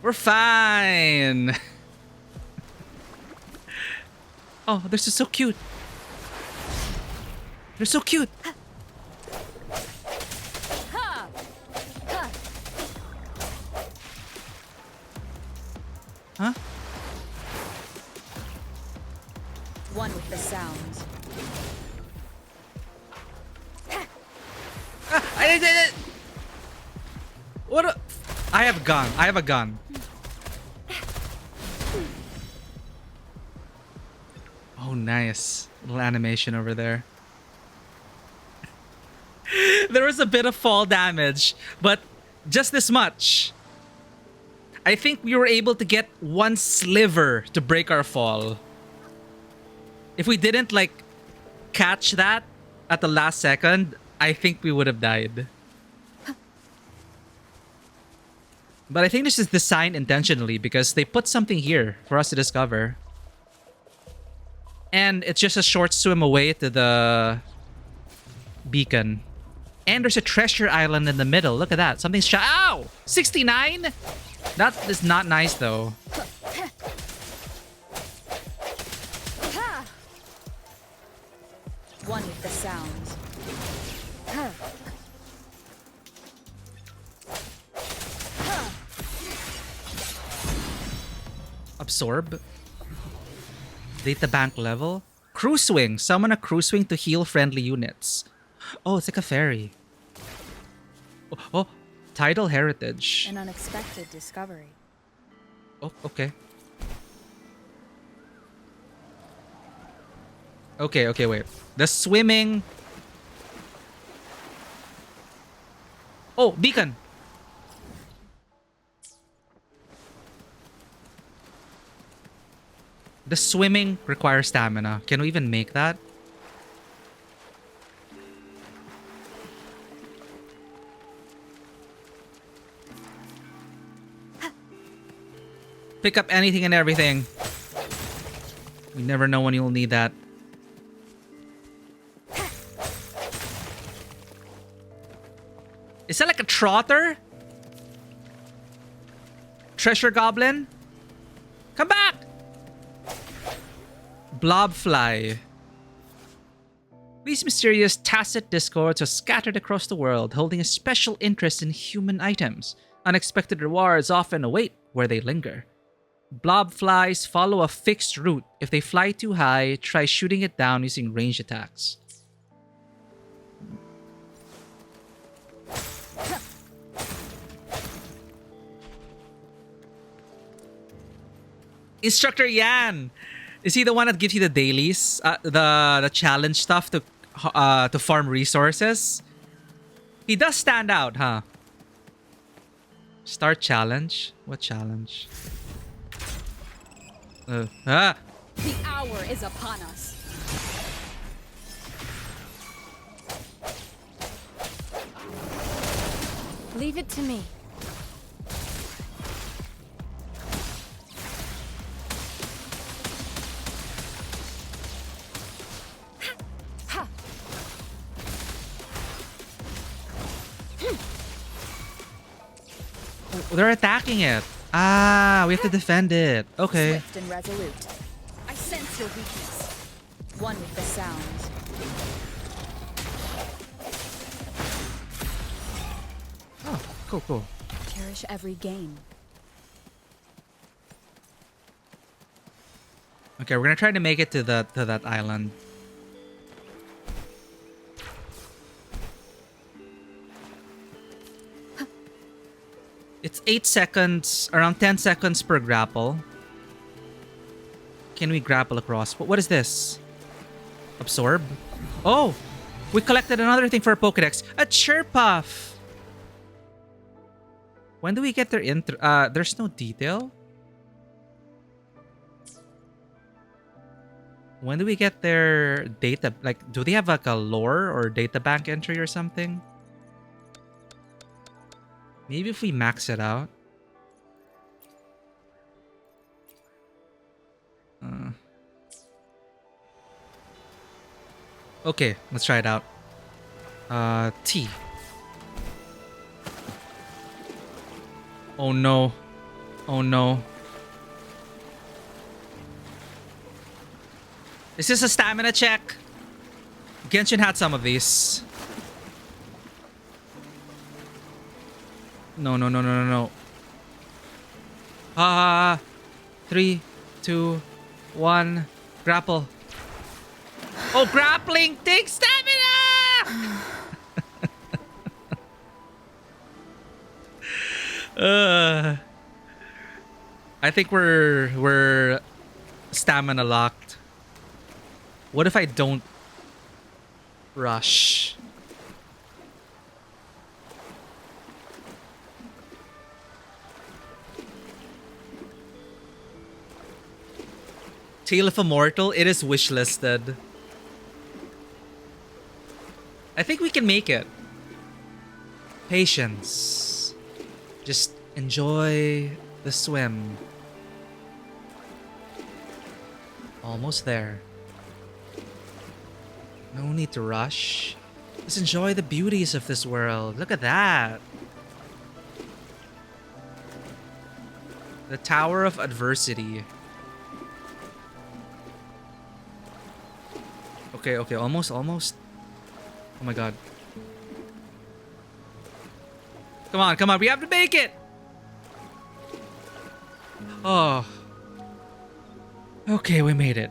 We're fine. Oh, they're so cute. They're so cute. Huh? One with the sounds. I did it. What? I have a gun. I have a gun. Oh, nice. Little animation over there. There was a bit of fall damage, but just this much. I think we were able to get one sliver to break our fall. If we didn't, like, catch that at the last second, I think we would have died. But I think this is designed intentionally because they put something here for us to discover. And it's just a short swim away to the beacon. And there's a treasure island in the middle. Look at that. Something's ow! 69? That is not nice though. One with the sounds. Absorb. Data bank level. Crew swing. Summon a crew swing to heal friendly units. Oh, it's like a fairy. Oh, tidal heritage. An unexpected discovery. Oh, okay. Okay, wait. The swimming Oh, beacon. The swimming requires stamina. Can we even make that? Pick up anything and everything. You never know when you'll need that. Is that like a trotter? Treasure goblin? Come back! Blobfly. These mysterious tacit discords are scattered across the world, holding a special interest in human items. Unexpected rewards often await where they linger. Blobflies follow a fixed route. If they fly too high, try shooting it down using range attacks. Instructor Yan! Is he the one that gives you the dailies? The challenge stuff to farm resources? He does stand out, huh? Start challenge? What challenge? The hour is upon us. Leave it to me. They're attacking it. Ah, we have to defend it. Okay. Swift and resolute. I sense your weakness. One with the sound. Oh, cool, cool. Cherish every game. Okay, we're gonna try to make it to that island. It's 8 seconds, around 10 seconds per grapple. Can we grapple across? What is this? Absorb? Oh! We collected another thing for our Pokedex. A Chirpuff! When do we get their intro? There's no detail? When do we get their data? Like, do they have like a lore or data bank entry or something? Maybe if we max it out. Okay, let's try it out. T. Oh no. Oh no. Is this a stamina check? Genshin had some of these. No, no, no, no, no, no. 3, 2, 1. Grapple. Oh, grappling takes stamina! I think we're stamina locked. What if I don't rush? Tale of a Mortal, it is wishlisted. I think we can make it. Patience. Just enjoy the swim. Almost there. No need to rush. Just enjoy the beauties of this world. Look at that. The Tower of Adversity. Okay, okay, almost. Oh my god. Come on, we have to make it! Oh. Okay, we made it.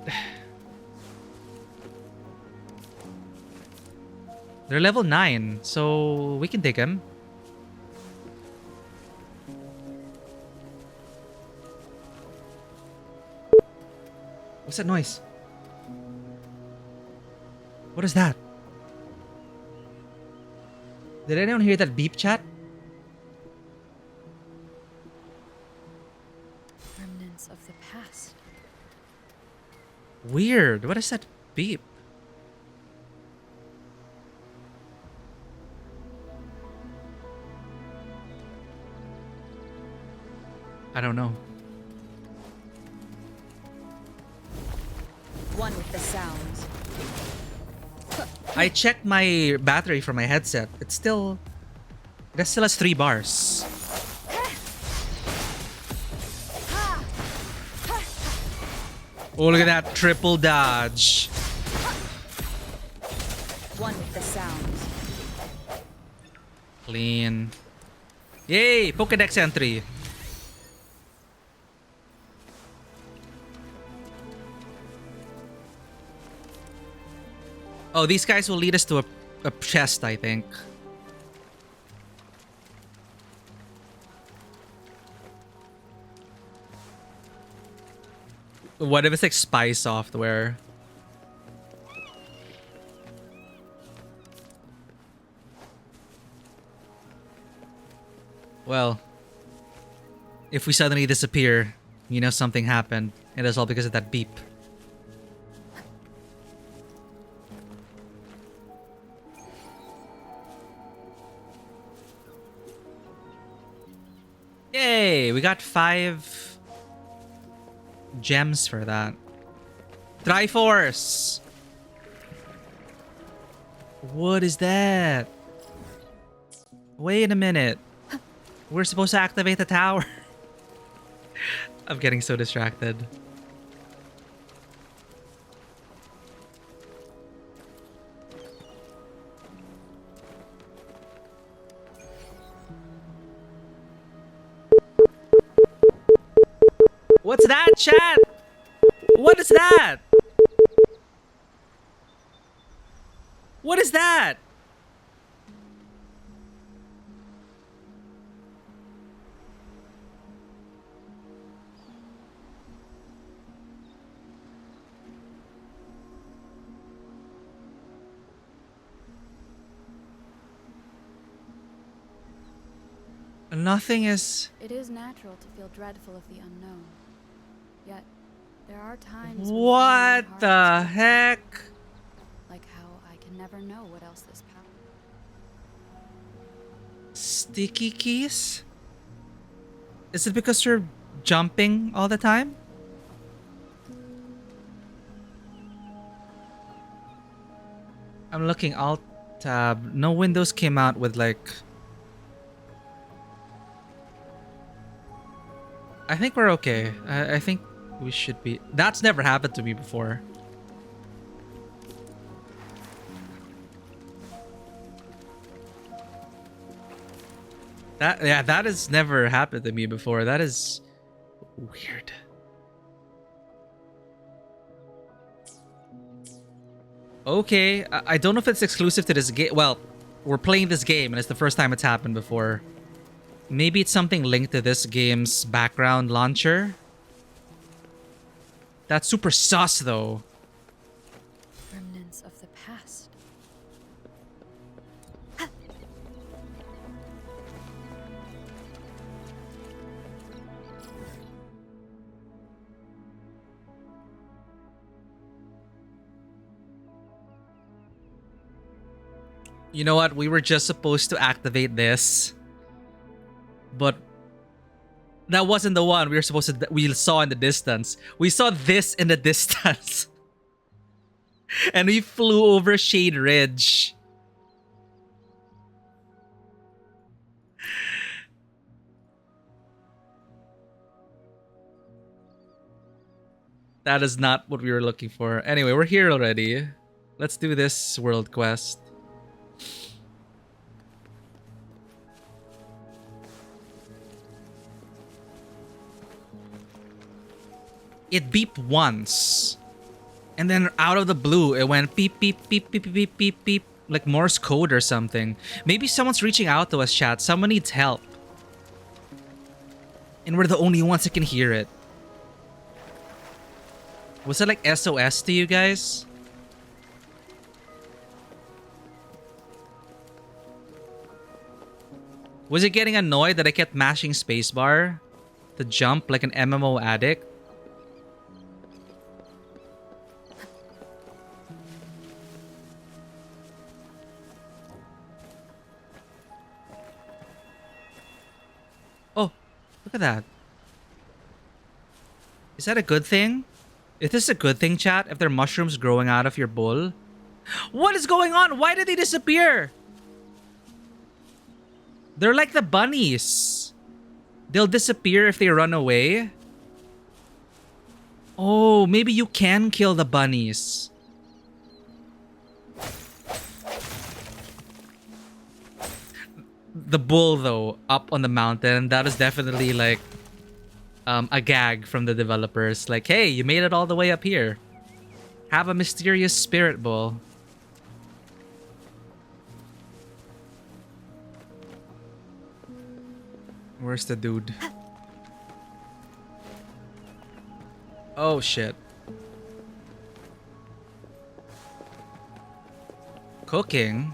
They're level 9, so we can take them. What's that noise? What is that? Did anyone hear that beep chat? Weird. What is that beep? I don't know. One with the sounds. I checked my battery for my headset. It still has 3 bars. Oh, look at that triple dodge. One with the sounds. Clean. Yay! Pokédex entry. Oh, these guys will lead us to a chest, I think. What if it's like spy software? Well, if we suddenly disappear, you know something happened. It is all because of that beep. Yay! We got 5 gems for that. Triforce! What is that? Wait a minute. We're supposed to activate the tower. I'm getting so distracted. What's that, chat? What is that? What is that? Nothing is... It is natural to feel dreadful of the unknown. Yet, there are times when What the heck? like how I can never know what else this power. Sticky keys? Is it because you're jumping all the time? I'm looking alt tab. No Windows came out with like... I think we're okay. I think we should be... That's never happened to me before. That has never happened to me before. That is weird. Okay, I don't know if it's exclusive to this game. Well, we're playing this game and it's the first time it's happened before. Maybe it's something linked to this game's background launcher. That's super sus though. Remnants of the past. You know what? We were just supposed to activate this. But that wasn't the one we were supposed to... We saw in the distance. We saw this in the distance. And we flew over Shade Ridge. That is not what we were looking for. Anyway, we're here already. Let's do this world quest. It beeped once. And then out of the blue, it went beep, beep, beep, beep, beep, beep, beep, beep. Like Morse code or something. Maybe someone's reaching out to us, chat. Someone needs help. And we're the only ones that can hear it. Was it like SOS to you guys? Was it getting annoyed that I kept mashing spacebar to jump like an MMO addict? at that. Is that a good thing? Is this a good thing, chat? If there are mushrooms growing out of your bowl? What is going on? Why did they disappear? They're like the bunnies. They'll disappear if they run away. Oh, maybe you can kill the bunnies. The bull, though, up on the mountain, that is definitely like a gag from the developers. Like, hey, you made it all the way up here. Have a mysterious spirit bull. Where's the dude? Oh, shit. Cooking?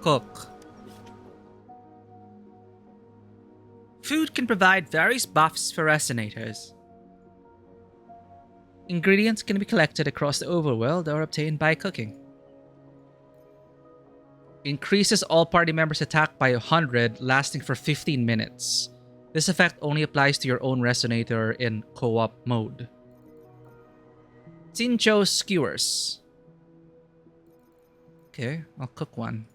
Cook. Food can provide various buffs for resonators. Ingredients can be collected across the overworld or obtained by cooking. Increases all party members' attack by 100, lasting for 15 minutes. This effect only applies to your own resonator in co-op mode. Cincho skewers. Okay, I'll cook one.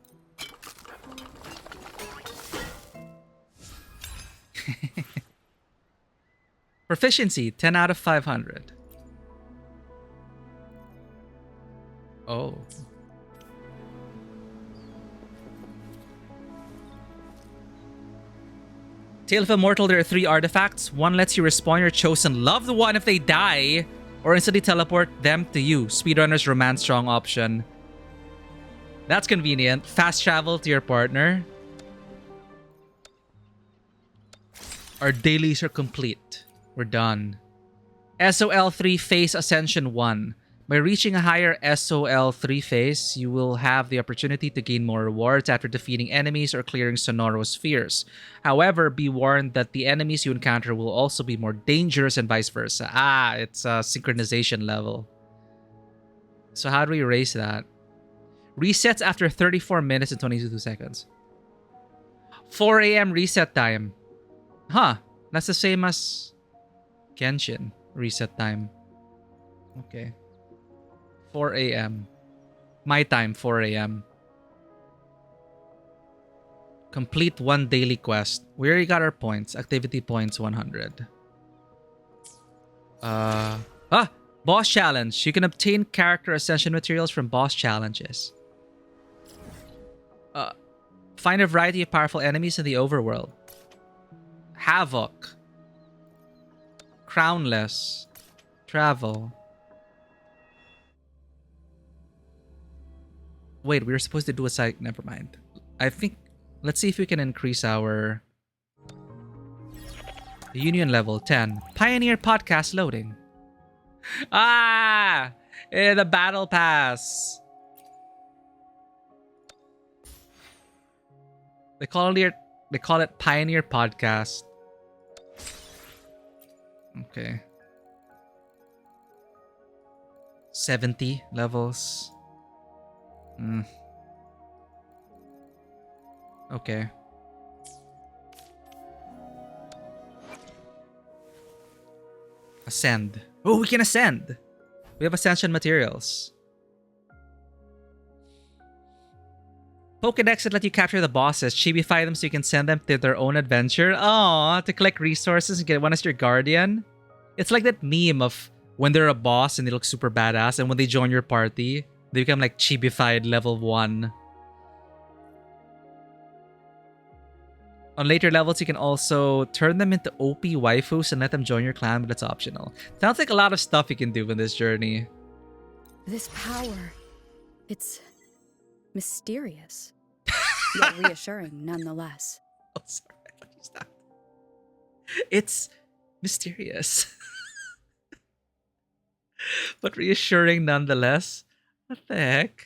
Proficiency, 10 out of 500. Oh. Tale of Immortal, there are 3 artifacts. One lets you respawn your chosen loved one if they die, or instantly teleport them to you. Speedrunner's Romance Strong option. That's convenient. Fast travel to your partner. Our dailies are complete. We're done. SOL 3 Phase Ascension 1. By reaching a higher SOL 3 phase, you will have the opportunity to gain more rewards after defeating enemies or clearing Sonoro spheres. However, be warned that the enemies you encounter will also be more dangerous and vice versa. Ah, it's a synchronization level. So how do we erase that? Resets after 34 minutes and 22 seconds. 4 a.m. reset time. Huh. That's the same as Genshin reset time. Okay. 4 a.m. My time, 4 a.m. Complete 1 daily quest. We already got our points. Activity points 100. Boss challenge. You can obtain character ascension materials from boss challenges. Find a variety of powerful enemies in the overworld. Havoc. Crownless. Travel. Wait, we were supposed to do a side. Never mind. I think. Let's see if we can increase our union level 10. Pioneer podcast loading. Ah! The battle pass. They call it Pioneer Podcast. Okay. 70 levels. Okay. Ascend. Oh, we can ascend. We have ascension materials. Pokédex that let you capture the bosses, chibify them so you can send them to their own adventure. Aww, to collect resources and get one as your guardian. It's like that meme of when they're a boss and they look super badass, and when they join your party, they become like chibified level 1. On later levels, you can also turn them into OP waifus and let them join your clan, but it's optional. Sounds like a lot of stuff you can do in this journey. This power, it's mysterious, yet reassuring nonetheless. Oh, sorry. What is that? It's mysterious, but reassuring nonetheless. What the heck?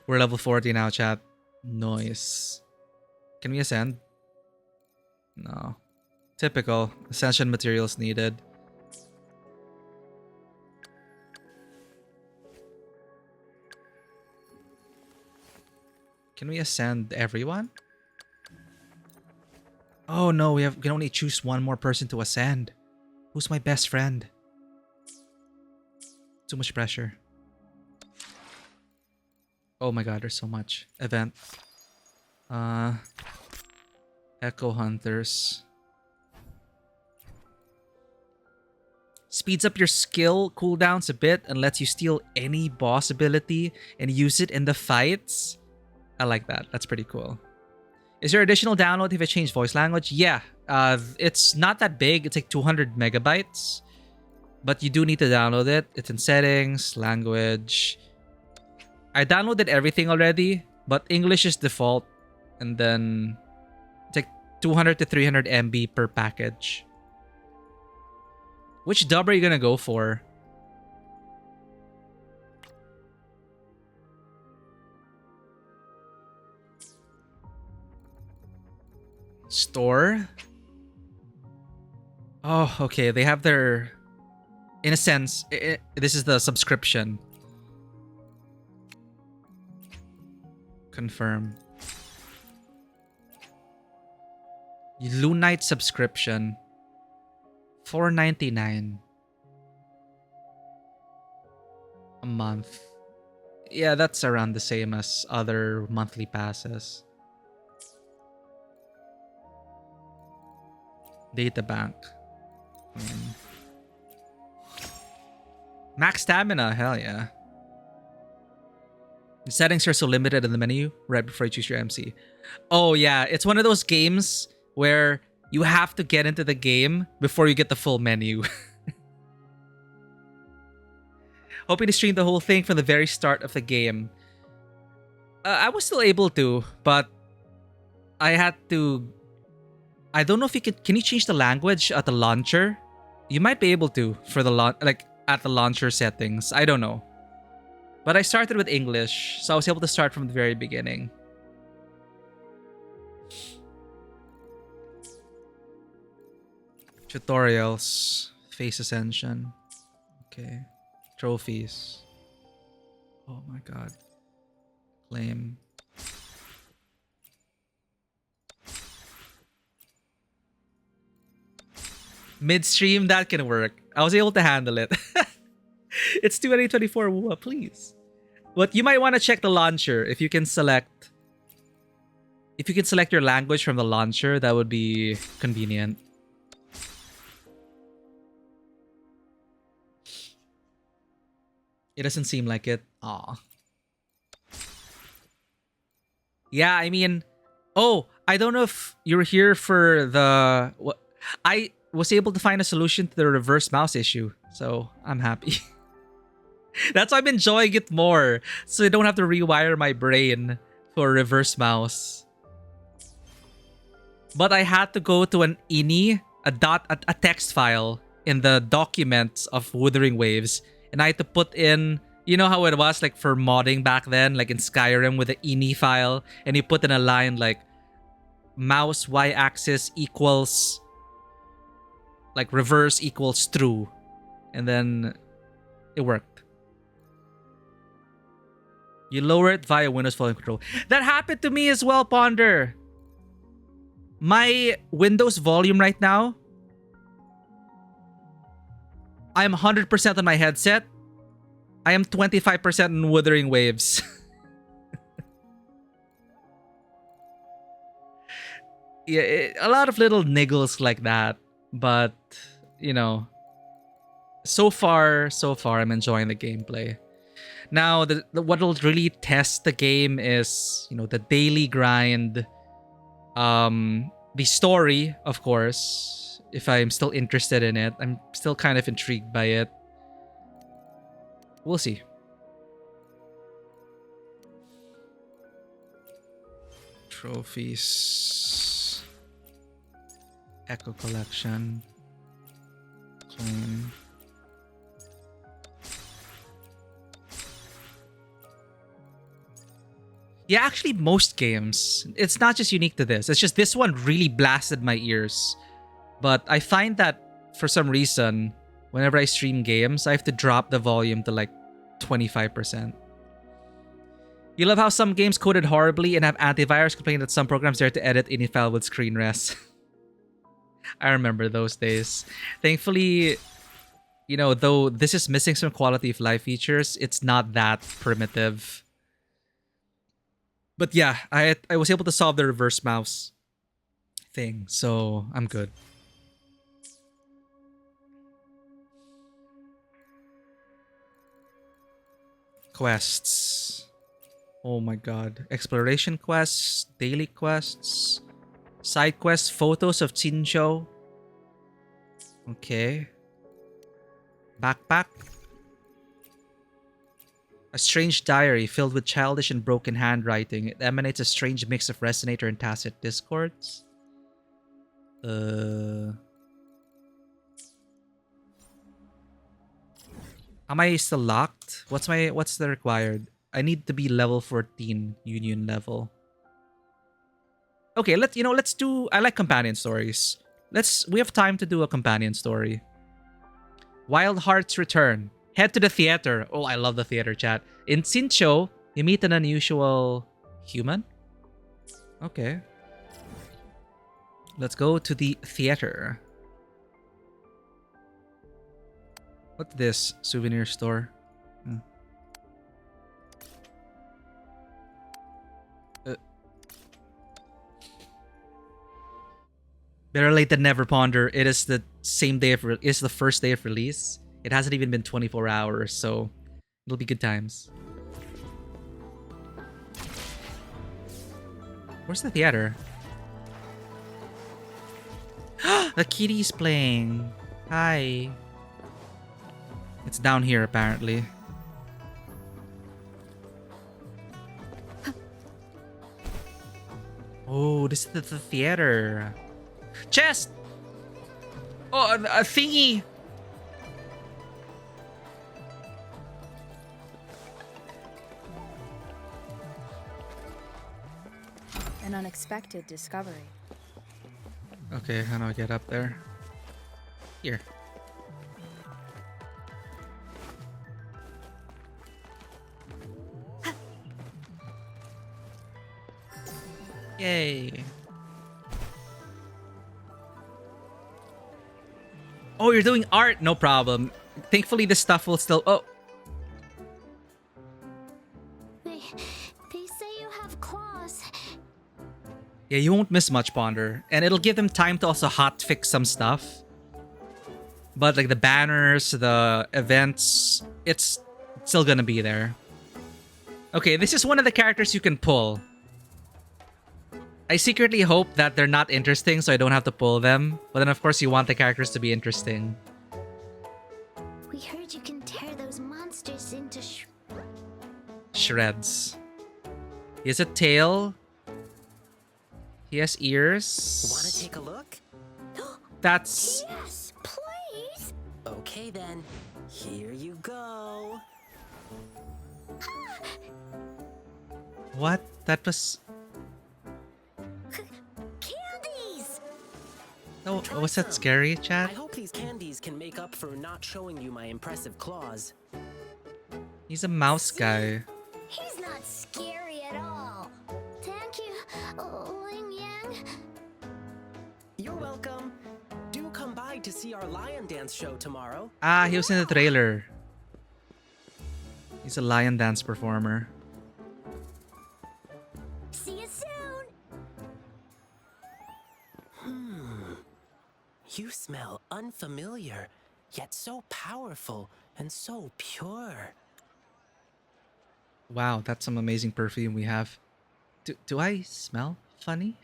We're level 40 now, chat. Nice. Can we ascend? No. Typical. Ascension materials needed. Can we ascend everyone? Oh no, we can only choose one more person to ascend. Who's my best friend? Too much pressure. Oh my god, there's so much. Event. Echo Hunters. Speeds up your skill cooldowns a bit and lets you steal any boss ability and use it in the fights. I like that. That's pretty cool. Is there additional download if I change voice language? Yeah. It's not that big. It's like 200 megabytes. But you do need to download it. It's in settings, language. I downloaded everything already, but English is default. And then it's like 200 to 300 MB per package. Which dub are you gonna go for? Store? Oh, okay. They have their... In a sense, this is the subscription. Confirm. Lunite subscription. $4.99 a month. Yeah, that's around the same as other monthly passes. Data bank. Max stamina, hell yeah. The settings are so limited in the menu right before you choose your MC. Oh yeah, it's one of those games where you have to get into the game before you get the full menu. Hoping to stream the whole thing from the very start of the game. I was still able to, but I had to... I don't know if you can you change the language at the launcher? You might be able to for the at the launcher settings. I don't know. But I started with English, so I was able to start from the very beginning. Tutorials. Face Ascension. Okay. Trophies. Oh my god. Claim. Midstream, that can work. I was able to handle it. It's 2024, please. But you might want to check the launcher if you can select. If you can select your language from the launcher, that would be convenient. It doesn't seem like it. Aw. Yeah, I mean... Oh, I don't know if you're here for the... I was able to find a solution to the reverse mouse issue, so I'm happy. That's why I'm enjoying it more, so I don't have to rewire my brain for reverse mouse. But I had to go to an ini, a text file in the documents of Wuthering Waves, and I had to put in, you know how it was like for modding back then, like in Skyrim with the ini file, and you put in a line like mouse y-axis equals like reverse equals true, and then it worked. You lower it via Windows volume control. That happened to me as well, Ponder. My Windows volume right now, I am 100% on my headset. I am 25% in Wuthering Waves. Yeah, a lot of little niggles like that. But, you know, so far, I'm enjoying the gameplay. Now, what'll really test the game is, you know, the daily grind. The story, of course, if I'm still interested in it. I'm still kind of intrigued by it. We'll see. Trophies. Echo Collection. Claim. Yeah, actually, most games. It's not just unique to this. It's just this one really blasted my ears. But I find that for some reason, whenever I stream games, I have to drop the volume to like 25%. You love how some games coded horribly and have antivirus complain that some programs dare to edit any file with screen rest. I remember those days. Thankfully, you know, though this is missing some quality of life features, it's not that primitive. But yeah, I was able to solve the reverse mouse thing, so I'm good. Quests. Oh my god. Exploration quests, daily quests, side quests, photos of Chincho. Okay. Backpack. A strange diary filled with childish and broken handwriting. It emanates a strange mix of resonator and tacit discords. Am I still locked? What's the required? I need to be level 14 union level. Okay, let's do, I like companion stories. We have time to do a companion story. Wild Hearts Return. Head to the theater. Oh, I love the theater chat. In Sincho, you meet an unusual human. Okay. Let's go to the theater. What's this? Souvenir store. Better late than never, Ponder. It is the same day of it's the first day of release. It hasn't even been 24 hours, so it'll be good times. Where's the theater? The kitty's playing. Hi. It's down here, apparently. Oh, this is the theater. Chest! Oh, a thingy! An unexpected discovery. Okay, how do I get up there? Here. Yay. Oh, you're doing art? No problem. Thankfully, this stuff will still... Oh. They say you have claws. Yeah, you won't miss much, Ponder. And it'll give them time to also hotfix some stuff. But like the banners, the events, it's still gonna be there. Okay, this is one of the characters you can pull. I secretly hope that they're not interesting so I don't have to pull them. But then of course you want the characters to be interesting. We heard you can tear those monsters into Shreds. He has a tail. He has ears. Want to take a look? That's... Yes, please. Okay then, here you go. What? That was... Candies! Oh, was that scary, chat? I hope these candies can make up for not showing you my impressive claws. He's a mouse guy. He's not scary at all. Thank you, Ling Yang. You're welcome. Do come by to see our lion dance show tomorrow. Ah, he was in the trailer. He's a lion dance performer. See you soon. You smell unfamiliar, yet so powerful and so pure. Wow, that's some amazing perfume we have. Do I smell funny?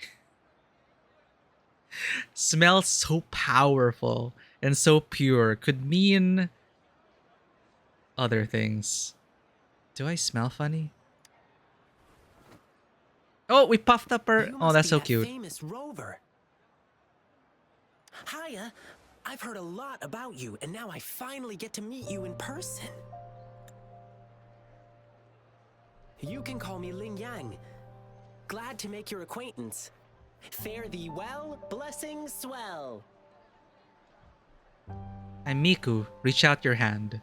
Smells so powerful and so pure. Could mean other things. Do I smell funny? Oh, we puffed up her. Oh, that's so cute. Famous rover. Hiya, I've heard a lot about you, and now I finally get to meet you in person. You can call me Ling Yang. Glad to make your acquaintance. Fare thee well, blessings swell. I'm Miku. Reach out your hand.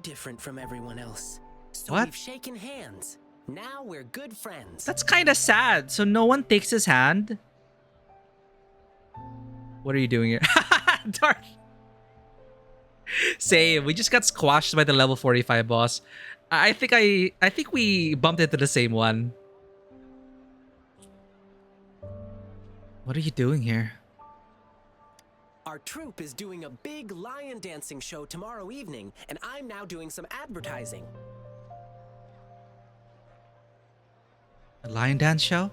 different from everyone else. So What? we've shaken hands. Now we're good friends. That's kind of sad. So no one takes his hand? What are you doing here? Dark. Same. We just got squashed by the level 45 boss. I think we bumped into the same one. What are you doing here? Our troupe is doing a big lion dancing show tomorrow evening, and I'm now doing some advertising. A lion dance show?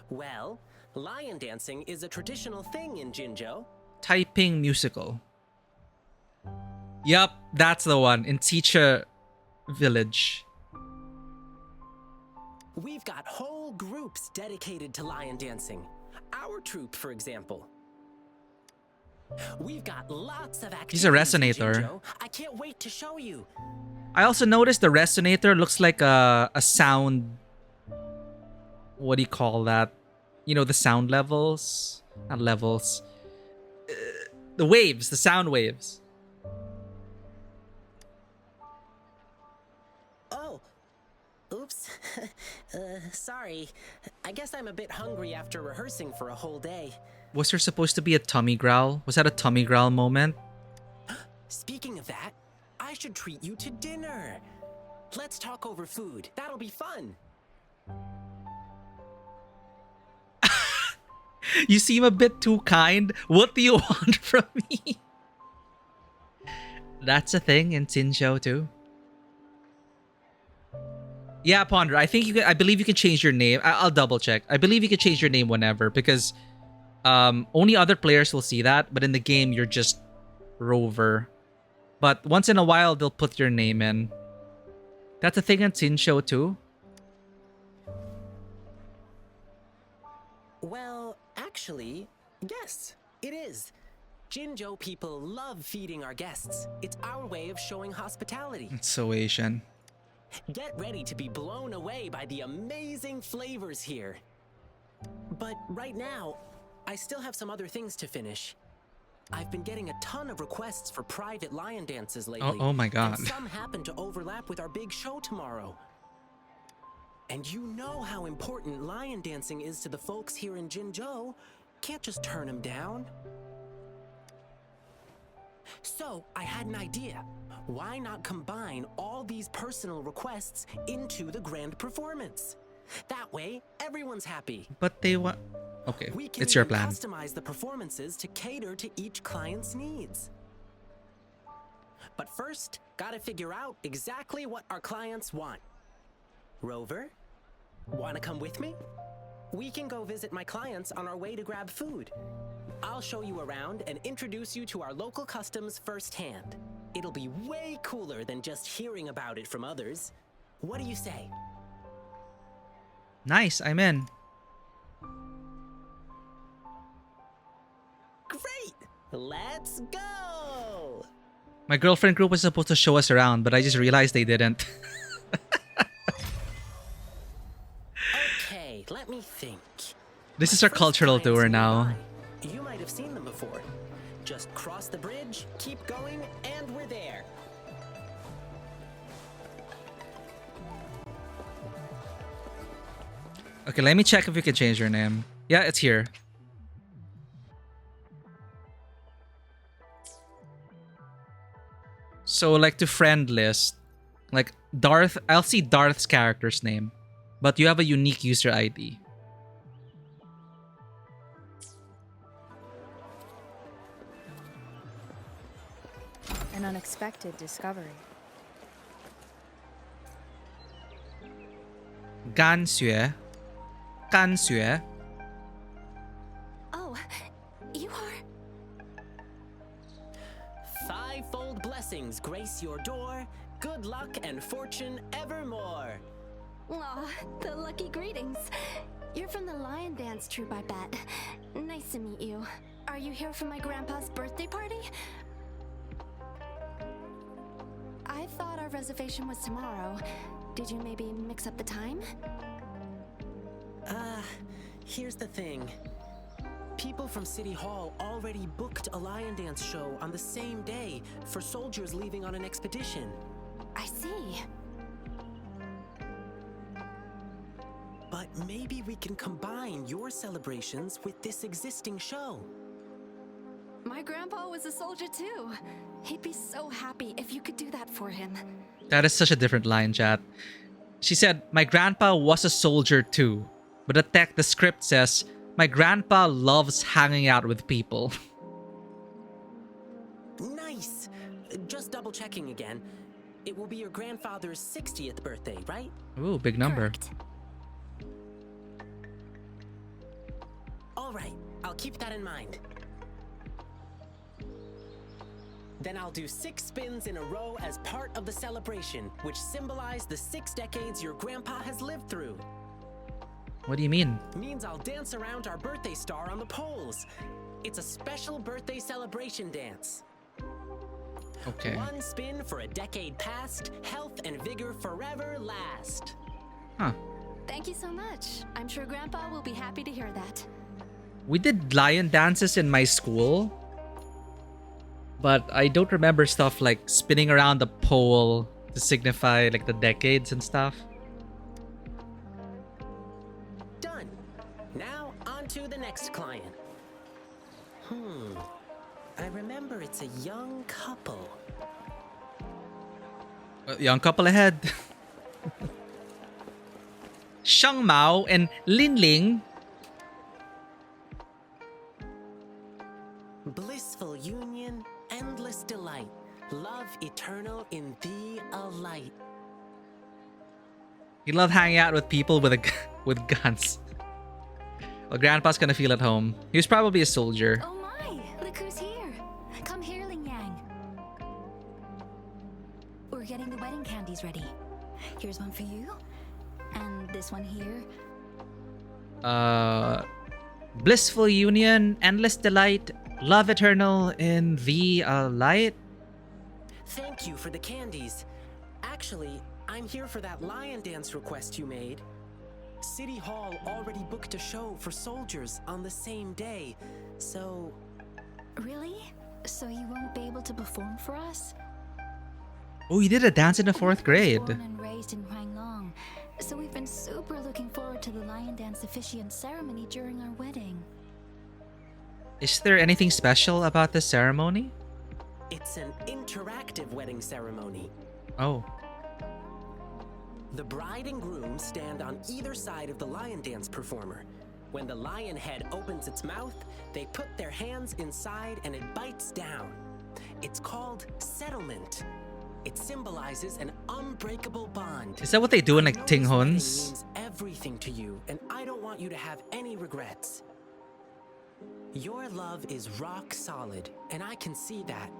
Well, lion dancing is a traditional thing in Jinzhou. Typing musical. Yup, that's the one. In Ticha Village. We've got whole groups dedicated to lion dancing. Our troupe, for example. We've got lots of activities. He's a resonator. in Jinzhou. I can't wait to show you. I also noticed the resonator looks like a sound. What do you call that? You know, the sound levels? Not levels. The waves, the sound waves. Oh. Oops. Sorry. I guess I'm a bit hungry after rehearsing for a whole day. Was there supposed to be a tummy growl? Was that a tummy growl moment? Speaking of that, I should treat you to dinner. Let's talk over food. That'll be fun. You seem a bit too kind. What do you want from me? That's a thing in Jinzhou too. Yeah, Ponder. I think you can. I believe you can change your name. I'll double check. I believe you can change your name whenever because only other players will see that. But in the game, you're just Rover. But once in a while, they'll put your name in. That's a thing in Jinzhou too. Well, actually, yes, it is. Jinzhou people love feeding our guests. It's our way of showing hospitality. It's so Asian. Get ready to be blown away by the amazing flavors here. But right now, I still have some other things to finish. I've been getting a ton of requests for private lion dances lately. Oh my god. And some happen to overlap with our big show tomorrow. And you know how important lion dancing is to the folks here in Jinzhou. Can't just turn them down. So, I had an idea. Why not combine all these personal requests into the grand performance? That way, everyone's happy. But they want... Okay, We can it's your even plan. customize the performances to cater to each client's needs. But first, gotta figure out exactly what our clients want. Rover, wanna come with me? We can go visit my clients on our way to grab food. I'll show you around and introduce you to our local customs firsthand. It'll be way cooler than just hearing about it from others. What do you say? Nice, I'm in. Great! Let's go! My girlfriend group was supposed to show us around, but I just realized they didn't. Okay, let me think. This is our cultural tour now. You might have seen them before. Just cross the bridge, keep going, and we're there. Okay, let me check if we can change your name. Yeah, it's here. So, like, to friend list, like, Darth, I'll see Darth's character's name, but you have a unique user ID. An unexpected discovery. Gan Xue. Gan Xue. Oh, you are... Fivefold blessings grace your door. Good luck and fortune evermore. Aw, the lucky greetings. You're from the Lion Dance troupe, I bet. Nice to meet you. Are you here for my grandpa's birthday party? I thought our reservation was tomorrow. Did you maybe mix up the time? Here's the thing. people from City Hall already booked a lion dance show on the same day for soldiers leaving on an expedition. I see. But maybe we can combine your celebrations with this existing show. My grandpa was a soldier too. He'd be so happy if you could do that for him. That is such a different line, chat. She said, my grandpa was a soldier too. But the script says, my grandpa loves hanging out with people. Nice! Just double checking again. It will be your grandfather's 60th birthday, right? Ooh, big number. Correct. All right, I'll keep that in mind. Then I'll do 6 spins in a row as part of the celebration, which symbolize the 6 decades your grandpa has lived through. What do you mean? Means I'll dance around our birthday star on the poles. It's a special birthday celebration dance. Okay. 1 spin for a decade past, health and vigor forever last. Huh. Thank you so much. I'm sure Grandpa will be happy to hear that. We did lion dances in my school, but I don't remember stuff like spinning around the pole to signify like the decades and stuff. Done. Now on to the next client. I remember it's a young couple. Young couple ahead. Shang Mao and Lin Ling. Blissful union, endless delight, love eternal in thee a light. You love hanging out with people with with guns. Well, Grandpa's gonna feel at home. He was probably a soldier. Oh my! Look who's here! Come here, Ling Yang. We're getting the wedding candies ready. Here's one for you, and this one here. Blissful union, endless delight, love eternal in thee a light. Thank you for the candies. Actually, I'm here for that lion dance request you made. City Hall already booked a show for soldiers on the same day, so... Really? So you won't be able to perform for us? Oh, you did a dance in the 4th grade. Born and raised in Huanglong, so we've been super looking forward to the lion dance officiant ceremony during our wedding. Is there anything special about this ceremony? It's an interactive wedding ceremony. Oh. The bride and groom stand on either side of the lion dance performer. When the lion head opens its mouth, they put their hands inside and it bites down. It's called settlement. It symbolizes an unbreakable bond. Is that what they do in like Ting Huns? Means everything to you, and I don't want you to have any regrets. Your love is rock solid, and I can see that.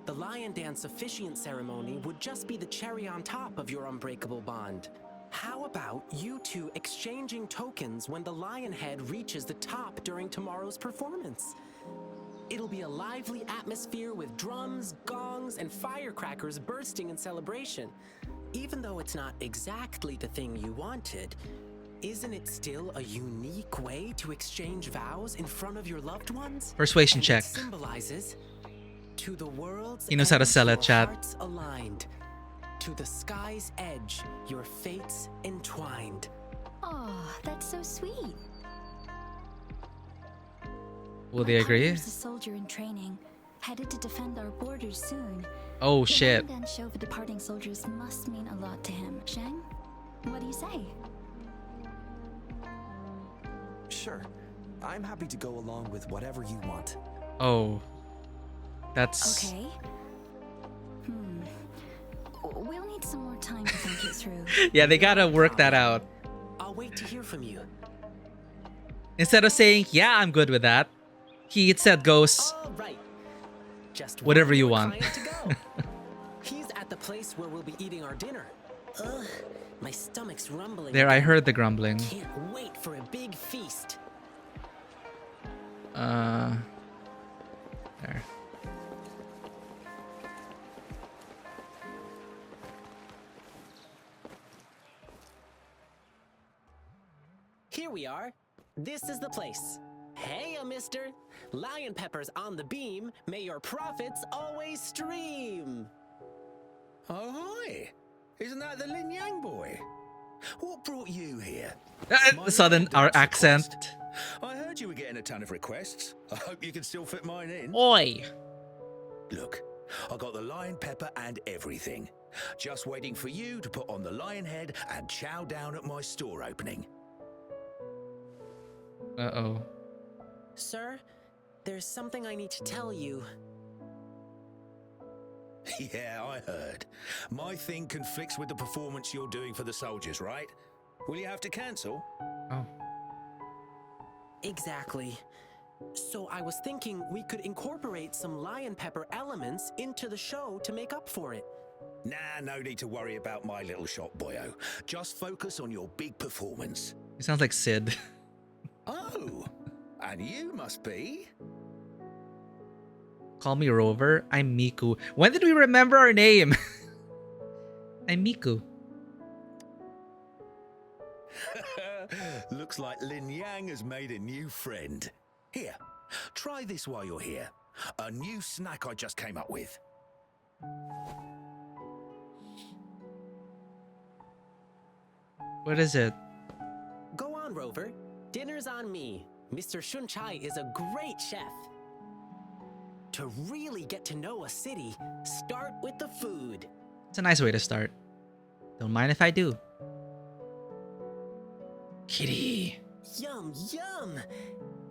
The lion dance officiant ceremony would just be the cherry on top of your unbreakable bond. How about you two exchanging tokens when the lion head reaches the top during tomorrow's performance? It'll be a lively atmosphere with drums, gongs, and firecrackers bursting in celebration. Even though it's not exactly the thing you wanted, isn't it still a unique way to exchange vows in front of your loved ones? Persuasion And check. It symbolizes to the world's He knows how to end, sell it, your chat. hearts aligned. To the sky's edge, your fates entwined. Oh, that's so sweet. Will they agree? Partner's a soldier in training, headed to defend our borders soon. Oh, the shit. The lion dance show for departing soldiers must mean a lot to him. Shang, what do you say? Sure. I'm happy to go along with whatever you want. Oh. That's... Okay. We'll need some more time to think it through. Yeah, they gotta work that out. I'll wait to hear from you. Instead of saying, yeah, I'm good with that, he instead goes, All right. Just whatever one you more want. client to go. He's at the place where we'll be eating our dinner. Ugh, my stomach's rumbling. There, I heard the grumbling. Can't wait for a big feast. There. Here we are. This is the place. Hey, mister. Lion peppers on the beam. May your profits always stream. Oh, hi. Isn't that the Lin Yang boy? What brought you here? Sudden our accent. I heard you were getting a ton of requests. I hope you can still fit mine in. Oi. Look, I got the lion pepper and everything. Just waiting for you to put on the lion head and chow down at my store opening. Uh-oh. Sir, there's something I need to tell you. Yeah, I heard. My thing conflicts with the performance you're doing for the soldiers, right? Will you have to cancel? Oh. Exactly. So I was thinking we could incorporate some lion pepper elements into the show to make up for it. Nah, no need to worry about my little shop, boyo. Just focus on your big performance. He sounds like Sid. Oh, and you must be... Call me Rover. I'm Miku. When did we remember our name? I'm Miku. Looks like Lin Yang has made a new friend. Here, try this while you're here. A new snack I just came up with. What is it? Go on, Rover. Dinner's on me. Mr. Shunchai is a great chef. To really get to know a city, start with the food. It's a nice way to start. Don't mind if I do. Kitty. Yum, yum.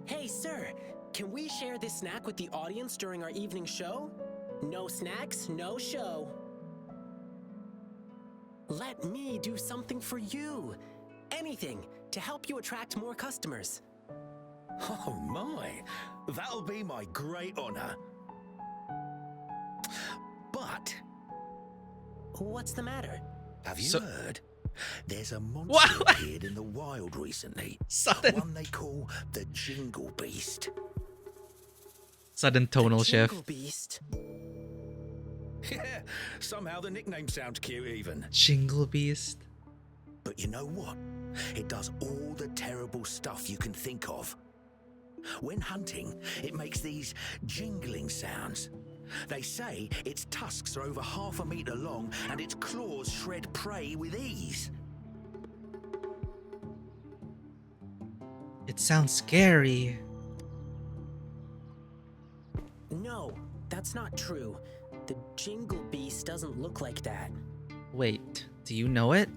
Hey, sir, can we share this snack with the audience during our evening show? No snacks, no show. Let me do something for you. Anything to help you attract more customers. Oh my, that'll be my great honor. But... What's the matter? Have you heard? There's a monster appeared in the wild recently. One they call the Jingle Beast. Sudden tonal shift. Jingle Beast? Yeah, somehow the nickname sounds cute even. Jingle Beast. But you know what? It does all the terrible stuff you can think of. When hunting, it makes these jingling sounds. They say its tusks are over 1/2 meter long and its claws shred prey with ease. It sounds scary. No, that's not true. The Jingle Beast doesn't look like that. Wait, do you know it?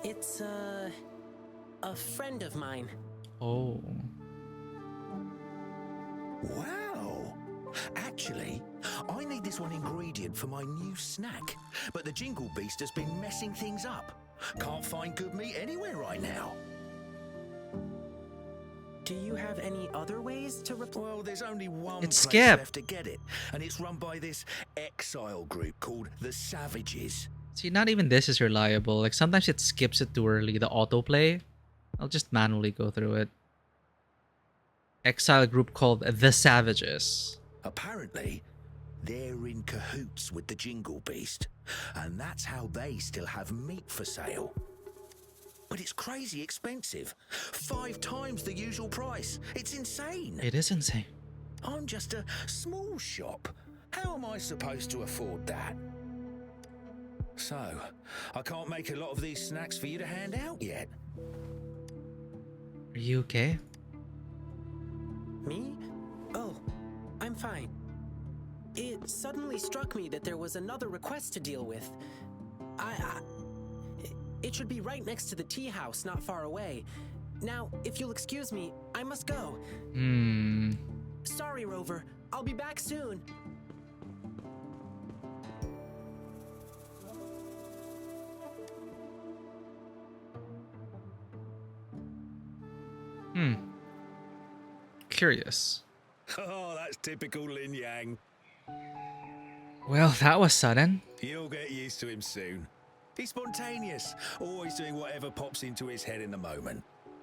It's a friend of mine. Oh. Wow. Actually, I need this one ingredient for my new snack, but the Jingle Beast has been messing things up. Can't find good meat anywhere right now. Do you have any other ways to Well, there's only one It's place Skip. left to get it, and it's run by this exile group called the Savages. See, not even this is reliable. Like, sometimes it skips it too early, the autoplay. I'll just manually go through it. Exile group called the Savages. Apparently, they're in cahoots with the Jingle Beast, and that's how they still have meat for sale. But it's crazy expensive. 5 times the usual price. It's insane. It is insane. I'm just a small shop. How am I supposed to afford that? So, I can't make a lot of these snacks for you to hand out yet. Are you okay? Me? Oh, I'm fine. It suddenly struck me that there was another request to deal with. It should be right next to the tea house, not far away. Now, if you'll excuse me, I must go. Sorry, Rover. I'll be back soon. Curious. Oh, that's typical Lin Yang. Well, that was sudden. You'll get used to him soon. He's spontaneous, always doing whatever pops into his head in the moment.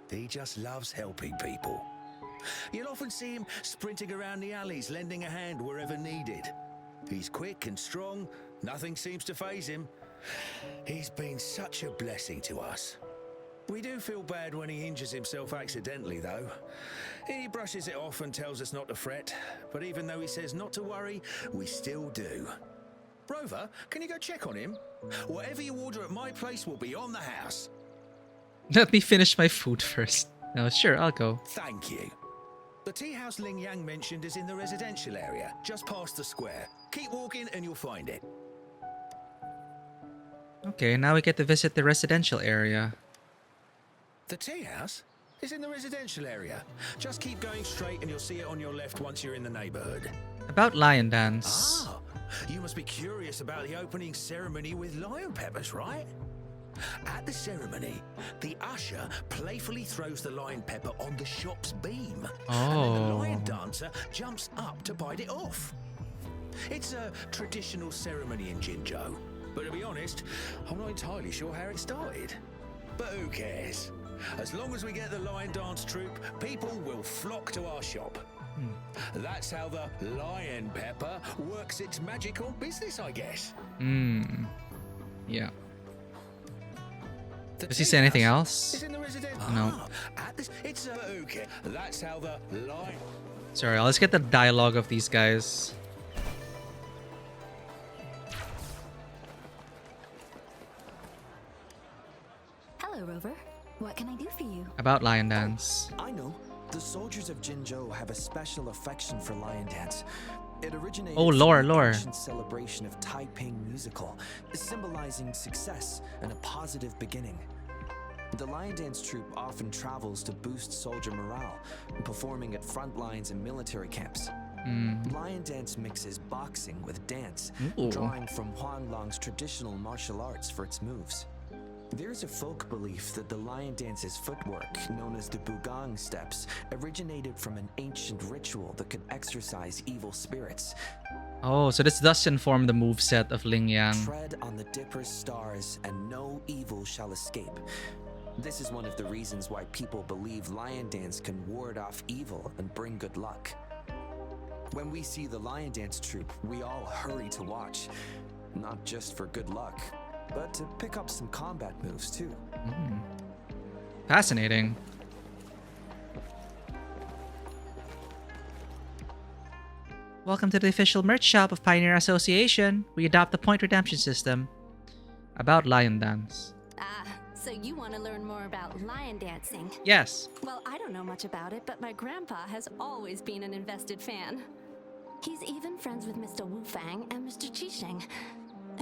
He just loves helping people. You'll often see him sprinting around the alleys, lending a hand wherever needed. He's quick and strong, nothing seems to faze him. He's been such a blessing to us. We do feel bad when he injures himself accidentally, though. He brushes it off and tells us not to fret, but even though he says not to worry, we still do. Rover, can you go check on him? Whatever you order at my place will be on the house. Let me finish my food first. No, sure, I'll go. Thank you. The tea house Ling Yang mentioned is in the residential area, just past the square. Keep walking and you'll find it. Okay, now we get to visit the residential area. The tea house is in the residential area. Just keep going straight and you'll see it on your left once you're in the neighborhood. About lion dance. Ah, you must be curious about the opening ceremony with lion peppers, right? At the ceremony, the usher playfully throws the lion pepper on the shop's beam. And then the lion dancer jumps up to bite it off. It's a traditional ceremony in Jinzhou, but to be honest, I'm not entirely sure how it started. But who cares? As long as we get the lion dance troupe, people will flock to our shop. That's how the lion pepper works its magical business, I guess. Yeah. Does he say anything else? No. It's okay. That's how the lion. Sorry, let's get the dialogue of these guys. Hello, Rover. What can I do for you? About lion dance. I know. The soldiers of Jinzhou have a special affection for lion dance. It originated lore, from the lore. ancient celebration of Taiping musical, symbolizing success and a positive beginning. The lion dance troupe often travels to boost soldier morale, performing at front lines and military camps. Lion dance mixes boxing with dance, drawing from Huanglang's traditional martial arts for its moves. There's a folk belief that the lion dance's footwork, known as the Bugang steps, originated from an ancient ritual that could exorcise evil spirits. Oh, so this does inform the moveset of Ling Yang. Tread on the dipper's stars and no evil shall escape. This is one of the reasons why people believe lion dance can ward off evil and bring good luck. When we see the lion dance troupe, we all hurry to watch. Not just for good luck, but to pick up some combat moves too. Fascinating. Welcome to the official merch shop of Pioneer Association. We adopt the point redemption system. About lion dance. So you want to learn more about lion dancing? Yes. Well, I don't know much about it, but my grandpa has always been an invested fan. He's even friends with Mr. Wu Fang and Mr. Qisheng,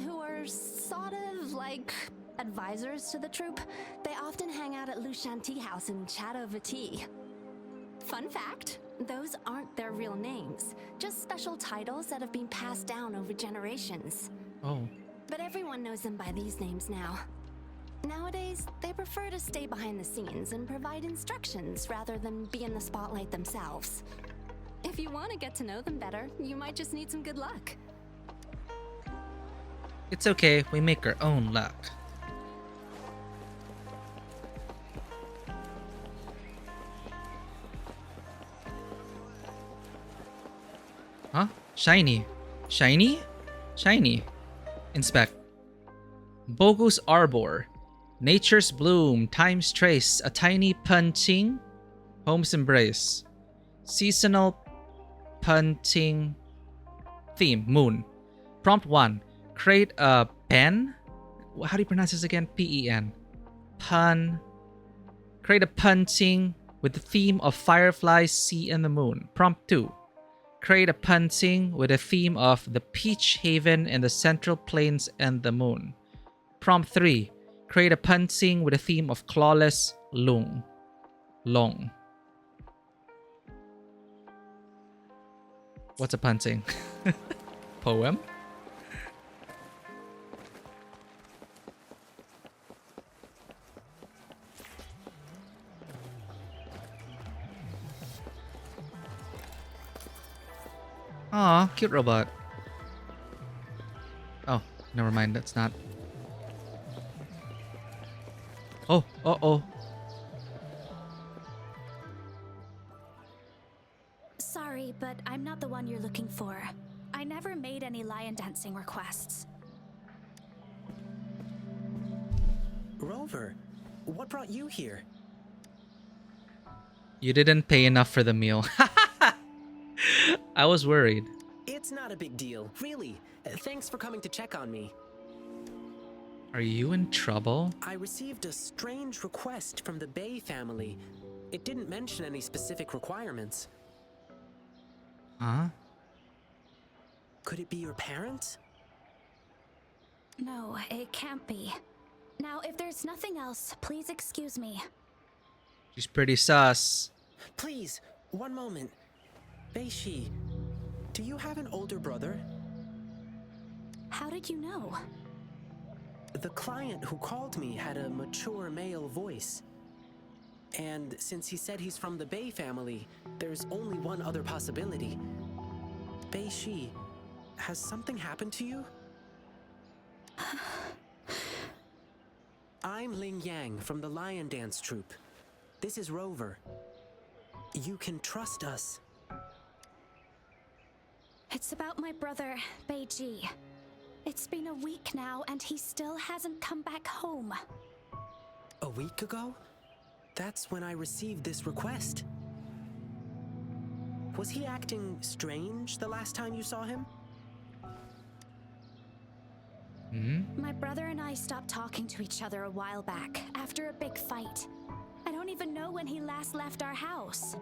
who are sort of like advisors to the troupe. They often hang out at Lushan Tea House and chat over tea. Fun fact, those aren't their real names, just special titles that have been passed down over generations. Oh. But everyone knows them by these names now. Nowadays, they prefer to stay behind the scenes and provide instructions rather than be in the spotlight themselves. If you want to get to know them better, you might just need some good luck. It's okay, we make our own luck. Huh? Shiny. Shiny? Shiny. Inspect. Bogus Arbor. Nature's Bloom. Time's Trace. A Tiny Punting. Home's Embrace. Seasonal Punting. Theme. Moon. Prompt 1. Create a pen. How do you pronounce this again? P-E-N. Pun. Create a punting with the theme of fireflies, sea, and the moon. Prompt 2. Create a punting with a theme of the Peach Haven and the Central Plains and the moon. Prompt 3. Create a punting with a theme of clawless long. What's a punting? Poem? Aw, cute robot. Oh, never mind, that's not. Oh, uh-oh. Sorry, but I'm not the one you're looking for. I never made any lion dancing requests. Rover, what brought you here? You didn't pay enough for the meal. I was worried. It's not a big deal, really. Thanks for coming to check on me. Are you in trouble? I received a strange request from the Bay family. It didn't mention any specific requirements. Huh? Could it be your parents? No, it can't be. Now, if there's nothing else, please excuse me. She's pretty sus. Please, one moment. Beishi, do you have an older brother? How did you know? The client who called me had a mature male voice. And since he said he's from the Bay family, there's only one other possibility. Beishi, has something happened to you? I'm Ling Yang from the Lion Dance Troupe. This is Rover. You can trust us. It's about my brother, Beiji. It's been a week now, and he still hasn't come back home. A week ago? That's when I received this request. Was he acting strange the last time you saw him? My brother and I stopped talking to each other a while back, after a big fight. I don't even know when he last left our house.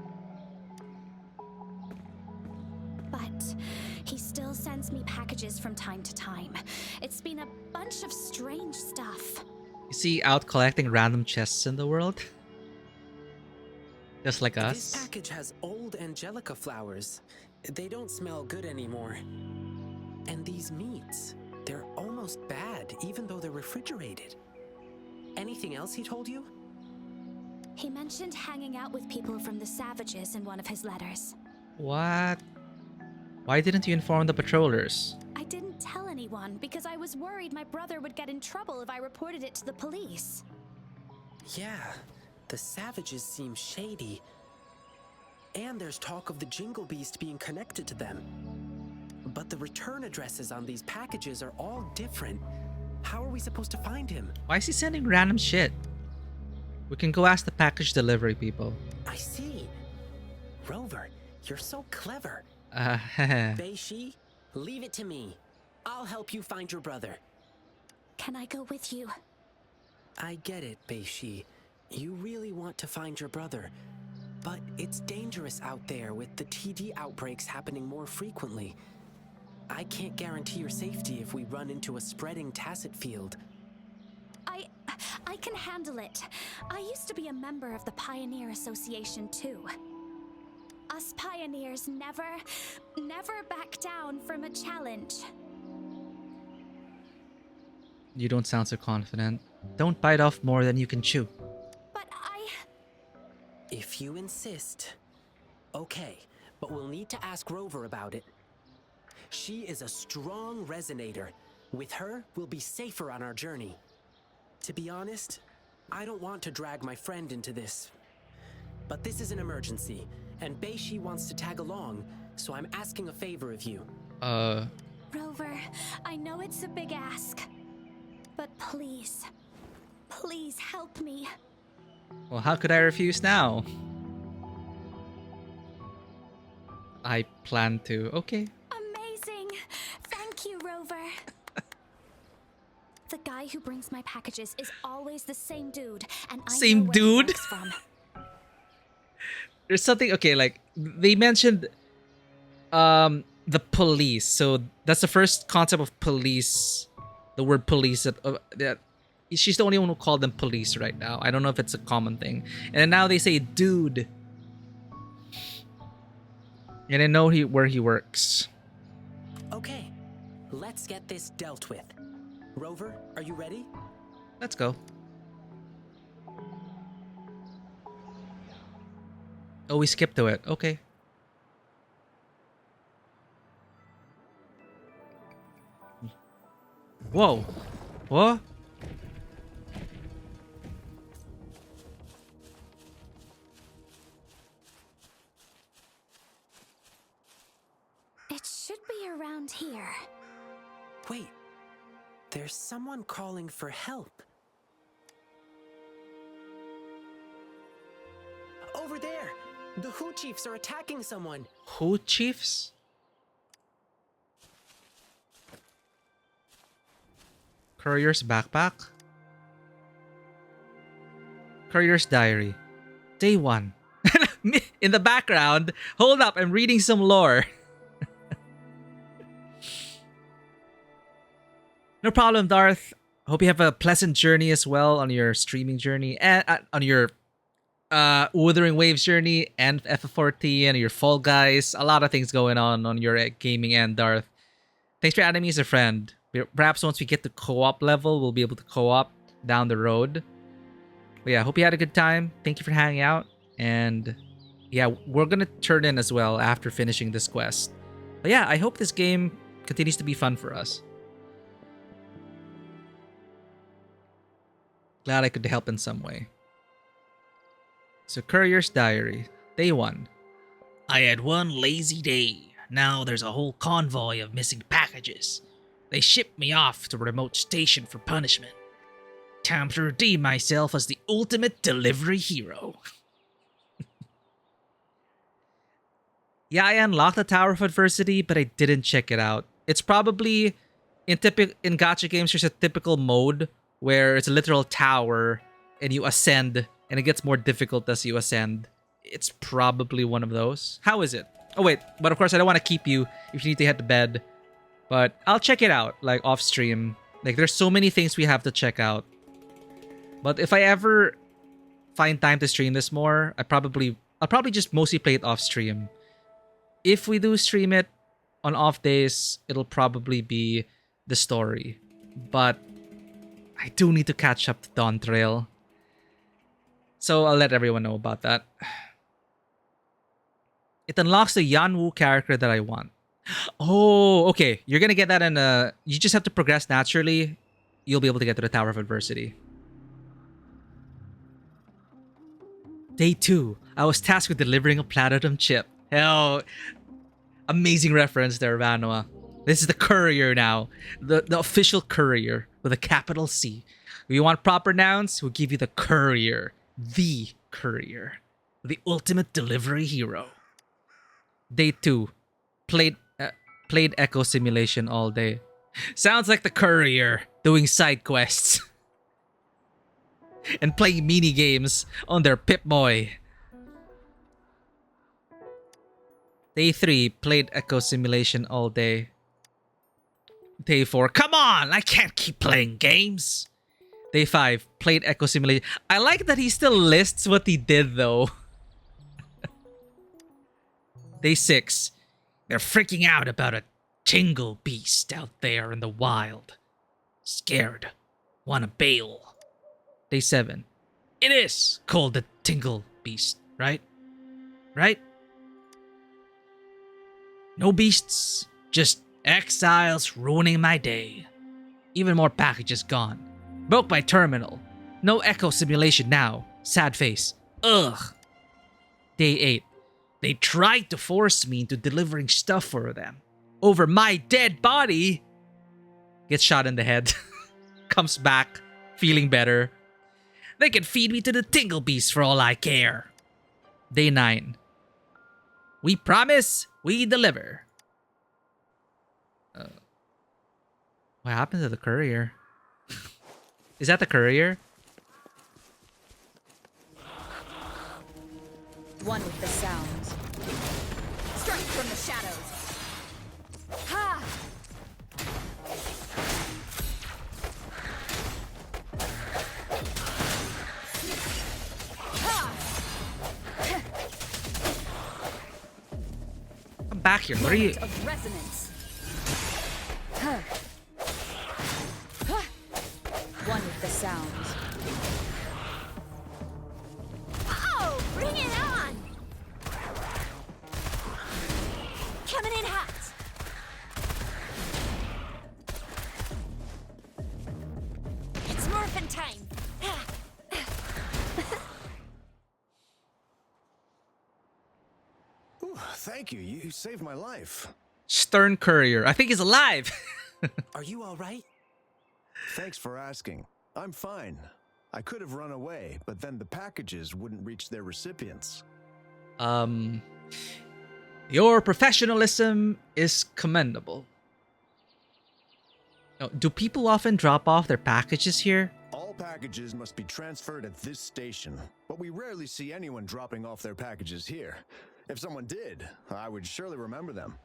But he still sends me packages from time to time. It's been a bunch of strange stuff. Is he out collecting random chests in the world? Just like us? This package has old angelica flowers. They don't smell good anymore. And these meats, they're almost bad, even though they're refrigerated. Anything else he told you? He mentioned hanging out with people from the Savages in one of his letters. What? Why didn't you inform the patrollers? I didn't tell anyone because I was worried my brother would get in trouble if I reported it to the police. Yeah, the Savages seem shady. And there's talk of the Jingle Beast being connected to them. But the return addresses on these packages are all different. How are we supposed to find him? Why is he sending random shit? We can go ask the package delivery people. I see. Rover, you're so clever. Beishi, leave it to me. I'll help you find your brother. Can I go with you? I get it, Beishi. You really want to find your brother. But it's dangerous out there with the TD outbreaks happening more frequently. I can't guarantee your safety if we run into a spreading tacit field. I can handle it. I used to be a member of the Pioneer Association too. Us pioneers never back down from a challenge. You don't sound so confident. Don't bite off more than you can chew. If you insist. Okay, but we'll need to ask Rover about it. She is a strong resonator. With her, we'll be safer on our journey. To be honest, I don't want to drag my friend into this. But this is an emergency, and Beishi wants to tag along, so I'm asking a favor of you. Rover, I know it's a big ask, but please help me. Well, how could I refuse now? I plan to. Okay. Amazing! Thank you, Rover. The guy who brings my packages is always the same dude, and I Same know where dude? he works from. There's something, okay, like, they mentioned the police. So that's the first concept of police. The word police that she's the only one who called them police right now. I don't know if it's a common thing. And then now they say dude. And I know where he works. Okay, let's get this dealt with. Rover, are you ready? Let's go. Oh, we skipped to it. Okay. Whoa. What? It should be around here. Wait, there's someone calling for help. over there. The Hu chiefs are attacking someone. Who chiefs? Courier's backpack? Courier's diary. Day 1. In the background, hold up, I'm reading some lore. No problem, Darth. Hope you have a pleasant journey as well on your streaming journey and on your Wuthering Waves journey and FF14 and your Fall Guys. A lot of things going on your gaming end, Darth. Thanks for adding me as a friend. Perhaps once we get to co-op level, we'll be able to co-op down the road. But yeah, hope you had a good time. Thank you for hanging out. And yeah, we're going to turn in as well after finishing this quest. But yeah, I hope this game continues to be fun for us. Glad I could help in some way. So, Courier's Diary. Day 1. I had one lazy day. Now there's a whole convoy of missing packages. They shipped me off to a remote station for punishment. Time to redeem myself as the ultimate delivery hero. Yeah, I unlocked the Tower of Adversity, but I didn't check it out. It's probably in gacha games. There's a typical mode where it's a literal tower and you ascend, and it gets more difficult as you ascend. It's probably one of those. How is it? Oh wait, but of course I don't want to keep you if you need to head to bed. But I'll check it out, like off stream. Like there's so many things we have to check out. But if I ever find time to stream this more, I'll probably just mostly play it off stream. If we do stream it on off days, it'll probably be the story. But I do need to catch up to Dawn Trail. So I'll let everyone know about that. It unlocks the Yanwu character that I want. Oh, okay. You're gonna get that in a... You just have to progress naturally. You'll be able to get to the Tower of Adversity. Day 2. I was tasked with delivering a platinum chip. Hell, amazing reference there, Vanua. This is the courier now. The official courier with a capital C. If you want proper nouns, we'll give you the courier. The courier. The ultimate delivery hero. Day 2. Played Echo Simulation all day. Sounds like the courier doing side quests. And playing mini games on their Pip-Boy. Day 3, played Echo Simulation all day. Day 4, come on! I can't keep playing games! Day 5, played Echo Simulation. I like that he still lists what he did though. Day 6, they're freaking out about a tingle beast out there in the wild. Scared. Wanna bail. Day 7, it is called the tingle beast, right? Right? No beasts, just exiles ruining my day. Even more packages gone. Broke my terminal. No Echo Simulation now. Sad face. Ugh. Day 8. They tried to force me into delivering stuff for them. Over my dead body. Gets shot in the head. Comes back, feeling better. They can feed me to the tingle beast for all I care. Day 9. We promise, we deliver. What happened to the courier? Is that the courier? One with the sounds. Strike from the shadows. Ha! Come back here. What are you? Of resonance. One with the sounds. Oh, bring it on! Coming in hot. It's morphin' time. Ooh, thank you. You saved my life. Stern courier. I think he's alive. Are you all right? Thanks for asking. I'm fine. I could have run away, but then the packages wouldn't reach their recipients. Your professionalism is commendable. Now, do people often drop off their packages here? All packages must be transferred at this station, but we rarely see anyone dropping off their packages here. If someone did, I would surely remember them.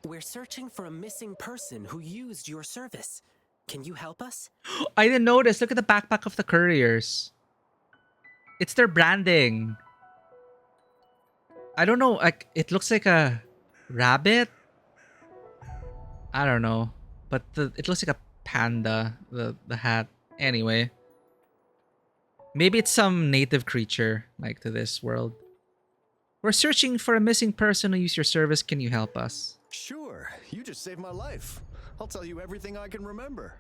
We're searching for a missing person who used your service. Can you help us? I didn't notice. Look at the backpack of the couriers. It's their branding. I don't know. Like, it looks like a rabbit. I don't know. But it looks like a panda, the hat. Anyway. Maybe it's some native creature, like, to this world. We're searching for a missing person who used your service. Can you help us? Sure. You just saved my life. I'll tell you everything I can remember.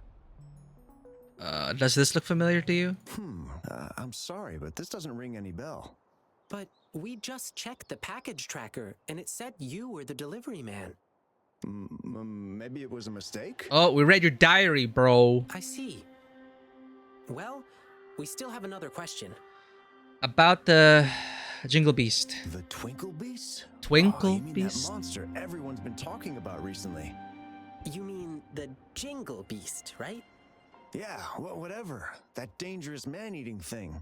Does this look familiar to you? I'm sorry, but this doesn't ring any bell. But we just checked the package tracker, and it said you were the delivery man. Maybe it was a mistake? Oh, we read your diary, bro. I see. Well, we still have another question. About the Jingle Beast. The Twinkle Beast? Twinkle you mean Beast? That monster everyone's been talking about recently. You mean the Jingle Beast, right? Yeah, whatever. That dangerous man-eating thing.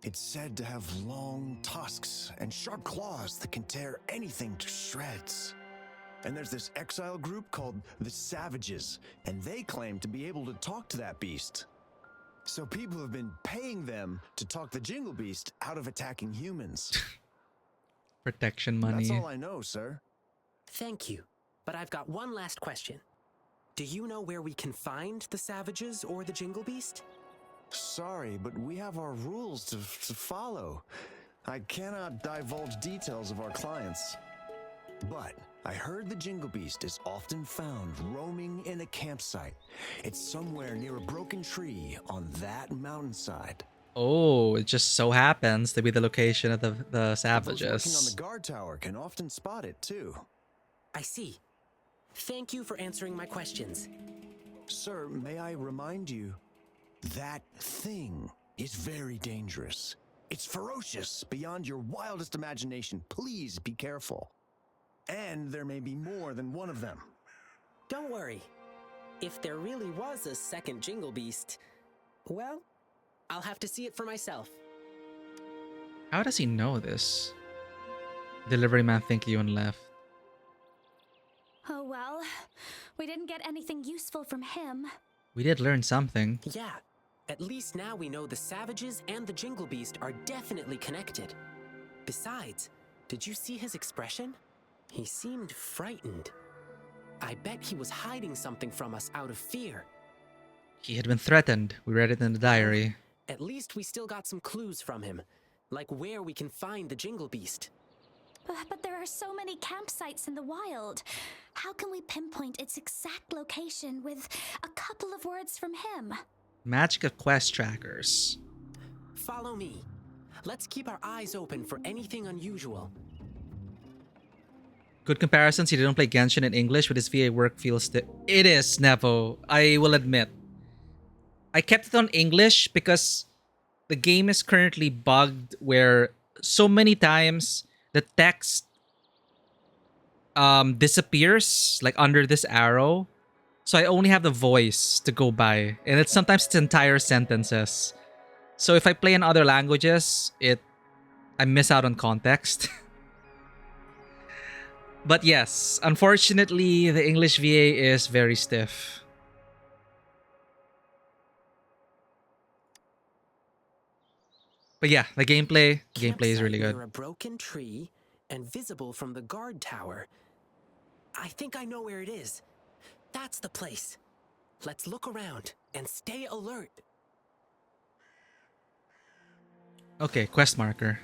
It's said to have long tusks and sharp claws that can tear anything to shreds. And there's this exile group called the Savages, and they claim to be able to talk to that beast. So people have been paying them to talk the Jingle Beast out of attacking humans. Protection money. That's all I know, sir. Thank you. But I've got one last question. Do you know where we can find the Savages or the Jingle Beast? Sorry, but we have our rules to follow. I cannot divulge details of our clients. But I heard the Jingle Beast is often found roaming in a campsite. It's somewhere near a broken tree on that mountainside. Oh, it just so happens to be the location of the Those working on Savages. the guard tower can often spot it too. I see. Thank you for answering my questions. Sir, may I remind you, that thing is very dangerous. It's ferocious beyond your wildest imagination. Please be careful. And there may be more than one of them. Don't worry. If there really was a second Jingle Beast, well, I'll have to see it for myself. How does he know this? Delivery man, thank you, and left. Oh well, we didn't get anything useful from him. We did learn something. Yeah, at least now we know the Savages and the Jingle Beast are definitely connected. Besides, did you see his expression? He seemed frightened. I bet he was hiding something from us out of fear. He had been threatened. We read it in the diary. At least we still got some clues from him, like where we can find the Jingle Beast. But there are so many campsites in the wild. How can we pinpoint its exact location with a couple of words from him? Magic of quest trackers. Follow me. Let's keep our eyes open for anything unusual. Good comparisons. He didn't play Genshin in English, but his VA work feels... It is, Nevo. I will admit. I kept it on English because the game is currently bugged where so many times the text disappears, like under this arrow. So I only have the voice to go by. And sometimes it's entire sentences. So if I play in other languages, I miss out on context. But yes, unfortunately, the English VA is very stiff. But yeah, the gameplay is really good. Near a broken tree and visible from the guard tower. I think I know where it is. That's the place. Let's look around and stay alert. Okay, quest marker.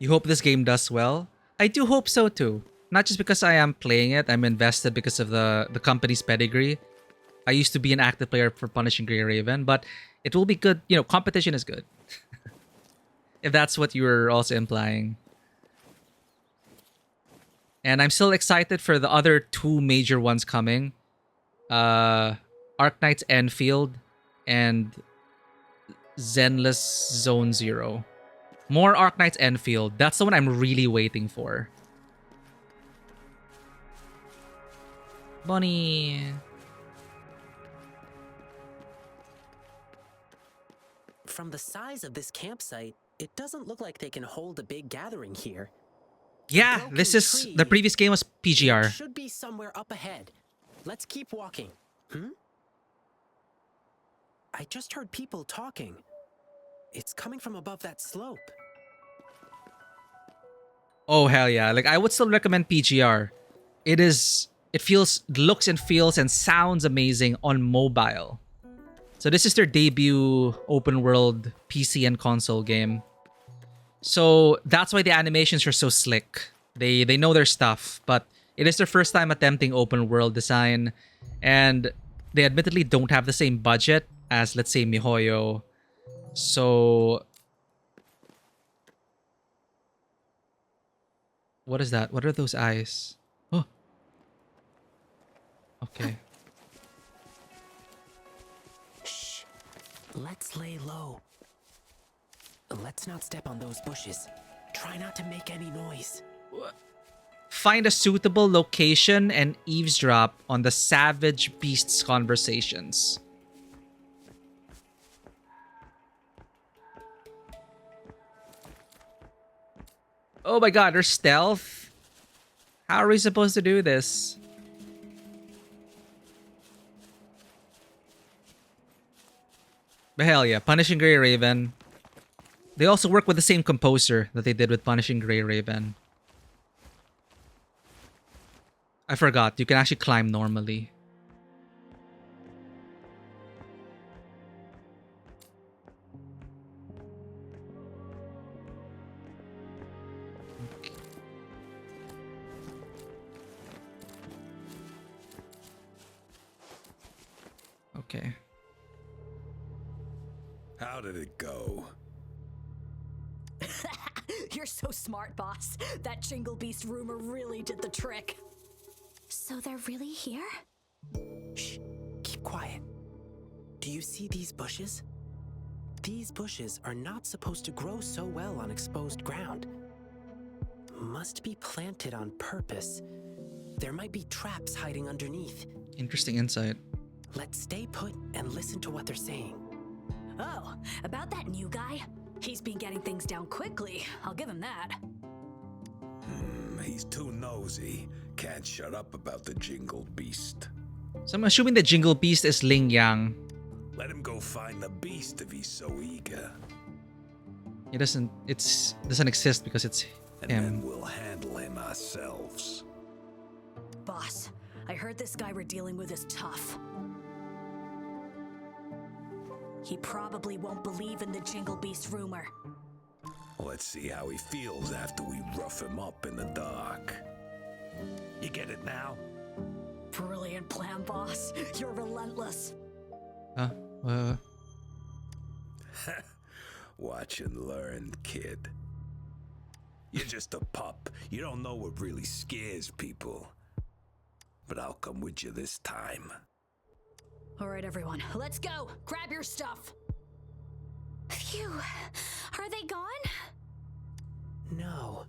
You hope this game does well? I do hope so too. Not just because I am playing it, I'm invested because of the company's pedigree. I used to be an active player for Punishing Grey Raven, but it will be good. You know, competition is good. If that's what you were also implying. And I'm still excited for the other two major ones coming. Arknight's Enfield and Zenless Zone Zero. More Arknight's Enfield. That's the one I'm really waiting for. Bunny. From the size of this campsite, it doesn't look like they can hold a big gathering here. Yeah, this is... The previous game was PGR. It should be somewhere up ahead. Let's keep walking. I just heard people talking. It's coming from above that slope. Oh, hell yeah. Like, I would still recommend PGR. It looks and feels and sounds amazing on mobile. So this is their debut open world PC and console game. So that's why the animations are so slick. They know their stuff, but it is their first time attempting open world design, and they admittedly don't have the same budget as, let's say, MiHoYo. So what is that? What are those eyes? Oh. Okay. Shh. Let's lay low. Let's not step on those bushes. Try not to make any noise. Find a suitable location and eavesdrop on the savage beasts' conversations. Oh my god, there's stealth? How are we supposed to do this? But hell yeah, Punishing Grey Raven. They also work with the same composer that they did with Punishing Grey Raven. I forgot, you can actually climb normally. Okay. How did it go? You're so smart, boss. That Jingle Beast rumor really did the trick. So they're really here? Shh. Keep quiet. Do you see these bushes? These bushes are not supposed to grow so well on exposed ground. Must be planted on purpose. There might be traps hiding underneath. Interesting insight. Let's stay put and listen to what they're saying. Oh, about that new guy? He's been getting things down quickly. I'll give him that. He's too nosy. Can't shut up about the Jingle Beast. So I'm assuming the Jingle Beast is Ling Yang. Let him go find the beast if he's so eager. It doesn't exist because it's and him. Then we'll handle him ourselves. Boss, I heard this guy we're dealing with is tough. He probably won't believe in the Jingle Beast rumor. Let's see how he feels after we rough him up in the dark. You get it now? Brilliant plan, boss. You're relentless. Watch and learn, kid. You're just a pup. You don't know what really scares people. But I'll come with you this time. All right, everyone, let's go. Grab your stuff. Phew. Are they gone? No.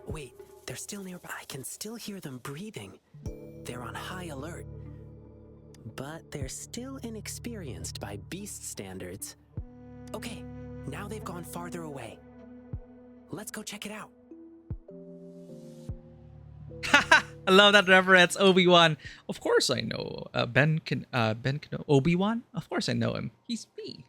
Wait, they're still nearby. I can still hear them breathing. They're on high alert. But they're still inexperienced by beast standards. Okay, now they've gone farther away. Let's go check it out. I love that reference, Obi-Wan. Of course I know Ben Kenobi. Obi-Wan? Of course I know him. He's me.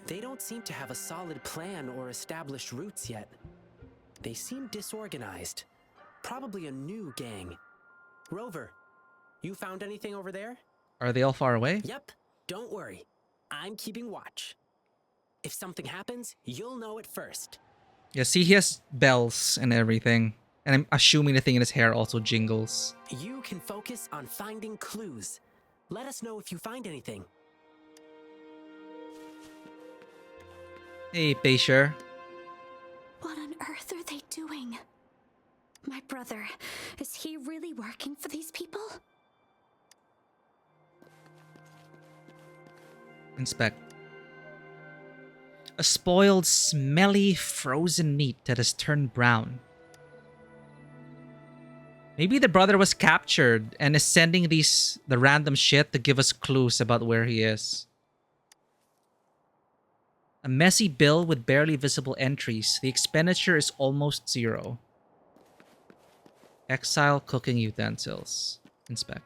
They don't seem to have a solid plan or established routes yet. They seem disorganized. Probably a new gang. Rover, you found anything over there? Are they all far away? Yep. Don't worry. I'm keeping watch. If something happens, you'll know it first. Yeah, see, he has bells and everything. And I'm assuming the thing in his hair also jingles. You can focus on finding clues. Let us know if you find anything. Hey, Peisher. What on earth are they doing? My brother, is he really working for these people? Inspect. A spoiled, smelly, frozen meat that has turned brown. Maybe the brother was captured and is sending the random shit to give us clues about where he is. A messy bill with barely visible entries. The expenditure is almost zero. Exile cooking utensils. Inspect.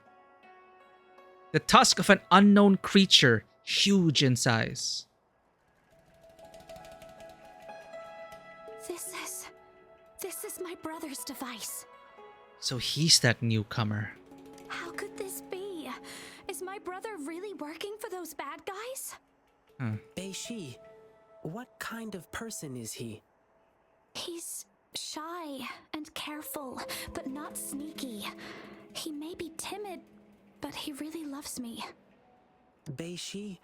The tusk of an unknown creature, huge in size. This is my brother's device. So he's that newcomer. How could this be? Is my brother really working for those bad guys? Bei-Shi, what kind of person is he? He's shy and careful, but not sneaky. He may be timid, but he really loves me. Bei-Shi,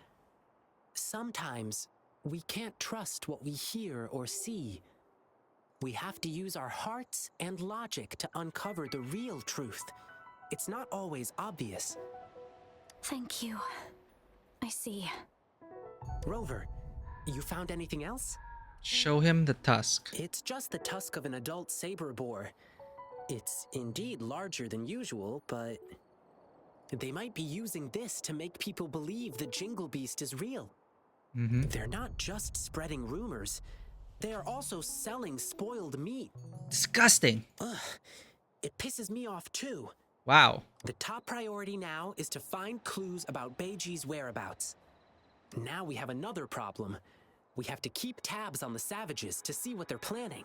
sometimes we can't trust what we hear or see. We have to use our hearts and logic to uncover the real truth. It's not always obvious. Thank you. I see. Rover, you found anything else? Show him the tusk. It's just the tusk of an adult saber boar. It's indeed larger than usual, but they might be using this to make people believe the Jingle Beast is real. They're not just spreading rumors. They are also selling spoiled meat. Disgusting. Ugh, it pisses me off too. Wow. The top priority now is to find clues about Beiji's whereabouts. Now we have another problem. We have to keep tabs on the savages to see what they're planning.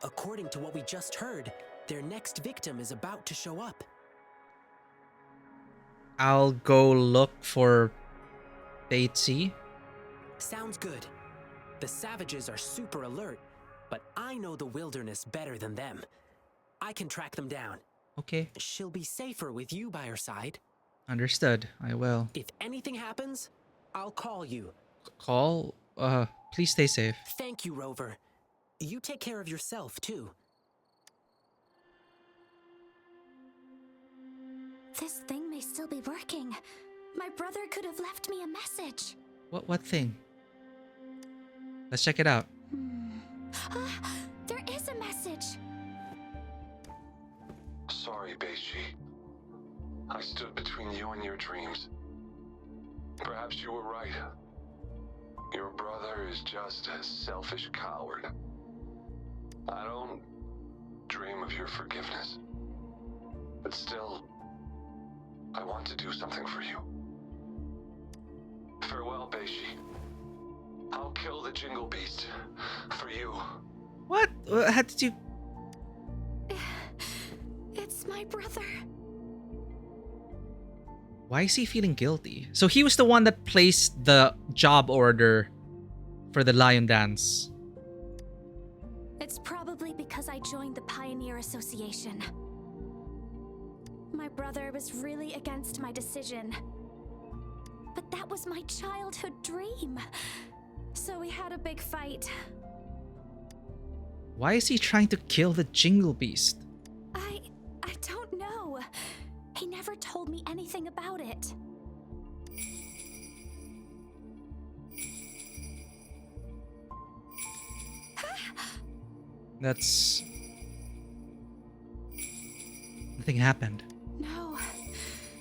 According to what we just heard, their next victim is about to show up. I'll go look for Batesy. Sounds good. The savages are super alert, but I know the wilderness better than them. I can track them down. Okay. She'll be safer with you by her side. Understood. I will. If anything happens, I'll call you. Call? Please stay safe. Thank you, Rover. You take care of yourself, too. This thing may still be working. My brother could have left me a message. What thing? Let's check it out. There is a message. Sorry, Bei-Shi. I stood between you and your dreams. Perhaps you were right. Your brother is just a selfish coward. I don't dream of your forgiveness. But still, I want to do something for you. Farewell, Bei-Shi. I'll kill the Jingle Beast for you. What? How did you... It's my brother. Why is he feeling guilty? So he was the one that placed the job order for the lion dance. It's probably because I joined the Pioneer Association. My brother was really against my decision. But that was my childhood dream. So we had a big fight. Why is he trying to kill the Jingle Beast? I don't know. He never told me anything about it. That's... Nothing happened. No,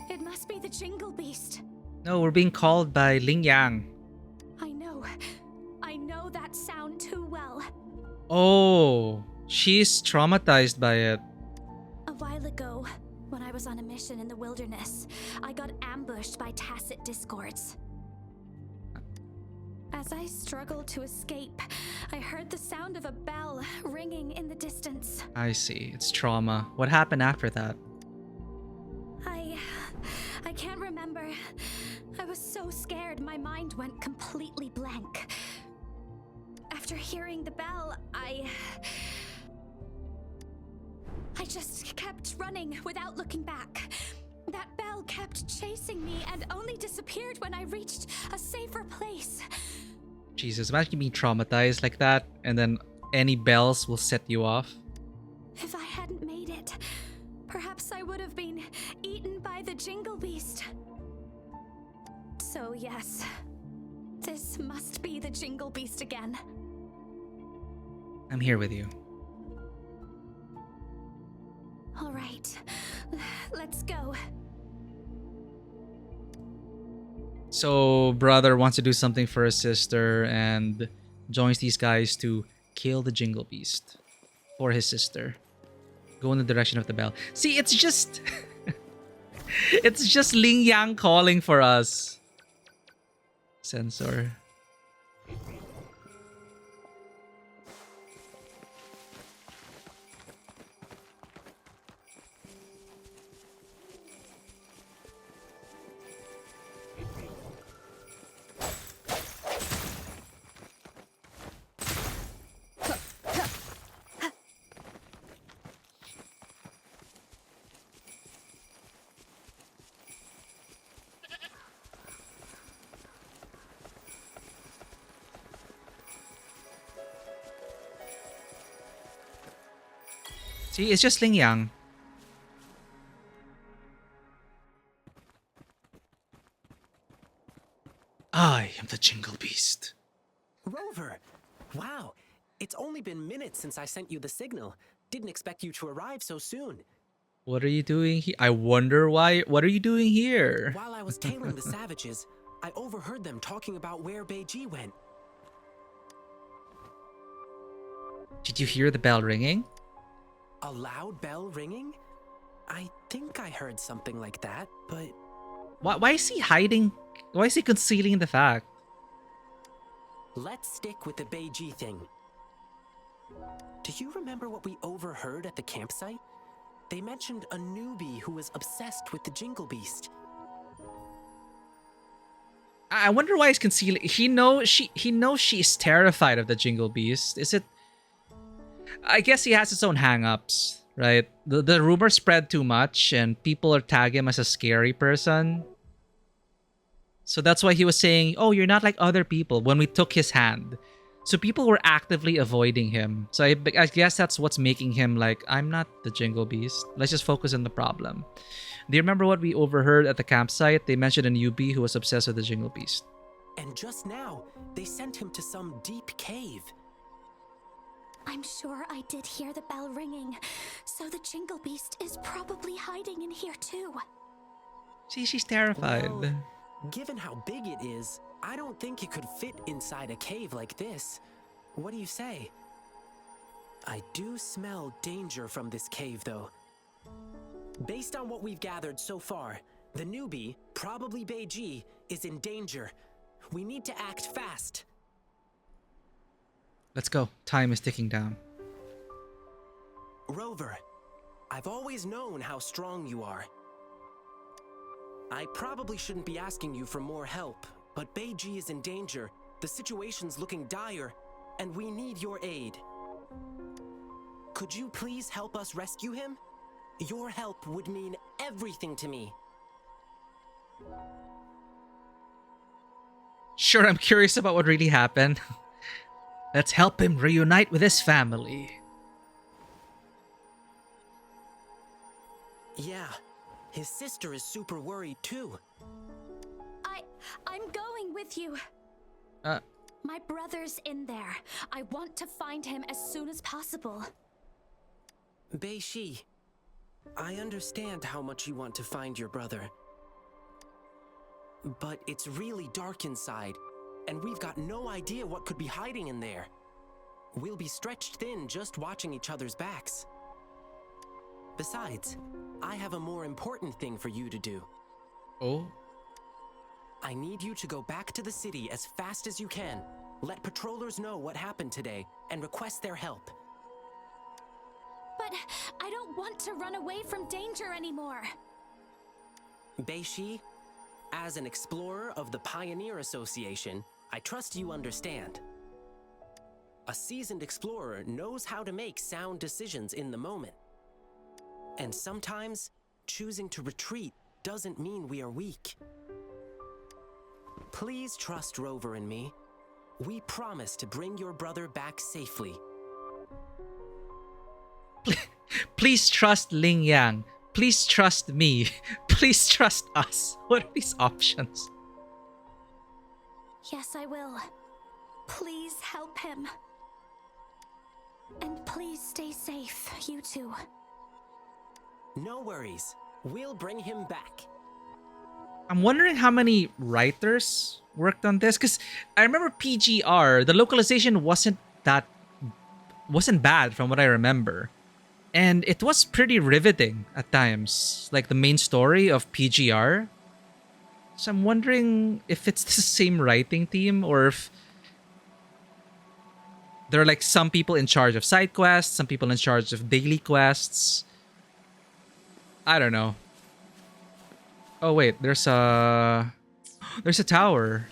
it must be the Jingle Beast. No, we're being called by Ling Yang. I know that sound too well. Oh, she's traumatized by it. A while ago, when I was on a mission in the wilderness, I got ambushed by tacit discords. As I struggled to escape, I heard the sound of a bell ringing in the distance. I see. It's trauma. What happened after that? I can't remember. I was so scared my mind went completely blank. After hearing the bell, I just kept running without looking back. That bell kept chasing me and only disappeared when I reached a safer place. Jesus, imagine being traumatized like that, and then any bells will set you off. If I hadn't made it, perhaps I would have been eaten by the Jingle Beast. So yes, this must be the Jingle Beast again. I'm here with you. All right, let's go. So, brother wants to do something for his sister and joins these guys to kill the Jingle Beast for his sister. Go in the direction of the bell. See, it's just... it's just Ling Yang calling for us. Sensor. See, it's just Ling Yang. I am the Jingle Beast. Rover! Wow, it's only been minutes since I sent you the signal. Didn't expect you to arrive so soon. What are you doing here? I wonder why. What are you doing here? While I was tailing the savages, I overheard them talking about where Beiji went. Did you hear the bell ringing? A loud bell ringing? I think I heard something like that, but... Why is he hiding? Why is he concealing the fact? Let's stick with the Beiji thing. Do you remember what we overheard at the campsite? They mentioned a newbie who was obsessed with the Jingle Beast. I wonder why he's concealing. He knows she's terrified of the Jingle Beast. Is it? I guess he has his own hang-ups, right? The rumor spread too much and people are tagging him as a scary person. So that's why he was saying, oh, you're not like other people when we took his hand. So people were actively avoiding him. So I guess that's what's making him like, I'm not the Jingle Beast. Let's just focus on the problem. Do you remember what we overheard at the campsite? They mentioned a newbie who was obsessed with the Jingle Beast. And just now, they sent him to some deep cave. I'm sure I did hear the bell ringing, so the Jingle Beast is probably hiding in here too. See, she's terrified. Well, given how big it is, I don't think it could fit inside a cave like this. What do you say? I do smell danger from this cave, though. Based on what we've gathered so far, the newbie, probably Beiji, is in danger. We need to act fast. Let's go. Time is ticking down. Rover, I've always known how strong you are. I probably shouldn't be asking you for more help, but Beiji is in danger, the situation's looking dire, and we need your aid. Could you please help us rescue him? Your help would mean everything to me. Sure, I'm curious about what really happened. Let's help him reunite with his family. Yeah, his sister is super worried too. I'm going with you. My brother's in there. I want to find him as soon as possible. Beiji, I understand how much you want to find your brother. But it's really dark inside, and we've got no idea what could be hiding in there. We'll be stretched thin just watching each other's backs. Besides, I have a more important thing for you to do. Oh? I need you to go back to the city as fast as you can. Let patrollers know what happened today and request their help. But I don't want to run away from danger anymore. Beiji, as an explorer of the Pioneer Association, I trust you understand. A seasoned explorer knows how to make sound decisions in the moment. And sometimes, choosing to retreat doesn't mean we are weak. Please trust Rover and me. We promise to bring your brother back safely. Please trust Ling Yang. Please trust me. Please trust us. What are these options? Yes, I will. Please help him. And please stay safe, you two. No worries. We'll bring him back. I'm wondering how many writers worked on this, because I remember PGR, the localization wasn't bad from what I remember. And it was pretty riveting at times, like the main story of PGR. So I'm wondering if it's the same writing team or if there are like some people in charge of side quests, some people in charge of daily quests. I don't know. Oh wait, there's a tower.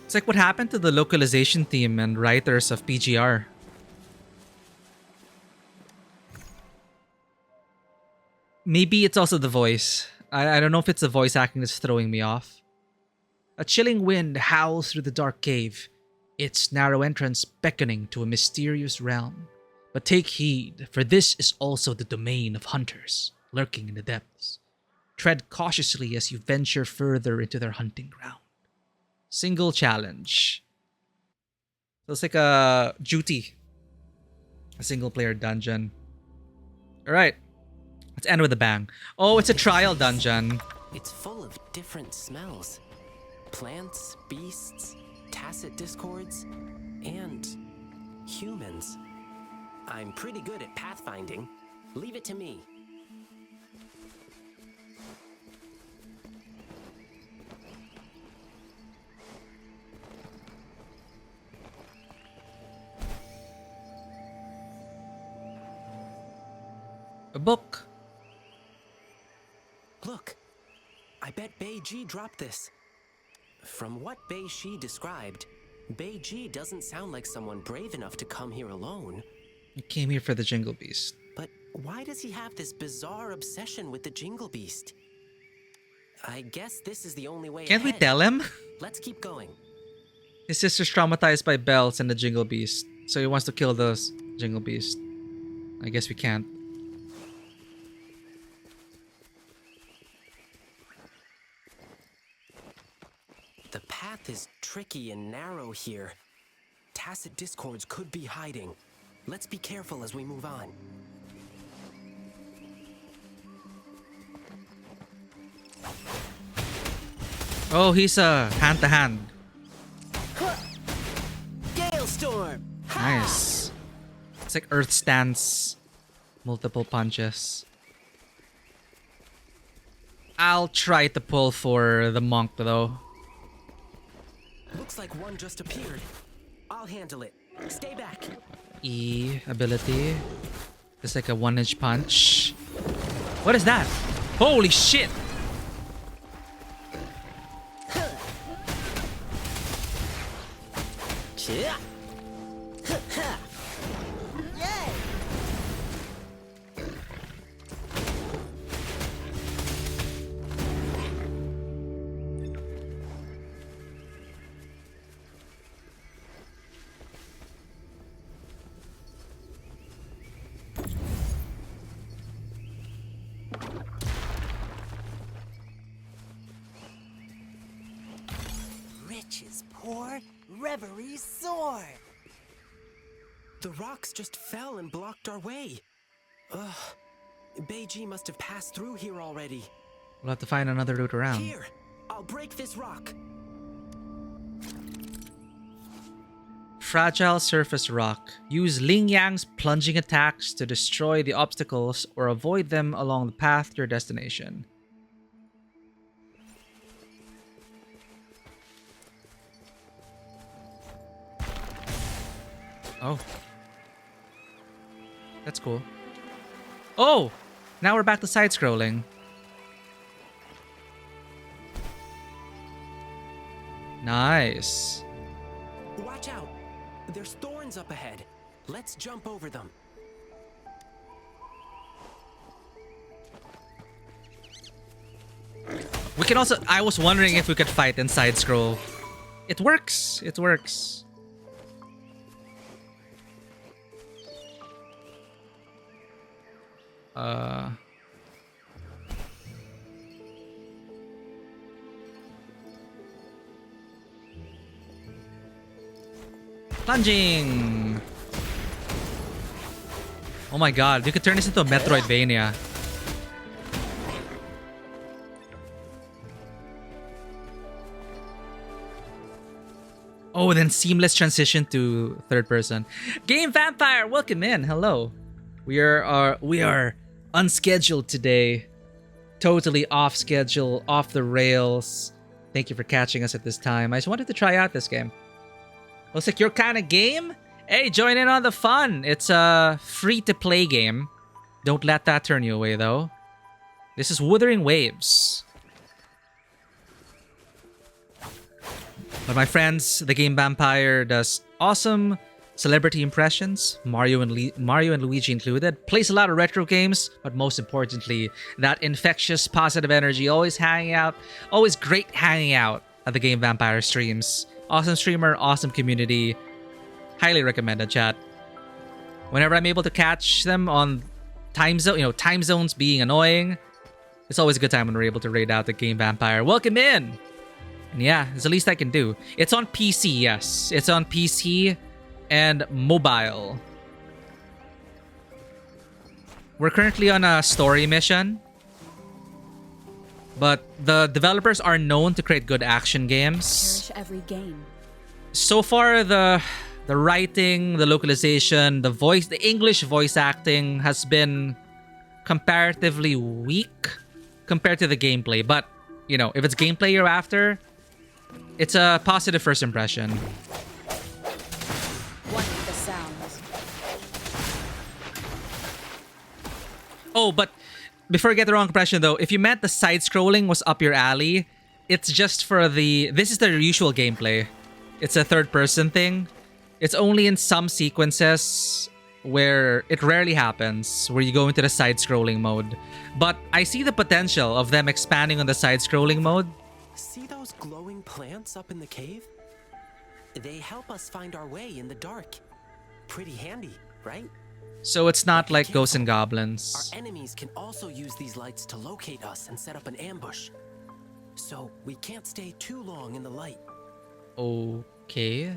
It's like what happened to the localization team and writers of PGR. Maybe it's also the voice. I don't know if it's the voice acting that's throwing me off. A chilling wind howls through the dark cave, its narrow entrance beckoning to a mysterious realm. But take heed, for this is also the domain of hunters, lurking in the depths. Tread cautiously as you venture further into their hunting ground. Single challenge. So it's like a duty. A single player dungeon. Alright. Let's end with a bang. Oh, it's a trial dungeon. It's full of different smells. Plants, beasts, tacit discords, and humans. I'm pretty good at pathfinding. Leave it to me. A book. Look, I bet Beiji dropped this. From what Bei Shi described, Beiji doesn't sound like someone brave enough to come here alone. He came here for the Jingle Beast. But why does he have this bizarre obsession with the Jingle Beast? I guess this is the only way Can't we ahead. tell him? Let's keep going. His sister's traumatized by bells and the Jingle Beast, so he wants to kill those Jingle Beast. I guess we can't. The path is tricky and narrow here. Tacit discords could be hiding. Let's be careful as we move on. Oh, he's a hand-to-hand. Gale storm. Nice. It's like Earth Stance. Multiple punches. I'll try to pull for the monk though. Looks like one just appeared. I'll handle it. Stay back. E ability. It's like a 1-inch punch. What is that? Holy shit! Riches pour, reveries soar. The rocks just fell and blocked our way. Ugh. Beiji must have passed through here already. We'll have to find another route around. Here, I'll break this rock. Fragile surface rock. Use Ling Yang's plunging attacks to destroy the obstacles or avoid them along the path to your destination. Oh. That's cool. Oh! Now we're back to side-scrolling. Nice. Watch out! There's thorns up ahead. Let's jump over them. We can also... I was wondering if we could fight in side scroll. It works. It works. Plunging. Oh my god, you could turn this into a Metroidvania. Oh, then seamless transition to third person. Game Vampire, welcome in. Hello. We are unscheduled today. Totally off schedule, off the rails. Thank you for catching us at this time. I just wanted to try out this game. Looks like your kind of game? Hey, join in on the fun. It's a free-to-play game. Don't let that turn you away, though. This is Wuthering Waves. But my friends, the Game Vampire does awesome celebrity impressions, Mario and Luigi included. Plays a lot of retro games, but most importantly, that infectious positive energy. Always hanging out, always great hanging out at the Game Vampire streams. Awesome streamer, awesome community. Highly recommended, chat. Whenever I'm able to catch them on time zone, time zones being annoying, it's always a good time when we're able to raid out the Game Vampire. Welcome in! And yeah, it's the least I can do. It's on PC, yes. It's on PC and mobile. We're currently on a story mission. But the developers are known to create good action games. Cherish every game. So far, the writing, the localization, the English voice acting has been comparatively weak compared to the gameplay. But, if it's gameplay you're after, it's a positive first impression. What the sounds? Oh, but before I get the wrong impression though, if you meant the side-scrolling was up your alley, it's just for this is the usual gameplay. It's a third-person thing. It's only in some sequences where it rarely happens, where you go into the side-scrolling mode. But I see the potential of them expanding on the side-scrolling mode. See those glowing plants up in the cave? They help us find our way in the dark. Pretty handy, right? So it's not like Ghosts and Goblins. Our enemies can also use these lights to locate us and set up an ambush. So we can't stay too long in the light. Okay.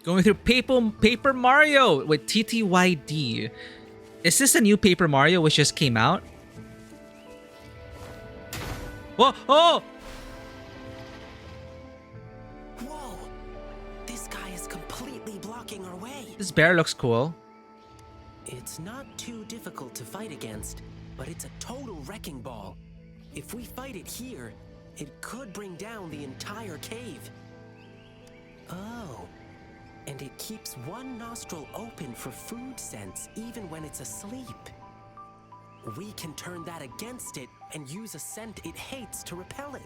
Going through Paper Mario with TTYD. Is this a new Paper Mario which just came out? Whoa! Oh! Whoa! This guy is completely blocking our way. This bear looks cool. It's not too difficult to fight against, but it's a total wrecking ball. If we fight it here, it could bring down the entire cave. Oh. And it keeps one nostril open for food sense even when it's asleep. We can turn that against it and use a scent it hates to repel it.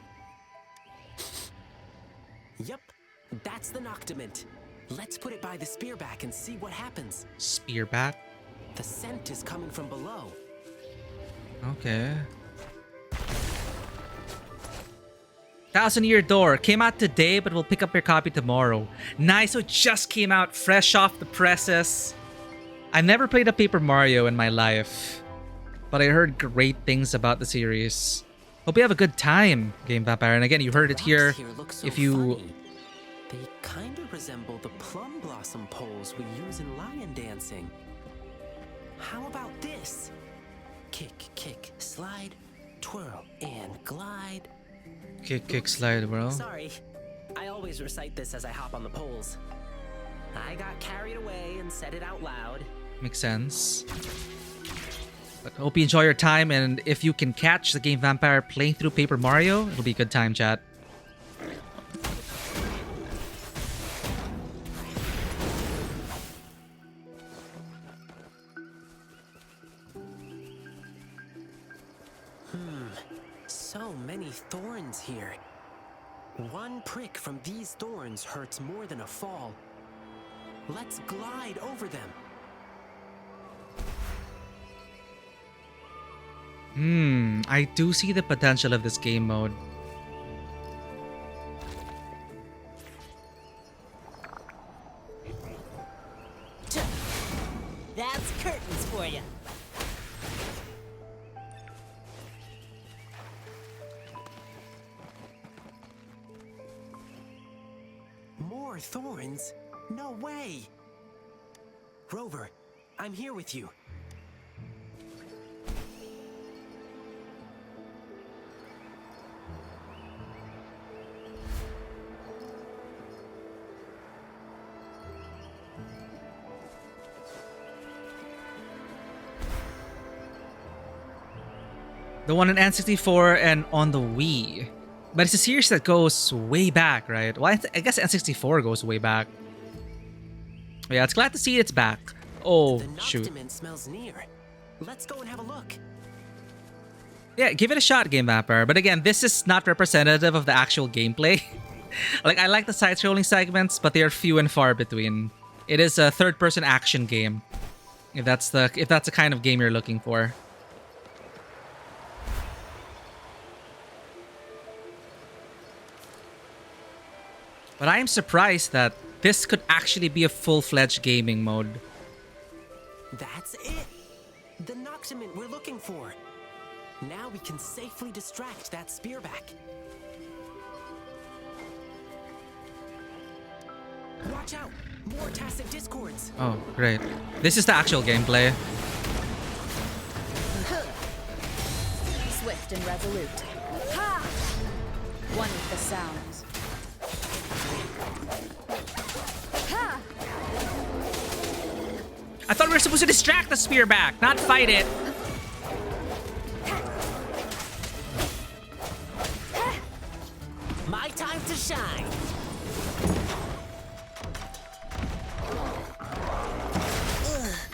Yep, that's the Noctament. Let's put it by the spearback and see what happens. Spearback? The scent is coming from below. Okay. 1000-Year Door came out today, but we'll pick up your copy tomorrow. Nice, so it just came out fresh off the presses. I never played a Paper Mario in my life, but I heard great things about the series. Hope you have a good time, Game Vampire. And again, you heard it here. If you... They kind of resemble the plum blossom poles we use in lion dancing. How about this? Kick, kick, slide, twirl, and glide. Kick, kick, slide, bro. Sorry, I always recite this as I hop on the poles. I got carried away and said it out loud. Makes sense. But hope you enjoy your time, and if you can catch the Game Vampire playing through Paper Mario, it'll be a good time, chat. So many thorns here. One prick from these thorns hurts more than a fall. Let's glide over them. I do see the potential of this game mode. That's curtains for you. More thorns? No way! Rover, I'm here with you. The one on N64 and on the Wii. But it's a series that goes way back, right? Well, I guess N64 goes way back. Yeah, it's glad to see it's back. Oh, shoot. The smells near. Let's go and have a look. Yeah, give it a shot, Game Vampire. But again, this is not representative of the actual gameplay. Like, I like the side-scrolling segments, but they are few and far between. It is a third-person action game. If that's the kind of game you're looking for. But I am surprised that this could actually be a full-fledged gaming mode. That's it! The Noctimint we're looking for. Now we can safely distract that spearback. Watch out! More tacit discords! Oh, great. This is the actual gameplay. Swift and resolute. Ha! One with the sounds. Ha! I thought we were supposed to distract the spearback, not fight it. My time to shine.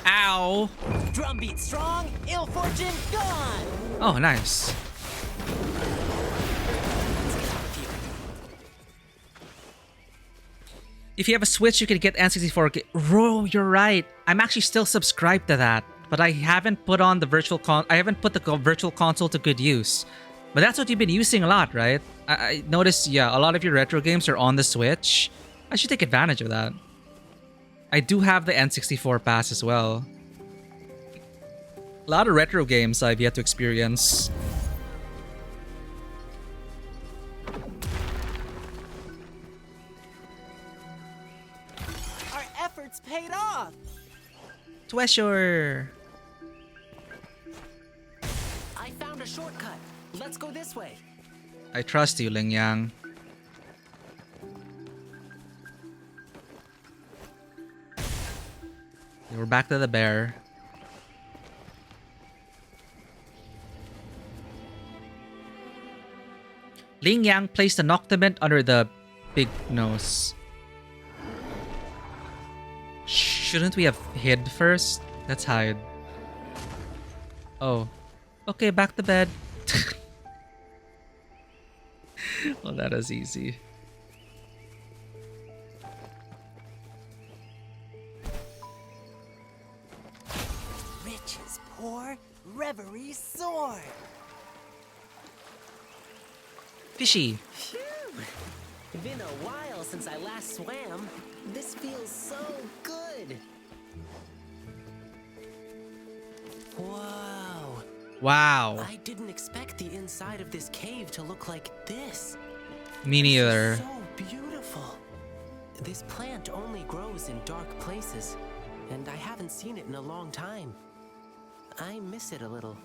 Ow. Drumbeat strong, ill fortune gone. Oh, nice. If you have a Switch, you can get N64. Bro, you're right. I'm actually still subscribed to that, but I haven't put on the I haven't put the virtual console to good use. But that's what you've been using a lot, right? I noticed, yeah, a lot of your retro games are on the Switch. I should take advantage of that. I do have the N64 pass as well. A lot of retro games I've yet to experience. Our efforts paid off. Treasure. I found a shortcut. Let's go this way. I trust you, Ling Yang. We're back to the bear. Ling Yang placed the Noctimint under the big nose. Shouldn't we have hid first? Let's hide. Oh. Okay, back to bed. Well, that is easy. Riches pour, reverie soar. Fishy. Phew. Been a while since I last swam. This feels so good. Whoa. Wow. I didn't expect the inside of this cave to look like this. Me neither. So beautiful. This plant only grows in dark places, and I haven't seen it in a long time. I miss it a little.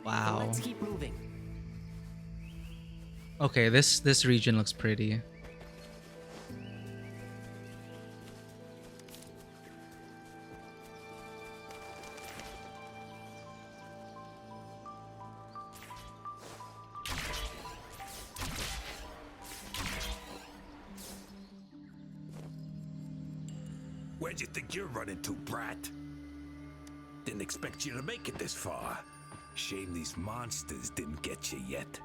Wow. But let's keep moving. Okay, this region looks pretty. Where'd you think you're running to, brat? Didn't expect you to make it this far. Shame these monsters didn't get you yet.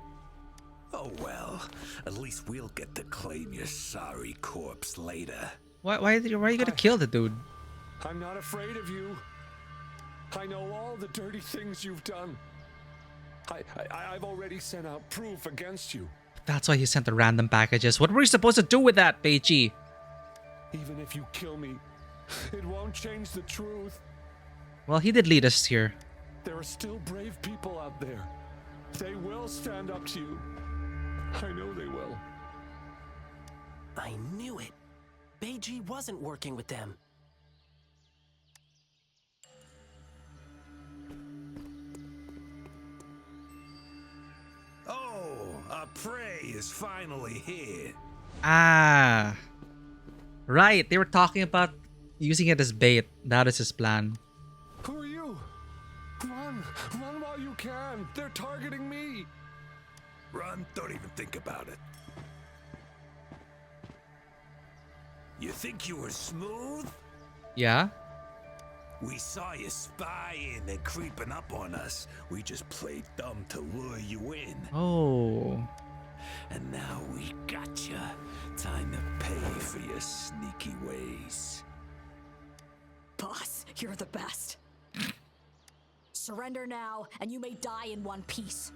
Oh well, at least we'll get to claim your sorry corpse later. Why are you gonna kill the dude? I'm not afraid of you. I know all the dirty things you've done. I've already sent out proof against you. That's why he sent the random packages. What were we supposed to do with that, Beiji? Even if you kill me, it won't change the truth. Well, he did lead us here. There are still brave people out there. They will stand up to you. I know they will. I knew it. Beiji wasn't working with them. Oh, our prey is finally here. Ah. Right, they were talking about using it as bait. That is his plan. Who are you? Run! Run while you can! They're targeting me! Run, don't even think about it. You think you were smooth? Yeah? We saw you spying and creeping up on us. We just played dumb to lure you in. Oh. And now we got you. Time to pay for your sneaky ways. Boss, you're the best. Surrender now, and you may die in one piece.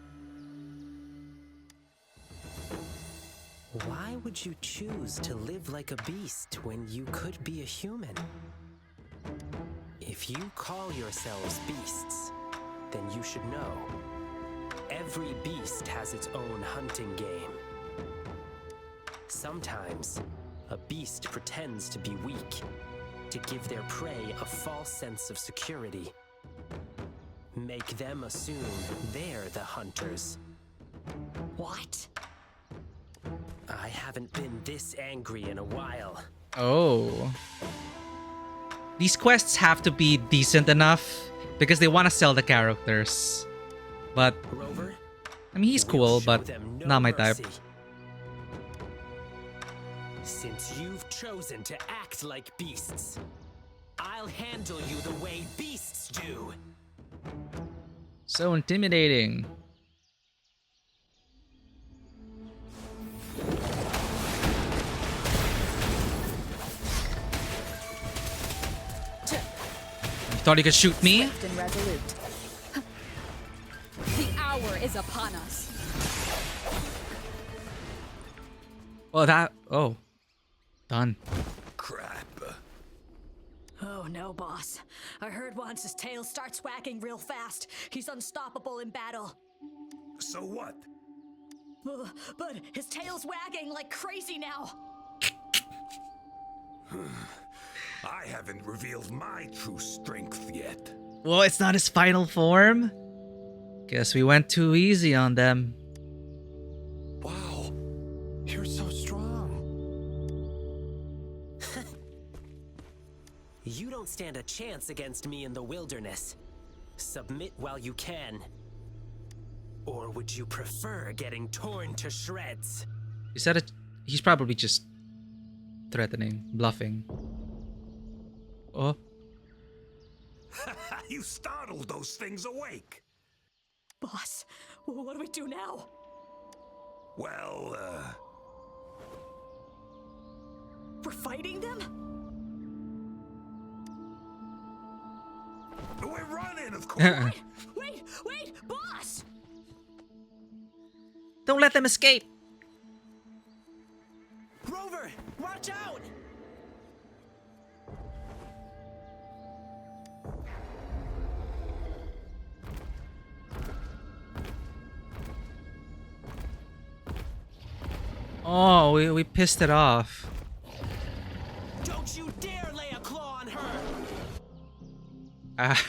Why would you choose to live like a beast when you could be a human? If you call yourselves beasts, then you should know. Every beast has its own hunting game. Sometimes, a beast pretends to be weak, to give their prey a false sense of security. Make them assume they're the hunters. What? I haven't been this angry in a while. Oh. These quests have to be decent enough because they want to sell the characters. But Rover, I mean, he's cool, but not my type. Since you've chosen to act like beasts, I'll handle you the way beasts do. So intimidating. You thought you could shoot me? Swift and resolute. The hour is upon us. Oh, that. Oh. Done. Crap. Oh no, boss. I heard once his tail starts wagging real fast. He's unstoppable in battle. So what? But his tail's wagging like crazy now. I haven't revealed my true strength yet. Well, it's not his final form. Guess we went too easy on them. Wow. You're so strong. You don't stand a chance against me in the wilderness. Submit while you can. Or would you prefer getting torn to shreds? Is that a... He's probably just threatening, bluffing. Oh. You startled those things awake. Boss, what do we do now? Well, We're fighting them? we're running, of course. Wait, boss! Don't let them escape. Rover, watch out! Oh, we pissed it off. Don't you dare lay a claw on her! Ah.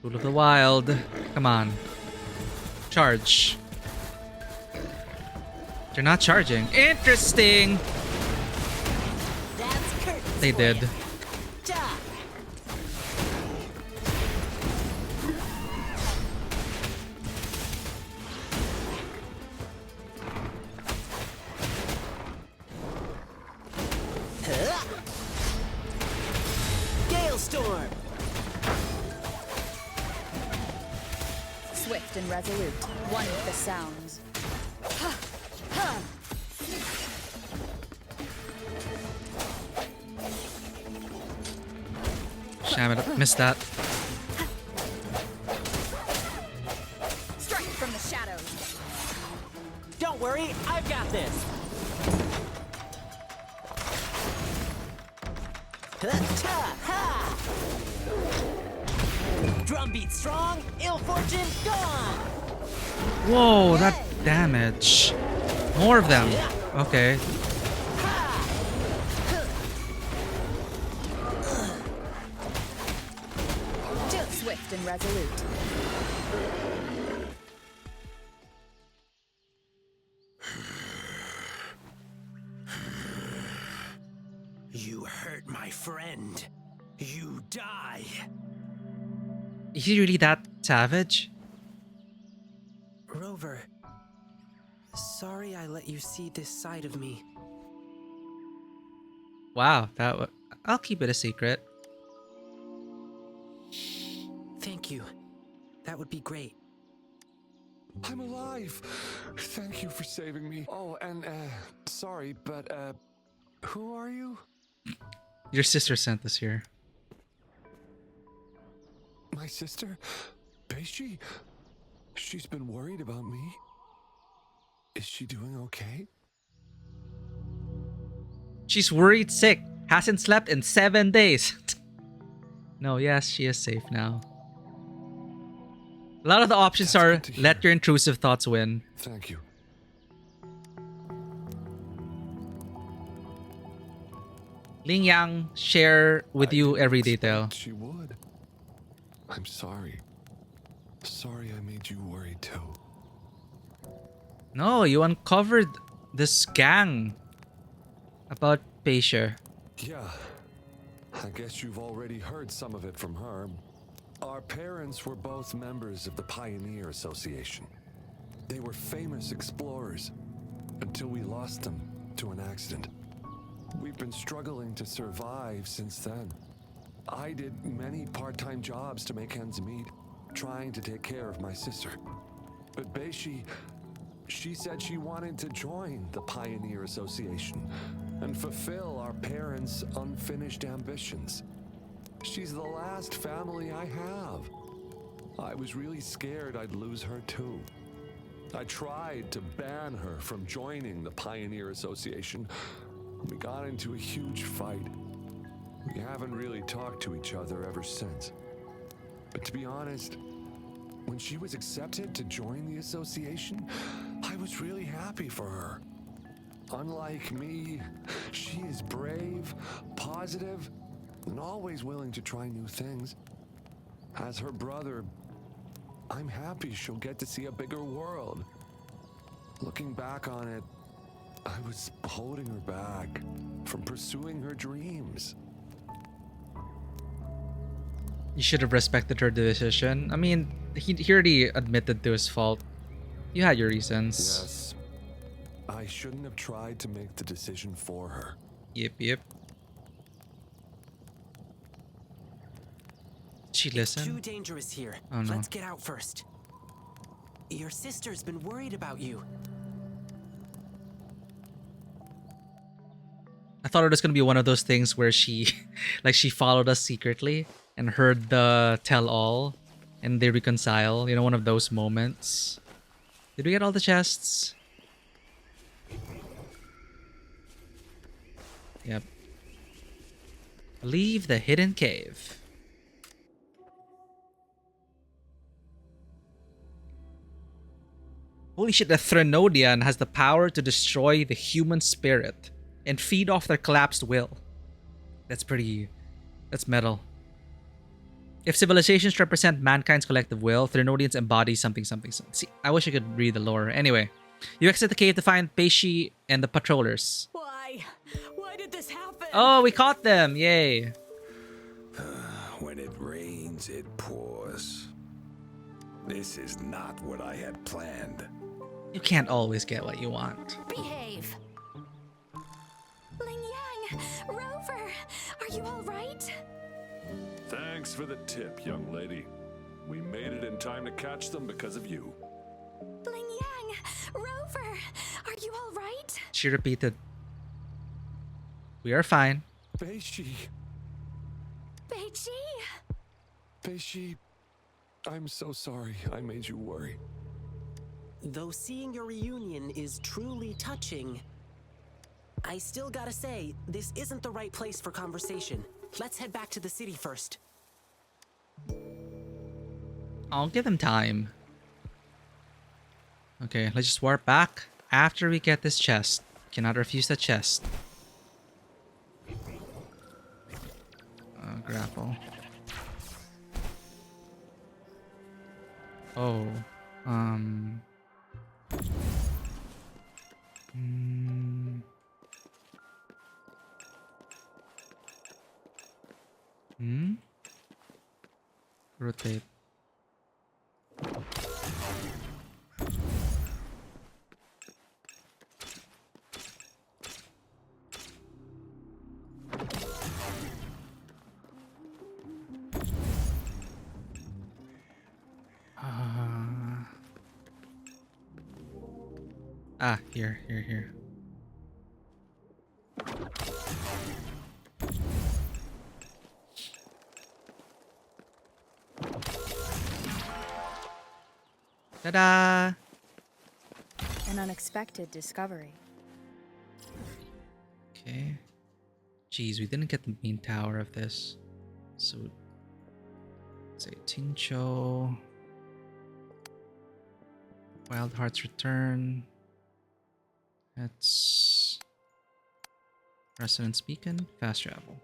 Rule of the wild. Come on. Charge. They're not charging. Interesting. That's curtains They for did. ya. Die. Gale storm. Swift and resolute, one with the sounds. Damn it, missed that. Strike from the shadows. Don't worry, I've got this. Drumbeat strong, ill fortune gone. Whoa, that damage. More of them. Okay. Swift and resolute. You hurt my friend. You die. Is he really that savage? Rover, sorry I let you see this side of me. Wow, I'll keep it a secret. Thank you. That would be great. I'm alive. Thank you for saving me. Oh, and sorry, but who are you? Your sister sent us here. My sister? Beishi? She's been worried about me. Is she doing okay? She's worried sick. Hasn't slept in 7 days. No, yes, she is safe now. A lot of the options are let your intrusive thoughts win. Thank you. Ling Yang share with you every detail. She would. I'm sorry. Sorry I made you worried too. No, you uncovered this gang about Peisha. Yeah. I guess you've already heard some of it from her. Our parents were both members of the Pioneer Association. They were famous explorers until we lost them to an accident. We've been struggling to survive since then. I did many part-time jobs to make ends meet, trying to take care of my sister. But Beishi, she said she wanted to join the Pioneer Association and fulfill our parents' unfinished ambitions. She's the last family I have. I was really scared I'd lose her too. I tried to ban her from joining the Pioneer Association. We got into a huge fight. We haven't really talked to each other ever since. But to be honest, when she was accepted to join the association, I was really happy for her. Unlike me, she is brave, positive, and always willing to try new things. As her brother, I'm happy she'll get to see a bigger world. Looking back on it, I was holding her back from pursuing her dreams. You should have respected her decision. I mean, he already admitted to his fault. You had your reasons. Yes. I shouldn't have tried to make the decision for her. Yep. Did she listen? Too dangerous here. Oh, no. Let's get out first. Your sister's been worried about you. I thought it was gonna be one of those things where she, like, she followed us secretly and heard the tell-all, and they reconcile. You know, one of those moments. Did we get all the chests? Yep. Leave the hidden cave. Holy shit, the Threnodian has the power to destroy the human spirit and feed off their collapsed will. That's metal. If civilizations represent mankind's collective will, Threnodians embody something. See, I wish I could read the lore. Anyway, you exit the cave to find Beishi and the patrollers. Why? Why did this happen? Oh, we caught them! Yay! When it rains, it pours. This is not what I had planned. You can't always get what you want. Behave. Ling Yang! Rover! Are you all right? Thanks for the tip, young lady. We made it in time to catch them because of you. Bling Yang! Rover! Are you alright? She repeated, "We are fine." Beishi. Beiji! Beishi, I'm so sorry I made you worry. Though seeing your reunion is truly touching, I still gotta say, this isn't the right place for conversation. Let's head back to the city first. I'll give them time. Okay, let's just warp back after we get this chest. Cannot refuse the chest. Grapple. Oh. Rotate. Here. Ta-da! An unexpected discovery. Okay. Jeez, we didn't get the main tower of this. So, say Tincho. Wild Heart's Return. That's Resonance Beacon. Fast travel.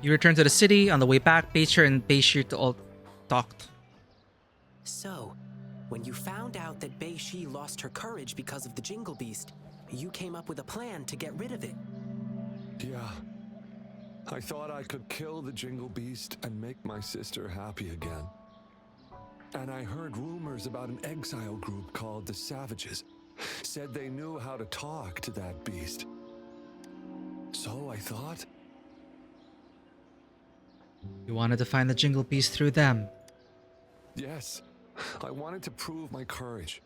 You return to the city. On the way back, Becher and Beishir all talked. So, when you found out that Beishi lost her courage because of the Jingle Beast, you came up with a plan to get rid of it. Yeah. I thought I could kill the Jingle Beast and make my sister happy again. And I heard rumors about an exile group called the Savages. Said they knew how to talk to that beast. So I thought... You wanted to find the Jingle Beast through them. Yes. I wanted to prove my courage.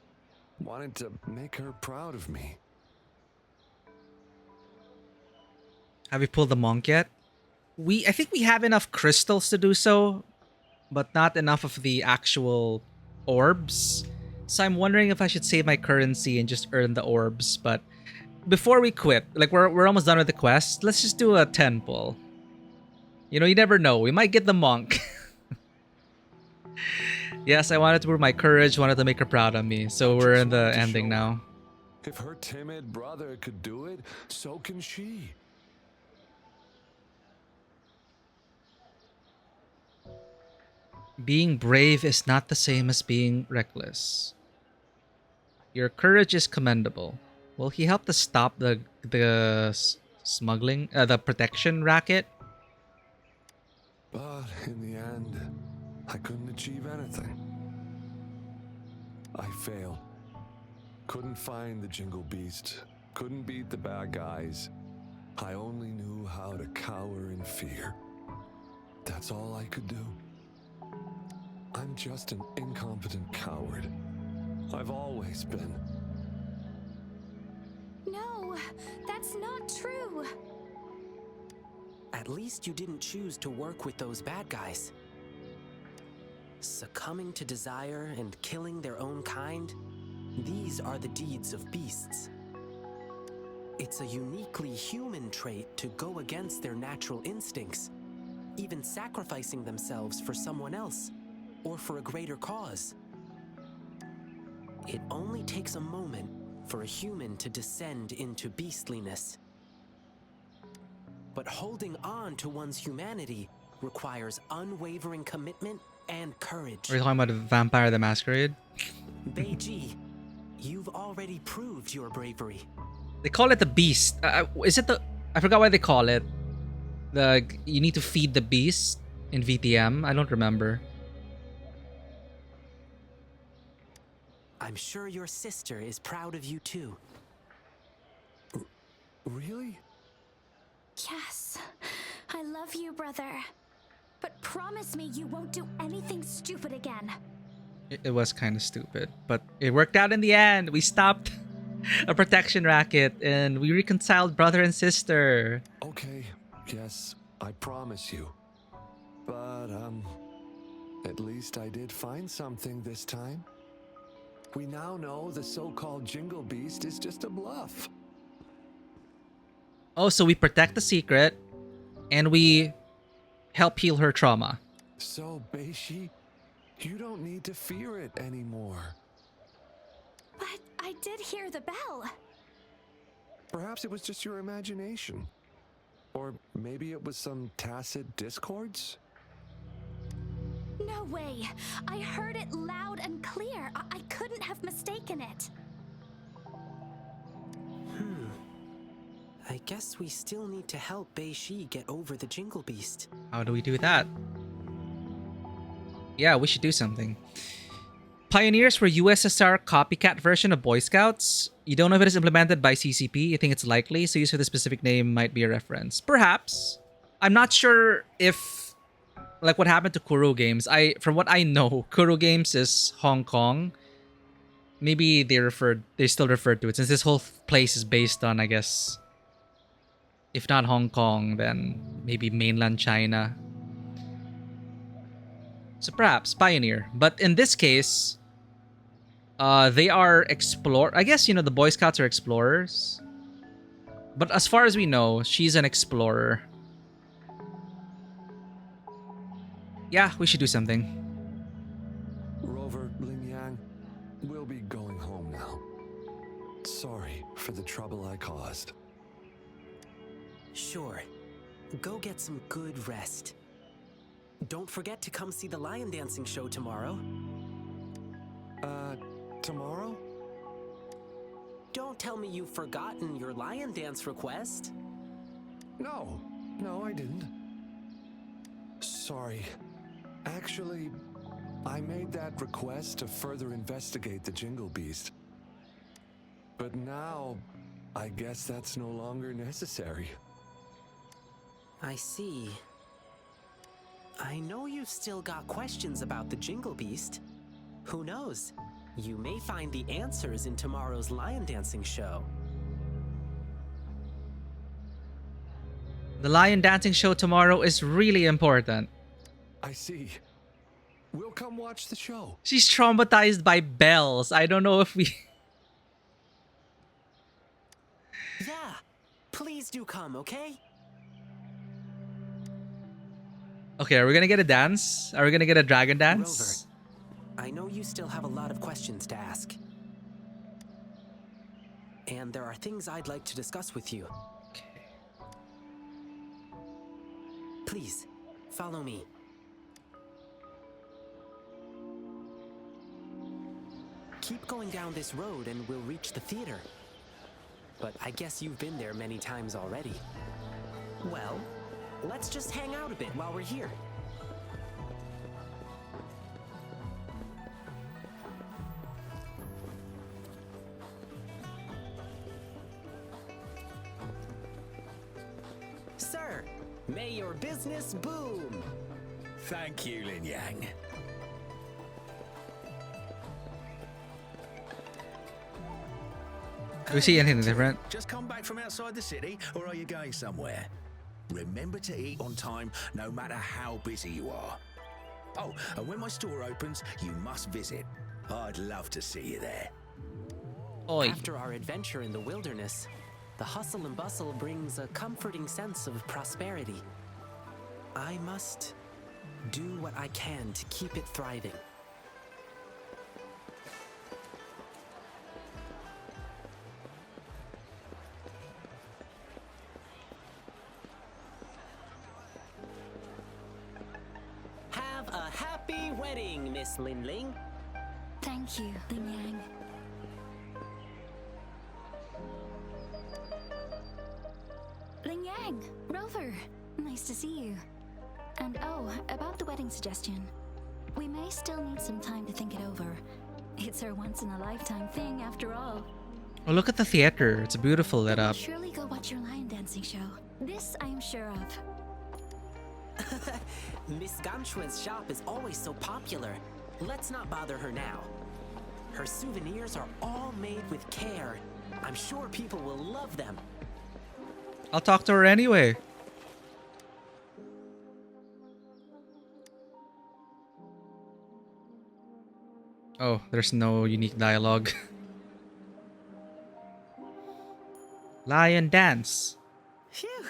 Wanted to make her proud of me. Have we pulled the monk yet? I think we have enough crystals to do so, but not enough of the actual orbs. So I'm wondering if I should save my currency and just earn the orbs. But before we quit, like we're almost done with the quest, let's just do a 10 pull. You know, you never know. We might get the monk. Yes, I wanted to prove my courage, wanted to make her proud of me. So we're in the ending now. If her timid brother could do it, so can she. Being brave is not the same as being reckless. Your courage is commendable. Will he help to stop the smuggling, the protection racket? But in the end, I couldn't achieve anything. I failed. Couldn't find the Jingle Beast. Couldn't beat the bad guys. I only knew how to cower in fear. That's all I could do. I'm just an incompetent coward. I've always been. No, that's not true. At least you didn't choose to work with those bad guys. Succumbing to desire and killing their own kind, these are the deeds of beasts. It's a uniquely human trait to go against their natural instincts, even sacrificing themselves for someone else or for a greater cause. It only takes a moment for a human to descend into beastliness. But holding on to one's humanity requires unwavering commitment and courage. Are you talking about Vampire the Masquerade? Beiji, you've already proved your bravery. They call it the Beast. Is it the... I forgot why they call it. You need to feed the Beast in VTM. I don't remember. I'm sure your sister is proud of you too. Really? Yes. I love you, brother. But promise me you won't do anything stupid again. It was kind of stupid, but it worked out in the end. We stopped a protection racket and we reconciled brother and sister. Okay, yes, I promise you. But, at least I did find something this time. We now know the so-called Jingle Beast is just a bluff. Oh, so we protect the secret and we help heal her trauma. So, Beishi, you don't need to fear it anymore. But I did hear the bell. Perhaps it was just your imagination. Or maybe it was some tacit discords? No way. I heard it loud and clear. I couldn't have mistaken it. I guess we still need to help Beishi get over the Jingle Beast. How do we do that? Yeah, we should do something. Pioneers were USSR copycat version of Boy Scouts. You don't know if it is implemented by CCP. You think it's likely, so use of the specific name might be a reference. Perhaps. I'm not sure if, like, what happened to Kuro Games. From what I know, Kuro Games is Hong Kong. Maybe they still referred to it, since this whole place is based on, I guess, if not Hong Kong, then maybe mainland China. So perhaps Pioneer. But in this case, they are I guess, the Boy Scouts are explorers. But as far as we know, she's an explorer. Yeah, we should do something. Rover, Lin Yang, we'll be going home now. Sorry for the trouble I caused. Sure. Go get some good rest. Don't forget to come see the lion dancing show tomorrow. Tomorrow? Don't tell me you've forgotten your lion dance request. No, I didn't. Sorry. Actually, I made that request to further investigate the Jingle Beast. But now, I guess that's no longer necessary. I see. I know you've still got questions about the Jingle Beast. Who knows? You may find the answers in tomorrow's lion dancing show. The lion dancing show tomorrow is really important. I see. We'll come watch the show. She's traumatized by bells. I don't know if we... Yeah, please do come, okay? Okay, are we gonna get a dance? Are we gonna get a dragon dance? Rover, I know you still have a lot of questions to ask. And there are things I'd like to discuss with you. Okay. Please, follow me. Keep going down this road and we'll reach the theater. But I guess you've been there many times already. Well, let's just hang out a bit while we're here. Sir, may your business boom. Thank you, Lin Yang. Do we see anything different? Just come back from outside the city, or are you going somewhere? Remember to eat on time, no matter how busy you are. Oh, and when my store opens, you must visit. I'd love to see you there. Oi. After our adventure in the wilderness, the hustle and bustle brings a comforting sense of prosperity. I must do what I can to keep it thriving. Happy wedding, Miss Lin Ling. Thank you, Ling Yang. Ling Yang, Rover, nice to see you. And oh, about the wedding suggestion. We may still need some time to think it over. It's our once-in-a-lifetime thing, after all. Oh, look at the theater. It's beautiful lit up. Surely go watch your lion dancing show. This I am sure of. Miss Ganchua's shop is always so popular. Let's not bother her now. Her souvenirs are all made with care. I'm sure people will love them. I'll talk to her anyway. Oh, there's no unique dialogue. Lion dance. Phew.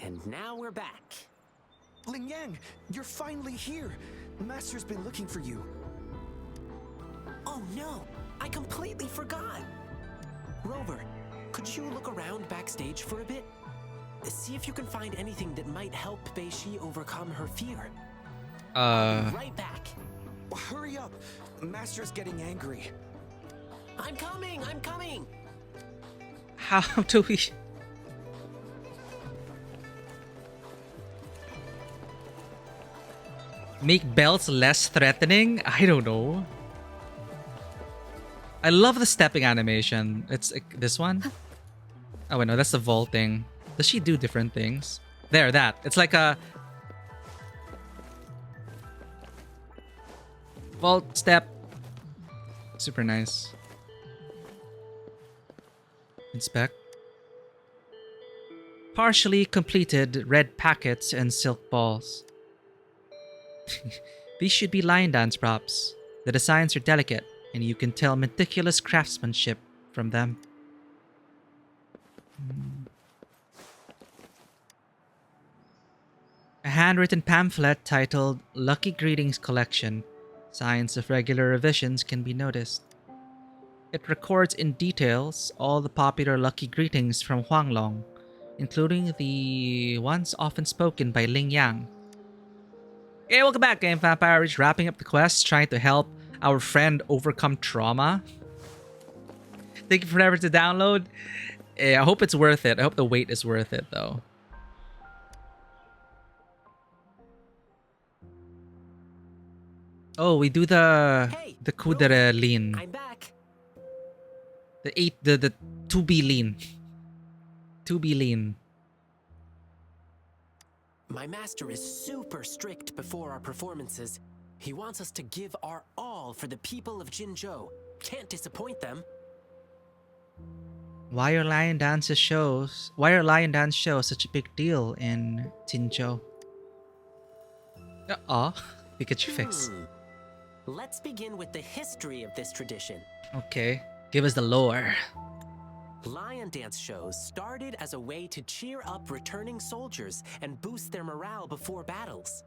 And now we're back. Ling Yang, you're finally here. Master's been looking for you. Oh no, I completely forgot. Rover, could you look around backstage for a bit? See if you can find anything that might help Bei-Shi overcome her fear. I'll be right back. Hurry up. Master's getting angry. I'm coming. How do we... make belts less threatening? I don't know. I love the stepping animation. It's this one? Oh wait, no, that's the vaulting. Does she do different things? There, that. It's like a... vault, step. Super nice. Inspect. Partially completed red packets and silk balls. These should be lion dance props. The designs are delicate, and you can tell meticulous craftsmanship from them. A handwritten pamphlet titled Lucky Greetings Collection. Signs of regular revisions can be noticed. It records in details all the popular lucky greetings from Huanglong, including the ones often spoken by Ling Yang. Okay, welcome back, Game Vampire. Is wrapping up the quest, trying to help our friend overcome trauma. Thank you for never to download. I hope it's worth it. I hope the wait is worth it, though. Oh, we do the Kudere lean. I'm back. The 2B lean. 2B lean. My master is super strict before our performances. He wants us to give our all for the people of Jinzhou. Can't disappoint them. Why are lion dance shows such a big deal in Jinzhou? Pikachu fix. Let's begin with the history of this tradition. Okay, give us the lore. Lion dance shows started as a way to cheer up returning soldiers and boost their morale before battles.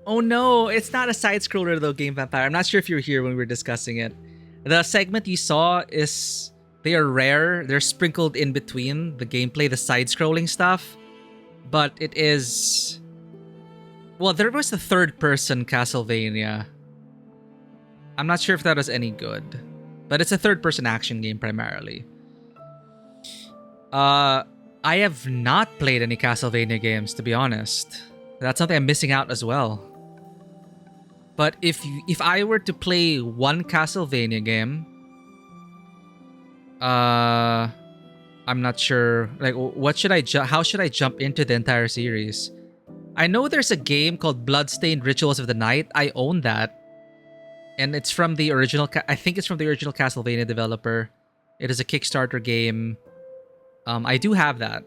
Oh no, it's not a side-scroller though, Game Vampire. I'm not sure if you were here when we were discussing it. The segment you saw is... they are rare. They're sprinkled in between the gameplay, the side-scrolling stuff. But it is... well, there was the third-person Castlevania. I'm not sure if that was any good. But it's a third-person action game primarily. I have not played any Castlevania games, to be honest. That's something I'm missing out as well. But if I were to play one Castlevania game, I'm not sure. Like, what should I how should I jump into the entire series? I know there's a game called Bloodstained Rituals of the Night. I own that. And it's from the original... I think it's from the original Castlevania developer. It is a Kickstarter game. I do have that.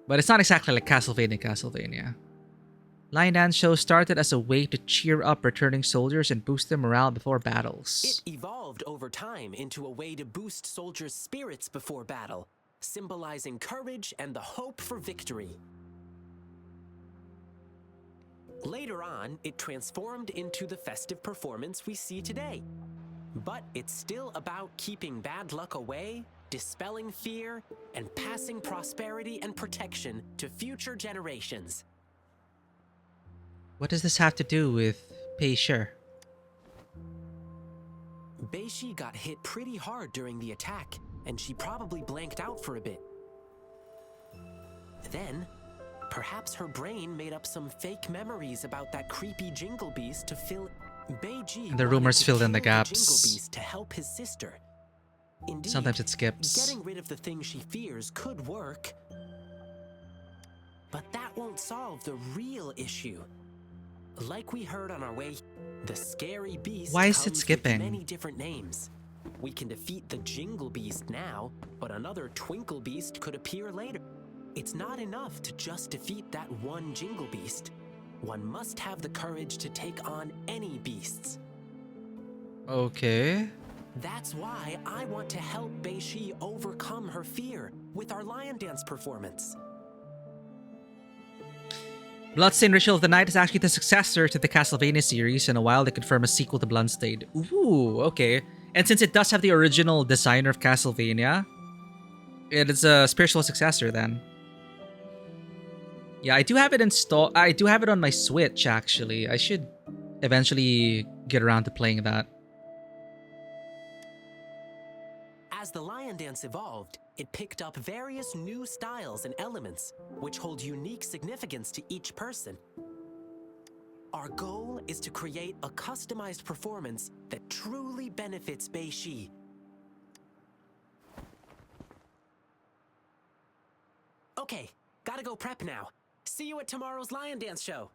But it's not exactly like Castlevania. Lion Dance show started as a way to cheer up returning soldiers and boost their morale before battles. It evolved over time into a way to boost soldiers' spirits before battle, symbolizing courage and the hope for victory. Later on, it transformed into the festive performance we see today. But it's still about keeping bad luck away dispelling fear and passing prosperity and protection to future generations. What does this have to do with Peisher? Beishi got hit pretty hard during the attack, and she probably blanked out for a bit. Then, perhaps her brain made up some fake memories about that creepy jingle beast to fill. Beiji The rumors wanted to filled in the kill gaps. Jingle beast to help his sister. Indeed, Sometimes it skips. getting rid of the thing she fears could work, but that won't solve the real issue. Like we heard on our way, the scary beast Why is comes it with skipping? many different names. We can defeat the Jingle Beast now, but another Twinkle Beast could appear later. It's not enough to just defeat that one Jingle Beast. One must have the courage to take on any beasts. Okay. That's why I want to help Beishi overcome her fear with our lion dance performance. Bloodstained Ritual of the Night is actually the successor to the Castlevania series. In a while, they confirm a sequel to Bloodstained. Ooh, okay. And since it does have the original designer of Castlevania, it is a spiritual successor then. Yeah, I do have it installed. I do have it on my Switch, actually. I should eventually get around to playing that. As the lion dance evolved, it picked up various new styles and elements, which hold unique significance to each person. Our goal is to create a customized performance that truly benefits Beishi. Okay, gotta go prep now. See you at tomorrow's lion dance show.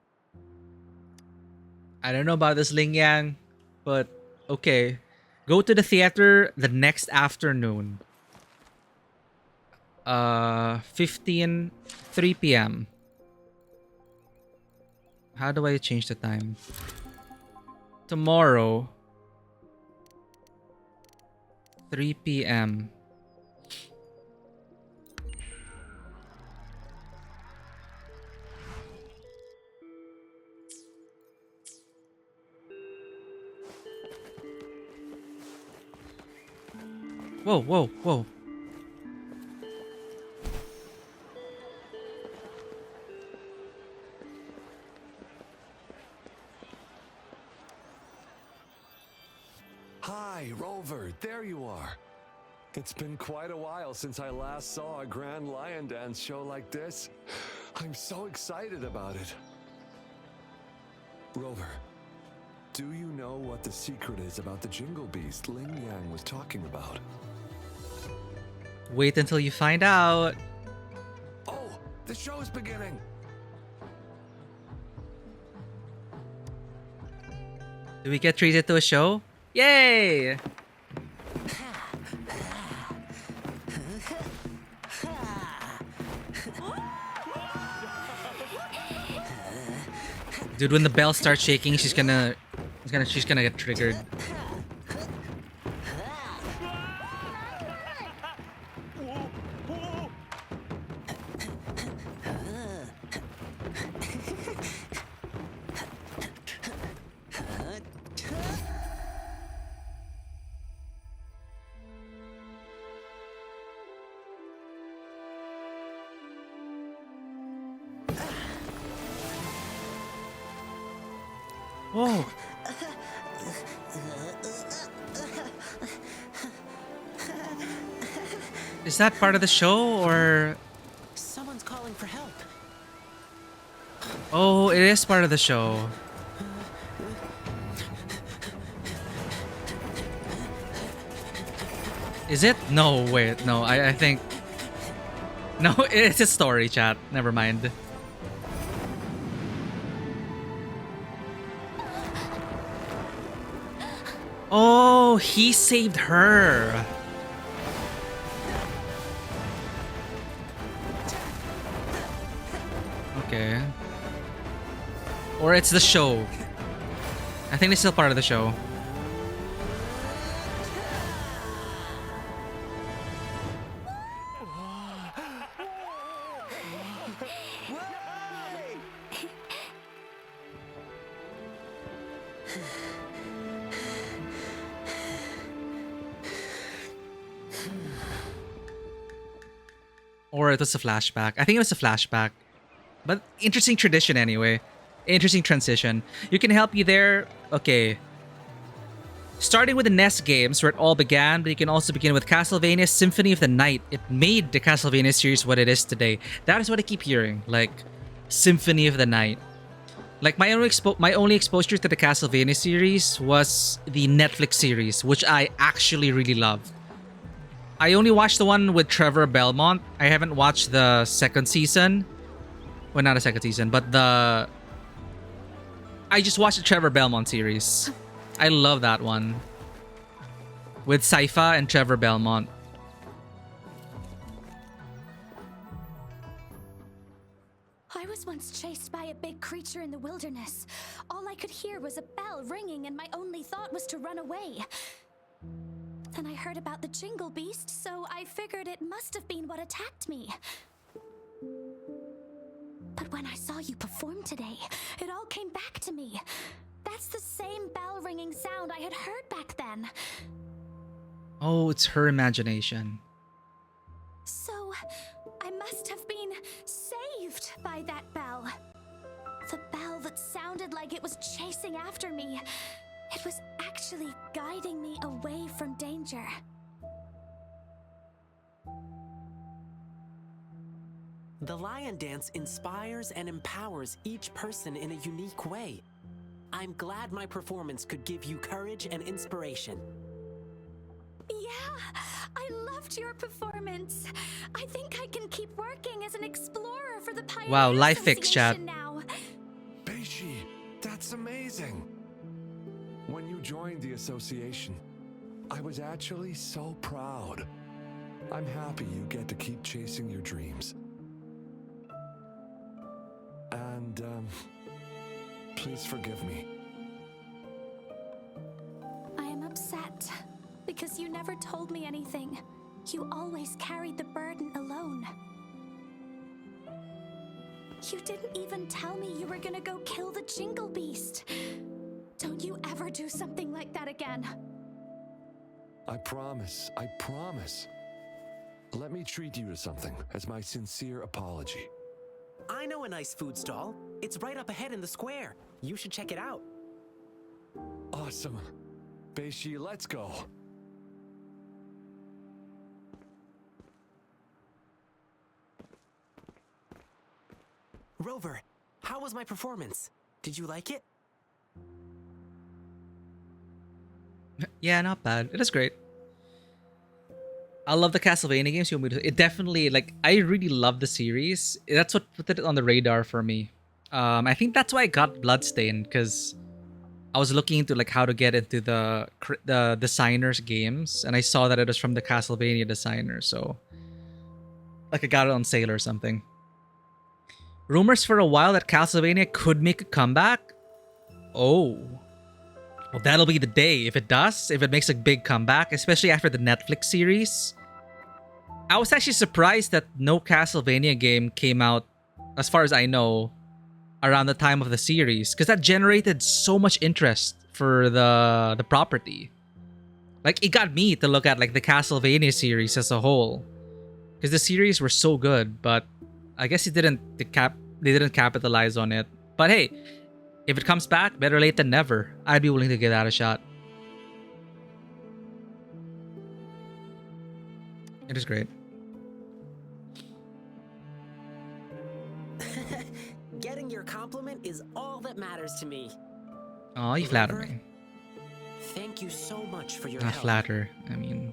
I don't know about this Ling Yang, but okay. Go to the theater the next afternoon. 3 p.m. How do I change the time? Tomorrow, 3 p.m. Whoa, whoa, whoa. Hi, Rover, there you are. It's been quite a while since I last saw a grand lion dance show like this. I'm so excited about it. Rover, do you know what the secret is about the Jingle Beast Ling Yang was talking about? Wait until you find out. Oh, the show's beginning. Do we get treated to a show? Yay! Dude, when the bell starts shaking, she's gonna get triggered. Whoa. Is that part of the show or? Someone's calling for help. Oh, it is part of the show. Is it? No, wait, no, I think... No, it's a story, chat. Never mind. Oh, he saved her. Okay. Or it's the show. I think it's still part of the show. Or it was a flashback. I think it was a flashback. But interesting tradition anyway. Interesting transition. You can help you there. Okay. Starting with the NES games where it all began, but you can also begin with Castlevania Symphony of the Night. It made the Castlevania series what it is today. That is what I keep hearing. Like, Symphony of the Night. Like, my only exposure to the Castlevania series was the Netflix series, which I actually really loved. I only watched the one with Trevor Belmont. I haven't watched the second season. Well, not a second season, but I just watched the Trevor Belmont series. I love that one. With Sypha and Trevor Belmont. I was once chased by a big creature in the wilderness. All I could hear was a bell ringing, and my only thought was to run away. Then I heard about the Jingle Beast, so I figured it must have been what attacked me. But when I saw you perform today, it all came back to me. That's the same bell-ringing sound I had heard back then. Oh, it's her imagination. So, I must have been saved by that bell. The bell that sounded like it was chasing after me. It was actually guiding me away from danger. The lion dance inspires and empowers each person in a unique way. I'm glad my performance could give you courage and inspiration. Yeah, I loved your performance. I think I can keep working as an explorer for the Pioneer Wow, life fix, chat. Association now. Beishi, that's amazing. When you joined the association, I was actually so proud. I'm happy you get to keep chasing your dreams. And, please forgive me. I am upset because you never told me anything. You always carried the burden alone. You didn't even tell me you were gonna go kill the Jingle Beast. Don't you ever do something like that again. I promise, I promise. Let me treat you to something as my sincere apology. I know a nice food stall. It's right up ahead in the square. You should check it out. Awesome. Beishi, let's go. Rover, how was my performance? Did you like it? Yeah, not bad. It is great. I love the Castlevania games. It definitely, like, I really love the series. That's what put it on the radar for me. I think that's why I got Bloodstained, because I was looking into like how to get into the designers' games, and I saw that it was from the Castlevania designer, so like I got it on sale or something. Rumors for a while that Castlevania could make a comeback. Oh. Well, that'll be the day if it does, if it makes a big comeback, especially after the Netflix series. I was actually surprised that no Castlevania game came out, as far as I know, around the time of the series, because that generated so much interest for the property. Like, it got me to look at like the Castlevania series as a whole, because the series were so good, but I guess they didn't capitalize on it. But hey, if it comes back, better late than never. I'd be willing to give that a shot. It is great. Getting your compliment is all that matters to me. Oh, you flatter me. Thank you so much for your Not help. flatter. I mean,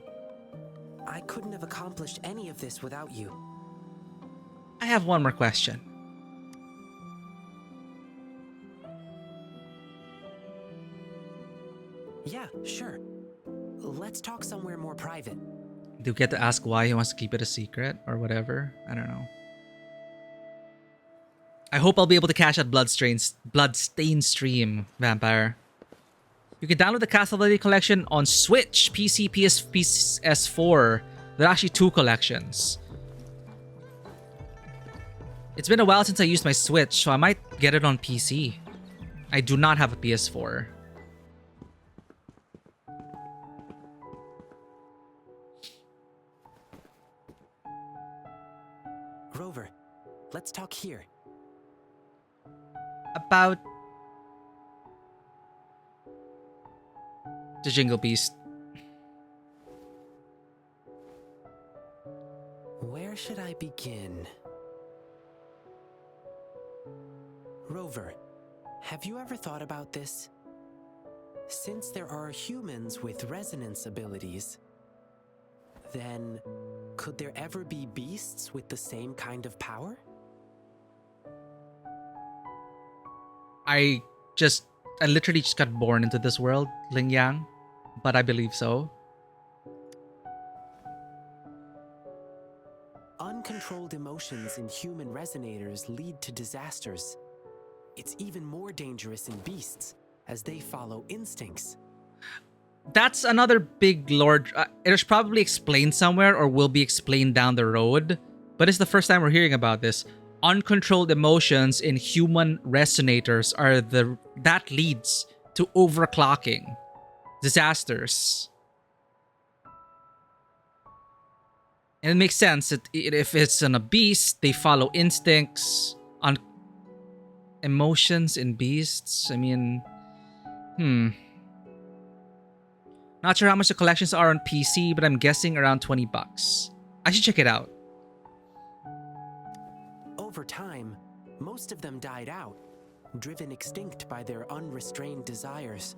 I couldn't have accomplished any of this without you. I have one more question. Yeah, sure. Let's talk somewhere more private. Do you get to ask why he wants to keep it a secret or whatever? I don't know. I hope I'll be able to cash out Bloodstained stream, Vampire. You can download the Castlevania collection on Switch, PC, PS4. There are actually 2 collections. It's been a while since I used my Switch, so I might get it on PC. I do not have a PS4. Rover, let's talk here. About the Jingle Beast. Where should I begin? Rover, have you ever thought about this? Since there are humans with resonance abilities, then could there ever be beasts with the same kind of power? I literally just got born into this world, Ling Yang, but I believe so. Uncontrolled emotions in human resonators lead to disasters. It's even more dangerous in beasts, as they follow instincts. That's another big lord. It was probably explained somewhere or will be explained down the road, but it's the first time we're hearing about this. Uncontrolled emotions in human resonators that leads to overclocking, disasters. And it makes sense that if it's on a beast, they follow instincts. On emotions in beasts, I mean, not sure how much the collections are on PC, but I'm guessing around $20. I should check it out. Over time, most of them died out, driven extinct by their unrestrained desires.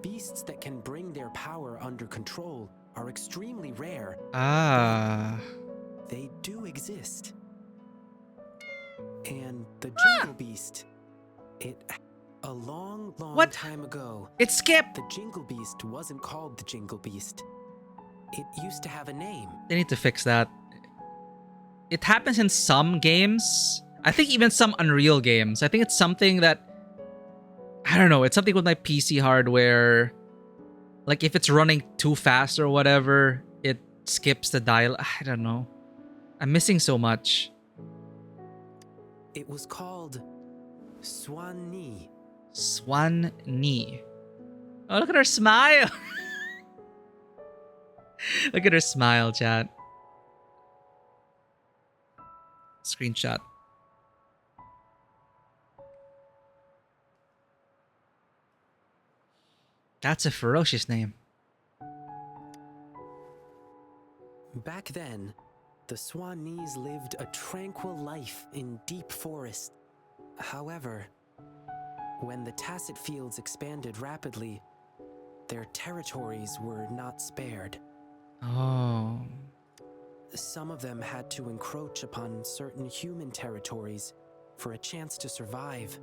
Beasts that can bring their power under control are extremely rare. They do exist. And the Jingle Beast, a long time ago. It skipped! The Jingle Beast wasn't called the Jingle Beast. It used to have a name. They need to fix that. It happens in some games. I think even some Unreal games. I think it's something that... I don't know. It's something with my PC hardware. Like if it's running too fast or whatever, it skips the dial. I don't know. I'm missing so much. It was called Swan Ni. Swan Ni. Oh, look at her smile. Look at her smile, chat. Screenshot. That's a ferocious name. Back then, the Swanese lived a tranquil life in deep forest. However, when the Tacit Fields expanded rapidly, their territories were not spared. Oh. Some of them had to encroach upon certain human territories for a chance to survive.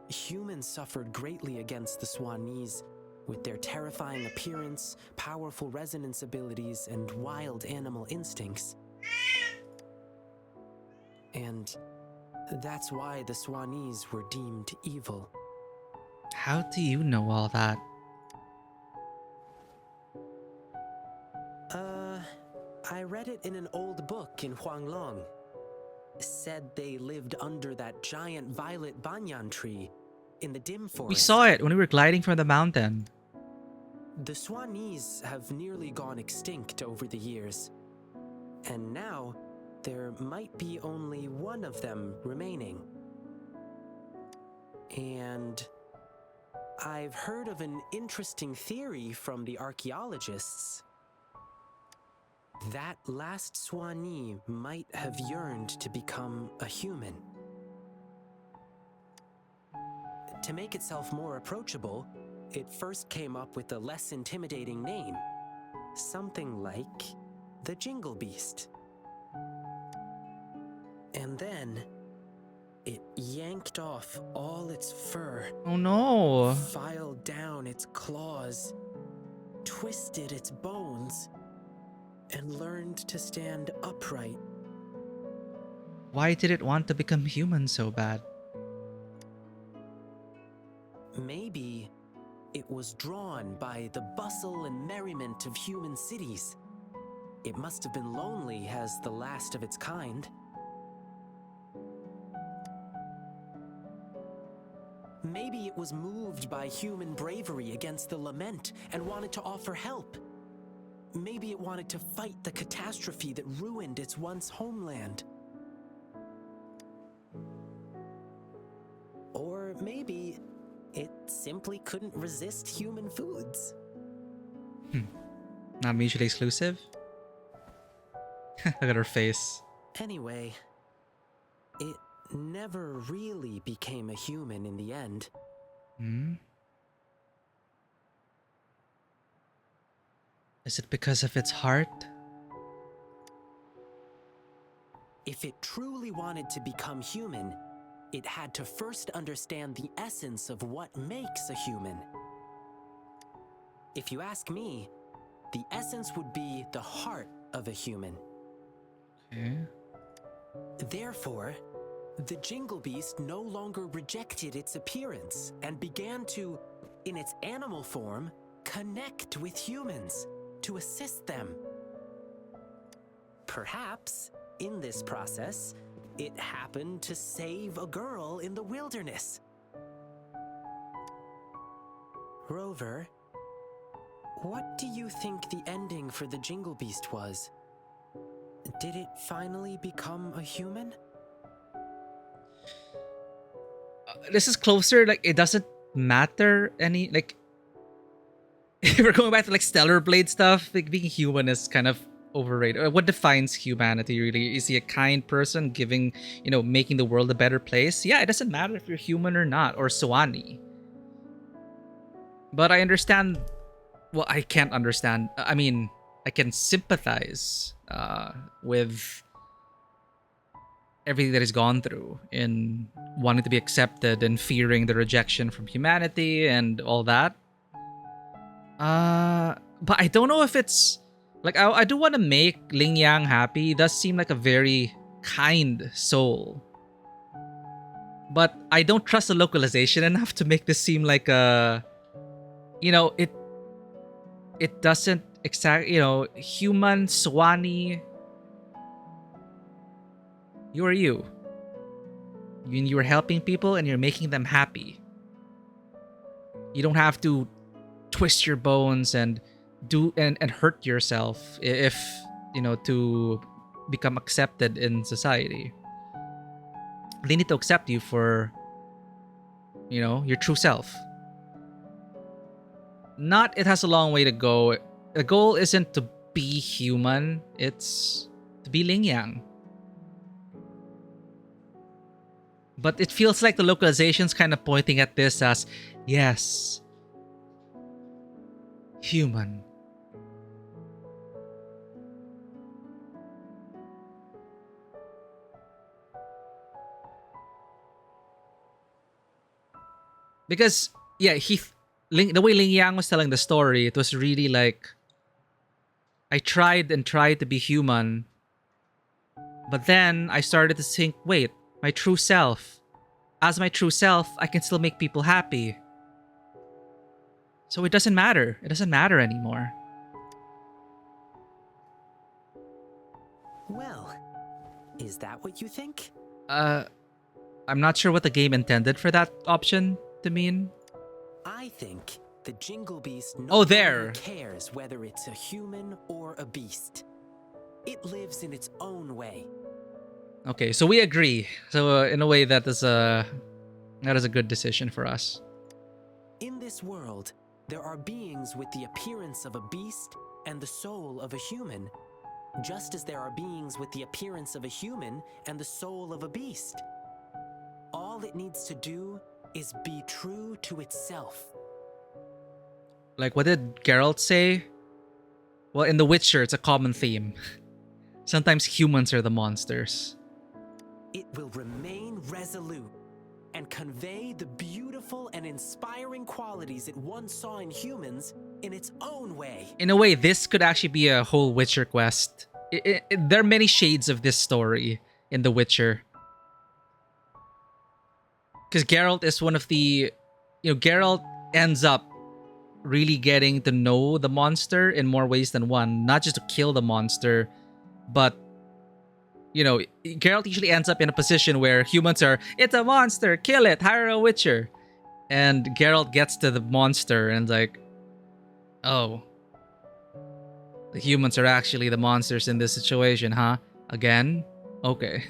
Humans suffered greatly against the Swanese, with their terrifying appearance, powerful resonance abilities, and wild animal instincts. And that's why the Swanese were deemed evil. How do you know all that? I read it in an old book in Huanglong. Said they lived under that giant violet banyan tree in the dim forest. We saw it when we were gliding from the mountain. The Swanese have nearly gone extinct over the years. And now, there might be only one of them remaining. And I've heard of an interesting theory from the archaeologists. That last Swanee might have yearned to become a human. To make itself more approachable, it first came up with a less intimidating name. Something like the Jingle Beast. And then, it yanked off all its fur. Oh no! Filed down its claws, twisted its bones, and learned to stand upright. Why did it want to become human so bad? Maybe it was drawn by the bustle and merriment of human cities. It must have been lonely as the last of its kind. Maybe it was moved by human bravery against the lament and wanted to offer help. maybe it wanted to fight the catastrophe that ruined its once homeland. Or maybe it simply couldn't resist human foods. Not mutually exclusive? Look at her face. Anyway, it never really became a human in the end. Hmm? Is it because of its heart? If it truly wanted to become human, it had to first understand the essence of what makes a human. If you ask me, the essence would be the heart of a human. Okay. Therefore, the Jingle Beast no longer rejected its appearance and began to, in its animal form, connect with humans to assist them. Perhaps, in this process, it happened to save a girl in the wilderness. Rover, what do you think the ending for the Jingle Beast was? Did it finally become a human? This is closer, like, it doesn't matter any, like, if we're going back to, like, Stellar Blade stuff, like, being human is kind of overrated. What defines humanity, really? Is he a kind person giving, you know, making the world a better place? Yeah, it doesn't matter if you're human or not, or Sawani. But I understand, well, I can't understand, I mean, I can sympathize with everything that he's gone through in wanting to be accepted and fearing the rejection from humanity and all that. But I don't know if it's like I do want to make Ling Yang happy. He does seem like a very kind soul, but I don't trust the localization enough to make this seem like a, you know, it doesn't exactly, you know, human Sawani. You are you. You are helping people and you're making them happy. You don't have to twist your bones and do and hurt yourself if, you know, to become accepted in society. They need to accept you for, you know, your true self. Not it has a long way to go. The goal isn't to be human, it's to be Ling Yang. But it feels like the localization's kind of pointing at this as, yes, human. Because, yeah, the way Ling Yang was telling the story, it was really like, I tried and tried to be human, but then I started to think, wait, my true self. As my true self, I can still make people happy. So it doesn't matter. It doesn't matter anymore. Well, is that what you think? I'm not sure what the game intended for that option to mean. I think the Jingle Beast there. cares whether it's a human or a beast. It lives in its own way. Okay, so we agree. So in a way, that is a good decision for us. In this world, there are beings with the appearance of a beast and the soul of a human, just as there are beings with the appearance of a human and the soul of a beast. All it needs to do is be true to itself. Like, what did Geralt say? Well, in The Witcher, it's a common theme. Sometimes humans are the monsters. It will remain resolute and convey the beautiful and inspiring qualities it once saw in humans in its own way. In a way, this could actually be a whole Witcher quest. There are many shades of this story in The Witcher. Because Geralt is one of the... You know, Geralt ends up really getting to know the monster in more ways than one. Not just to kill the monster, but... You know, Geralt usually ends up in a position where humans are, it's a monster, kill it, hire a witcher. And Geralt gets to the monster and like, oh. The humans are actually the monsters in this situation, huh? Again? Okay.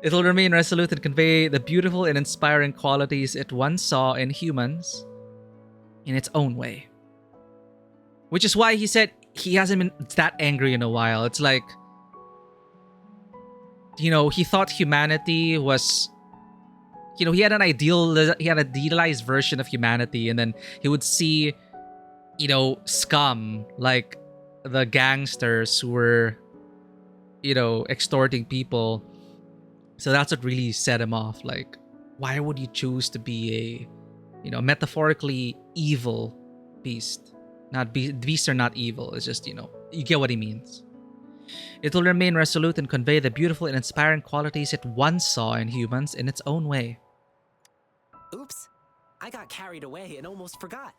It'll remain resolute and convey the beautiful and inspiring qualities it once saw in humans in its own way. Which is why he said he hasn't been that angry in a while. It's like, you know, he thought humanity was, you know, he had an idealized version of humanity, and then he would see, you know, scum like the gangsters who were, you know, extorting people. So that's what really set him off. Like, why would you choose to be a, you know, metaphorically evil beast? Beasts are not evil. It's just, you know, you get what he means. It will remain resolute and convey the beautiful and inspiring qualities it once saw in humans in its own way. Oops, I got carried away and almost forgot.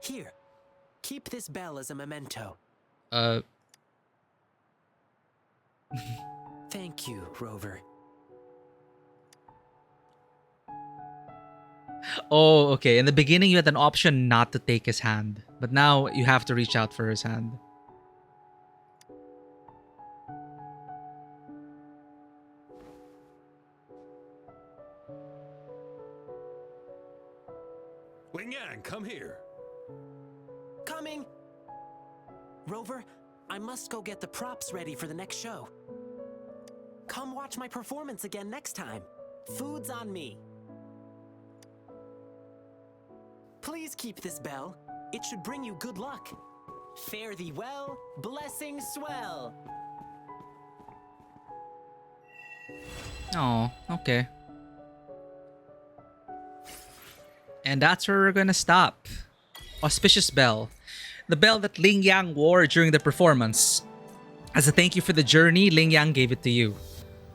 Here, keep this bell as a memento. Thank you, Rover. Oh, okay. In the beginning, you had an option not to take his hand, but now you have to reach out for his hand. Ling Yang, come here. Coming! Rover, I must go get the props ready for the next show. Come watch my performance again next time. Food's on me. Please keep this bell. It should bring you good luck. Fare thee well, blessings swell. Oh, okay. And that's where we're gonna stop. Auspicious bell. The bell that Ling Yang wore during the performance. As a thank you for the journey, Ling Yang gave it to you.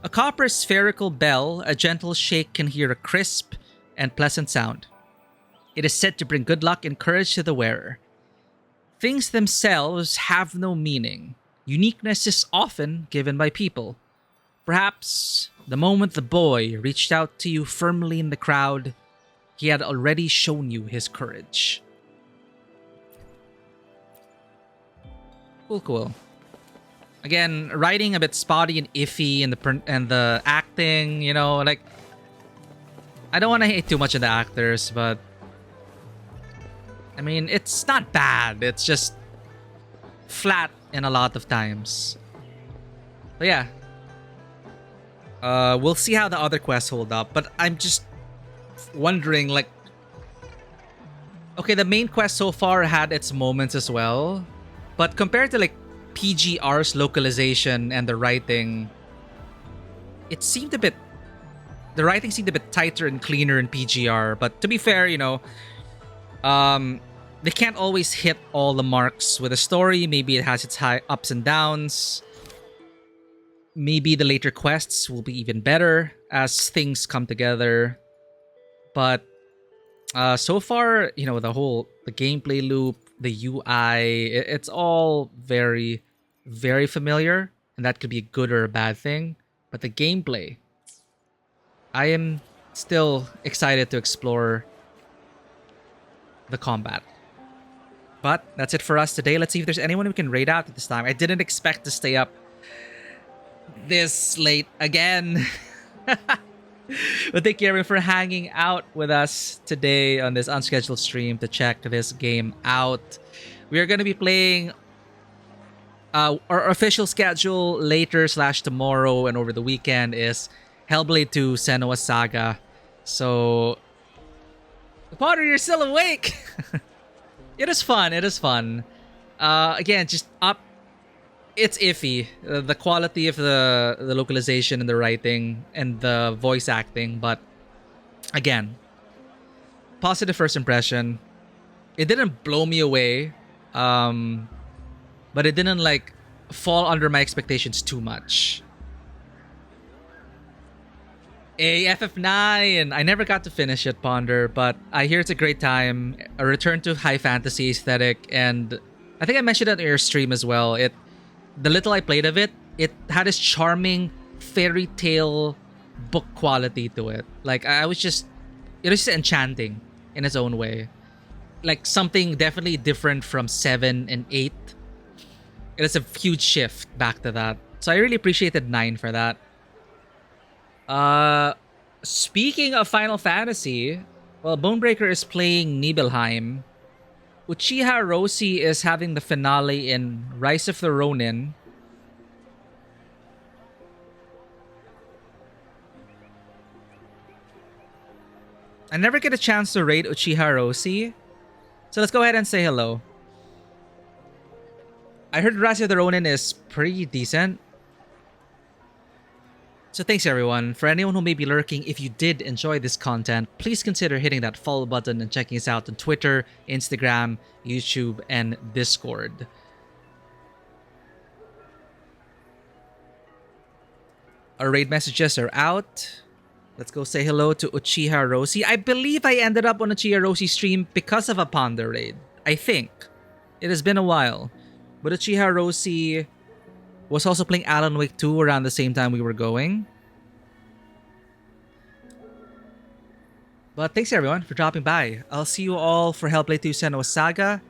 A copper spherical bell, a gentle shake can hear a crisp and pleasant sound. It is said to bring good luck and courage to the wearer. Things themselves have no meaning. Uniqueness is often given by people. Perhaps the moment the boy reached out to you firmly in the crowd, he had already shown you his courage. Cool. Again, writing a bit spotty and iffy, and the acting, you know, like, I don't want to hate too much of the actors, but I mean, it's not bad. It's just flat in a lot of times. But yeah. We'll see how the other quests hold up. But I'm just wondering, like, okay, the main quest so far had its moments as well. But compared to, like, PGR's localization and the writing, it seemed a bit... The writing seemed a bit tighter and cleaner in PGR. But to be fair, you know, they can't always hit all the marks with a story. Maybe it has its high ups and downs. Maybe the later quests will be even better as things come together. But so far, you know, the gameplay loop, the UI, it's all very, very familiar. And that could be a good or a bad thing. But the gameplay, I am still excited to explore the combat. But that's it for us today. Let's see if there's anyone we can raid out at this time. I didn't expect to stay up this late again. But thank you everyone for hanging out with us today on this unscheduled stream to check this game out. We are going to be playing our official schedule later / tomorrow and over the weekend is Hellblade 2 Senua's Saga. So, Potter, you're still awake! It is fun. Again, just up. It's iffy. The quality of the localization and the writing and the voice acting. But again, positive first impression. It didn't blow me away. But it didn't like fall under my expectations too much. FF9. I never got to finish it, Ponder, but I hear it's a great time. A return to high fantasy aesthetic, and I think I mentioned it on your stream as well. The little I played of it, it had this charming fairy tale book quality to it. Like it was just enchanting in its own way. like something definitely different from 7 and 8. It is a huge shift back to that. So I really appreciated 9 for that. Speaking of Final Fantasy, well, Bonebreaker is playing Nibelheim. Uchiha Roshi is having the finale in Rise of the Ronin. I never get a chance to raid Uchiha Roshi, so let's go ahead and say hello. I heard Rise of the Ronin is pretty decent. So thanks everyone. For anyone who may be lurking, if you did enjoy this content, please consider hitting that follow button and checking us out on Twitter, Instagram, YouTube, and Discord. Our raid messages are out. Let's go say hello to Uchiha Roshi. I believe I ended up on Uchiha Roshi's stream because of a Ponder raid. I think. It has been a while. But Uchiha Roshi was also playing Alan Wake 2 around the same time we were going. But thanks everyone for dropping by. I'll see you all for Hellblade 2 Senua's Saga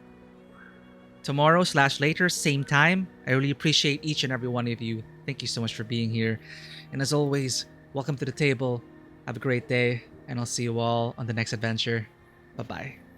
tomorrow/later, same time. I really appreciate each and every one of you. Thank you so much for being here. And as always, welcome to the table. Have a great day, and I'll see you all on the next adventure. Bye-bye.